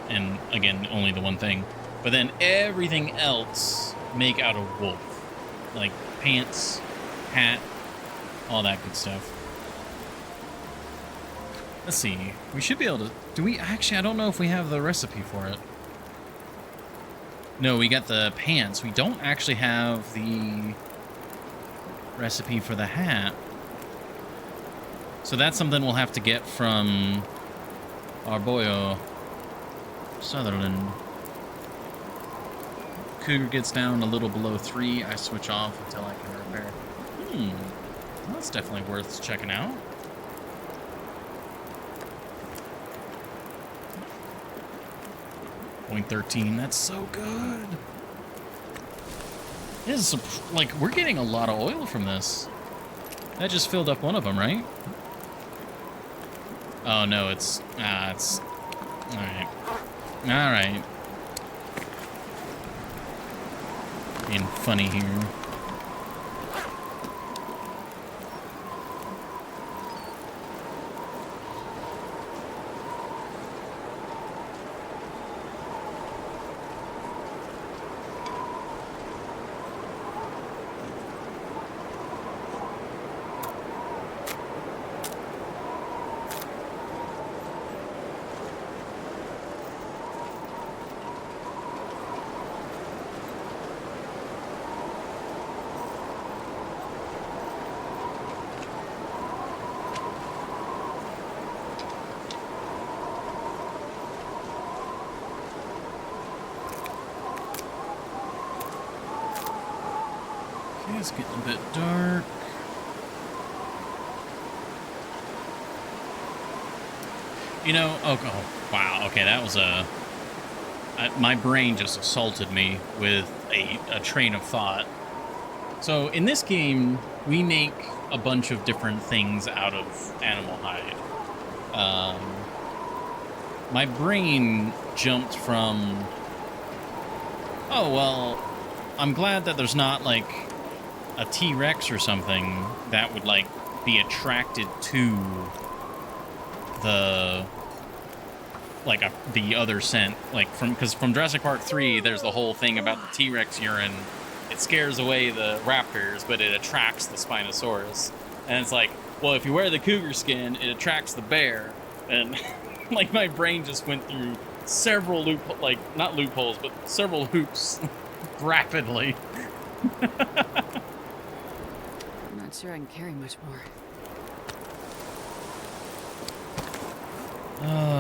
And, again, only the one thing. But then everything else... make out of wolf, like pants, hat, all that good stuff. Let's see. We should be able to... Do we actually... I don't know if we have the recipe for it. No, we got the pants. We don't actually have the recipe for the hat. So that's something we'll have to get from our boyo Sutherland. Cougar gets down a little below 3. I switch off until I can repair. Well, that's definitely worth checking out. .13. That's so good. This is like, we're getting a lot of oil from this. That just filled up one of them, right? Oh no, it's all right. All right. Being funny here. It's getting a bit dark. You know, oh wow, okay, that was my brain just assaulted me with a train of thought. So in this game, we make a bunch of different things out of animal hide. My brain jumped from, oh, well, I'm glad that there's not, like, a T-Rex or something that would, like, be attracted to the, like, the other scent. Like, because from Jurassic Park 3, there's the whole thing about the T-Rex urine. It scares away the raptors, but it attracts the Spinosaurus. And it's like, well, if you wear the cougar skin, it attracts the bear. And like my brain just went through several not loopholes, but several hoops rapidly. I'm not sure I can carry much more.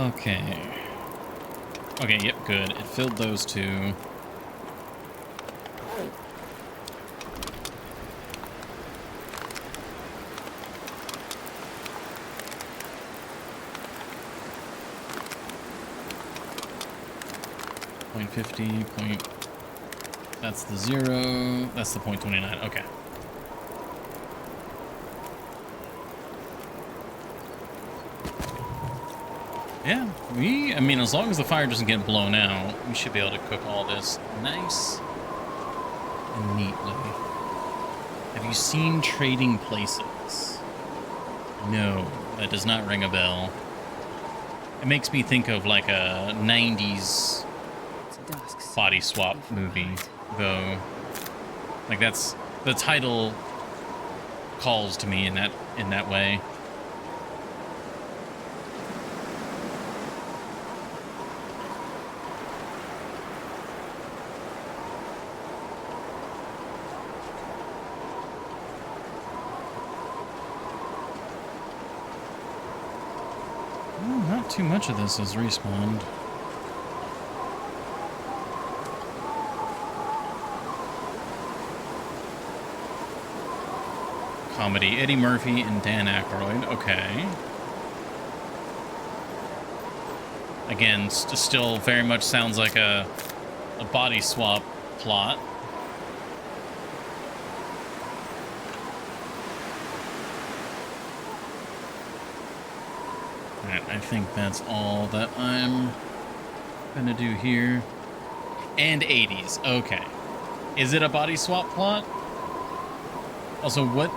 Okay. Okay, yep, good. It filled those two. .50, point... That's the 0. That's the .29. Okay. Yeah, I mean, as long as the fire doesn't get blown out, we should be able to cook all this nice and neatly. Have you seen Trading Places? No, that does not ring a bell. It makes me think of like a 90s body swap movie, though. Like that's the title calls to me in that way. Not too much of this has respawned. Comedy, Eddie Murphy and Dan Aykroyd. Okay. Again, still very much sounds like a body swap plot. Alright, I think that's all that I'm gonna do here. And 80s. Okay. Is it a body swap plot? Also, what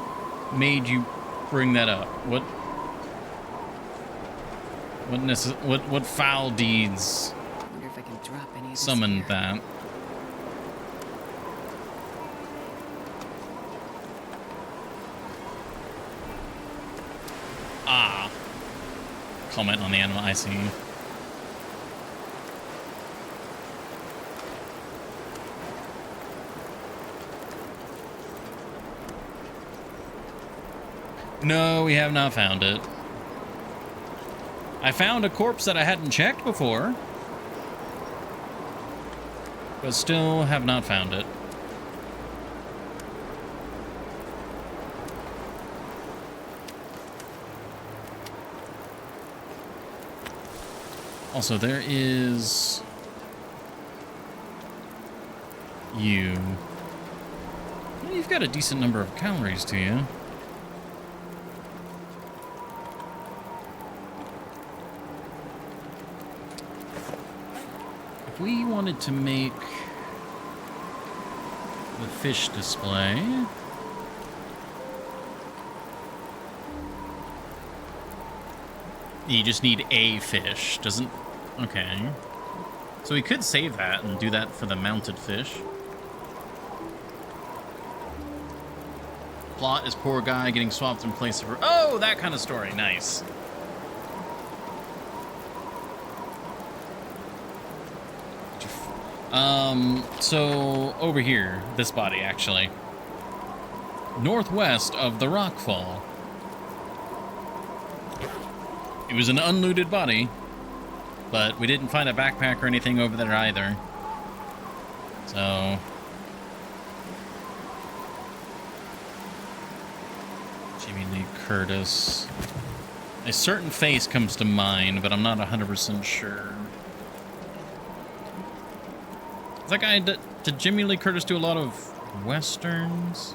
made you bring that up? What foul deeds I wonder if I can drop any of this summoned here. that? Ah. Comment on the animal, I see. No, we have not found it. I found a corpse that I hadn't checked before, but still have not found it. Also, there is you. Well, you've got a decent number of calories to you. If we wanted to make the fish display, you just need a fish, doesn't... Okay. So we could save that and do that for the mounted fish. Plot is poor guy getting swapped in place of her... Oh, that kind of story. Nice. So over here, this body, actually. Northwest of the rockfall. It was an unlooted body, but we didn't find a backpack or anything over there either. So... Jimmy Lee Curtis. A certain face comes to mind, but I'm not 100% sure. Is that guy... Did Jimmy Lee Curtis do a lot of westerns?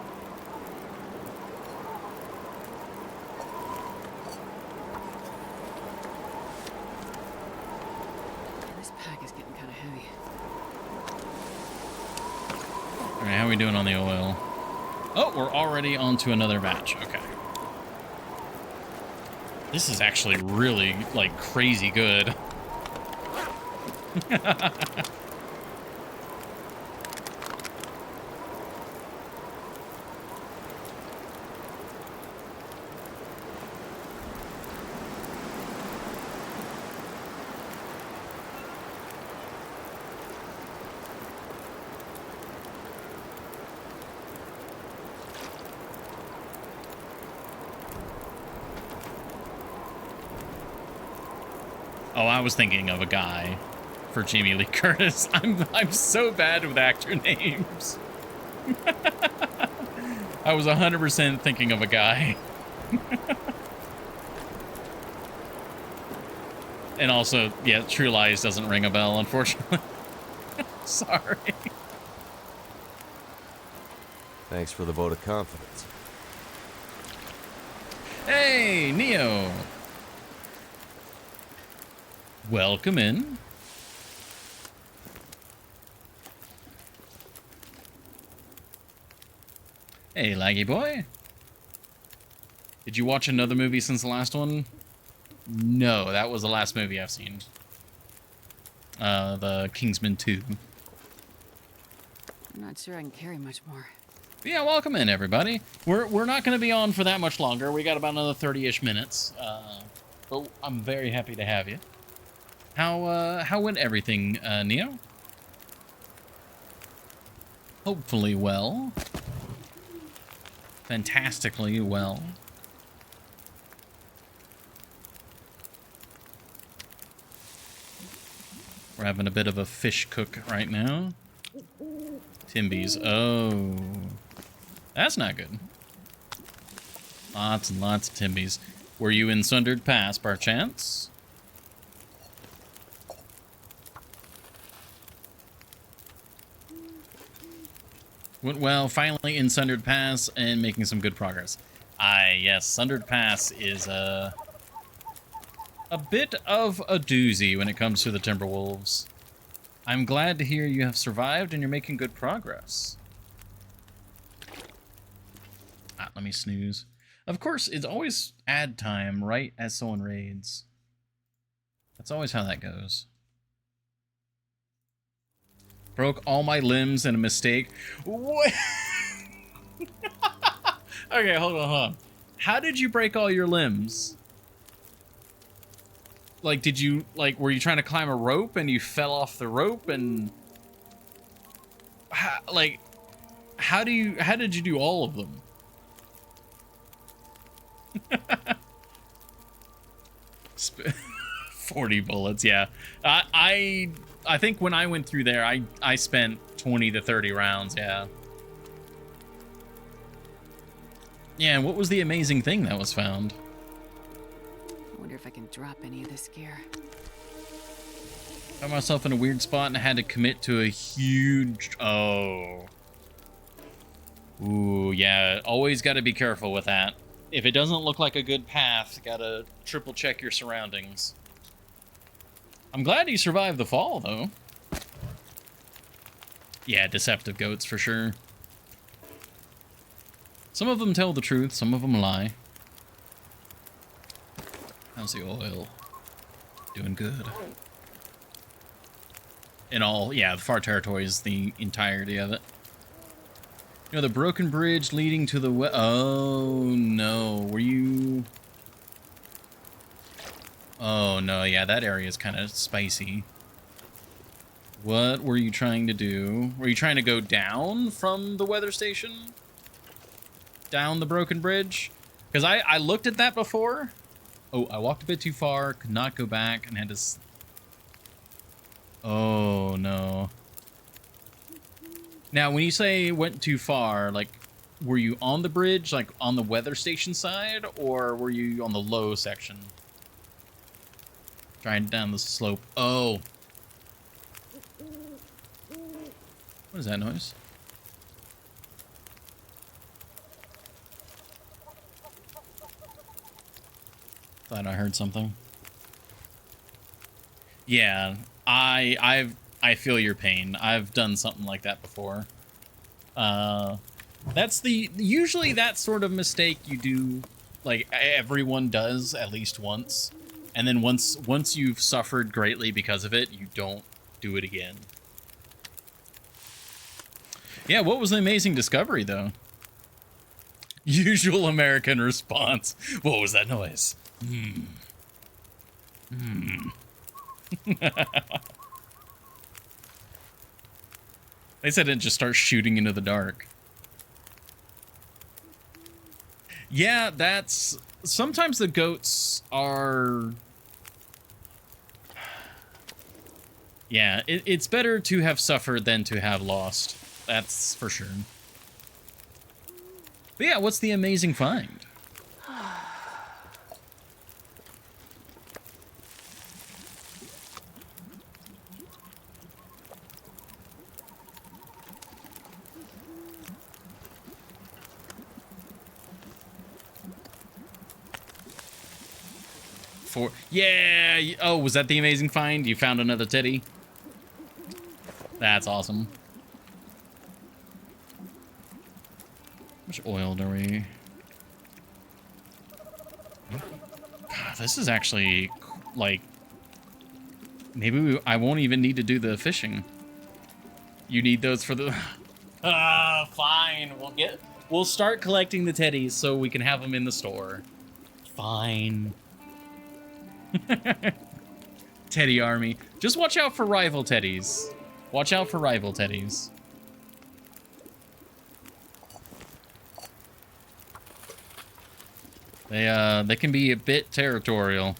Alright, how are we doing on the oil? Oh, we're already on to another batch. Okay. This is actually really, like, crazy good. Oh, I was thinking of a guy for Jamie Lee Curtis. I'm so bad with actor names. I was 100% thinking of a guy. And also, yeah, True Lies doesn't ring a bell, unfortunately. Sorry. Thanks for the vote of confidence. Hey, Neo. Welcome in. Hey, Laggy boy. Did you watch another movie since the last one? No, that was the last movie I've seen. The Kingsman 2. I'm not sure I can carry much more. Yeah, welcome in, everybody. We're not going to be on for that much longer. We got about another 30-ish minutes. But I'm very happy to have you. How went everything, Neo? Hopefully well. Fantastically well. We're having a bit of a fish cook right now. Timbies. Oh. That's not good. Lots and lots of Timbies. Were you in Sundered Pass, by chance? Went well, finally in Sundered Pass and making some good progress. Yes, Sundered Pass is a bit of a doozy when it comes to the Timberwolves. I'm glad to hear you have survived and you're making good progress. Let me snooze. Of course, it's always ad time right as someone raids. That's always how that goes. Broke all my limbs in a mistake. What? Okay, hold on. How did you break all your limbs? Like, were you trying to climb a rope and you fell off the rope and... how did you do all of them? 40 bullets, yeah. I think when I went through there, I spent 20 to 30 rounds, yeah. Yeah, and what was the amazing thing that was found? I wonder if I can drop any of this gear. Found myself in a weird spot and I had to commit to a huge... Oh. Ooh, yeah. Always got to be careful with that. If it doesn't look like a good path, gotta triple check your surroundings. I'm glad he survived the fall, though. Yeah, deceptive goats for sure. Some of them tell the truth, some of them lie. How's the oil? Doing good. In all, yeah, the Far Territory is the entirety of it. You know, the broken bridge leading to the oh, no. Were you... Oh, no, yeah, that area is kind of spicy. What were you trying to do? Were you trying to go down from the weather station? Down the broken bridge? Because I looked at that before. Oh, I walked a bit too far, could not go back, and had to... Oh, no. Now, when you say went too far, like, were you on the bridge, like, on the weather station side, or were you on the low section? Trying down the slope. Oh. What is that noise? Thought I heard something. Yeah, I feel your pain. I've done something like that before. That's usually that sort of mistake you do, like everyone does at least once. And then once you've suffered greatly because of it, you don't do it again. Yeah, what was the amazing discovery though? Usual American response. What was that noise? They said it just starts shooting into the dark. Yeah, that's... Sometimes the goats are... Yeah, it's better to have suffered than to have lost. That's for sure. But yeah, what's the amazing find? Yeah. Oh, was that the amazing find? You found another teddy? That's awesome. How much oil do we... God, this is actually, like... Maybe I won't even need to do the fishing. You need those for the... Fine. We'll start collecting the teddies so we can have them in the store. Fine. Teddy army. Just watch out for rival teddies. Watch out for rival teddies. They can be a bit territorial.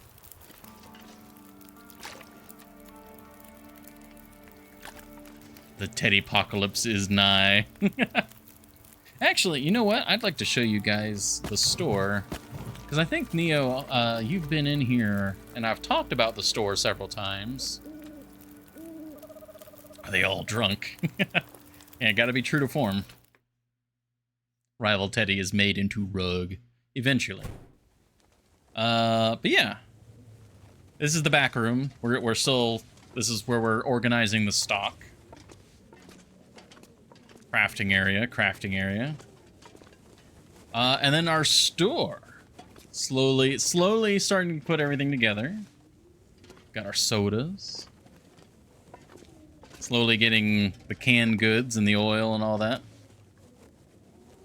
The teddy apocalypse is nigh. Actually, you know what? I'd like to show you guys the store. Because I think, Neo, you've been in here, and I've talked about the store several times. Are they all drunk? Yeah, gotta be true to form. Rival Teddy is made into rug. Eventually. But yeah. This is the back room. We're still... This is where we're organizing the stock. Crafting area. And then our store. Slowly starting to put everything together. Got our sodas. Slowly getting the canned goods and the oil and all that.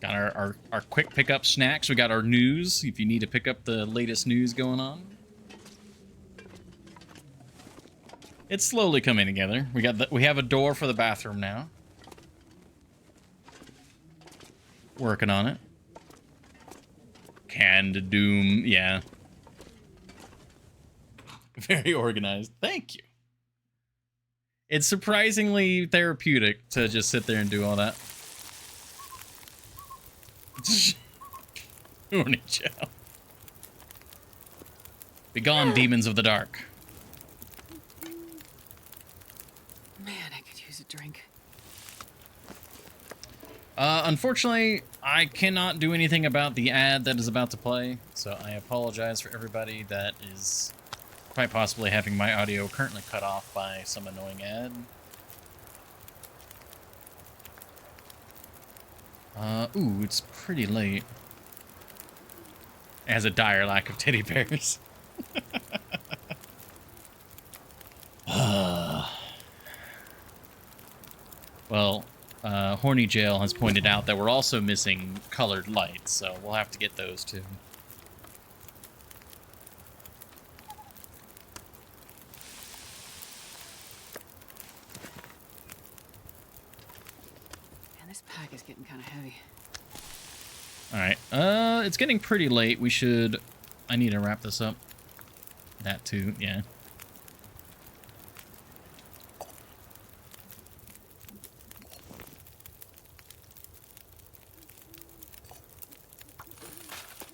Got our quick pickup snacks. We got our news, if you need to pick up the latest news going on. It's slowly coming together. We have a door for the bathroom now. Working on it. Canned doom, yeah. Very organized. Thank you. It's surprisingly therapeutic to just sit there and do all that. Horny Joe. Begone, demons of the dark. Man, I could use a drink. Unfortunately, I cannot do anything about the ad that is about to play, so I apologize for everybody that is quite possibly having my audio currently cut off by some annoying ad. Ooh, it's pretty late. It has a dire lack of teddy bears. Well, Horny Jail has pointed out that we're also missing colored lights, so we'll have to get those too. Man, this pack is getting kind of heavy. Alright, it's getting pretty late. I need to wrap this up. That too, yeah.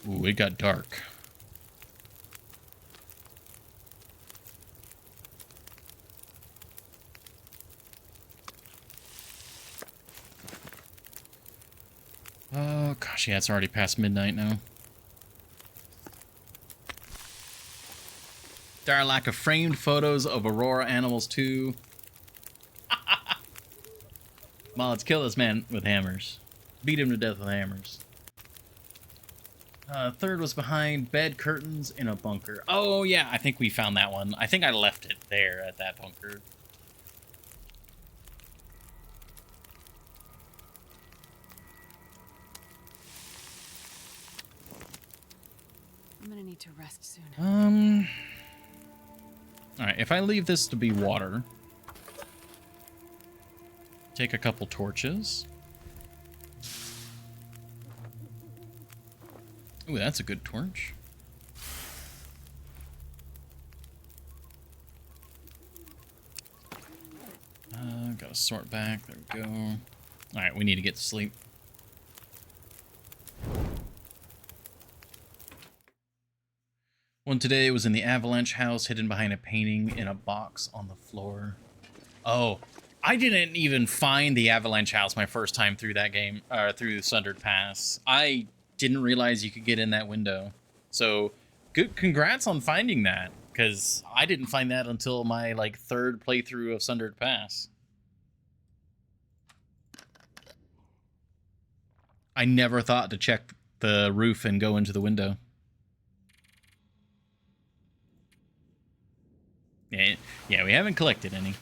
Ooh, it got dark. Oh, gosh, yeah, it's already past midnight now. Dire lack of framed photos of Aurora Animals 2. Well, let's kill this man with hammers. Beat him to death with hammers. Third was behind bed curtains in a bunker. Oh, yeah, I think we found that one. I think I left it there at that bunker. I'm gonna need to rest soon. Alright, if I leave this to be water, take a couple torches. Ooh, that's a good torch. Gotta sort back. There we go. Alright, we need to get to sleep. One today was in the Avalanche house, hidden behind a painting in a box on the floor. Oh, I didn't even find the Avalanche house my first time through that game, through Sundered Pass. I didn't realize you could get in that window. So, good, congrats on finding that, because I didn't find that until my, like, third playthrough of Sundered Pass. I never thought to check the roof and go into the window. Yeah, we haven't collected any.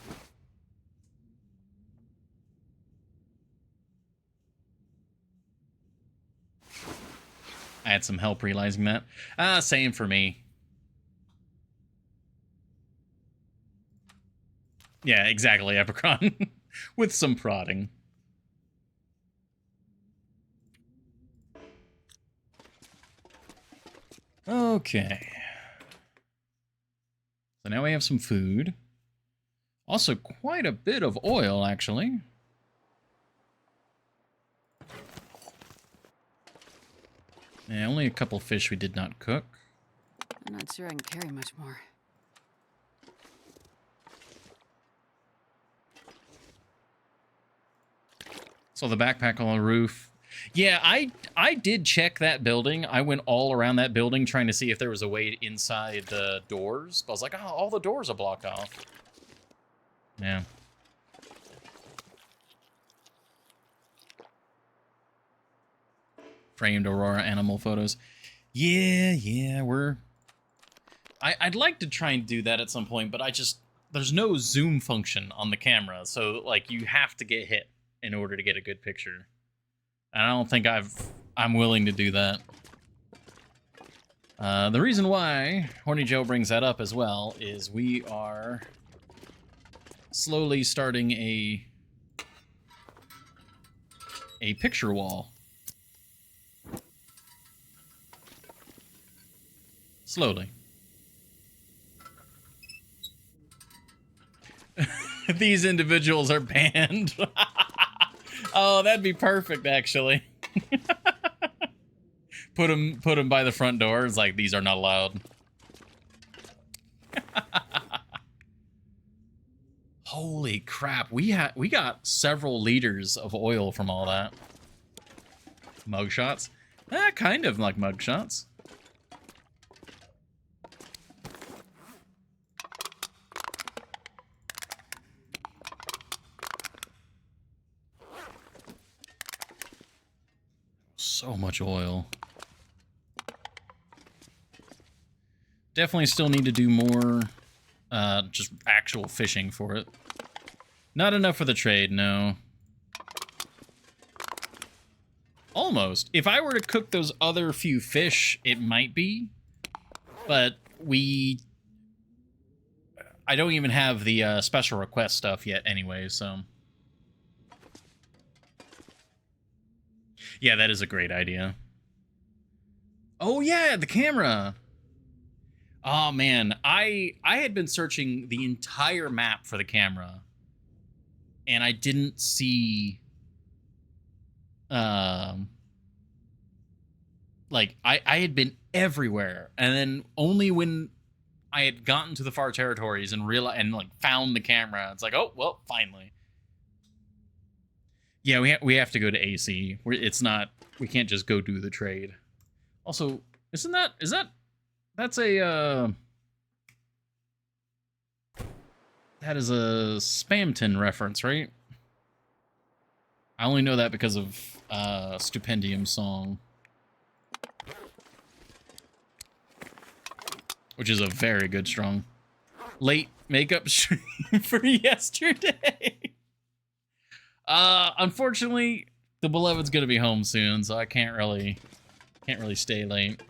I had some help realizing that. Same for me. Yeah, exactly, Epicron. With some prodding. Okay. So now we have some food. Also, quite a bit of oil, actually. Yeah, only a couple fish we did not cook. I'm not sure I can carry much more. So the backpack on the roof. Yeah, I did check that building. I went all around that building trying to see if there was a way inside the doors. But I was like, oh, all the doors are blocked off. Yeah. Framed Aurora animal photos. Yeah, we're... I'd like to try and do that at some point, but there's no zoom function on the camera, so, like, you have to get hit in order to get a good picture. And I don't think I'm willing to do that. The reason why Horny Joe brings that up as well is we are slowly starting a picture wall. Slowly. These individuals are banned. Oh, that'd be perfect, actually. Put them by the front door. It's like, these are not allowed. Holy crap. We got several liters of oil from all that. Mugshots? Kind of like mugshots. So much oil. Definitely still need to do more just actual fishing for it. Not enough for the trade, no. Almost. If I were to cook those other few fish, it might be. But I don't even have the special request stuff yet anyway, so... Yeah, that is a great idea. Oh yeah, the camera. Oh man, I had been searching the entire map for the camera, and I didn't see. Like I had been everywhere, and then only when I had gotten to the far territories and like found the camera, it's like, oh well, finally. Yeah, we have to go to AC. We can't just go do the trade. Also, that's a that is a Spamton reference, right? I only know that because of Stupendium song, which is a very good strong late makeup stream for yesterday. Unfortunately, the beloved's gonna be home soon, so I can't really stay late.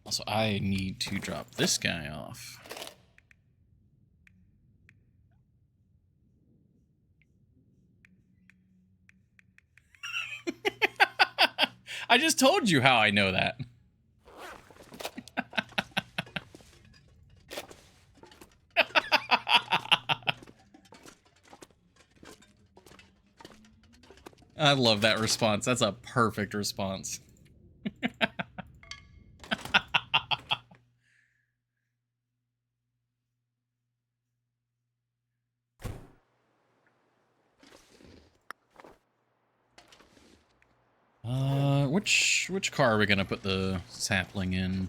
Also, I need to drop this guy off. I just told you how I know that. I love that response. That's a perfect response. Which car are we gonna put the sapling in?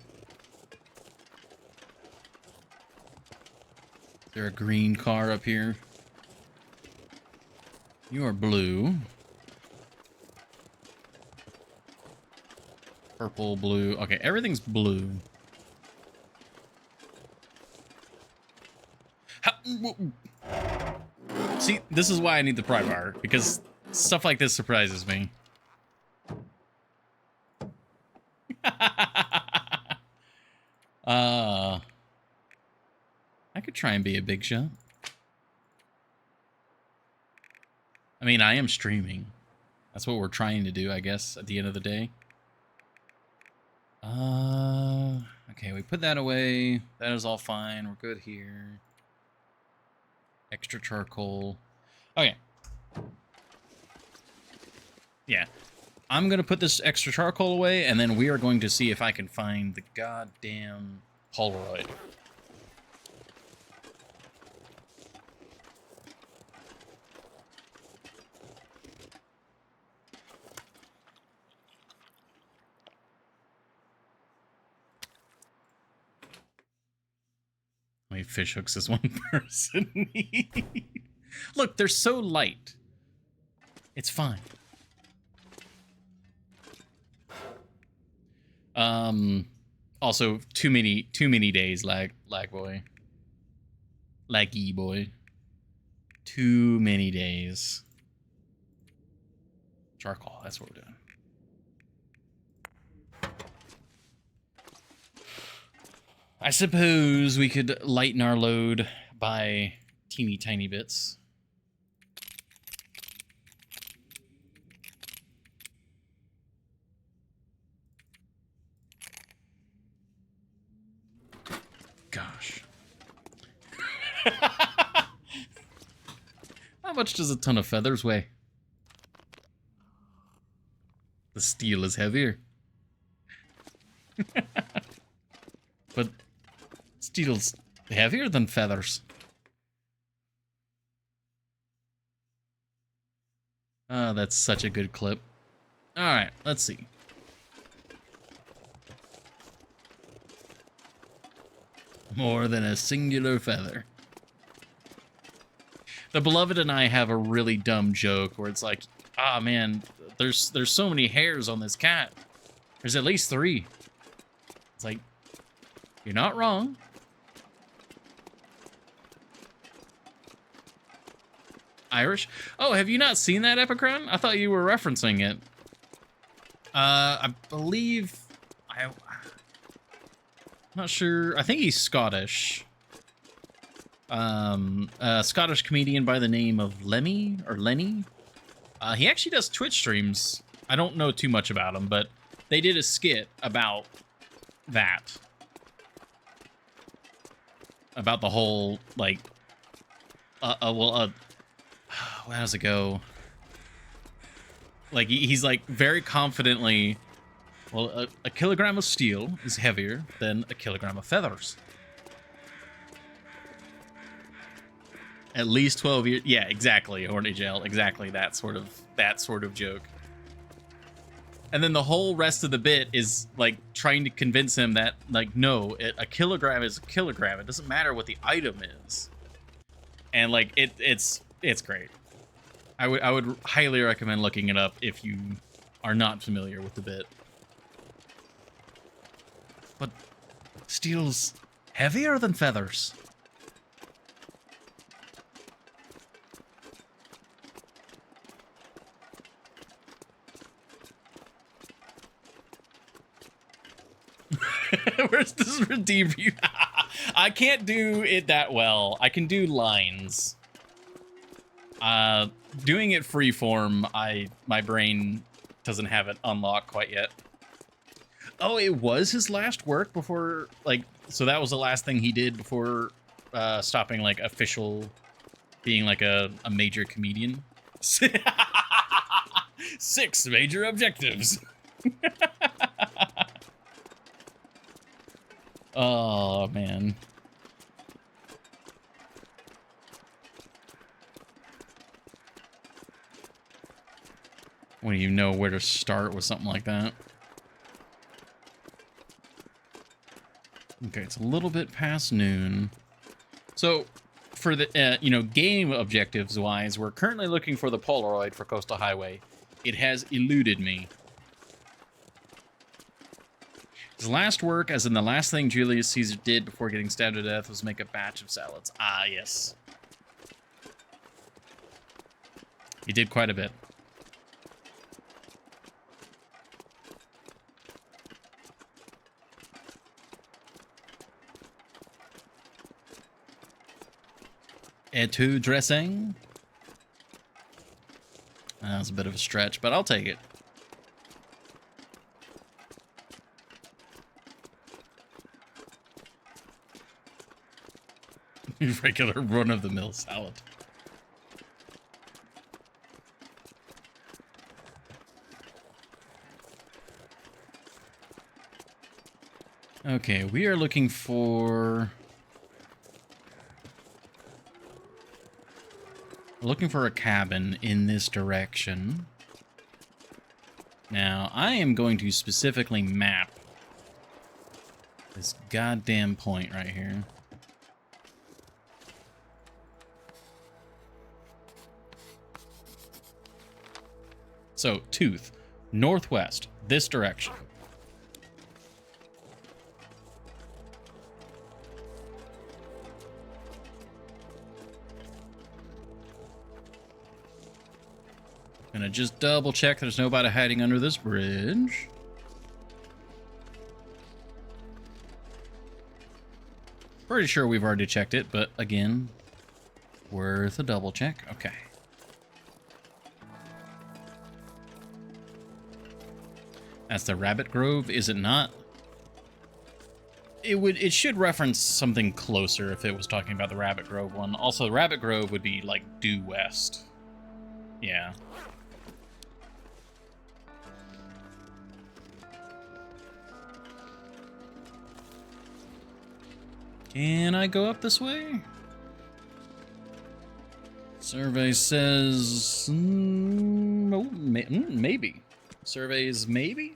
Is there a green car up here? You are blue. Purple, blue. Okay, everything's blue. See, this is why I need the pry bar, because stuff like this surprises me. I could try and be a big shot. I mean, I am streaming. That's what we're trying to do, I guess, at the end of the day. Okay, we put that away. That is all fine. We're good here. Extra charcoal. Okay. Yeah. I'm going to put this extra charcoal away, and then we are going to see if I can find the goddamn Polaroid. How many fish hooks does one person need? Look, they're so light. It's fine. Also, too many days, lag boy. Laggy boy. Too many days. Charcoal, that's what we're doing. I suppose we could lighten our load by teeny tiny bits. Gosh. How much does a ton of feathers weigh? The steel is heavier. But steel's heavier than feathers. Oh, that's such a good clip. Alright, let's see. More than a singular feather. The Beloved and I have a really dumb joke where it's like, ah man, there's so many hairs on this cat. There's at least 3. It's like, you're not wrong. Irish? Oh, have you not seen that Epicron? I thought you were referencing it. I believe... I'm not sure. I think he's Scottish. A Scottish comedian by the name of Lemmy, or Lenny. He actually does Twitch streams. I don't know too much about him, but they did a skit about that. About the whole, like... how does it go? Like, he's like, very confidently... Well, a kilogram of steel is heavier than a kilogram of feathers. At least 12 years. Yeah, exactly, Horny Gel. Exactly that sort of joke. And then the whole rest of the bit is like trying to convince him that, like, no, a kilogram is a kilogram. It doesn't matter what the item is. And like it's great. I would highly recommend looking it up if you are not familiar with the bit. But steel's heavier than feathers. Where's this redeem view? I can't do it that well. I can do lines. Doing it freeform, my brain doesn't have it unlocked quite yet. Oh, it was his last work before, like, so that was the last thing he did before stopping, like, official being, like, a major comedian. 6 major objectives. Oh, man. When do you know where to start with something like that? Okay, it's a little bit past noon. So, for the, game objectives wise, we're currently looking for the Polaroid for Coastal Highway. It has eluded me. His last work, as in the last thing Julius Caesar did before getting stabbed to death, was make a batch of salads. Ah, yes. He did quite a bit. Et tu dressing? That was a bit of a stretch, but I'll take it. Regular run-of-the-mill salad. Okay, we are looking for... Looking for a cabin in this direction. Now, I am going to specifically map this goddamn point right here. So, Tooth, northwest, this direction. Gonna just double check there's nobody hiding under this bridge. Pretty sure we've already checked it, but again, worth a double check. Okay. That's the Rabbit Grove, is it not? It should reference something closer if it was talking about the Rabbit Grove one. Also, Rabbit Grove would be like due west. Yeah. Can I go up this way? Survey says... no, maybe. Surveys maybe?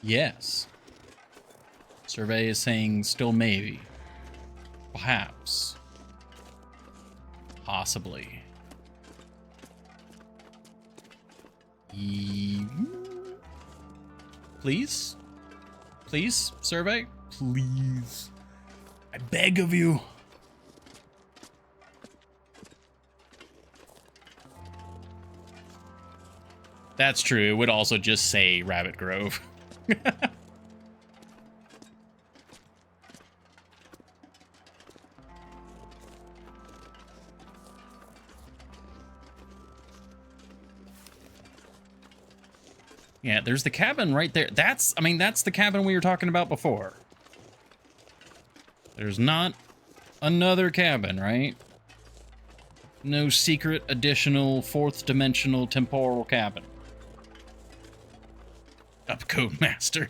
Yes. Survey is saying still maybe. Perhaps. Possibly. Please? Please, survey? Please. I beg of you. That's true. It would also just say Rabbit Grove. Yeah, there's the cabin right there. That's the cabin we were talking about before. There's not another cabin, right? No secret, additional, fourth dimensional temporal cabin. Upcode master.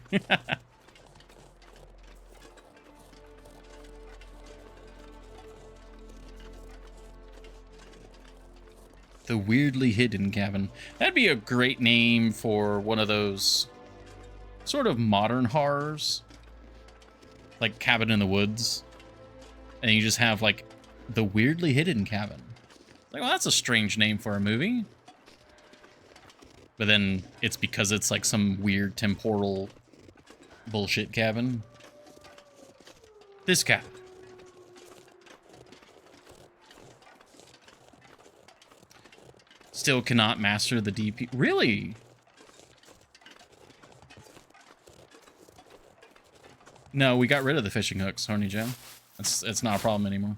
The weirdly hidden cabin. That'd be a great name for one of those sort of modern horrors. Like Cabin in the Woods. And you just have like the weirdly hidden cabin. Like, well, that's a strange name for a movie. But then it's because it's like some weird temporal bullshit cabin. This cabin. Still cannot master the DP. Really? No, we got rid of the fishing hooks, Horny Gem. It's not a problem anymore.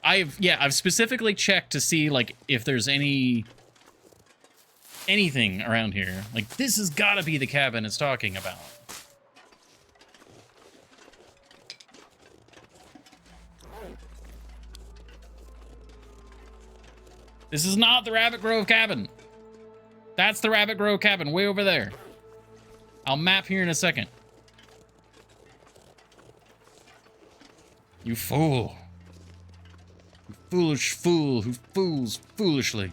I've specifically checked to see like if there's anything around here. Like this has got to be the cabin it's talking about. This is not the Rabbit Grove cabin. That's the Rabbit Grove cabin way over there. I'll map here in a second. You fool. You foolish fool who fools foolishly.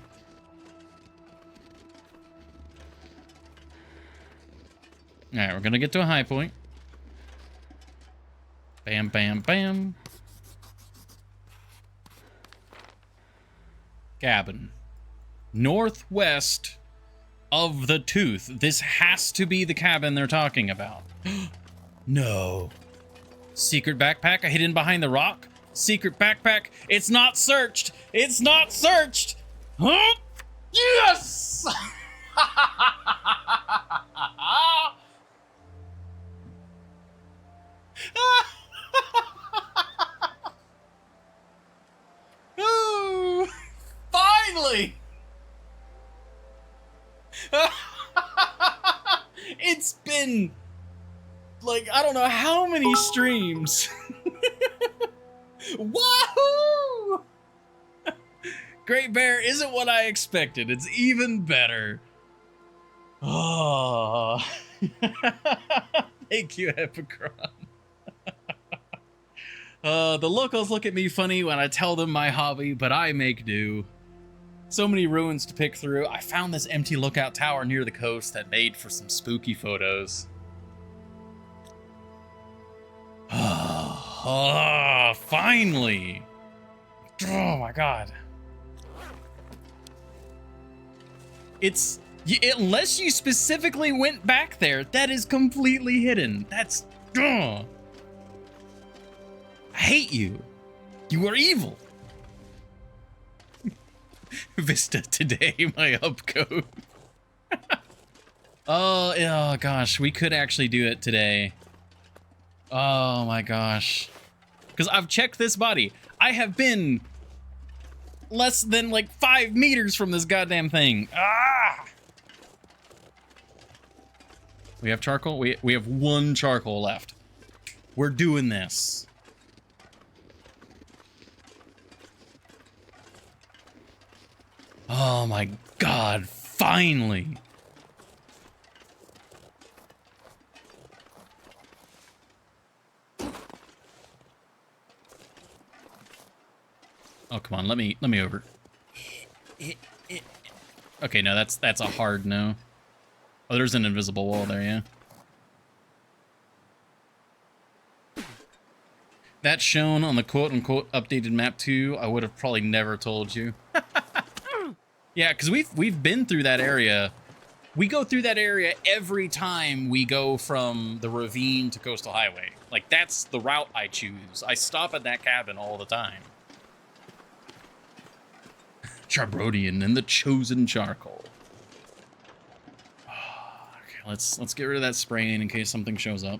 Alright, we're gonna get to a high point. Bam, bam, bam. Cabin. Northwest of the Tooth. This has to be the cabin they're talking about. No. Secret backpack hidden behind the rock? Secret backpack? It's not searched! It's not searched! Huh? Yes! Ooh, finally! It's been like I don't know how many streams. Wahoo! Great Bear isn't what I expected. It's even better. Oh. Thank you, Epicron. The locals look at me funny when I tell them my hobby, but I make do. So many ruins to pick through. I found this empty lookout tower near the coast that made for some spooky photos. Oh, finally! Oh my god. It's... unless you specifically went back there, that is completely hidden. That's... I hate you. You are evil. Vista today, my upcode. Oh gosh, we could actually do it today. Oh my gosh. Because I've checked this body. I have been less than like 5 meters from this goddamn thing. Ah! We have charcoal? We have 1 charcoal left. We're doing this. Oh my god, finally. Oh, come on, let me over. Okay, no, that's a hard no. Oh, there's an invisible wall there, yeah. That's shown on the quote-unquote updated map too. I would have probably never told you. Yeah, because we've been through that area. We go through that area every time we go from the ravine to Coastal Highway. Like, that's the route I choose. I stop at that cabin all the time. Charbrodian and the Chosen Charcoal. Okay, let's get rid of that spraying in case something shows up.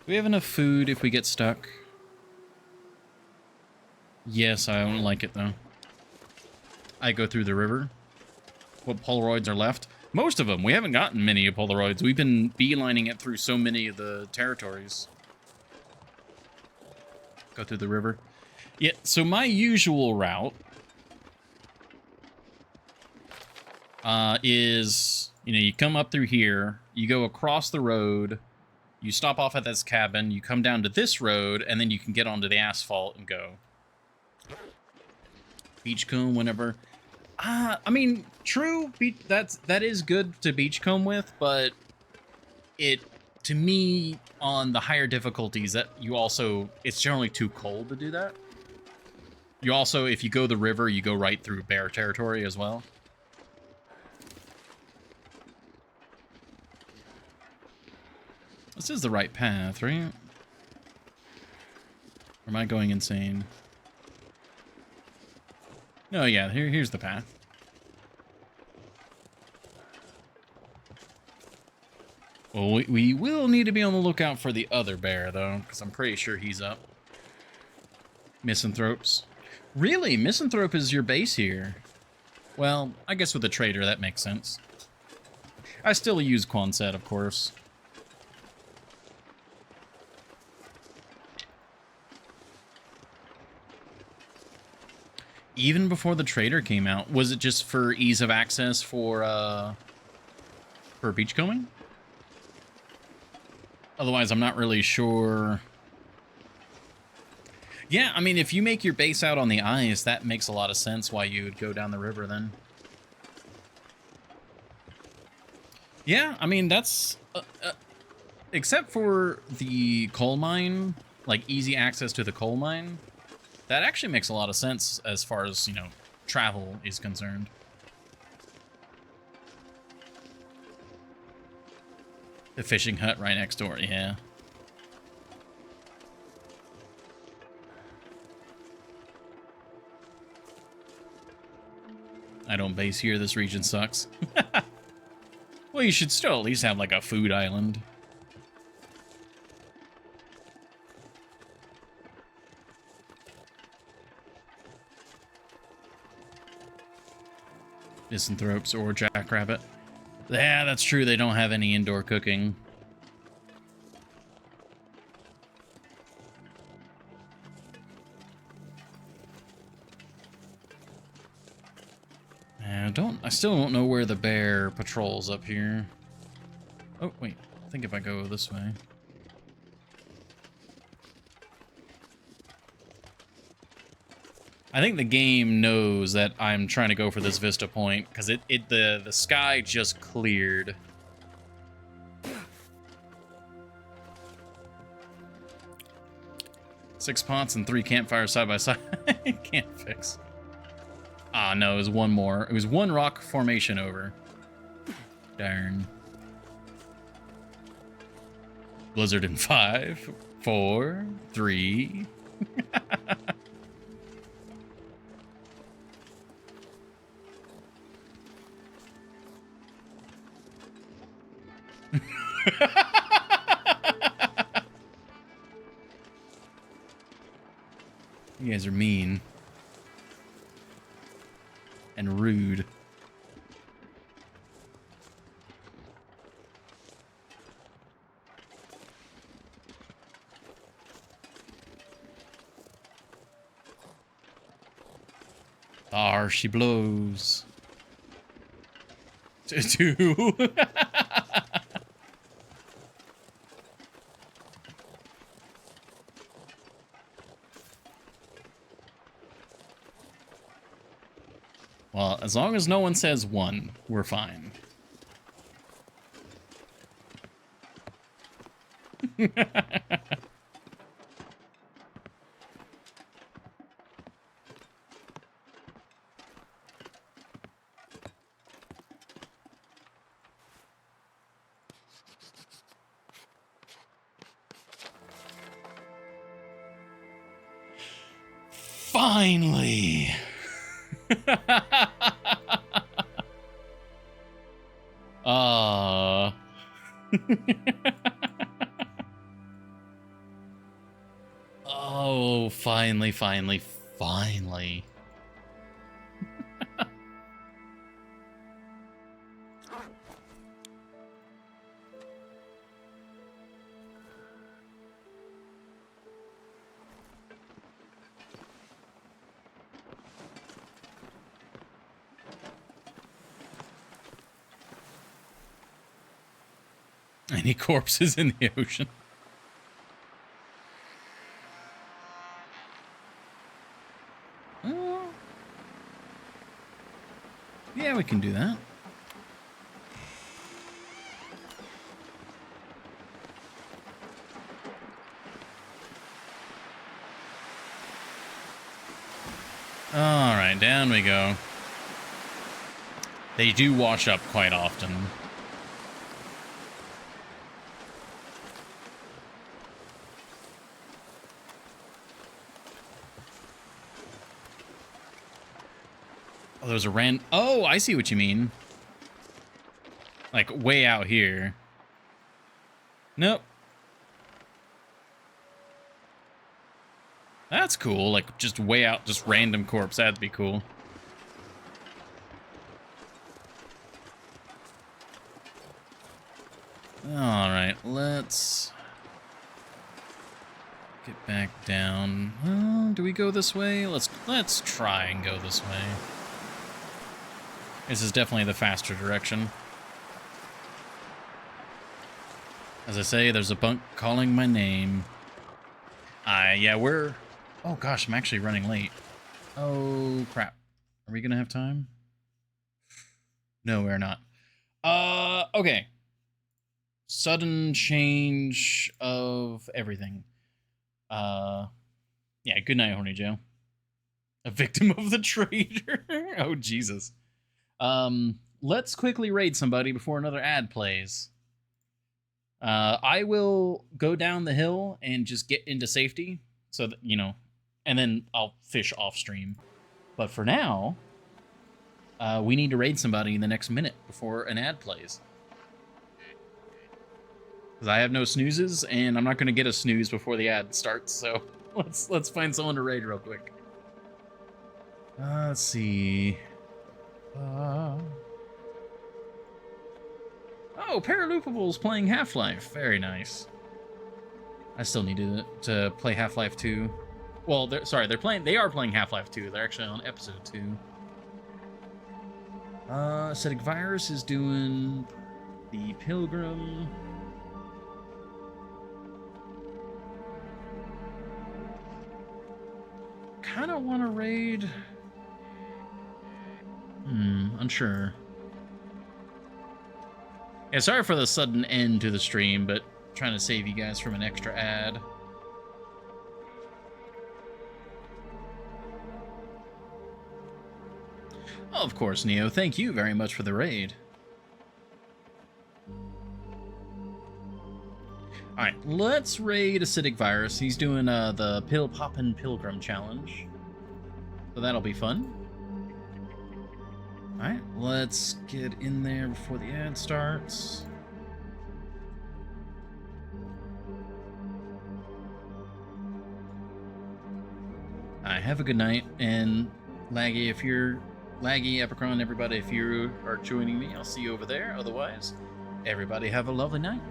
Do we have enough food if we get stuck? Yes, I don't like it though. I go through the river. What Polaroids are left? Most of them. We haven't gotten many Polaroids. We've been beelining it through so many of the territories. Go through the river. Yeah, so my usual route is, you know, you come up through here, you go across the road, you stop off at this cabin, you come down to this road, and then you can get onto the asphalt and go. Beachcomb, whenever. I mean, true, that is good to beachcomb with, but it, to me, on the higher difficulties, that you also, it's generally too cold to do that. You also, if you go the river, you go right through bear territory as well. This is the right path, right? Or am I going insane? No, yeah, here's the path. Well, we will need to be on the lookout for the other bear, though, because I'm pretty sure he's up. Misanthropes. Really? Misanthrope is your base here. Well, I guess with a trader, that makes sense. I still use Quonset, of course. Even before the trader came out, was it just for ease of access for beachcombing? Otherwise, I'm not really sure. Yeah, I mean, if you make your base out on the ice, that makes a lot of sense why you would go down the river then. Yeah, I mean, that's... except for the coal mine, like easy access to the coal mine, that actually makes a lot of sense as far as, you know, travel is concerned. The fishing hut right next door, yeah. I don't base here, this region sucks. Well, you should still at least have like a food island. Misanthropes or jackrabbit. Yeah, that's true. They don't have any indoor cooking. I still don't know where the bear patrols up here. Oh, wait. I think if I go this way. I think the game knows that I'm trying to go for this vista point because the sky just cleared. Six pots and 3 campfires side by side. Can't fix. Ah, no, it was one more. It was one rock formation over. Darn. Blizzard in 5, 4, 3. You guys are mean. And rude. There she blows. 2. Well, as long as no one says 1, we're fine. Finally. Oh, finally. Any corpses in the ocean? Yeah, we can do that. All right, down we go. They do wash up quite often. Oh, there's a Oh, I see what you mean. Like, way out here. Nope. That's cool. Like, just way out, just random corpse. That'd be cool. Alright, let's get back down. Do we go this way? Let's try and go this way. This is definitely the faster direction. As I say, there's a bunk calling my name. Yeah, we're... Oh gosh, I'm actually running late. Oh, crap. Are we gonna have time? No, we're not. Okay. Sudden change of everything. Yeah, good night, Horny Joe. A victim of the traitor? Oh, Jesus. Let's quickly raid somebody before another ad plays. I will go down the hill and just get into safety, so that, you know, and then I'll fish off stream. But for now, we need to raid somebody in the next minute before an ad plays. Because I have no snoozes, and I'm not going to get a snooze before the ad starts, so let's find someone to raid real quick. Let's see. Oh, Paraloopable's playing Half-Life. Very nice. I still need to play Half-Life 2. Well, they are playing Half-Life 2. They're actually on episode 2. Acidic Virus is doing the Pilgrim. Kind of want to raid. Unsure. Yeah, sorry for the sudden end to the stream, but trying to save you guys from an extra ad. Oh, of course, Neo. Thank you very much for the raid. Alright, let's raid Acidic Virus. He's doing the Pill Poppin' Pilgrim Challenge. So that'll be fun. Alright, let's get in there before the ad starts. Alright, have a good night, and Laggy, Epicron, everybody, if you are joining me, I'll see you over there. Otherwise, everybody have a lovely night.